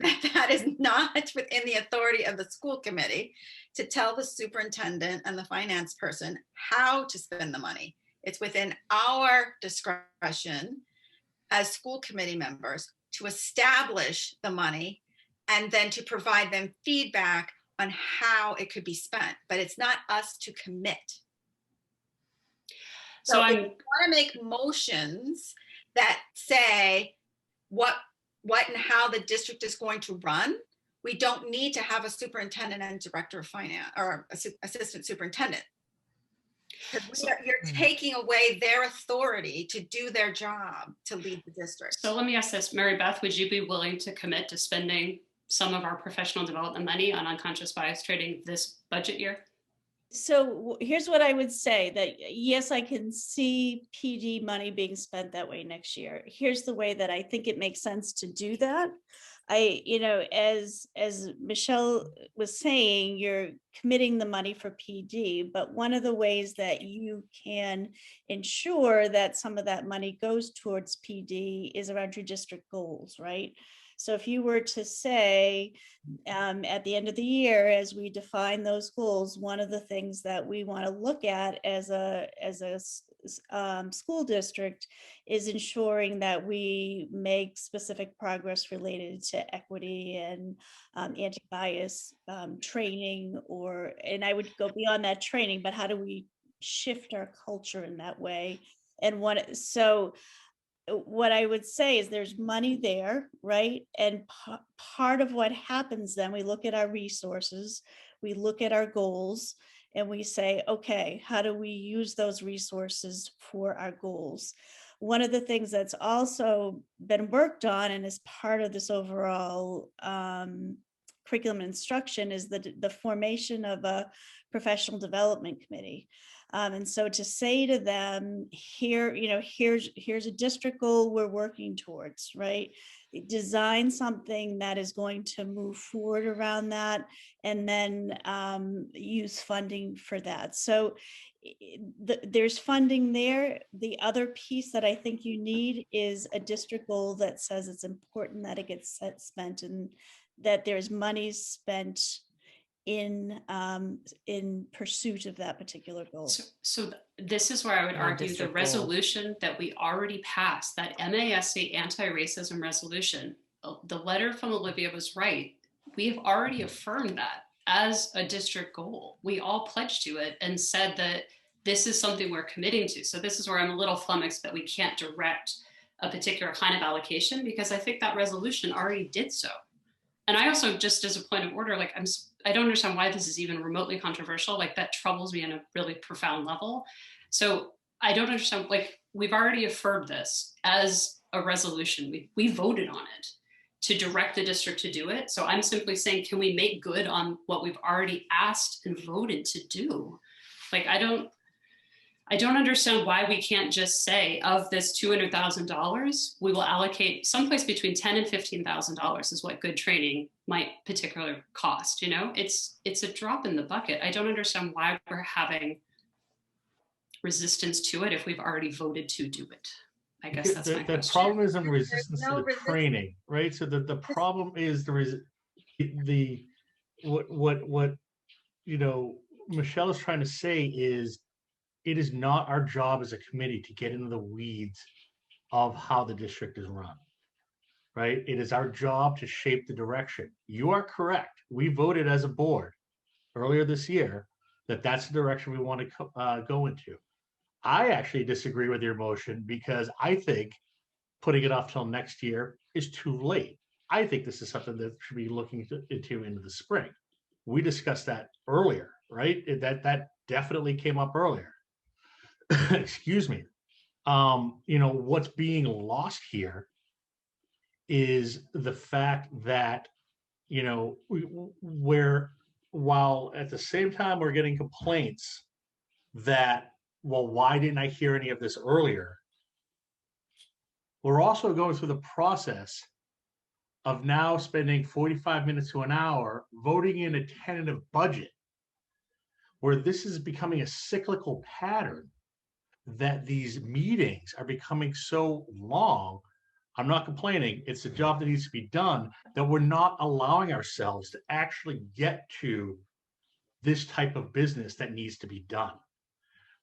that that is not within the authority of the school committee to tell the superintendent and the finance person how to spend the money. It's within our discretion as school committee members to establish the money and then to provide them feedback on how it could be spent, but it's not us to commit. So if you want to make motions that say what and how the district is going to run, we don't need to have a superintendent and director of finance or assistant superintendent. Because you're taking away their authority to do their job to lead the district. So let me ask this, Mary Beth, would you be willing to commit to spending some of our professional development money on unconscious bias training this budget year? So here's what I would say, that yes, I can see PD money being spent that way next year. Here's the way that I think it makes sense to do that. As Michelle was saying, you're committing the money for PD, but one of the ways that you can ensure that some of that money goes towards PD is around your district goals, right? So if you were to say at the end of the year, as we define those goals, one of the things that we want to look at as a school district is ensuring that we make specific progress related to equity and anti-bias training, and I would go beyond that training, but how do we shift our culture in that way? And what I would say is there's money there, right? And part of what happens then, we look at our resources, we look at our goals, and we say, okay, how do we use those resources for our goals? One of the things that's also been worked on and is part of this overall curriculum instruction is the formation of a professional development committee. And so to say to them, here's a district goal we're working towards, right? Design something that is going to move forward around that, and then use funding for that. So there's funding there. The other piece that I think you need is a district goal that says it's important that it gets spent and that there's money spent in pursuit of that particular goal. So this is where I would argue the resolution that we already passed, that MASC anti-racism resolution, the letter from Olivia was right. We have already affirmed that as a district goal. We all pledged to it and said that this is something we're committing to. So this is where I'm a little flummoxed that we can't direct a particular kind of allocation, because I think that resolution already did so. And I also, just as a point of order, I don't understand why this is even remotely controversial. That troubles me on a really profound level. So I don't understand, we've already affirmed this as a resolution. We voted on it to direct the district to do it. So I'm simply saying, can we make good on what we've already asked and voted to do? I don't understand why we can't just say, of this $200,000, we will allocate someplace between $10,000 and $15,000 is what good training might particularly cost. It's a drop in the bucket. I don't understand why we're having resistance to it if we've already voted to do it. I guess that's my question. The problem isn't resistance to the training, right? So the problem is what Michelle is trying to say is, it is not our job as a committee to get into the weeds of how the district is run, right? It is our job to shape the direction. You are correct. We voted as a board earlier this year that that's the direction we want to go into. I actually disagree with your motion because I think putting it off till next year is too late. I think this is something that should be looking into the spring. We discussed that earlier, right? That definitely came up earlier. Excuse me. You know, what's being lost here is the fact that, you know, where while at the same time we're getting complaints that, well, why didn't I hear any of this earlier? We're also going through the process of now spending 45 minutes to an hour voting in a tentative budget, where this is becoming a cyclical pattern that these meetings are becoming so long. I'm not complaining. It's a job that needs to be done, that we're not allowing ourselves to actually get to this type of business that needs to be done,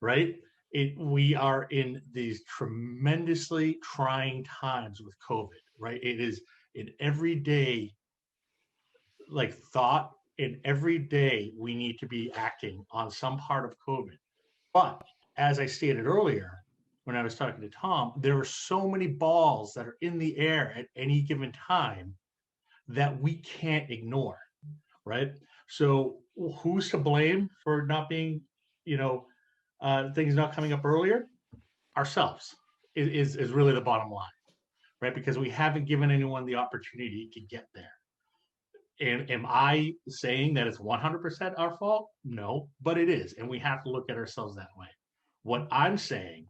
right? We are in these tremendously trying times with COVID, right? It is an everyday like thought, and every day we need to be acting on some part of COVID. But as I stated earlier, when I was talking to Tom, there are so many balls that are in the air at any given time that we can't ignore, right? So who's to blame for not being, you know, things not coming up earlier? Ourselves is really the bottom line, right? Because we haven't given anyone the opportunity to get there. And am I saying that it's 100% our fault? No, but it is. And we have to look at ourselves that way. What I'm saying,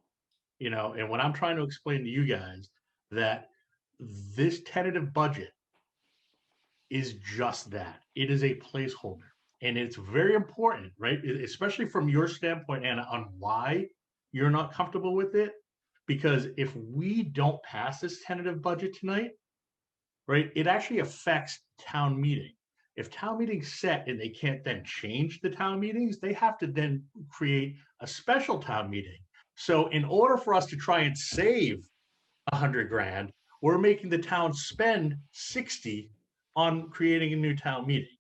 you know, and what I'm trying to explain to you guys, that this tentative budget is just that. It is a placeholder. And it's very important, right? Especially from your standpoint, Anna, on why you're not comfortable with it. Because if we don't pass this tentative budget tonight, right, it actually affects town meeting. If town meeting's set and they can't then change the town meetings, they have to then create a special town meeting. So in order for us to try and save 100 grand, we're making the town spend 60 on creating a new town meeting,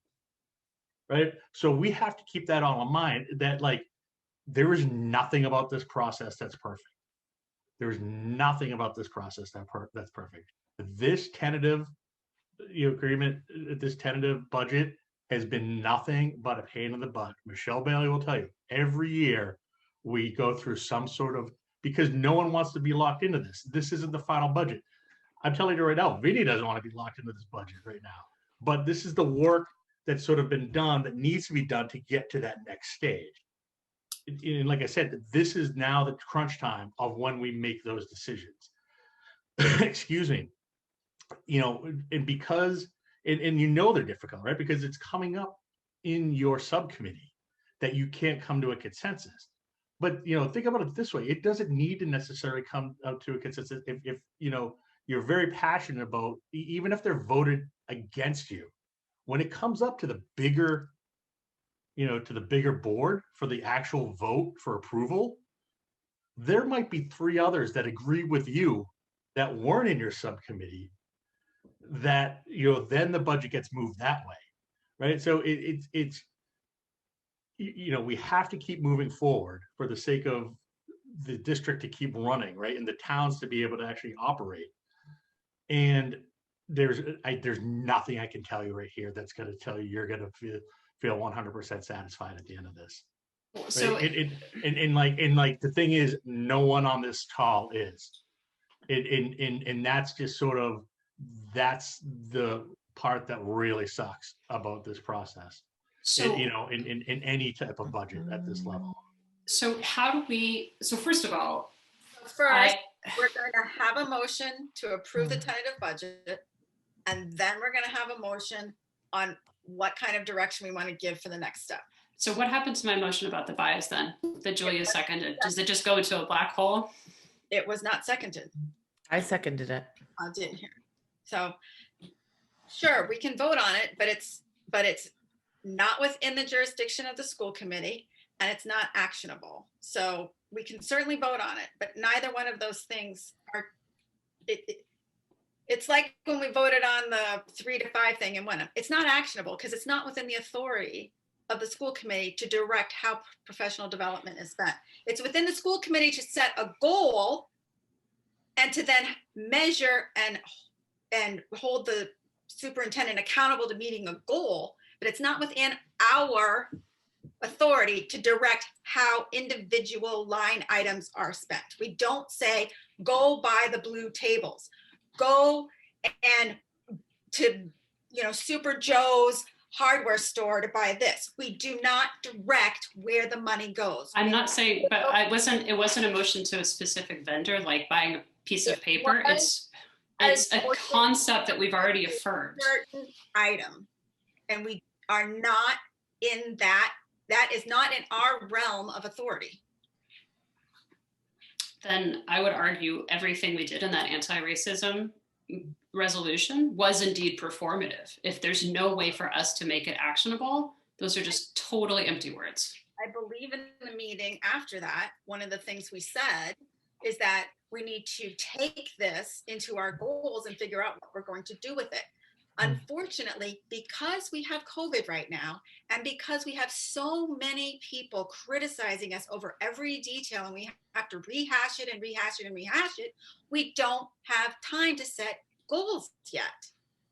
right? So we have to keep that all in mind, that like, there is nothing about this process that's perfect. There's nothing about this process that's perfect. This tentative agreement, this tentative budget has been nothing but a pain in the butt. Michelle Bailey will tell you, every year we go through some sort of, because no one wants to be locked into this. This isn't the final budget. I'm telling you right now, Vinny doesn't want to be locked into this budget right now. But this is the work that's sort of been done that needs to be done to get to that next stage. And like I said, this is now the crunch time of when we make those decisions. Excuse me. You know, and because, and you know they're difficult, right? Because it's coming up in your subcommittee that you can't come to a consensus. But, you know, think about it this way. It doesn't need to necessarily come out to a consensus if you know, you're very passionate about, even if they're voted against you, when it comes up to the bigger, you know, to the bigger board for the actual vote for approval, there might be 3 others that agree with you that weren't in your subcommittee, that, you know, then the budget gets moved that way, right? So it's you know, we have to keep moving forward for the sake of the district to keep running, right, and the towns to be able to actually operate. And there's nothing I can tell you right here that's going to tell you you're going to feel 100% satisfied at the end of this. So right? And like the thing is, no one on this call is. And that's just sort of, that's the part that really sucks about this process. So, you know, in any type of budget at this level. So how do we, so first of all, First, we're going to have a motion to approve the tentative budget, and then we're going to have a motion on what kind of direction we want to give for the next step. So what happened to my motion about the bias then, that Julia seconded? Does it just go into a black hole? It was not seconded. I seconded it. I didn't hear. So sure, we can vote on it, but it's not within the jurisdiction of the school committee, and it's not actionable. So we can certainly vote on it, but neither one of those things are, it's like when we voted on the 3 to 5 thing in Wenham. It's not actionable because it's not within the authority of the school committee to direct how professional development is spent. It's within the school committee to set a goal and to then measure and hold the superintendent accountable to meeting a goal, but it's not within our authority to direct how individual line items are spent. We don't say, go buy the blue tables, go and to, Super Joe's hardware store to buy this. We do not direct where the money goes. I'm not saying, but it wasn't a motion to a specific vendor, like buying a piece of paper. It's a concept that we've already affirmed. Certain item, and we are not in that. That is not in our realm of authority. Then I would argue everything we did in that anti-racism resolution was indeed performative. If there's no way for us to make it actionable, those are just totally empty words. I believe in the meeting after that, one of the things we said is that we need to take this into our goals and figure out what we're going to do with it. Unfortunately, because we have COVID right now, and because we have so many people criticizing us over every detail, and we have to rehash it and rehash it and rehash it, we don't have time to set goals yet.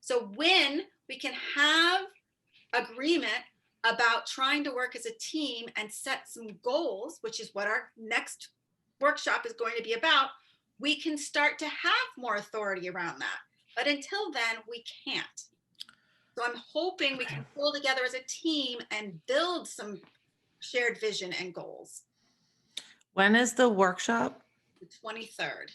So when we can have agreement about trying to work as a team and set some goals, which is what our next workshop is going to be about, we can start to have more authority around that. But until then, we can't. So I'm hoping we can pull together as a team and build some shared vision and goals. When is the workshop? The 23rd.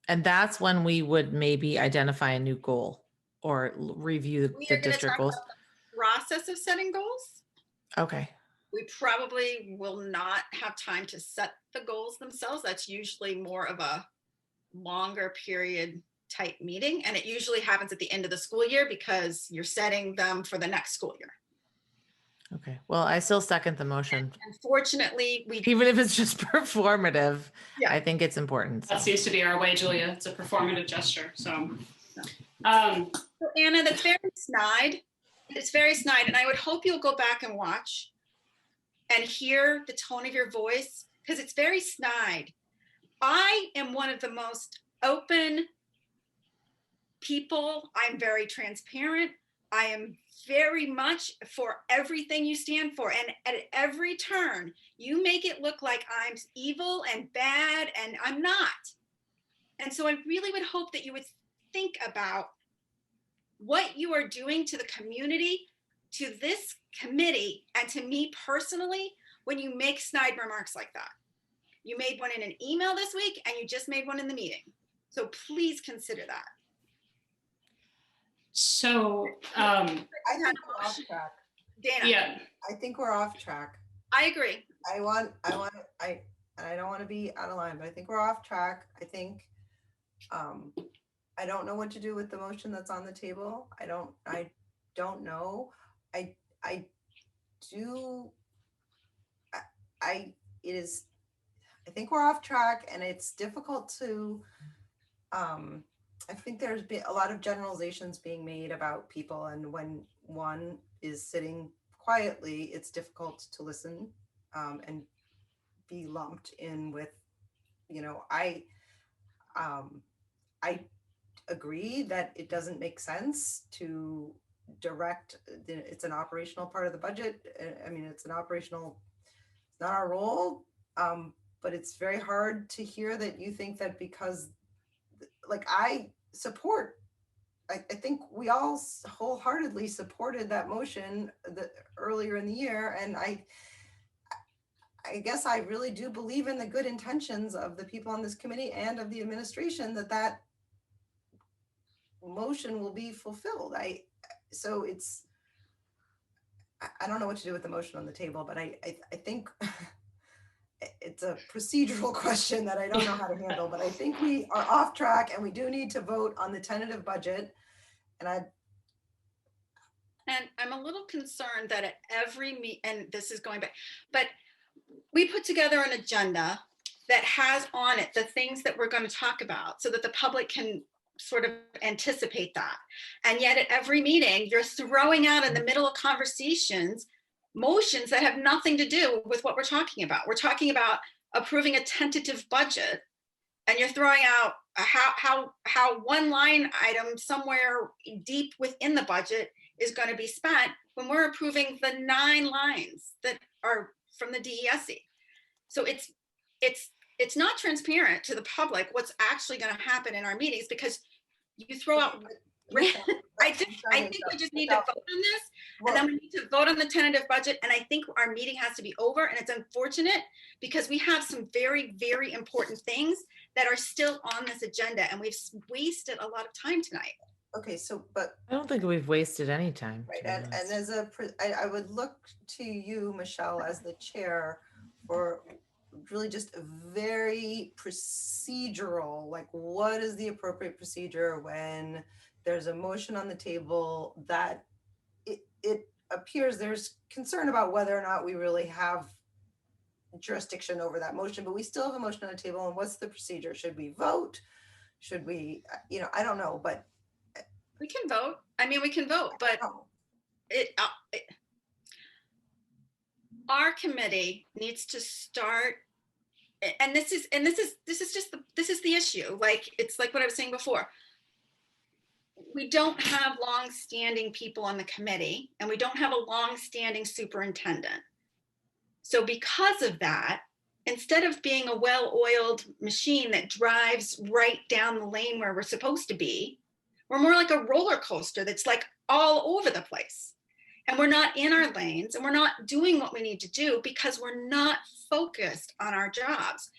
And that's when we would maybe identify a new goal or review We the are going to district talk goals. about the process of setting goals. Okay. We probably will not have time to set the goals themselves. That's usually more of a longer period type meeting. And it usually happens at the end of the school year because you're setting them for the next school year. Okay. Well, I still second the motion. Unfortunately, Even if it's just performative, Yeah. I think it's important. That seems to be our way, Julia. It's a performative gesture. So, So, Anna, that's very snide. It's very snide. And I would hope you'll go back and watch and hear the tone of your voice, because it's very snide. I am one of the most open people. I'm very transparent. I am very much for everything you stand for. And at every turn, you make it look like I'm evil and bad, and I'm not. And so I really would hope that you would think about what you are doing to the community, to this committee, and to me personally when you make snide remarks like that. You made one in an email this week, and you just made one in the meeting. So please consider that. So, I think we're off track. Dana. Yeah. I think we're off track. I agree. I don't want to be out of line, but I think we're off track. I think, I don't know what to do with the motion that's on the table. I don't know. I think we're off track, and it's difficult to, I think there's been a lot of generalizations being made about people, and when one is sitting quietly, it's difficult to listen and be lumped in with, I agree that it doesn't make sense to direct, it's an operational part of the budget. I mean, it's not our role, but it's very hard to hear that you think that because, I think we all wholeheartedly supported that motion earlier in the year. And I guess I really do believe in the good intentions of the people on this committee and of the administration that motion will be fulfilled. So I don't know what to do with the motion on the table, but I think it's a procedural question that I don't know how to handle, but I think we are off track, and we do need to vote on the tentative budget. And I'm a little concerned that at every and this is going back, but we put together an agenda that has on it the things that we're going to talk about so that the public can sort of anticipate that. And yet at every meeting, you're throwing out in the middle of conversations motions that have nothing to do with what we're talking about. We're talking about approving a tentative budget, and you're throwing out how one line item somewhere deep within the budget is going to be spent when we're approving the 9 lines that are from the DESE. So it's not transparent to the public what's actually going to happen in our meetings, because you throw out. I think we just need to vote on this, and then we need to vote on the tentative budget. And I think our meeting has to be over. And it's unfortunate because we have some very, very important things that are still on this agenda, and we've wasted a lot of time tonight. Okay, so, but. I don't think we've wasted any time. Right, and as I would look to you, Michelle, as the chair for really just a very procedural, like what is the appropriate procedure when there's a motion on the table that it appears there's concern about whether or not we really have jurisdiction over that motion, but we still have a motion on the table, and what's the procedure? Should we vote? Should we, I don't know, but. We can vote. I mean, we can vote, but our committee needs to start, and this is the issue. Like, it's like what I was saying before. We don't have long-standing people on the committee, and we don't have a long-standing superintendent. So because of that, instead of being a well-oiled machine that drives right down the lane where we're supposed to be, we're more like a roller coaster that's like all over the place. And we're not in our lanes, and we're not doing what we need to do because we're not focused on our jobs.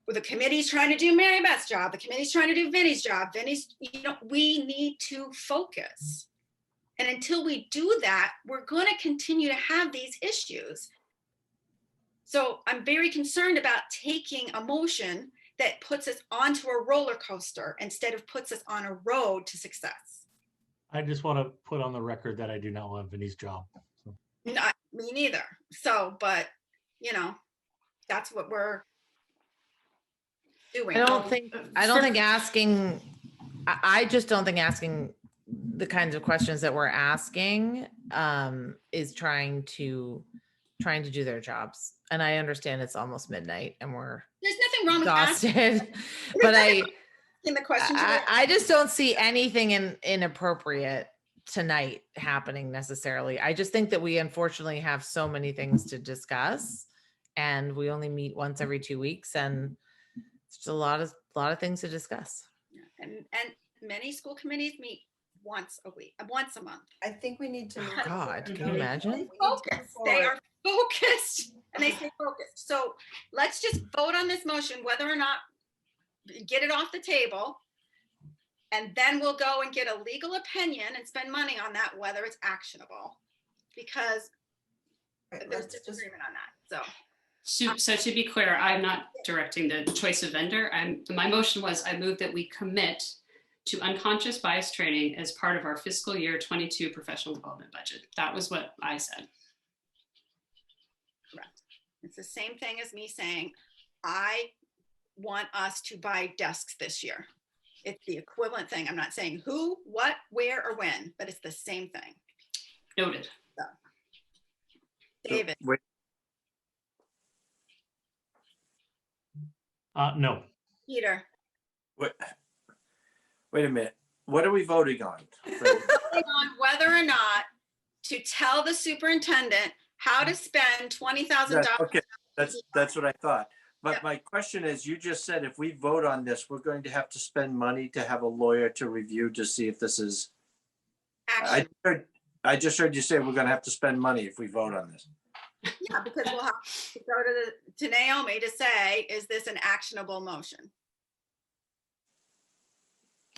Well, the committee's trying to do Mary Beth's job. The committee's trying to do Vinny's job. Vinny's, we need to focus. And until we do that, we're going to continue to have these issues. So I'm very concerned about taking a motion that puts us onto a roller coaster instead of puts us on a road to success. I just want to put on the record that I do not love Vinny's job. So. Not me neither. So, but that's what we're doing. I don't think asking, I just don't think asking the kinds of questions that we're asking is trying to do their jobs. And I understand it's almost midnight and there's nothing wrong with exhausted, but in the question. I just don't see anything inappropriate tonight happening necessarily. I just think that we unfortunately have so many things to discuss, and we only meet once every 2 weeks, and it's just a lot of things to discuss. And many school committees meet once a week, once a month. I think we need to. Oh God, can you imagine? Focus. They are focused, and they stay focused. So let's just vote on this motion, whether or not get it off the table, and then we'll go and get a legal opinion and spend money on that, whether it's actionable, because there's disagreement on that. So to be clear, I'm not directing the choice of vendor. My motion was I move that we commit to unconscious bias training as part of our fiscal year 22 professional development budget. That was what I said. Correct. It's the same thing as me saying, I want us to buy desks this year. It's the equivalent thing. I'm not saying who, what, where, or when, but it's the same thing. Noted. So, David. No. Peter. Wait a minute. What are we voting on? Voting on whether or not to tell the superintendent how to spend $20,000. Okay, that's what I thought. But my question is, you just said if we vote on this, we're going to have to spend money to have a lawyer to review to see if this is. I just heard you say we're going to have to spend money if we vote on this. Yeah, because we'll have to go to Naomi to say, is this an actionable motion?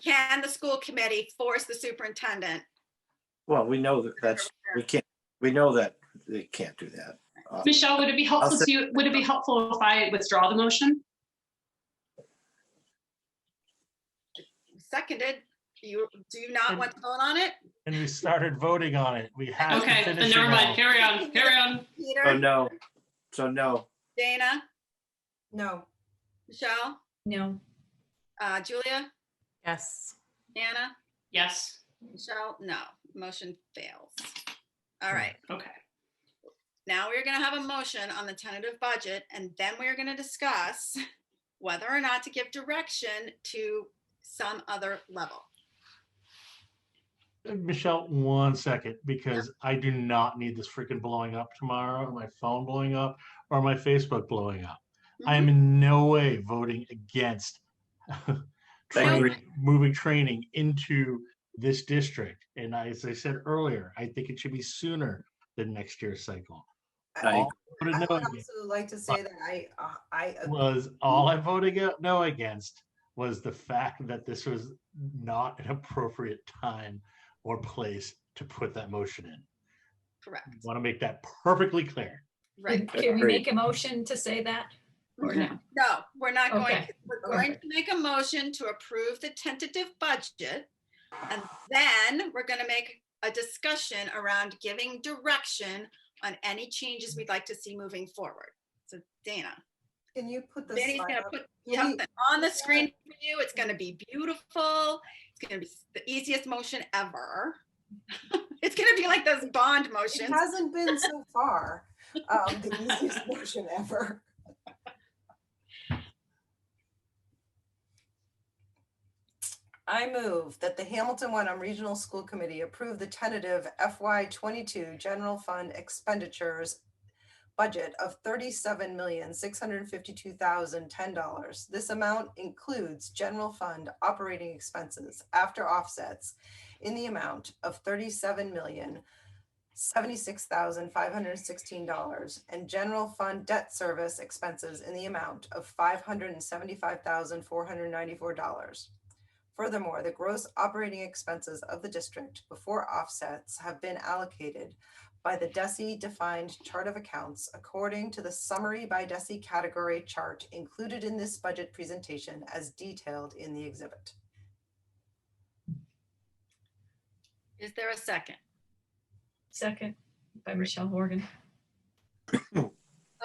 Can the school committee force the superintendent? Well, we know that we know that they can't do that. Michelle, would it be helpful to you? Would it be helpful if I withdraw the motion? Seconded. Do you not want to vote on it? And we started voting on it. We have okay, to then finish never it mind. all. Carry on. Carry on. Peter? Oh no. So no. Dana? No. Michelle? No. Julia? Yes. Anna, Yes. Michelle, no, motion fails. All right. Okay. Now we're going to have a motion on the tentative budget, and then we're going to discuss whether or not to give direction to some other level. Michelle, 1 second, because I do not need this freaking blowing up tomorrow, or my phone blowing up, or my Facebook blowing up. I am in no way voting against moving training into this district. And as I said earlier, I think it should be sooner than next year's cycle. I would also like to say that all I voted no against was the fact that this was not an appropriate time or place to put that motion in. Correct. I want to make that perfectly clear. Right. Can we make a motion to say that? Or no? No, we're not going Okay. to. We're going to make a motion to approve the tentative budget. And then we're going to make a discussion around giving direction on any changes we'd like to see moving forward. So Dana. Can you put the Danny's slide going to up? put something on the screen for you. It's going to be beautiful. It's going to be the easiest motion ever. It's going to be like those bond motions. It hasn't been so far the easiest motion ever. I move that the Hamilton Wenham Regional School Committee approve the tentative FY22 general fund expenditures budget of $37,652,010. This amount includes general fund operating expenses after offsets in the amount of $37,076,516 and general fund debt service expenses in the amount of $575,494. Furthermore, the gross operating expenses of the district before offsets have been allocated by the DESE defined chart of accounts according to the summary by DESE category chart included in this budget presentation as detailed in the exhibit. Is there a second? Second by Michelle Horgan.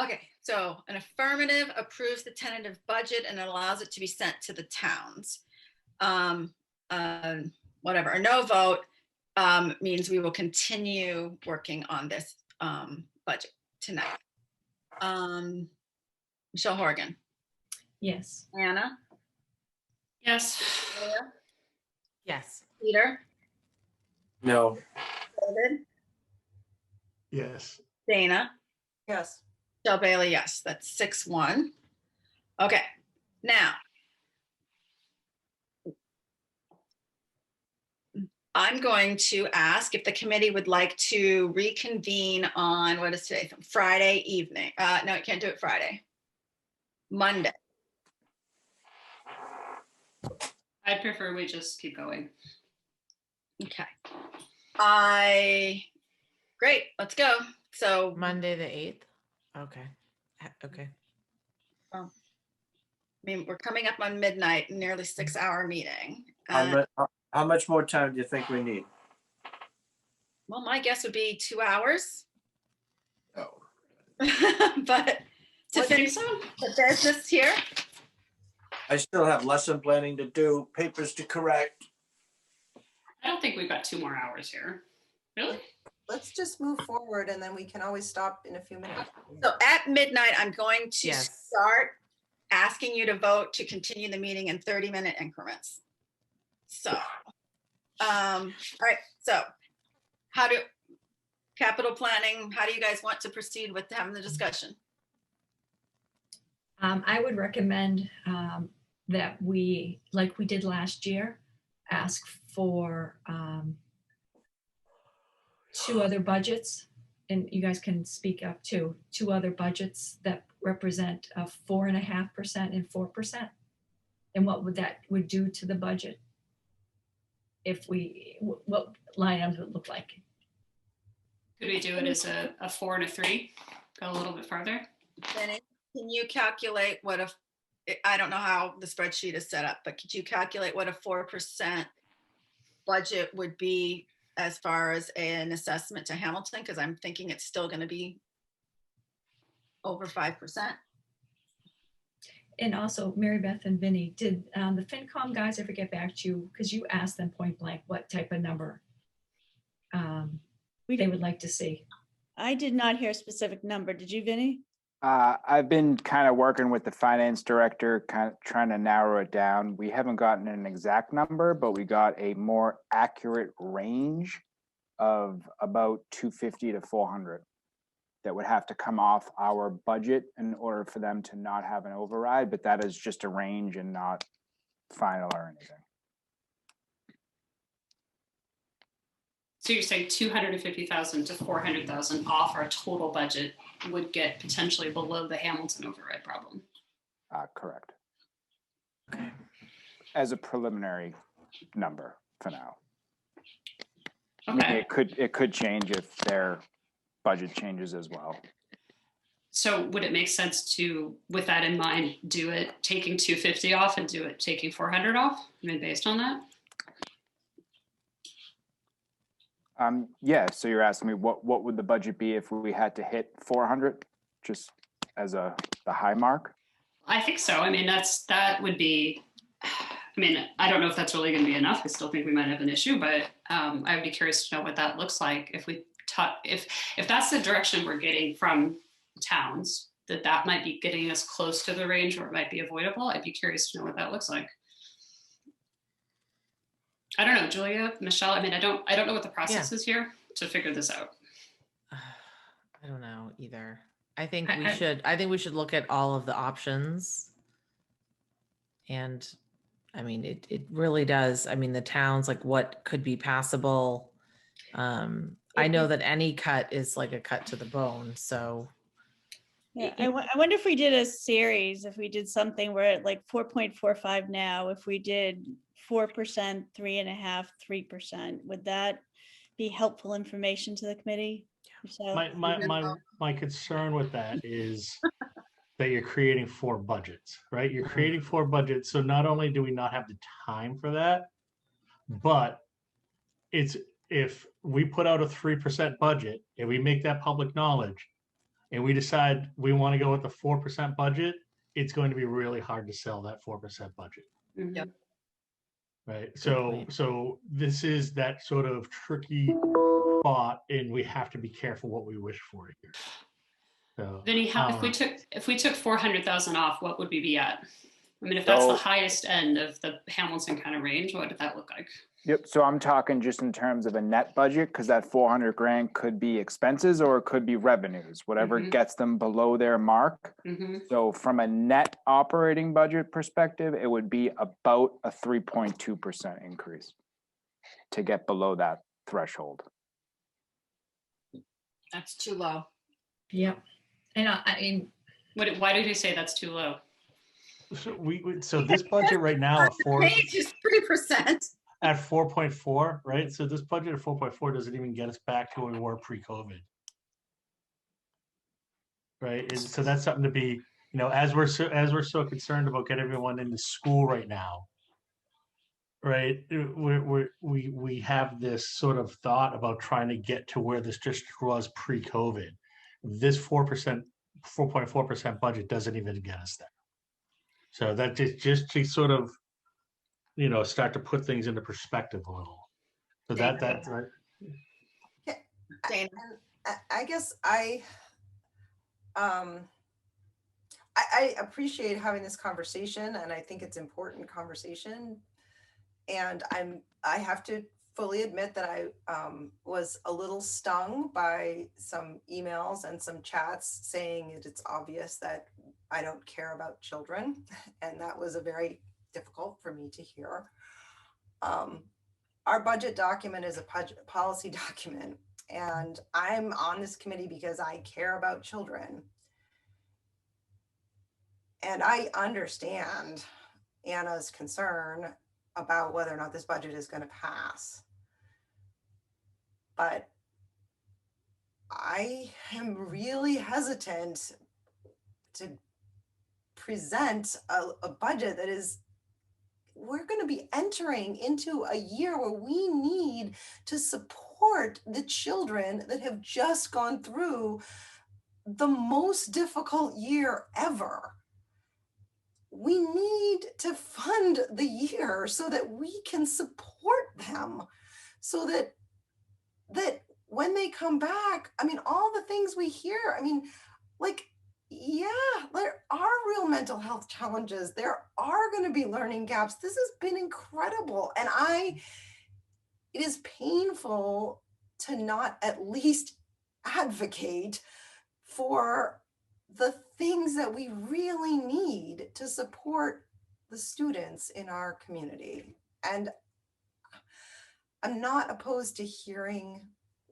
Okay, so an affirmative approves the tentative budget and allows it to be sent to the towns. Whatever, a no vote means we will continue working on this budget tonight. Michelle Horgan. Yes. Anna. Yes. Leah? Yes. Peter. No. David. Yes. Dana. Yes. Michelle Bailey, yes. That's 6-1. Okay, now I'm going to ask if the committee would like to reconvene on, what is today, Friday evening. No, I can't do it Friday. Monday. I'd prefer we just keep going. Okay. Great, let's go. So Monday the 8th. Okay. Okay. I mean, we're coming up on midnight, nearly 6-hour meeting. How much more time do you think we need? Well, my guess would be 2 hours. Oh. But to finish the business here. I still have lesson planning to do, papers to correct. I don't think we've got 2 more hours here. Really? Let's just move forward and then we can always stop in a few minutes. So at midnight, I'm going to start asking you to vote to continue the meeting in 30-minute increments. So, all right, so capital planning, how do you guys want to proceed with having the discussion? I would recommend that we, like we did last year, ask for 2 other budgets, and you guys can speak up to 2 other budgets that represent 4.5% and 4%. And what would that do to the budget? If what line items would look like? Could we do it as a 4 and a 3? Go a little bit farther? Then can you calculate what I don't know how the spreadsheet is set up, but could you calculate what a 4% budget would be as far as an assessment to Hamilton? Because I'm thinking it's still going to be over 5%. And also, Mary Beth and Vinny, did the FinCom guys ever get back to you? Because you asked them point blank what type of number they would like to see. I did not hear a specific number. Did you, Vinny? I've been kind of working with the finance director, kind of trying to narrow it down. We haven't gotten an exact number, but we got a more accurate range of about 250 to 400 that would have to come off our budget in order for them to not have an override, but that is just a range and not final or anything. So you're saying 250,000 to 400,000 off our total budget would get potentially below the Hamilton override problem? Correct. As a preliminary number for now. Okay. It could change if their budget changes as well. So would it make sense to, with that in mind, do it taking 250 off and do it taking 400 off? I mean, based on that? Yeah, so you're asking me what would the budget be if we had to hit 400 just as the high mark? I think so. I mean, that would be, I mean, I don't know if that's really going to be enough. I still think we might have an issue, but I would be curious to know what that looks like if we if that's the direction we're getting from towns, that might be getting us close to the range or it might be avoidable. I'd be curious to know what that looks like. I don't know, Julia, Michelle. I mean, I don't know what the process is here to figure this out. I don't know either. I think we should look at all of the options. And I mean, it really does. I mean, the towns, like what could be passable. I know that any cut is like a cut to the bone. So yeah, I wonder if we did a series, if we did something where at like 4.45 now, if we did 4%, 3.5%, 3%, would that be helpful information to the committee? So My concern with that is that you're creating 4 budgets, right? You're creating 4 budgets. So not only do we not have the time for that, but if we put out a 3% budget and we make that public knowledge and we decide we want to go with the 4% budget, it's going to be really hard to sell that 4% budget. Yep. Right. So this is that sort of tricky spot, and we have to be careful what we wish for here. So, Vinny, if we took 400,000 off, what would we be at? I mean, if that's the highest end of the Hamilton kind of range, what did that look like? Yep. So I'm talking just in terms of a net budget, because that 400 grand could be expenses or it could be revenues, whatever gets them below their mark. So from a net operating budget perspective, it would be about a 3.2% increase to get below that threshold. That's too low. Yep. And I mean, why did you say that's too low? So this budget right now at 3%. At 4.4, right? So this budget at 4.4 doesn't even get us back to where we were pre-COVID, right? So that's something to be, as we're so concerned about getting everyone into school right now, right? We have this sort of thought about trying to get to where this district was pre-COVID. This 4.4% budget doesn't even get us there. So that just to sort of start to put things into perspective a little. So that's right. I guess I appreciate having this conversation, and I think it's important conversation. And I have to fully admit that I was a little stung by some emails and some chats saying it's obvious that I don't care about children, and that was a very difficult for me to hear. Our budget document is a policy document, and I'm on this committee because I care about children. And I understand Anna's concern about whether or not this budget is going to pass. But I am really hesitant to present a budget that is, we're going to be entering into a year where we need to support the children that have just gone through the most difficult year ever. we need to fund the year so that we can support them, so that when they come back, I mean, all the things we hear, I mean, like, yeah, there are real mental health challenges. There are going to be learning gaps. This has been incredible. And it is painful to not at least advocate for the things that we really need to support the students in our community. And I'm not opposed to hearing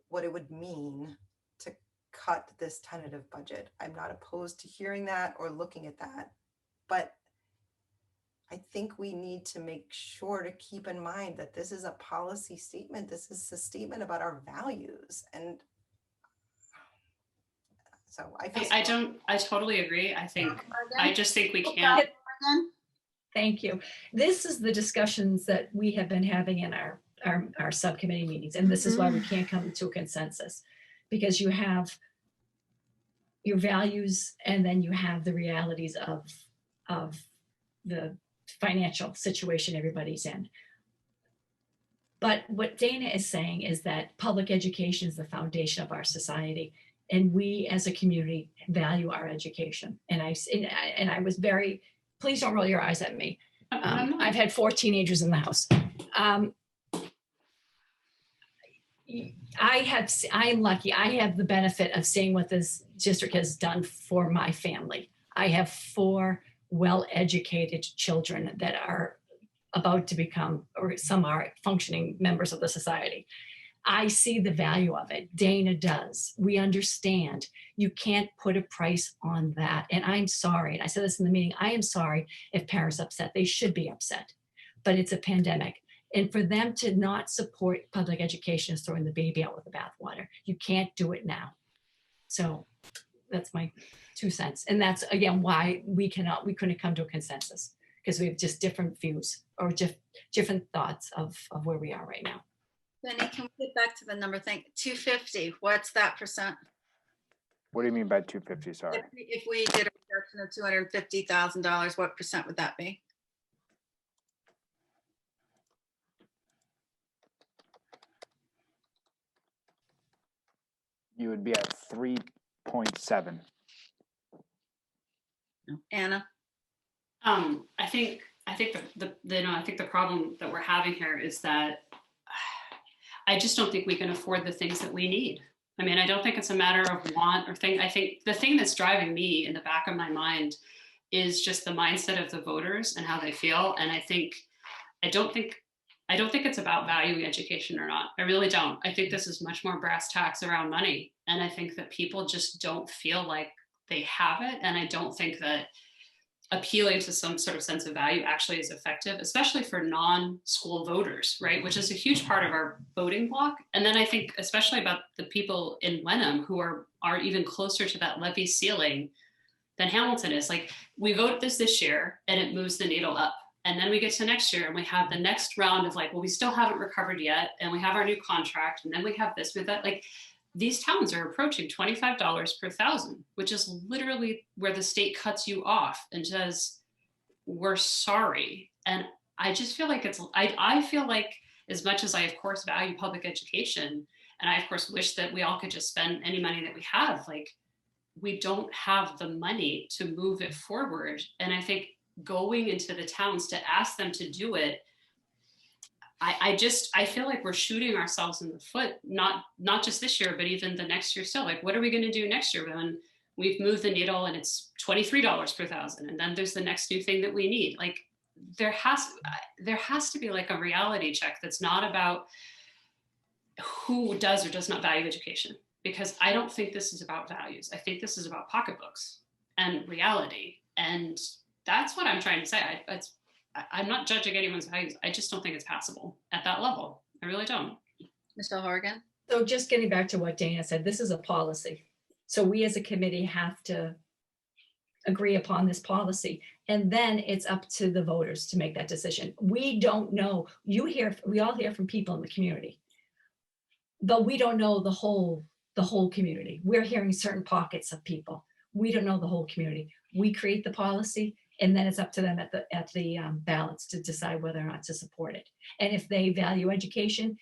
what it would mean to cut this tentative budget. I'm not opposed to hearing that or looking at that. But I think we need to make sure to keep in mind that this is a policy statement. This is a statement about our values. And so I totally agree. I just think we can't. Thank you. This is the discussions that we have been having in our subcommittee meetings. And this is why we can't come to a consensus, because you have your values and then you have the realities of the financial situation everybody's in. But what Dana is saying is that public education is the foundation of our society. And we as a community value our education. And I was very, please don't roll your eyes at me. I've had 4 teenagers in the house. I'm lucky. I have the benefit of seeing what this district has done for my family. I have 4 well-educated children that are about to become, or some are functioning members of the society. I see the value of it. Dana does. We understand. You can't put a price on that. And I'm sorry, and I said this in the meeting, I am sorry if parents are upset. They should be upset, but it's a pandemic. And for them to not support public education is throwing the baby out with the bathwater. You can't do it now. So that's my 2 cents. And that's, again, why we couldn't come to a consensus, because we have just different views or different thoughts of where we are right now. Benny, can we get back to the number thing? 250, what's that percent? What do you mean by 250? Sorry. If we did a reduction of $250,000, what percent would that be? You would be at 3.7. Anna? I think the problem that we're having here is that I just don't think we can afford the things that we need. I mean, I don't think it's a matter of want or thing. I think the thing that's driving me in the back of my mind is just the mindset of the voters and how they feel. And I don't think it's about valuing education or not. I really don't. I think this is much more brass tacks around money. And I think that people just don't feel like they have it. And I don't think that appealing to some sort of sense of value actually is effective, especially for non-school voters, right? Which is a huge part of our voting block. And then I think especially about the people in Wenham who are even closer to that levy ceiling than Hamilton is. Like, we vote this year and it moves the needle up. And then we get to next year and we have the next round of like, well, we still haven't recovered yet. And we have our new contract. And then we have this with that. Like, these towns are approaching $25 per 1,000, which is literally where the state cuts you off and says, we're sorry. And I just feel like I feel like, as much as I, of course, value public education, and I, of course, wish that we all could just spend any money that we have, like, we don't have the money to move it forward. And I think going into the towns to ask them to do it, I feel like we're shooting ourselves in the foot, not just this year, but even the next year still. Like, what are we going to do next year when we've moved the needle and it's $23 per 1,000? And then there's the next new thing that we need. Like, there has to be like a reality check that's not about who does or does not value education, because I don't think this is about values. I think this is about pocketbooks and reality. And that's what I'm trying to say. I'm not judging anyone's values. I just don't think it's passable at that level. I really don't. Michelle Horgan? So just getting back to what Dana said, this is a policy. So we as a committee have to agree upon this policy. And then it's up to the voters to make that decision. We don't know. We all hear from people in the community, but we don't know the whole community. We're hearing certain pockets of people. We don't know the whole community. We create the policy And then it's up to them at the ballots to decide whether or not to support it. And if they value education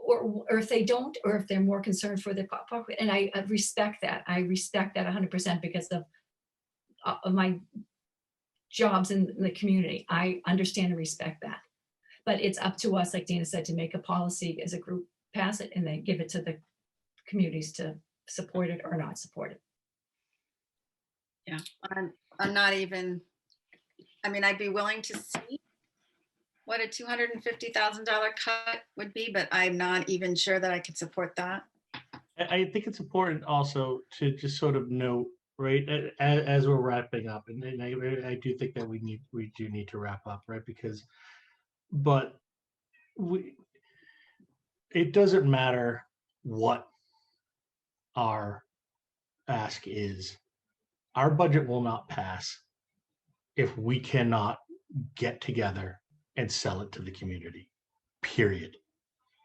or if they don't, or if they're more concerned for the pocket, and I respect that. I respect that 100% because of my jobs in the community. I understand and respect that. But it's up to us, like Dana said, to make a policy as a group, pass it, and then give it to the communities to support it or not support it. Yeah, I'm not even, I mean, I'd be willing to see what a $250,000 cut would be, but I'm not even sure that I could support that. I think it's important also to just sort of note, right, as we're wrapping up, and I do think that we do need to wrap up, right, because, but it doesn't matter what our ask is. Our budget will not pass if we cannot get together and sell it to the community, period.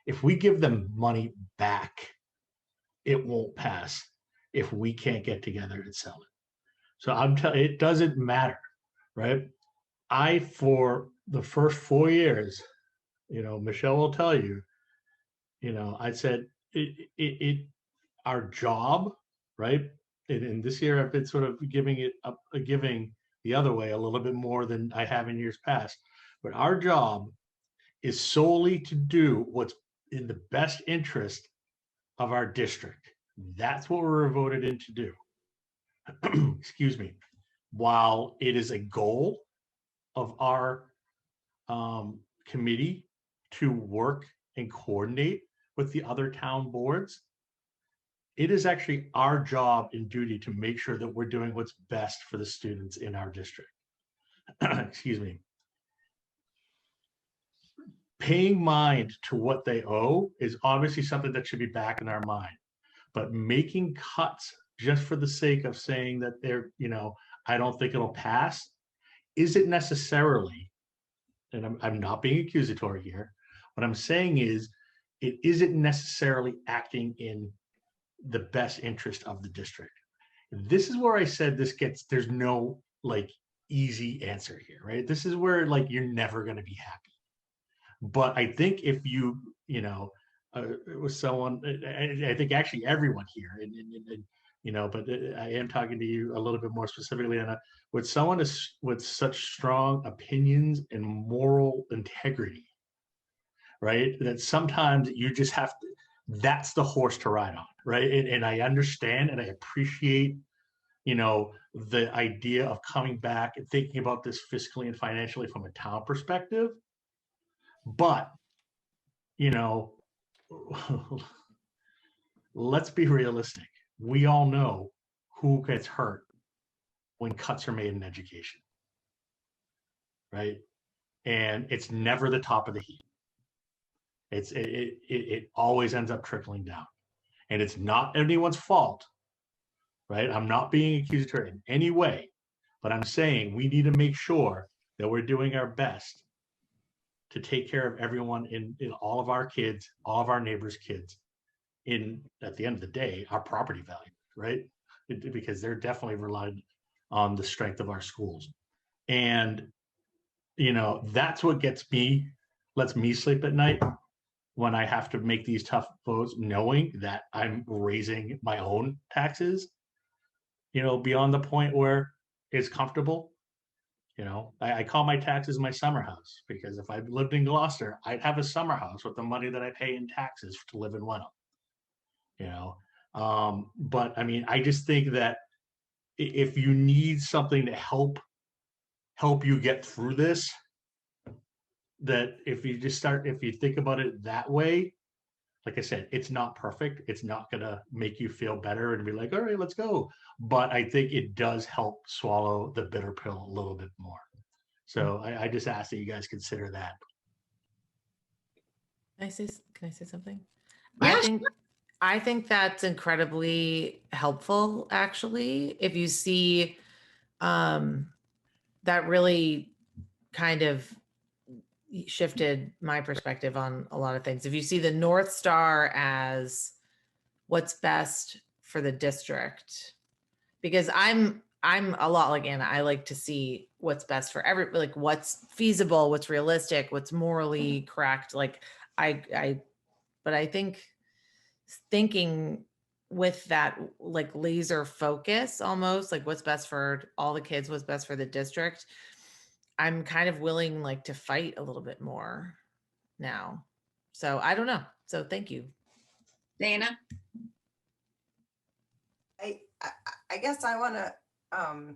If we give them money back, it won't pass if we can't get together and sell it. So I'm telling you, it doesn't matter, right? For the first 4 years, Michelle will tell you, I said our job, right? And this year I've been sort of giving the other way a little bit more than I have in years past. But our job is solely to do what's in the best interest of our district. That's what we're voted in to do. Excuse me. While it is a goal of our committee to work and coordinate with the other town boards, it is actually our job and duty to make sure that we're doing what's best for the students in our district. Excuse me. Paying mind to what they owe is obviously something that should be back in our mind, but making cuts just for the sake of saying that they're, I don't think it'll pass, isn't necessarily, and I'm not being accusatory here, what I'm saying is it isn't necessarily acting in the best interest of the district. This is where I said there's no easy answer here, right? This is where you're never going to be happy. But I think if it was someone, I think actually everyone here, but I am talking to you a little bit more specifically on with someone with such strong opinions and moral integrity, right? That sometimes you just have to, that's the horse to ride on, right? And I understand and I appreciate, the idea of coming back and thinking about this fiscally and financially from a town perspective. But, let's be realistic. We all know who gets hurt when cuts are made in education, right? And it's never the top of the heap. It always ends up trickling down, and it's not anyone's fault, right? I'm not being accusatory in any way, but I'm saying we need to make sure that we're doing our best to take care of everyone in all of our kids, all of our neighbors' kids, at the end of the day, our property value, right? Because they're definitely reliant on the strength of our schools. And, that's what lets me sleep at night when I have to make these tough votes, knowing that I'm raising my own taxes, beyond the point where it's comfortable. I call my taxes my summer house, because if I lived in Gloucester, I'd have a summer house with the money that I pay in taxes to live in Wenham. But I mean, I just think that if you need something to help you get through this, that if you think about it that way, like I said, it's not perfect. It's not going to make you feel better and be like, all right, let's go. But I think it does help swallow the bitter pill a little bit more. So I just ask that you guys consider that. Can I say something? Yeah, I think that's incredibly helpful, actually. If you see that really kind of shifted my perspective on a lot of things. If you see the North Star as what's best for the district, because I'm I'm a lot like Anna. I like to see what's best for like what's feasible, what's realistic, what's morally correct. Like but I think thinking with that like laser focus, almost like what's best for all the kids, what's best for the district, I'm kind of willing like to fight a little bit more now. So I don't know. So thank you. Dana? I guess I want to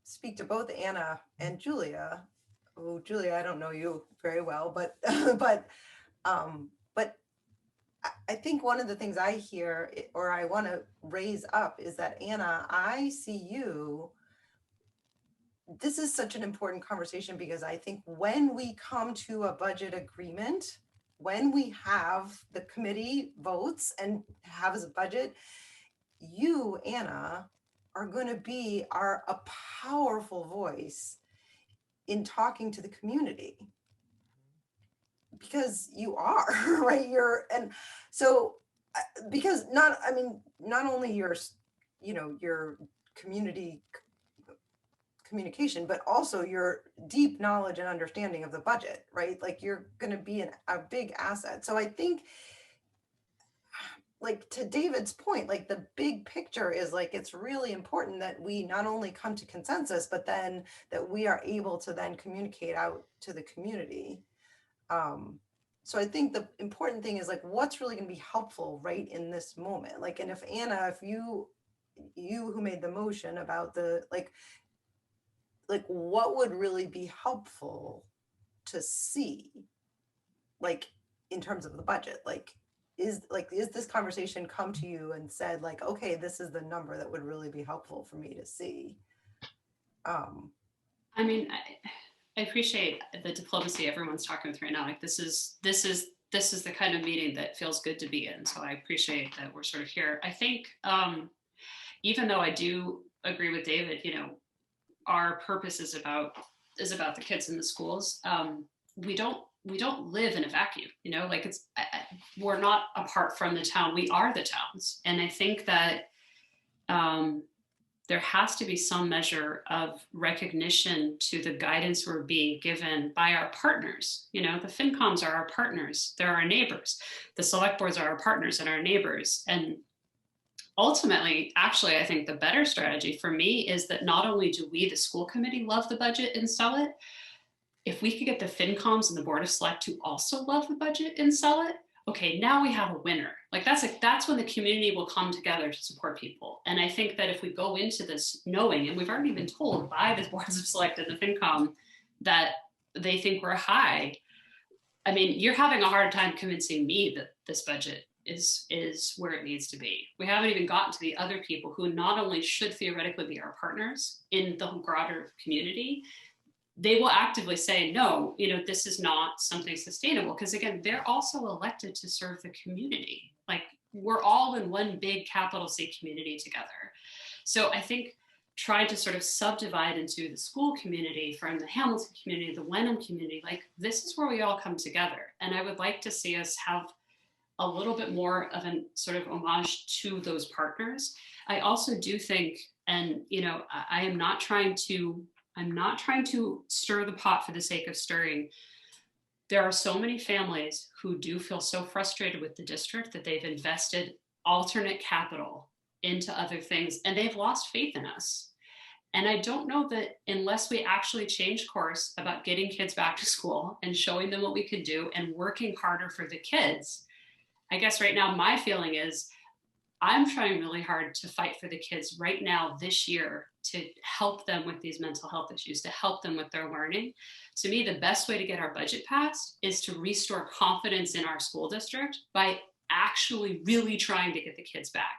speak to both Anna and Julia. Oh, Julia, I don't know you very well, but but I think one of the things I hear or I want to raise up is that, Anna, I see you. This is such an important conversation because I think when we come to a budget agreement, when we have the committee votes and have a budget, you, Anna, are going to be a powerful voice in talking to the community. Because you are, right? And so, because not only your community communication, but also your deep knowledge and understanding of the budget, right? Like you're going to be a big asset. So I think, like to David's point, like the big picture is like, it's really important that we not only come to consensus, but then that we are able to then communicate out to the community. So I think the important thing is like, what's really going to be helpful right in this moment? Like, and if Anna, if you who made the motion about the, like what would really be helpful to see, like in terms of the budget, like, is this conversation come to you and said like, okay, this is the number that would really be helpful for me to see? I mean, I appreciate the diplomacy everyone's talking through right now. Like this is the kind of meeting that feels good to be in. So I appreciate that we're sort of here. I think even though I do agree with David, you know, our purpose is about the kids in the schools. We don't live in a vacuum, you know, like we're not apart from the town. We are the towns. And I think that there has to be some measure of recognition to the guidance we're being given by our partners. You know, the FinComs are our partners. They're our neighbors. The select boards are our partners and our neighbors. And ultimately, actually, I think the better strategy for me is that not only do we, the school committee, love the budget and sell it, if we could get the FinComs and the Board of Select to also love the budget and sell it, okay, now we have a winner. Like that's when the community will come together to support people. And I think that if we go into this knowing, and we've already been told by the Boards of Select and the FinCom that they think we're high, I mean, you're having a hard time convincing me that this budget is where it needs to be. We haven't even gotten to the other people who not only should theoretically be our partners in the broader community, they will actively say, no, you know, this is not something sustainable. Because again, they're also elected to serve the community. Like we're all in one big capital C community together. So I think trying to sort of subdivide into the school community from the Hamilton community, the Wenham community, like this is where we all come together. And I would like to see us have a little bit more of a sort of homage to those partners. I also do think, and you know, I'm not trying to stir the pot for the sake of stirring. There are so many families who do feel so frustrated with the district that they've invested alternate capital into other things and they've lost faith in us. And I don't know that unless we actually change course about getting kids back to school and showing them what we could do and working harder for the kids, I guess right now my feeling is I'm trying really hard to fight for the kids right now this year to help them with these mental health issues, to help them with their learning. To me, the best way to get our budget passed is to restore confidence in our school district by actually really trying to get the kids back.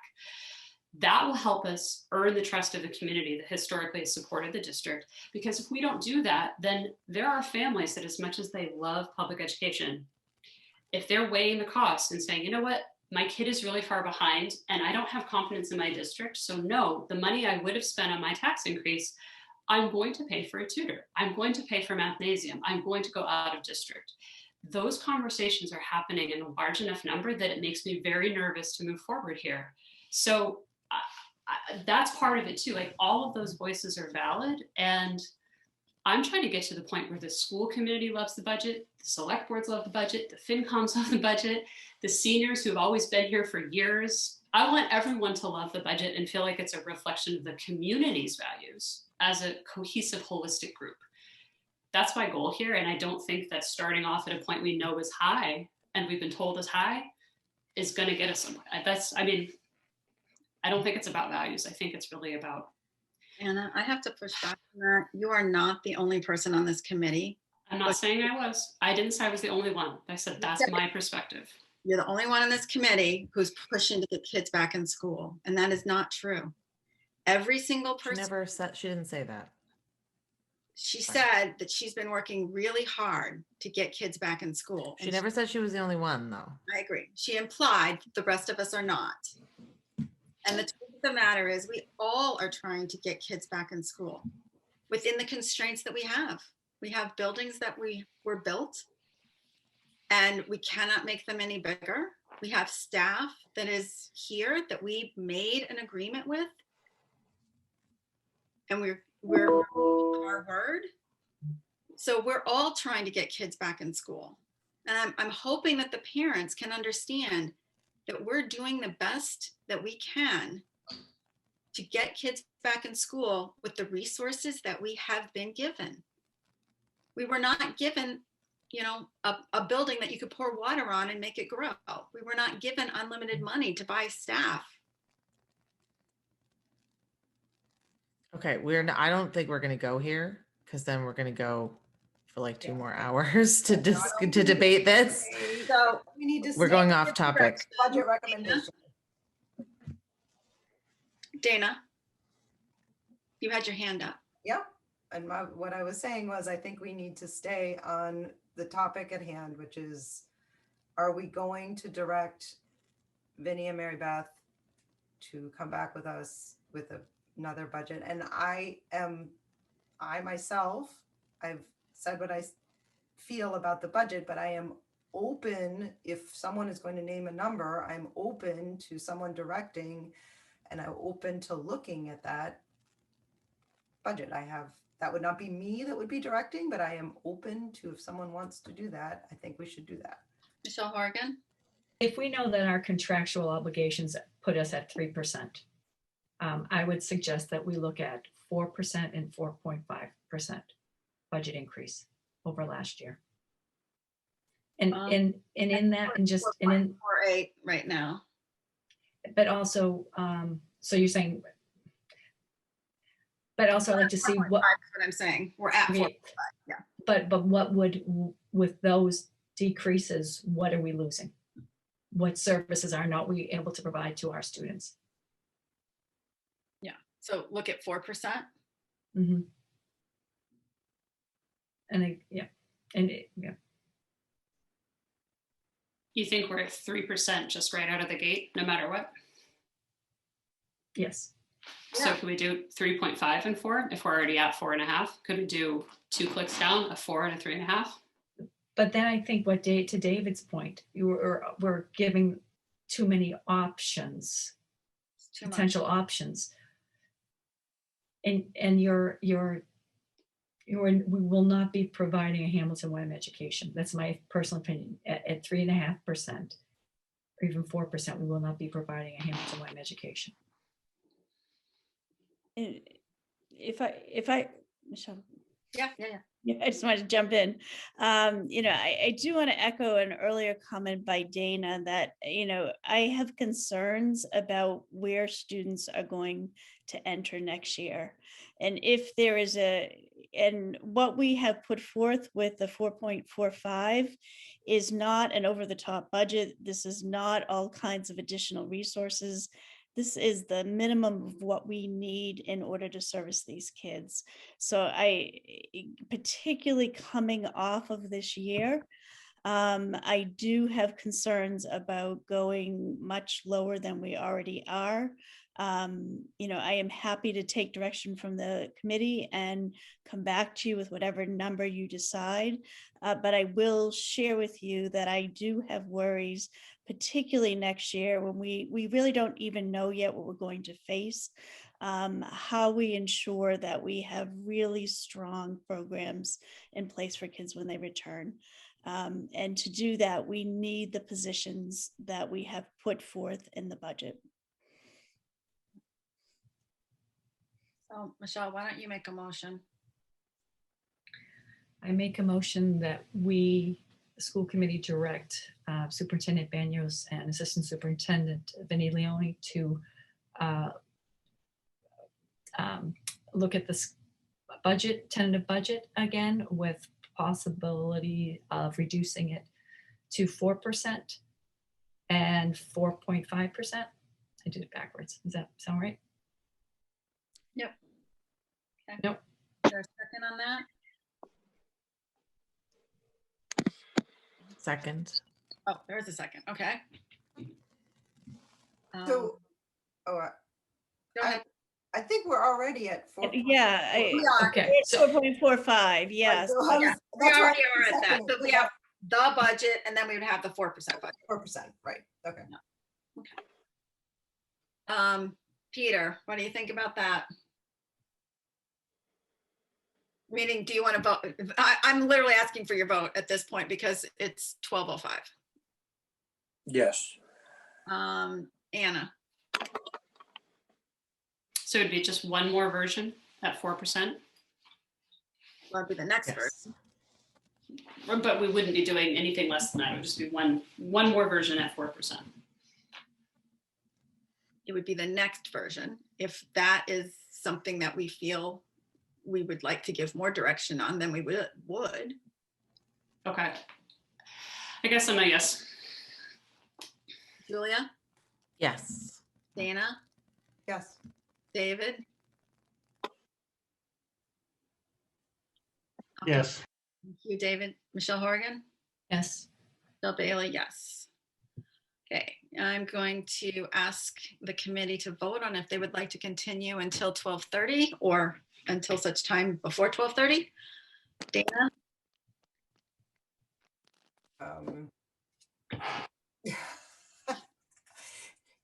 That will help us earn the trust of the community that historically has supported the district. Because if we don't do that, then there are families that as much as they love public education, if they're weighing the costs and saying, you know what, my kid is really far behind and I don't have confidence in my district. So no, the money I would have spent on my tax increase, I'm going to pay for a tutor. I'm going to pay for mathnasium. I'm going to go out of district. Those conversations are happening in a large enough number that it makes me very nervous to move forward here. So that's part of it too. Like all of those voices are valid. And I'm trying to get to the point where the school community loves the budget, the select boards love the budget, the FinComs love the budget, the seniors who have always been here for years. I want everyone to love the budget and feel like it's a reflection of the community's values as a cohesive, holistic group. That's my goal here. And I don't think that starting off at a point we know is high and we've been told is high is going to get us somewhere. I don't think it's about values. I think it's really about. Anna, I have to push back on that. You are not the only person on this committee. I'm not saying I was. I didn't say I was the only one. I said that's my perspective. You're the only one on this committee who's pushing to get kids back in school. And that is not true. Every single person. She didn't say that. She said that she's been working really hard to get kids back in school. She never said she was the only one, though. I agree. She implied the rest of us are not. And the truth of the matter is we all are trying to get kids back in school within the constraints that we have. We have buildings that were built and we cannot make them any bigger. We have staff that is here that we made an agreement with. And we're our word. So we're all trying to get kids back in school. And I'm hoping that the parents can understand that we're doing the best that we can to get kids back in school with the resources that we have been given. We were not given, a building that you could pour water on and make it grow. We were not given unlimited money to buy staff. Okay, I don't think we're gonna go here because then we're gonna go for like 2 more hours to debate this. So we need to. We're going off topic. Budget recommendation. Dana, you had your hand up. Yep. And what I was saying was, I think we need to stay on the topic at hand, which is, are we going to direct Vinny and Mary Beth to come back with us with another budget? And I myself, I've said what I feel about the budget, but I am open, if someone is going to name a number, I'm open to someone directing, and I'm open to looking at that budget. That would not be me that would be directing, but I am open to, if someone wants to do that, I think we should do that. Michelle Horgan? If we know that our contractual obligations put us at 3%, I would suggest that we look at 4% and 4.5% budget increase over last year. And in that, and just and in 4.48 right now. But also, so you're saying, but also I'd like to see what. That's what I'm saying. We're at 4.5. Yeah. But what would, with those decreases, what are we losing? What services are not we able to provide to our students? Yeah. So look at 4%. Mm-hmm. You think we're at 3% just right out of the gate, no matter what? Yes. So Yeah. could we do 3.5 and 4 if we're already at 4.5? Could we do 2 clicks down, a 4 and a 3.5? But then I think to David's point, we're giving too many options, potential options. And we will not be providing a Hamilton Wenham education. That's my personal opinion. At 3.5% or even 4%, we will not be providing a Hamilton Wenham education. And if I, Michelle. Yeah. Yeah, I just wanted to jump in. I do want to echo an earlier comment by Dana that, I have concerns about where students are going to enter next year. And if there is and what we have put forth with the 4.45 is not an over-the-top budget. This is not all kinds of additional resources. This is the minimum of what we need in order to service these kids. So particularly coming off of this year, I do have concerns about going much lower than we already are I am happy to take direction from the committee and come back to you with whatever number you decide. But I will share with you that I do have worries, particularly next year when we really don't even know yet what we're going to face, how we ensure that we have really strong programs in place for kids when they return. And to do that, we need the positions that we have put forth in the budget. So Michelle, why don't you make a motion? I make a motion that we, the school committee, direct Superintendent Banyos and Assistant Superintendent Vinnie Leone to look at this budget, tentative budget again, with possibility of reducing it to 4% and 4.5%. I did it backwards. Does that sound right? Yep. Okay. Nope. Is there a second on that? Second. Oh, there's a second. Okay. So, Go ahead. I think we're already at 4. Yeah. We are. Okay. It's 4.45, yes. So how Yeah, does- we that's why already I'm are at that. seconding. So we have the budget and then we would have the 4% budget. 4%, right, okay. Peter, what do you think about that? Meaning, do you want to vote? I'm literally asking for your vote at this point because it's 12:05. Yes. Anna, So it'd be just one more version at 4%, that'd be the next Yes. verse. but we wouldn't be doing anything less than that. It would just be one more version at 4%. It would be the next version. If that is something that we feel we would like to give more direction on, then we would. Okay. I guess I'm a yes. Julia, Yes. Dana, Yes. David, Yes. thank you, David. Michelle Horgan, Yes. Bill Bailey, yes. Okay, I'm going to ask the committee to vote on if they would like to continue until 12:30 or until such time before 12:30. Dana,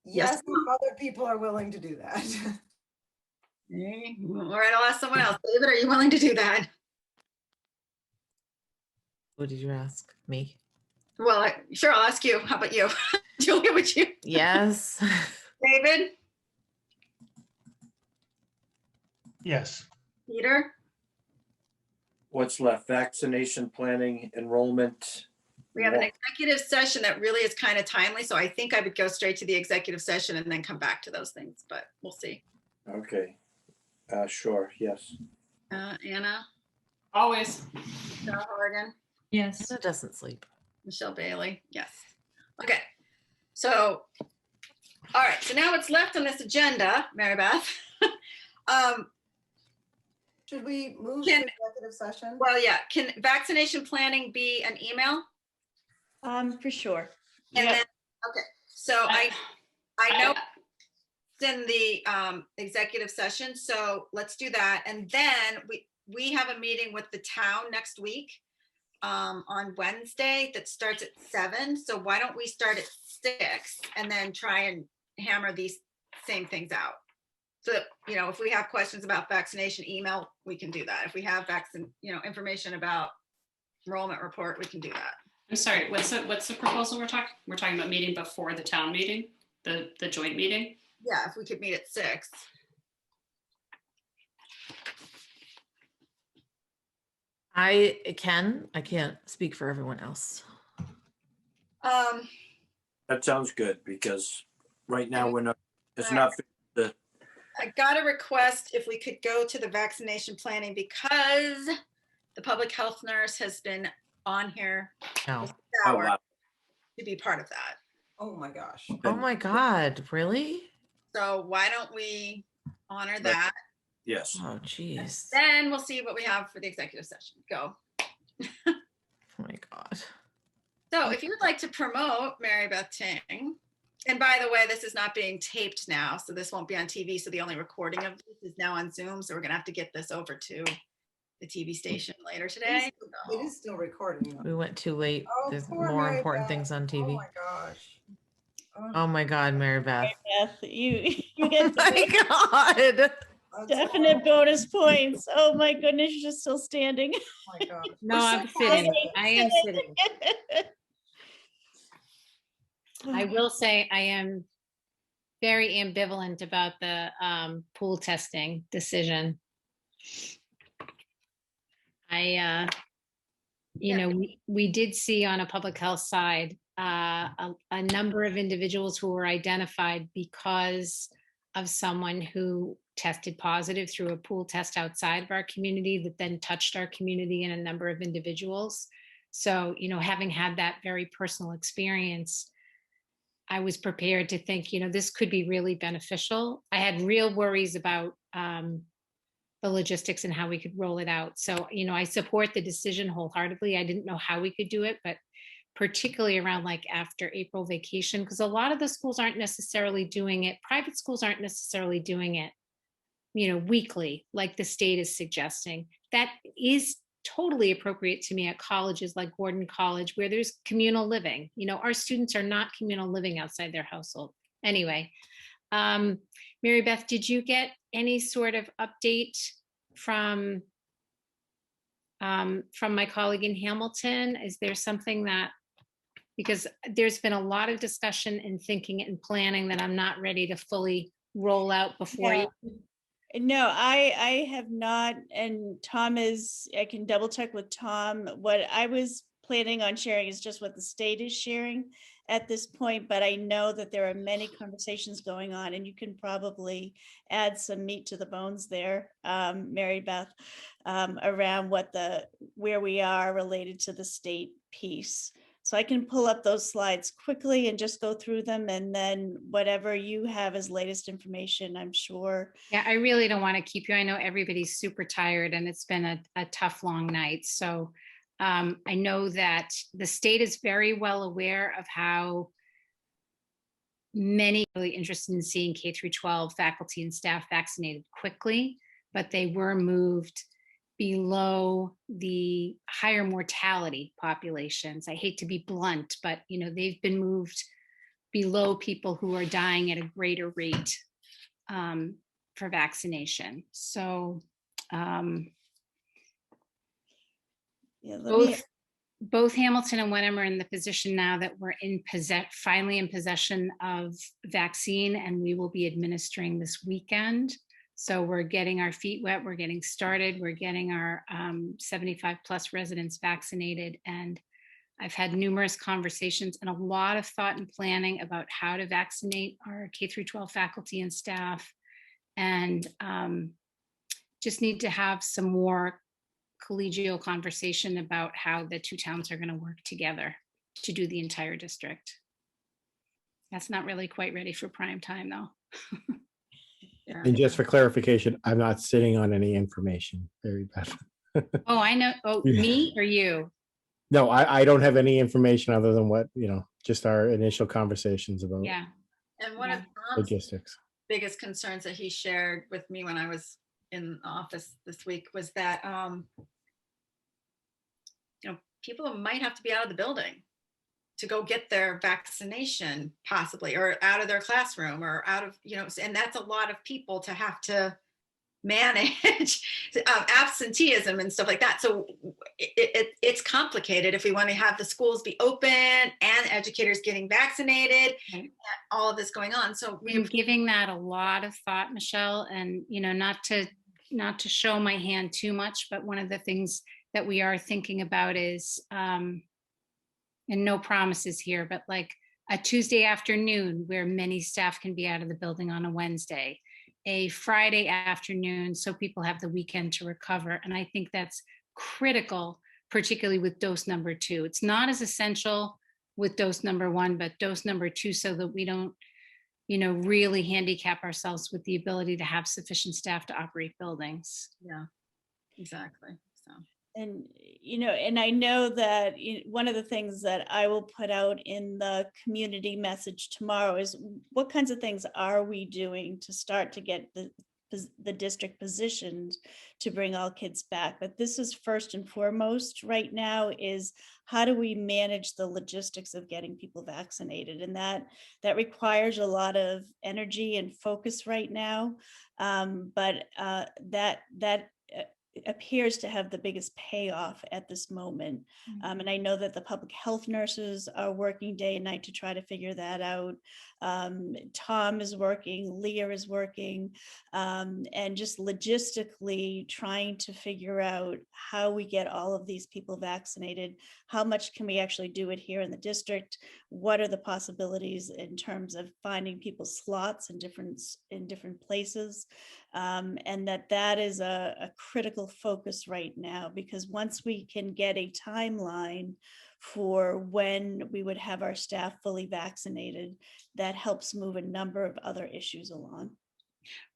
Yes, if other people are willing to do that. okay. All right, I'll ask someone else. David, are you willing to do that? What did you ask me? Well, sure, I'll ask you. How about you? Julia, would you? Yes. David, Yes. Peter, What's left? Vaccination planning, enrollment. we have an executive session that really is kind of timely, so I think I would go straight to the executive session and then come back to those things, but we'll see. Okay. Sure, yes. Anna, Always. Michelle Horgan, Yes. Anna doesn't sleep. Michelle Bailey, yes. Okay, so, all right, so now what's left on this agenda, Mary Beth? Should we move to Can- executive session? Well, yeah, can vaccination planning be an email? For sure. And Yep. then, okay, so I know it's in the executive session, so let's do that. And then we have a meeting with the town next week on Wednesday that starts at 7. So why don't we start at 6 and then try and hammer these same things out? So that, if we have questions about vaccination email, we can do that. If we have information about enrollment report, we can do that. I'm sorry, what's the proposal we're talking? We're talking about meeting before the town meeting, the joint meeting? Yeah, if we could meet at 6. I can't speak for everyone else. That sounds good because right now it's not the I got a request if we could go to the vaccination planning because the public health nurse has been on here No. this Oh, hour wow. to be part of that. Oh my gosh. Oh my God, really? So why don't we honor that? Yes. Oh, geez. Then we'll see what we have for the executive session. Go. Oh my God. So if you would like to promote Mary Beth Ting, And by the way, this is not being taped now, so this won't be on TV. So the only recording of this is now on Zoom. So we're gonna have to get this over to the TV station later today. It is still recording. We went too late. Oh, There's poor more Mary important Beth. things on Oh TV. my gosh. Oh my God, Mary Beth. Beth, you get Oh my God. definite bonus points. Oh my goodness, you're still standing. Oh my gosh. No, I'm sitting. I am sitting. I will say I am very ambivalent about the pool testing decision. We did see on a public health side a number of individuals who were identified because of someone who tested positive through a pool test outside of our community that then touched our community and a number of individuals. So, having had that very personal experience, I was prepared to think, this could be really beneficial. I had real worries about the logistics and how we could roll it out. So, I support the decision wholeheartedly. I didn't know how we could do it, but particularly around like after April vacation, because a lot of the schools aren't necessarily doing it. Private schools aren't necessarily doing it, weekly, like the state is suggesting. That is totally appropriate to me at colleges like Gordon College, where there's communal living. Our students are not communal living outside their household. Anyway, Mary Beth, did you get any sort of update from my colleague in Hamilton? Is there something that, because there's been a lot of discussion and thinking and planning that I'm not ready to fully roll out before you? No, I have not, and Tom I can double check with Tom. What I was planning on sharing is just what the state is sharing at this point, but I know that there are many conversations going on, and you can probably add some meat to the bones there, Mary Beth, around where we are related to the state piece. So I can pull up those slides quickly and just go through them, and then whatever you have as latest information, I'm sure. Yeah, I really don't want to keep you. I know everybody's super tired and it's been a tough, long night. So I know that the state is very well aware of how many are really interested in seeing K through 12 faculty and staff vaccinated quickly, but they were moved below the higher mortality populations. I hate to be blunt, but they've been moved below people who are dying at a greater rate for vaccination. So both Hamilton and Wenham are in the position now that we're finally in possession of vaccine, and we will be administering this weekend. So we're getting our feet wet, we're getting started, we're getting our 75 plus residents vaccinated. And I've had numerous conversations and a lot of thought and planning about how to vaccinate our K through 12 faculty and staff. And just need to have some more collegial conversation about how the two towns are going to work together to do the entire district. That's not really quite ready for prime time though. And just for clarification, I'm not sitting on any information, Mary Beth. Oh, I know. Oh, Yeah. Me or you? No, I don't have any information other than what, just our initial conversations about Yeah. And one of Tom's logistics. biggest concerns that he shared with me when I was in the office this week was that, people might have to be out of the building to go get their vaccination possibly, or out of their classroom, or out of, and that's a lot of people to have to manage absenteeism and stuff like that. So it's complicated if we want to have the schools be open and educators getting vaccinated, and all of this going on. So I'm giving that a lot of thought, Michelle, and not to show my hand too much, but one of the things that we are thinking about is, and no promises here, but like a Tuesday afternoon where many staff can be out of the building on a Wednesday, a Friday afternoon, so people have the weekend to recover. And I think that's critical, particularly with dose number 2. It's not as essential with dose number 1, but dose number 2, so that we don't, really handicap ourselves with the ability to have sufficient staff to operate buildings. Yeah, exactly. So. And, and I know that one of the things that I will put out in the community message tomorrow is what kinds of things are we doing to start to get the district positioned to bring all kids back. But this is first and foremost right now is how do we manage the logistics of getting people vaccinated? And that requires a lot of energy and focus right now. But that appears to have the biggest payoff at this moment. And I know that the public health nurses are working day and night to try to figure that out. Tom is working, Leah is working, and just logistically trying to figure out how we get all of these people vaccinated. How much can we actually do it here in the district? What are the possibilities in terms of finding people's slots in different places? And that is a critical focus right now, because once we can get a timeline for when we would have our staff fully vaccinated, that helps move a number of other issues along.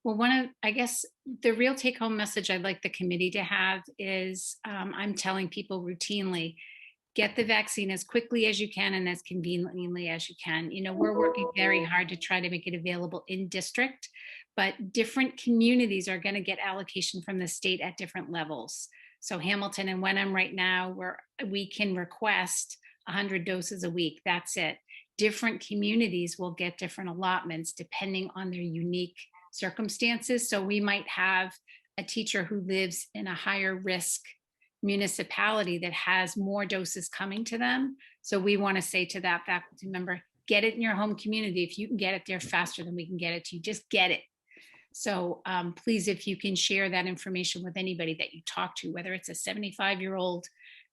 Well, I guess the real take home message I'd like the committee to have is I'm telling people routinely, get the vaccine as quickly as you can and as conveniently as you can. We're working very hard to try to make it available in district, but different communities are going to get allocation from the state at different levels. So Hamilton and Wenham right now, we can request 100 doses a week. That's it. Different communities will get different allotments depending on their unique circumstances. So we might have a teacher who lives in a higher risk municipality that has more doses coming to them. So we want to say to that faculty member, get it in your home community. If you can get it there faster than we can get it to you, just get it. So please, if you can share that information with anybody that you talk to, whether it's a 75-year-old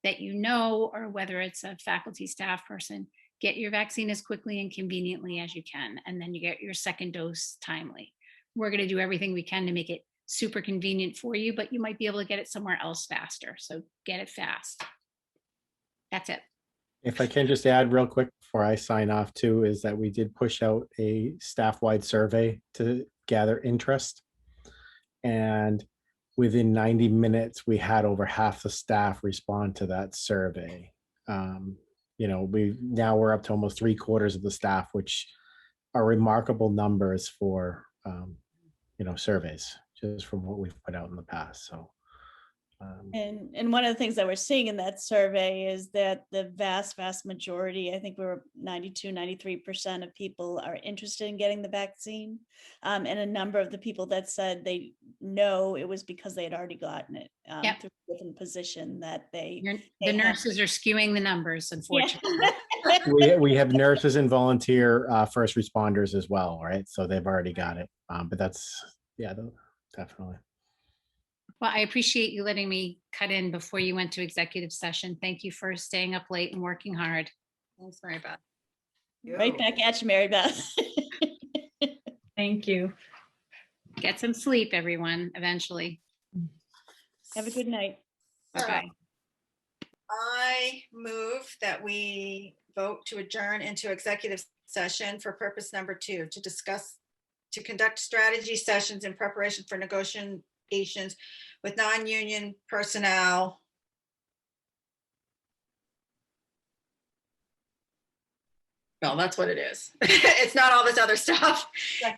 that you know, or whether it's a faculty staff person, get your vaccine as quickly and conveniently as you can, and then you get your second dose timely. We're going to do everything we can to make it super convenient for you, but you might be able to get it somewhere else faster. So get it fast. That's it. If I can just add real quick before I sign off too, is that we did push out a staff-wide survey to gather interest. And within 90 minutes, we had over half the staff respond to that survey. We're up to almost 3/4 of the staff, which are remarkable numbers for, surveys, just from what we've put out in the past. So. And one of the things that we're seeing in that survey is that the vast majority, I think we were 92-93% of people are interested in getting the vaccine. And a number of the people that said they know it was because they had already gotten it through a different position that the nurses are skewing the numbers, unfortunately. we have nurses and volunteer first responders as well, right? So they've already got it. But that's, definitely. Well, I appreciate you letting me cut in before you went to executive session. Thank you for staying up late and working hard. Thanks, Mary Beth. Right back at you, Mary Beth. Thank you. Get some sleep, everyone, eventually. Have a good night. Bye-bye. I move that we vote to adjourn into executive session for purpose number 2, to conduct strategy sessions in preparation for negotiations with non-union personnel. Well, that's what it is. It's not all this other stuff.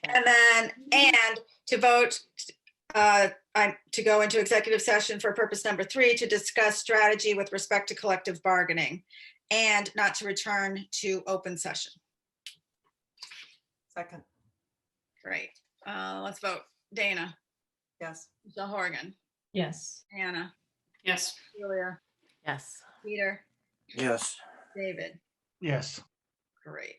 And to vote to go into executive session for purpose number 3, to discuss strategy with respect to collective bargaining, and not to return to open session. Second. Great. Let's vote. Dana. Yes. Michelle Horgan. Yes. Anna. Yes. Julia. Yes. Peter. Yes. David. Yes. Great.